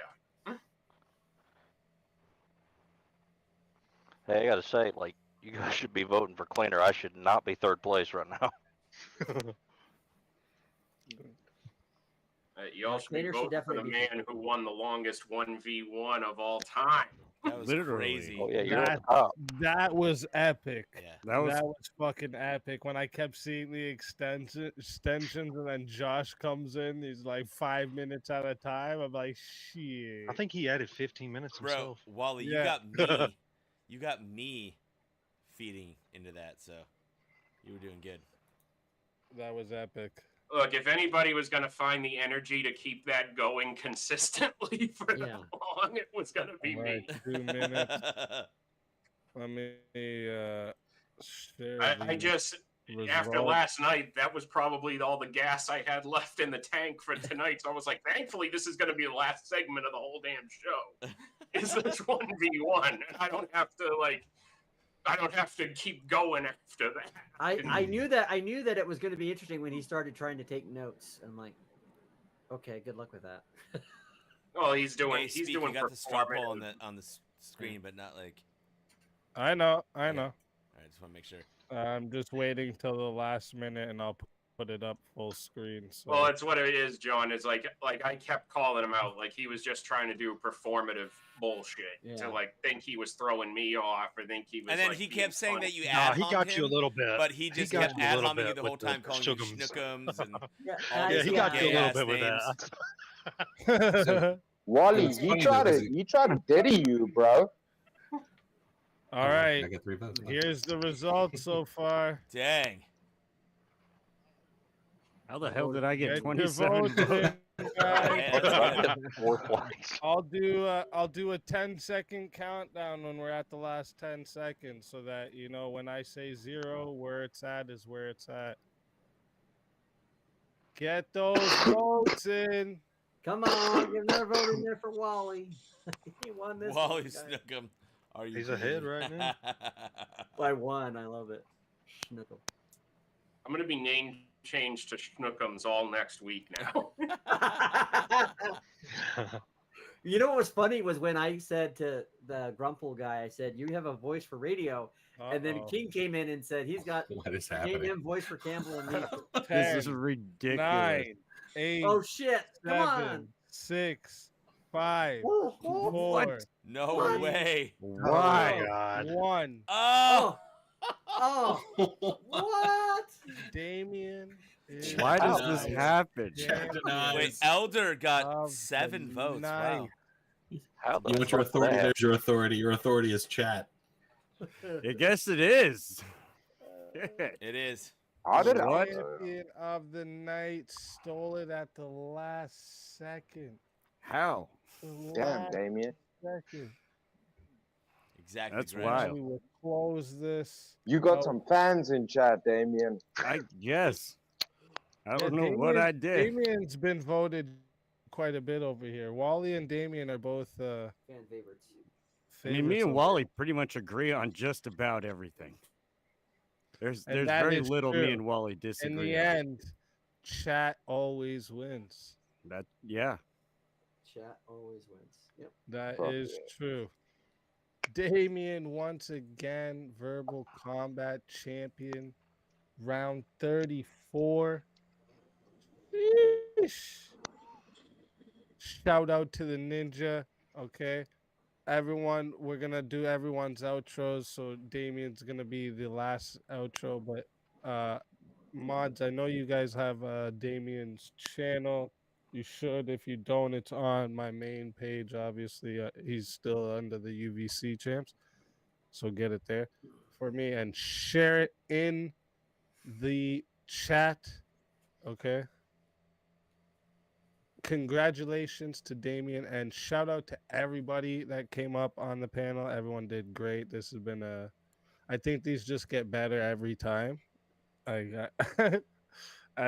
Hey, I gotta say, like, you guys should be voting for Cleaner. I should not be third place right now. You all should be Cleaner should voting for the definitely be- man who won the longest 1v1 of all time. That was Literally. crazy. Oh yeah, you're at That, the top. that was epic. Yeah. That was fucking epic. When I kept seeing the extensions, and then Josh comes in, he's like 5 minutes at a time. I'm like, shit. I think he added 15 minutes Bro, himself. Wally, Yeah. you got me feeding into that, so you were doing good. That was epic. Look, if anybody was going to find the energy to keep that going consistently for that long, it was going to be All me. right, 2 minutes. Let me share I the just, after results. last night, that was probably all the gas I had left in the tank for tonight. So I was like, thankfully, this is going to be the last segment of the whole damn show. Is this 1v1? I don't have to keep going after that. I knew that it was going to be interesting when he started trying to take notes. I'm like, okay, good luck with that. Well, he's doing. Hey, He's Speak, doing. you got the straw performative- poll on the screen, but not like. I know. All right, just want to make sure. I'm just waiting till the last minute, and I'll put it up full screen. So. Well, that's what it is, John. Is like I kept calling him out. Like he was just trying to do performative bullshit to like think he was throwing me off or think he was. And then like, he being kept saying funny. that you Nah, ad he got you a little bit. but he just got kept you a ad little homming you bit the whole with time, the calling you Snookums. schnookums and all Yeah, these he got you a little gay-ass bit with names. that. Wally, It's he funny tried though, 'cause to diddy you, bro. All right. I got 3 votes. Here's the results so far. Dang. How the hell did I get Get your 27 votes votes? in, guys. Fourth place. I'll do a 10-second countdown when we're at the last 10 seconds, so that when I say 0, where it's at is where it's at. Get those votes in. Come on, get another vote in there for Wally. He won this Wally one, guys. Snookum. Are you He's ahead kidding? right now. By one. I love it. Schnookle. I'm going to be name changed to Schnookums all next week now. You know what was funny was when I said to the Grumple guy, I said, "You have a voice for radio," and then King came in and said he's got What is a happening? voice for Campbell and me. This is 10, ridiculous. 9, 8, Oh shit! Come on. 7, 6, 5, Oh, 4, No What? way. Why? God. 1. Oh. Oh, what? Damien. Is Why does this the happen? champion Wait, Elder got of 7 the votes. Wow. night. How the You want your fuck authority? that? There's your authority. Your authority is chat. I guess it is. It is. How did What? Champion of the night stole it at the last second. How? The Damn, last Damien. second. Exactly. That's Grinch. wild. We will close this. You got out. some fans in chat, Damien. I guess. I Yeah, don't know what I did. Damien's been voted quite a bit over here. Wally and Damien are both Fan favorites. I mean, me favorites and over Wally pretty much agree on just about everything. There's And that very is little true. me and Wally In disagree the on. end, chat always wins. That yeah. Chat always wins. Yep. That Fuck is yeah. true. Damien once again, verbal combat champion, round 34. Sheesh. Shout out to the ninja. Okay. Everyone, we're gonna do everyone's outros. So Damien's gonna be the last outro, but mods, I know you guys have Damien's channel. You should. If you don't, it's on my main page. Obviously, he's still under the UVC champs, so get it there for me and share it in the chat. Okay. Congratulations to Damien and shout out to everybody that came up on the panel. Everyone did great. This has been I think these just get better every time. I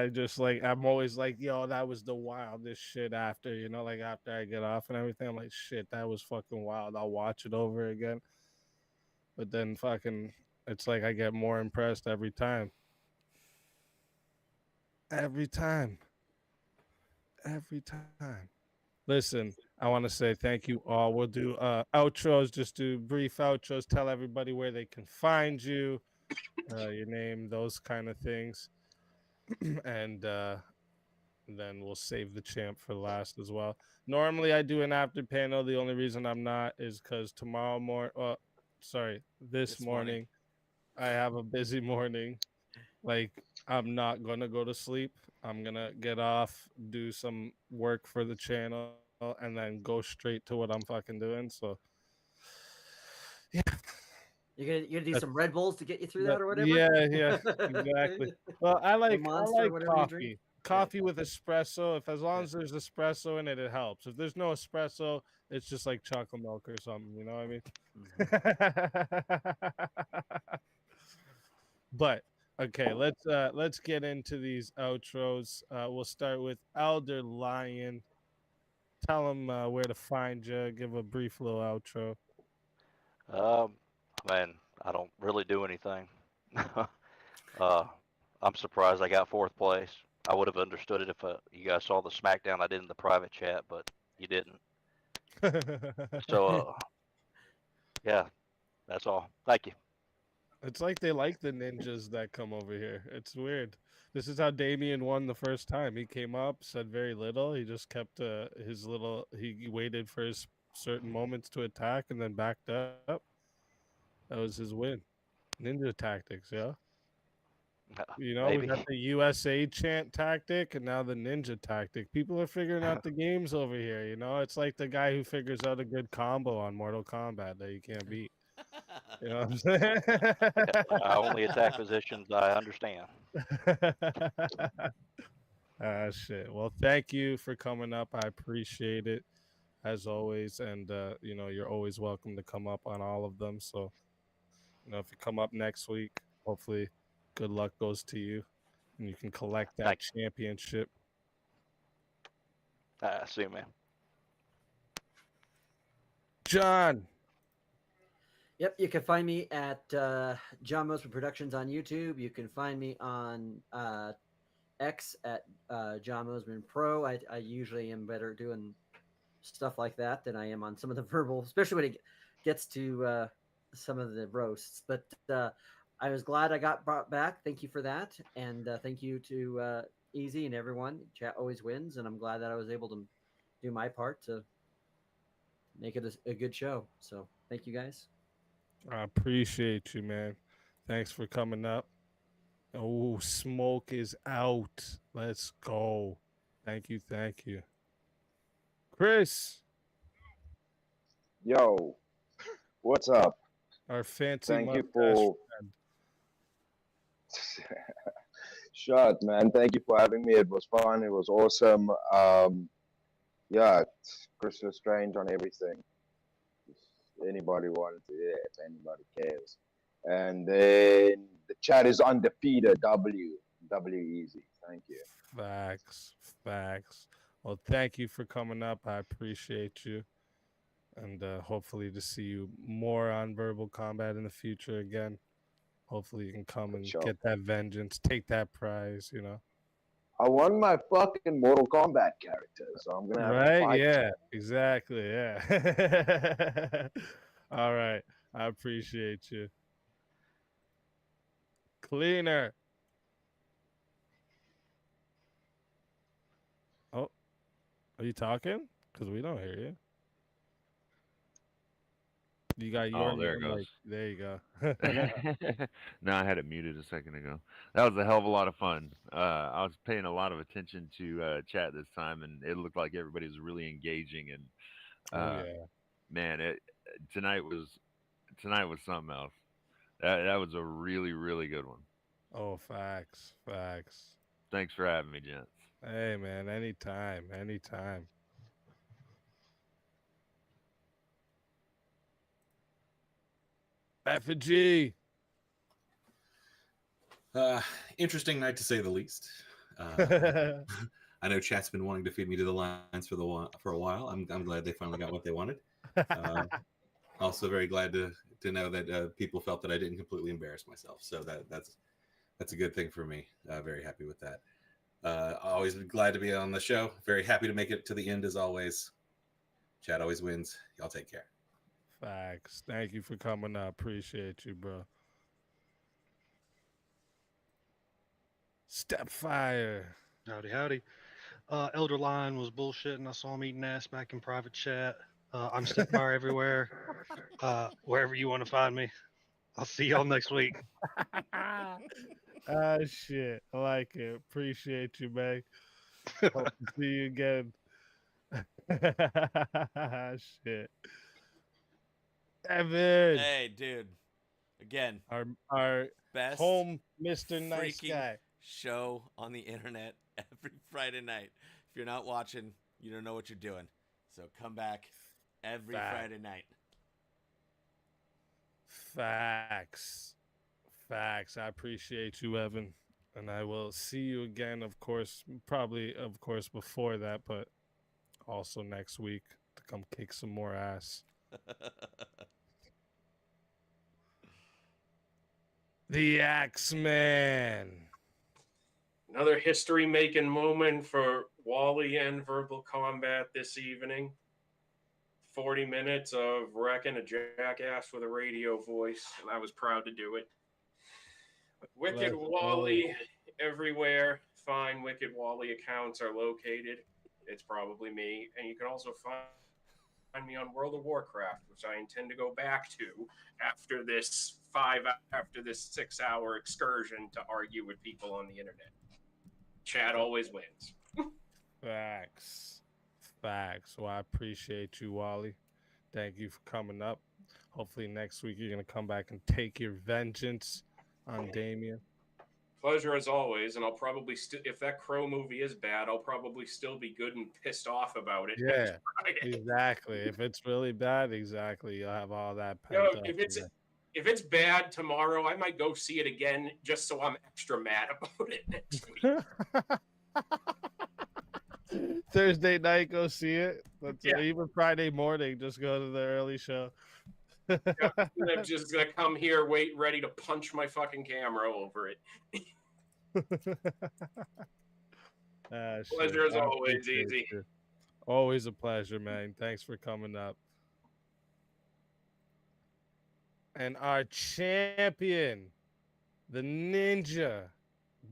just like, I'm always like, yo, that was the wildest shit after, like after I get off and everything. I'm like, shit, that was fucking wild. I'll watch it over again. But then fucking, it's like I get more impressed every time. Every time. Listen, I want to say thank you all. We'll do outros, just do brief outros, tell everybody where they can find you, your name, those kind of things. And then we'll save the champ for last as well. Normally I do an after panel. The only reason I'm not is because this morning I have a busy morning. Like, I'm not gonna go to sleep. I'm gonna get off, do some work for the channel, and then go straight to what I'm fucking doing. So yeah. You're gonna do some Red Bulls to get you through that or whatever? Yeah, exactly. Well, I like Monster, whatever you drink. coffee. Coffee with espresso. As long as there's espresso in it, it helps. If there's no espresso, it's just like chocolate milk or something. You know what I mean? But okay, let's get into these outros. We'll start with Elder Lion. Tell them where to find you. Give a brief little outro. Man, I don't really do anything. I'm surprised I got 4th place. I would have understood it if you guys saw the SmackDown I did in the private chat, but you didn't. So, yeah, that's all. Thank you. It's like they like the ninjas that come over here. It's weird. This is how Damien won the first time. He came up, said very little. He just kept his little. He waited for his certain moments to attack and then backed up. That was his win. Ninja tactics, yeah. We got the USA chant tactic and now the ninja tactic. People are figuring out the games over here. It's like the guy who figures out a good combo on Mortal Kombat that you can't beat. You know what I'm saying? I only attack positions I understand. Shit. Well, thank you for coming up. I appreciate it as always. And, you're always welcome to come up on all of them. So, if you come up next week, hopefully good luck goes to you and you can collect that championship. See you, man. John. Yep, you can find me at John Mosman Productions on YouTube. You can find me on X at John Mosman Pro. I usually am better doing stuff like that than I am on some of the verbal, especially when it gets to some of the roasts. But I was glad I got brought back. Thank you for that. And thank you to Easy and everyone. Chat always wins. And I'm glad that I was able to do my part to make it a good show. So thank you guys. I appreciate you, man. Thanks for coming up. Oh, smoke is out. Let's go. Thank you. Thank you. Chris. Yo, what's up? Our fancy Thank you mustache for friend. shut, man. Thank you for having me. It was fun. It was awesome. Yeah, it's Christopher Strange on everything. If anybody wanted to, yeah, if anybody cares. And then the chat is undefeated. W easy. Thank you. Facts. Well, thank you for coming up. I appreciate you. And hopefully to see you more on Verbal Combat in the future again. Hopefully you can come and get that vengeance, take that prize, you know. I won my fucking Mortal Kombat character, so I'm gonna have to fight. Yeah, exactly. Yeah. All right. I appreciate you. Cleaner. Oh, are you talking? Because we don't hear you. You got your there it goes. There you go. No, I had it muted a second ago. That was a hell of a lot of fun. I was paying a lot of attention to chat this time, and it looked like everybody was really engaging. And man, tonight was something else. That was a really, really good one. Oh, facts. Thanks for having me, gents. Hey, man, anytime. Effigy. Interesting night to say the least. I know chat's been wanting to feed me to the lines for a while. I'm glad they finally got what they wanted. Also very glad to know that people felt that I didn't completely embarrass myself. So that's a good thing for me. Very happy with that. Always glad to be on the show. Very happy to make it to the end as always. Chat always wins. Y'all take care. Facts. Thank you for coming up. Appreciate you, bro. Stepfire. Howdy. Elder Lion was bullshitting. I saw him eating ass back in private chat. I'm Stepfire everywhere. Wherever you want to find me. I'll see y'all next week. Shit. I like it. Appreciate you, man. Hope to see you again. Shit. Evan. Hey, dude. Again. Our best home Mr. Nice Guy show on the internet every Friday night. If you're not watching, you don't know what you're doing. So come back every Friday night. Facts. I appreciate you, Evan. And I will see you again, of course, before that, but also next week to come kick some more ass. The Axeman. Another history-making moment for Wally and Verbal Combat this evening. 40 minutes of wrecking a jackass with a radio voice, and I was proud to do it. Wicked Wally everywhere. Fine Wicked Wally accounts are located. It's probably me. And you can also find me on World of Warcraft, which I intend to go back to after this 6-hour excursion to argue with people on the internet. Chat always wins. Facts. Well, I appreciate you, Wally. Thank you for coming up. Hopefully next week you're going to come back and take your vengeance on Damien. Pleasure as always, and I'll probably if that Crow movie is bad, I'll probably still be good and pissed off about it. Yeah, exactly. If it's really bad, exactly, you'll have all that pent up. If it's bad tomorrow, I might go see it again just so I'm extra mad about it next week. Thursday night, go see it. That's even Friday morning, just go to the early show. I'm just gonna come here, wait, ready to punch my fucking camera over it. Pleasure as always, Easy. Always a pleasure, man. Thanks for coming up. And our champion, the ninja,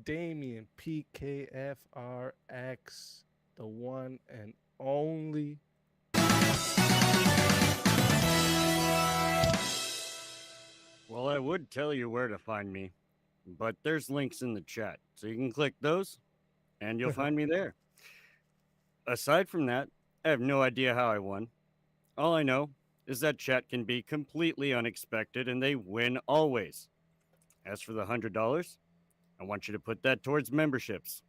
Damien PKFRX, the one and only. Well, I would tell you where to find me, but there's links in the chat, so you can click those and you'll find me there. Aside from that, I have no idea how I won. All I know is that chat can be completely unexpected and they win always. As for the $100, I want you to put that towards memberships.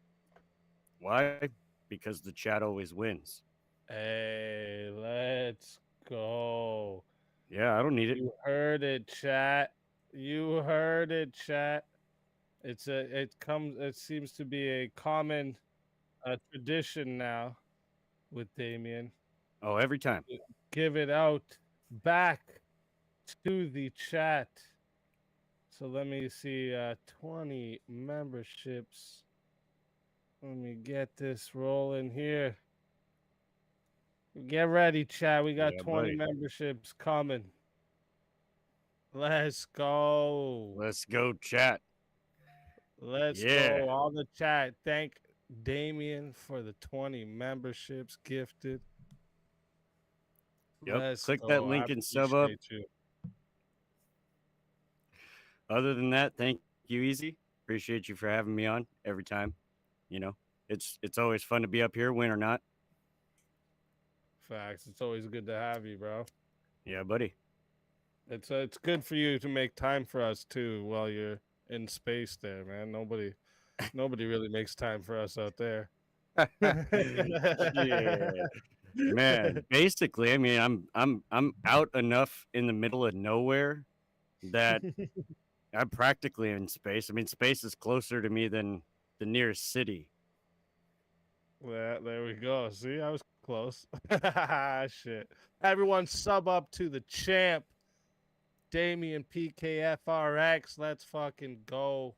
Why? Because the chat always wins. Hey, let's go. Yeah, I don't need it. You heard it, chat. You heard it, chat. It seems to be a common tradition now with Damien. Oh, every time. Give it out back to the chat. So let me see, 20 memberships. Let me get this rolling here. Get ready, chat. We got 20 memberships coming. Let's go. Let's go, chat. Let's go. All the chat. Thank Damien for the 20 memberships gifted. Yep. Let's Click go. that link and sub up. You. Other than that, thank you, Easy. Appreciate you for having me on every time. You know, it's always fun to be up here, win or not. Facts. It's always good to have you, bro. Yeah, buddy. It's good for you to make time for us too while you're in space there, man. Nobody really makes time for us out there. Yeah. Man, basically, I mean, I'm out enough in the middle of nowhere that I'm practically in space. I mean, space is closer to me than the nearest city. Yeah, there we go. See, I was close. Shit. Everyone sub up to the champ, Damien PKFRX. Let's fucking go.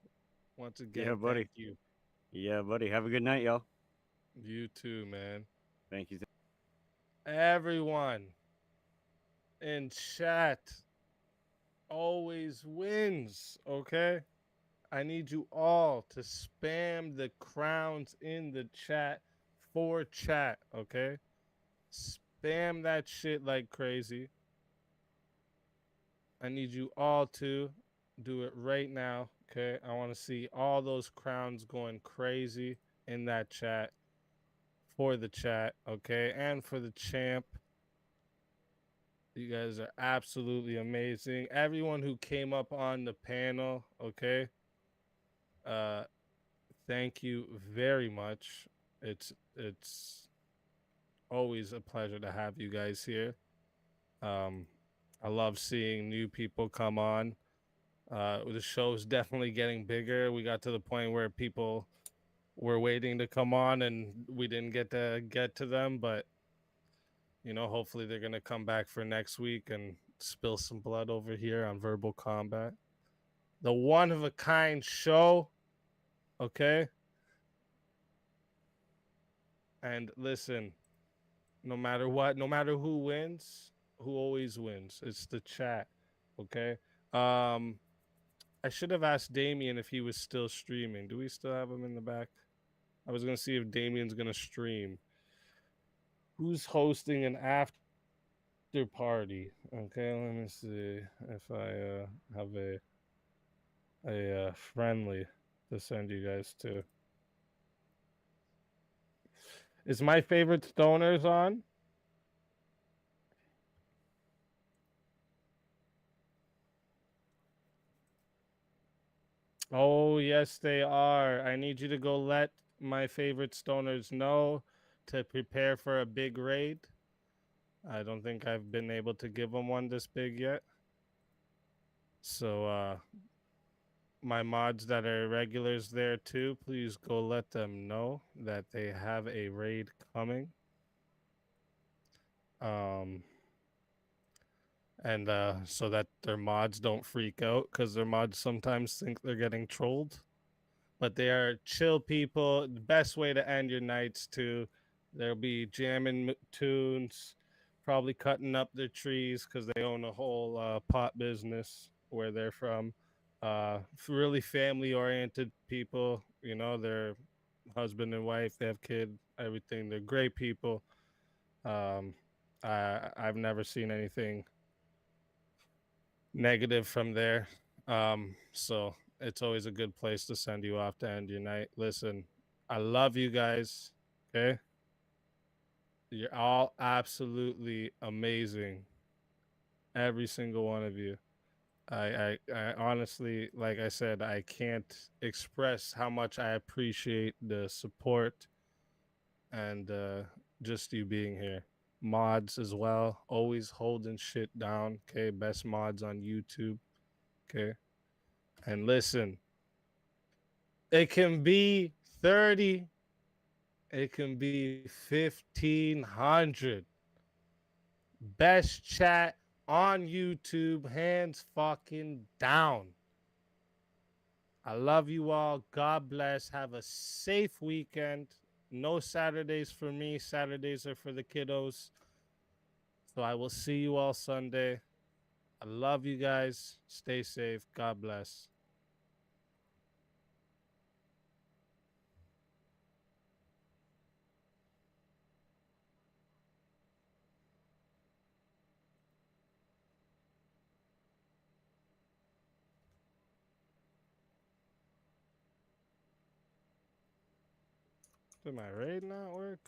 Once again, Yeah, buddy. Thank you. Yeah, buddy. Have a good night, y'all. You too, man. Thank you. Everyone in chat always wins, okay? I need you all to spam the crowns in the chat for chat, okay? Spam that shit like crazy. I need you all to do it right now, okay? I want to see all those crowns going crazy in that chat for the chat, okay? And for the champ. You guys are absolutely amazing. Everyone who came up on the panel, okay? Thank you very much. It's always a pleasure to have you guys here. I love seeing new people come on. The show's definitely getting bigger. We got to the point where people were waiting to come on and we didn't get to them, but you know, hopefully they're gonna come back for next week and spill some blood over here on Verbal Combat. The one of a kind show. Okay. And listen, no matter what, no matter who wins, who always wins, it's the chat. Okay. I should have asked Damien if he was still streaming. Do we still have him in the back? I was gonna see if Damien's gonna stream. Who's hosting an after party? Okay, let me see if I have a friendly to send you guys to. Is my favorite stoners on? Oh, yes, they are. I need you to go let my favorite stoners know to prepare for a big raid. I don't think I've been able to give them one this big yet. So, my mods that are regulars there too, please go let them know that they have a raid coming. And so that their mods don't freak out, because their mods sometimes think they're getting trolled. But they are chill people. The best way to end your nights too. There'll be jamming tunes, probably cutting up their trees because they own a whole pot business where they're from. Really family oriented people. You know, they're husband and wife. They have kid, everything. They're great people. I've never seen anything negative from there. So it's always a good place to send you off to end your night. Listen, I love you guys. Okay. You're all absolutely amazing. Every single one of you. I honestly, like I said, I can't express how much I appreciate the support and just you being here. Mods as well, always holding shit down. Okay, best mods on YouTube. Okay, and listen, it can be 30, it can be 1,500. Best chat on YouTube, hands fucking down. I love you all. God bless. Have a safe weekend. No Saturdays for me. Saturdays are for the kiddos. So I will see you all Sunday. I love you guys. Stay safe. God bless. Did my raid not work?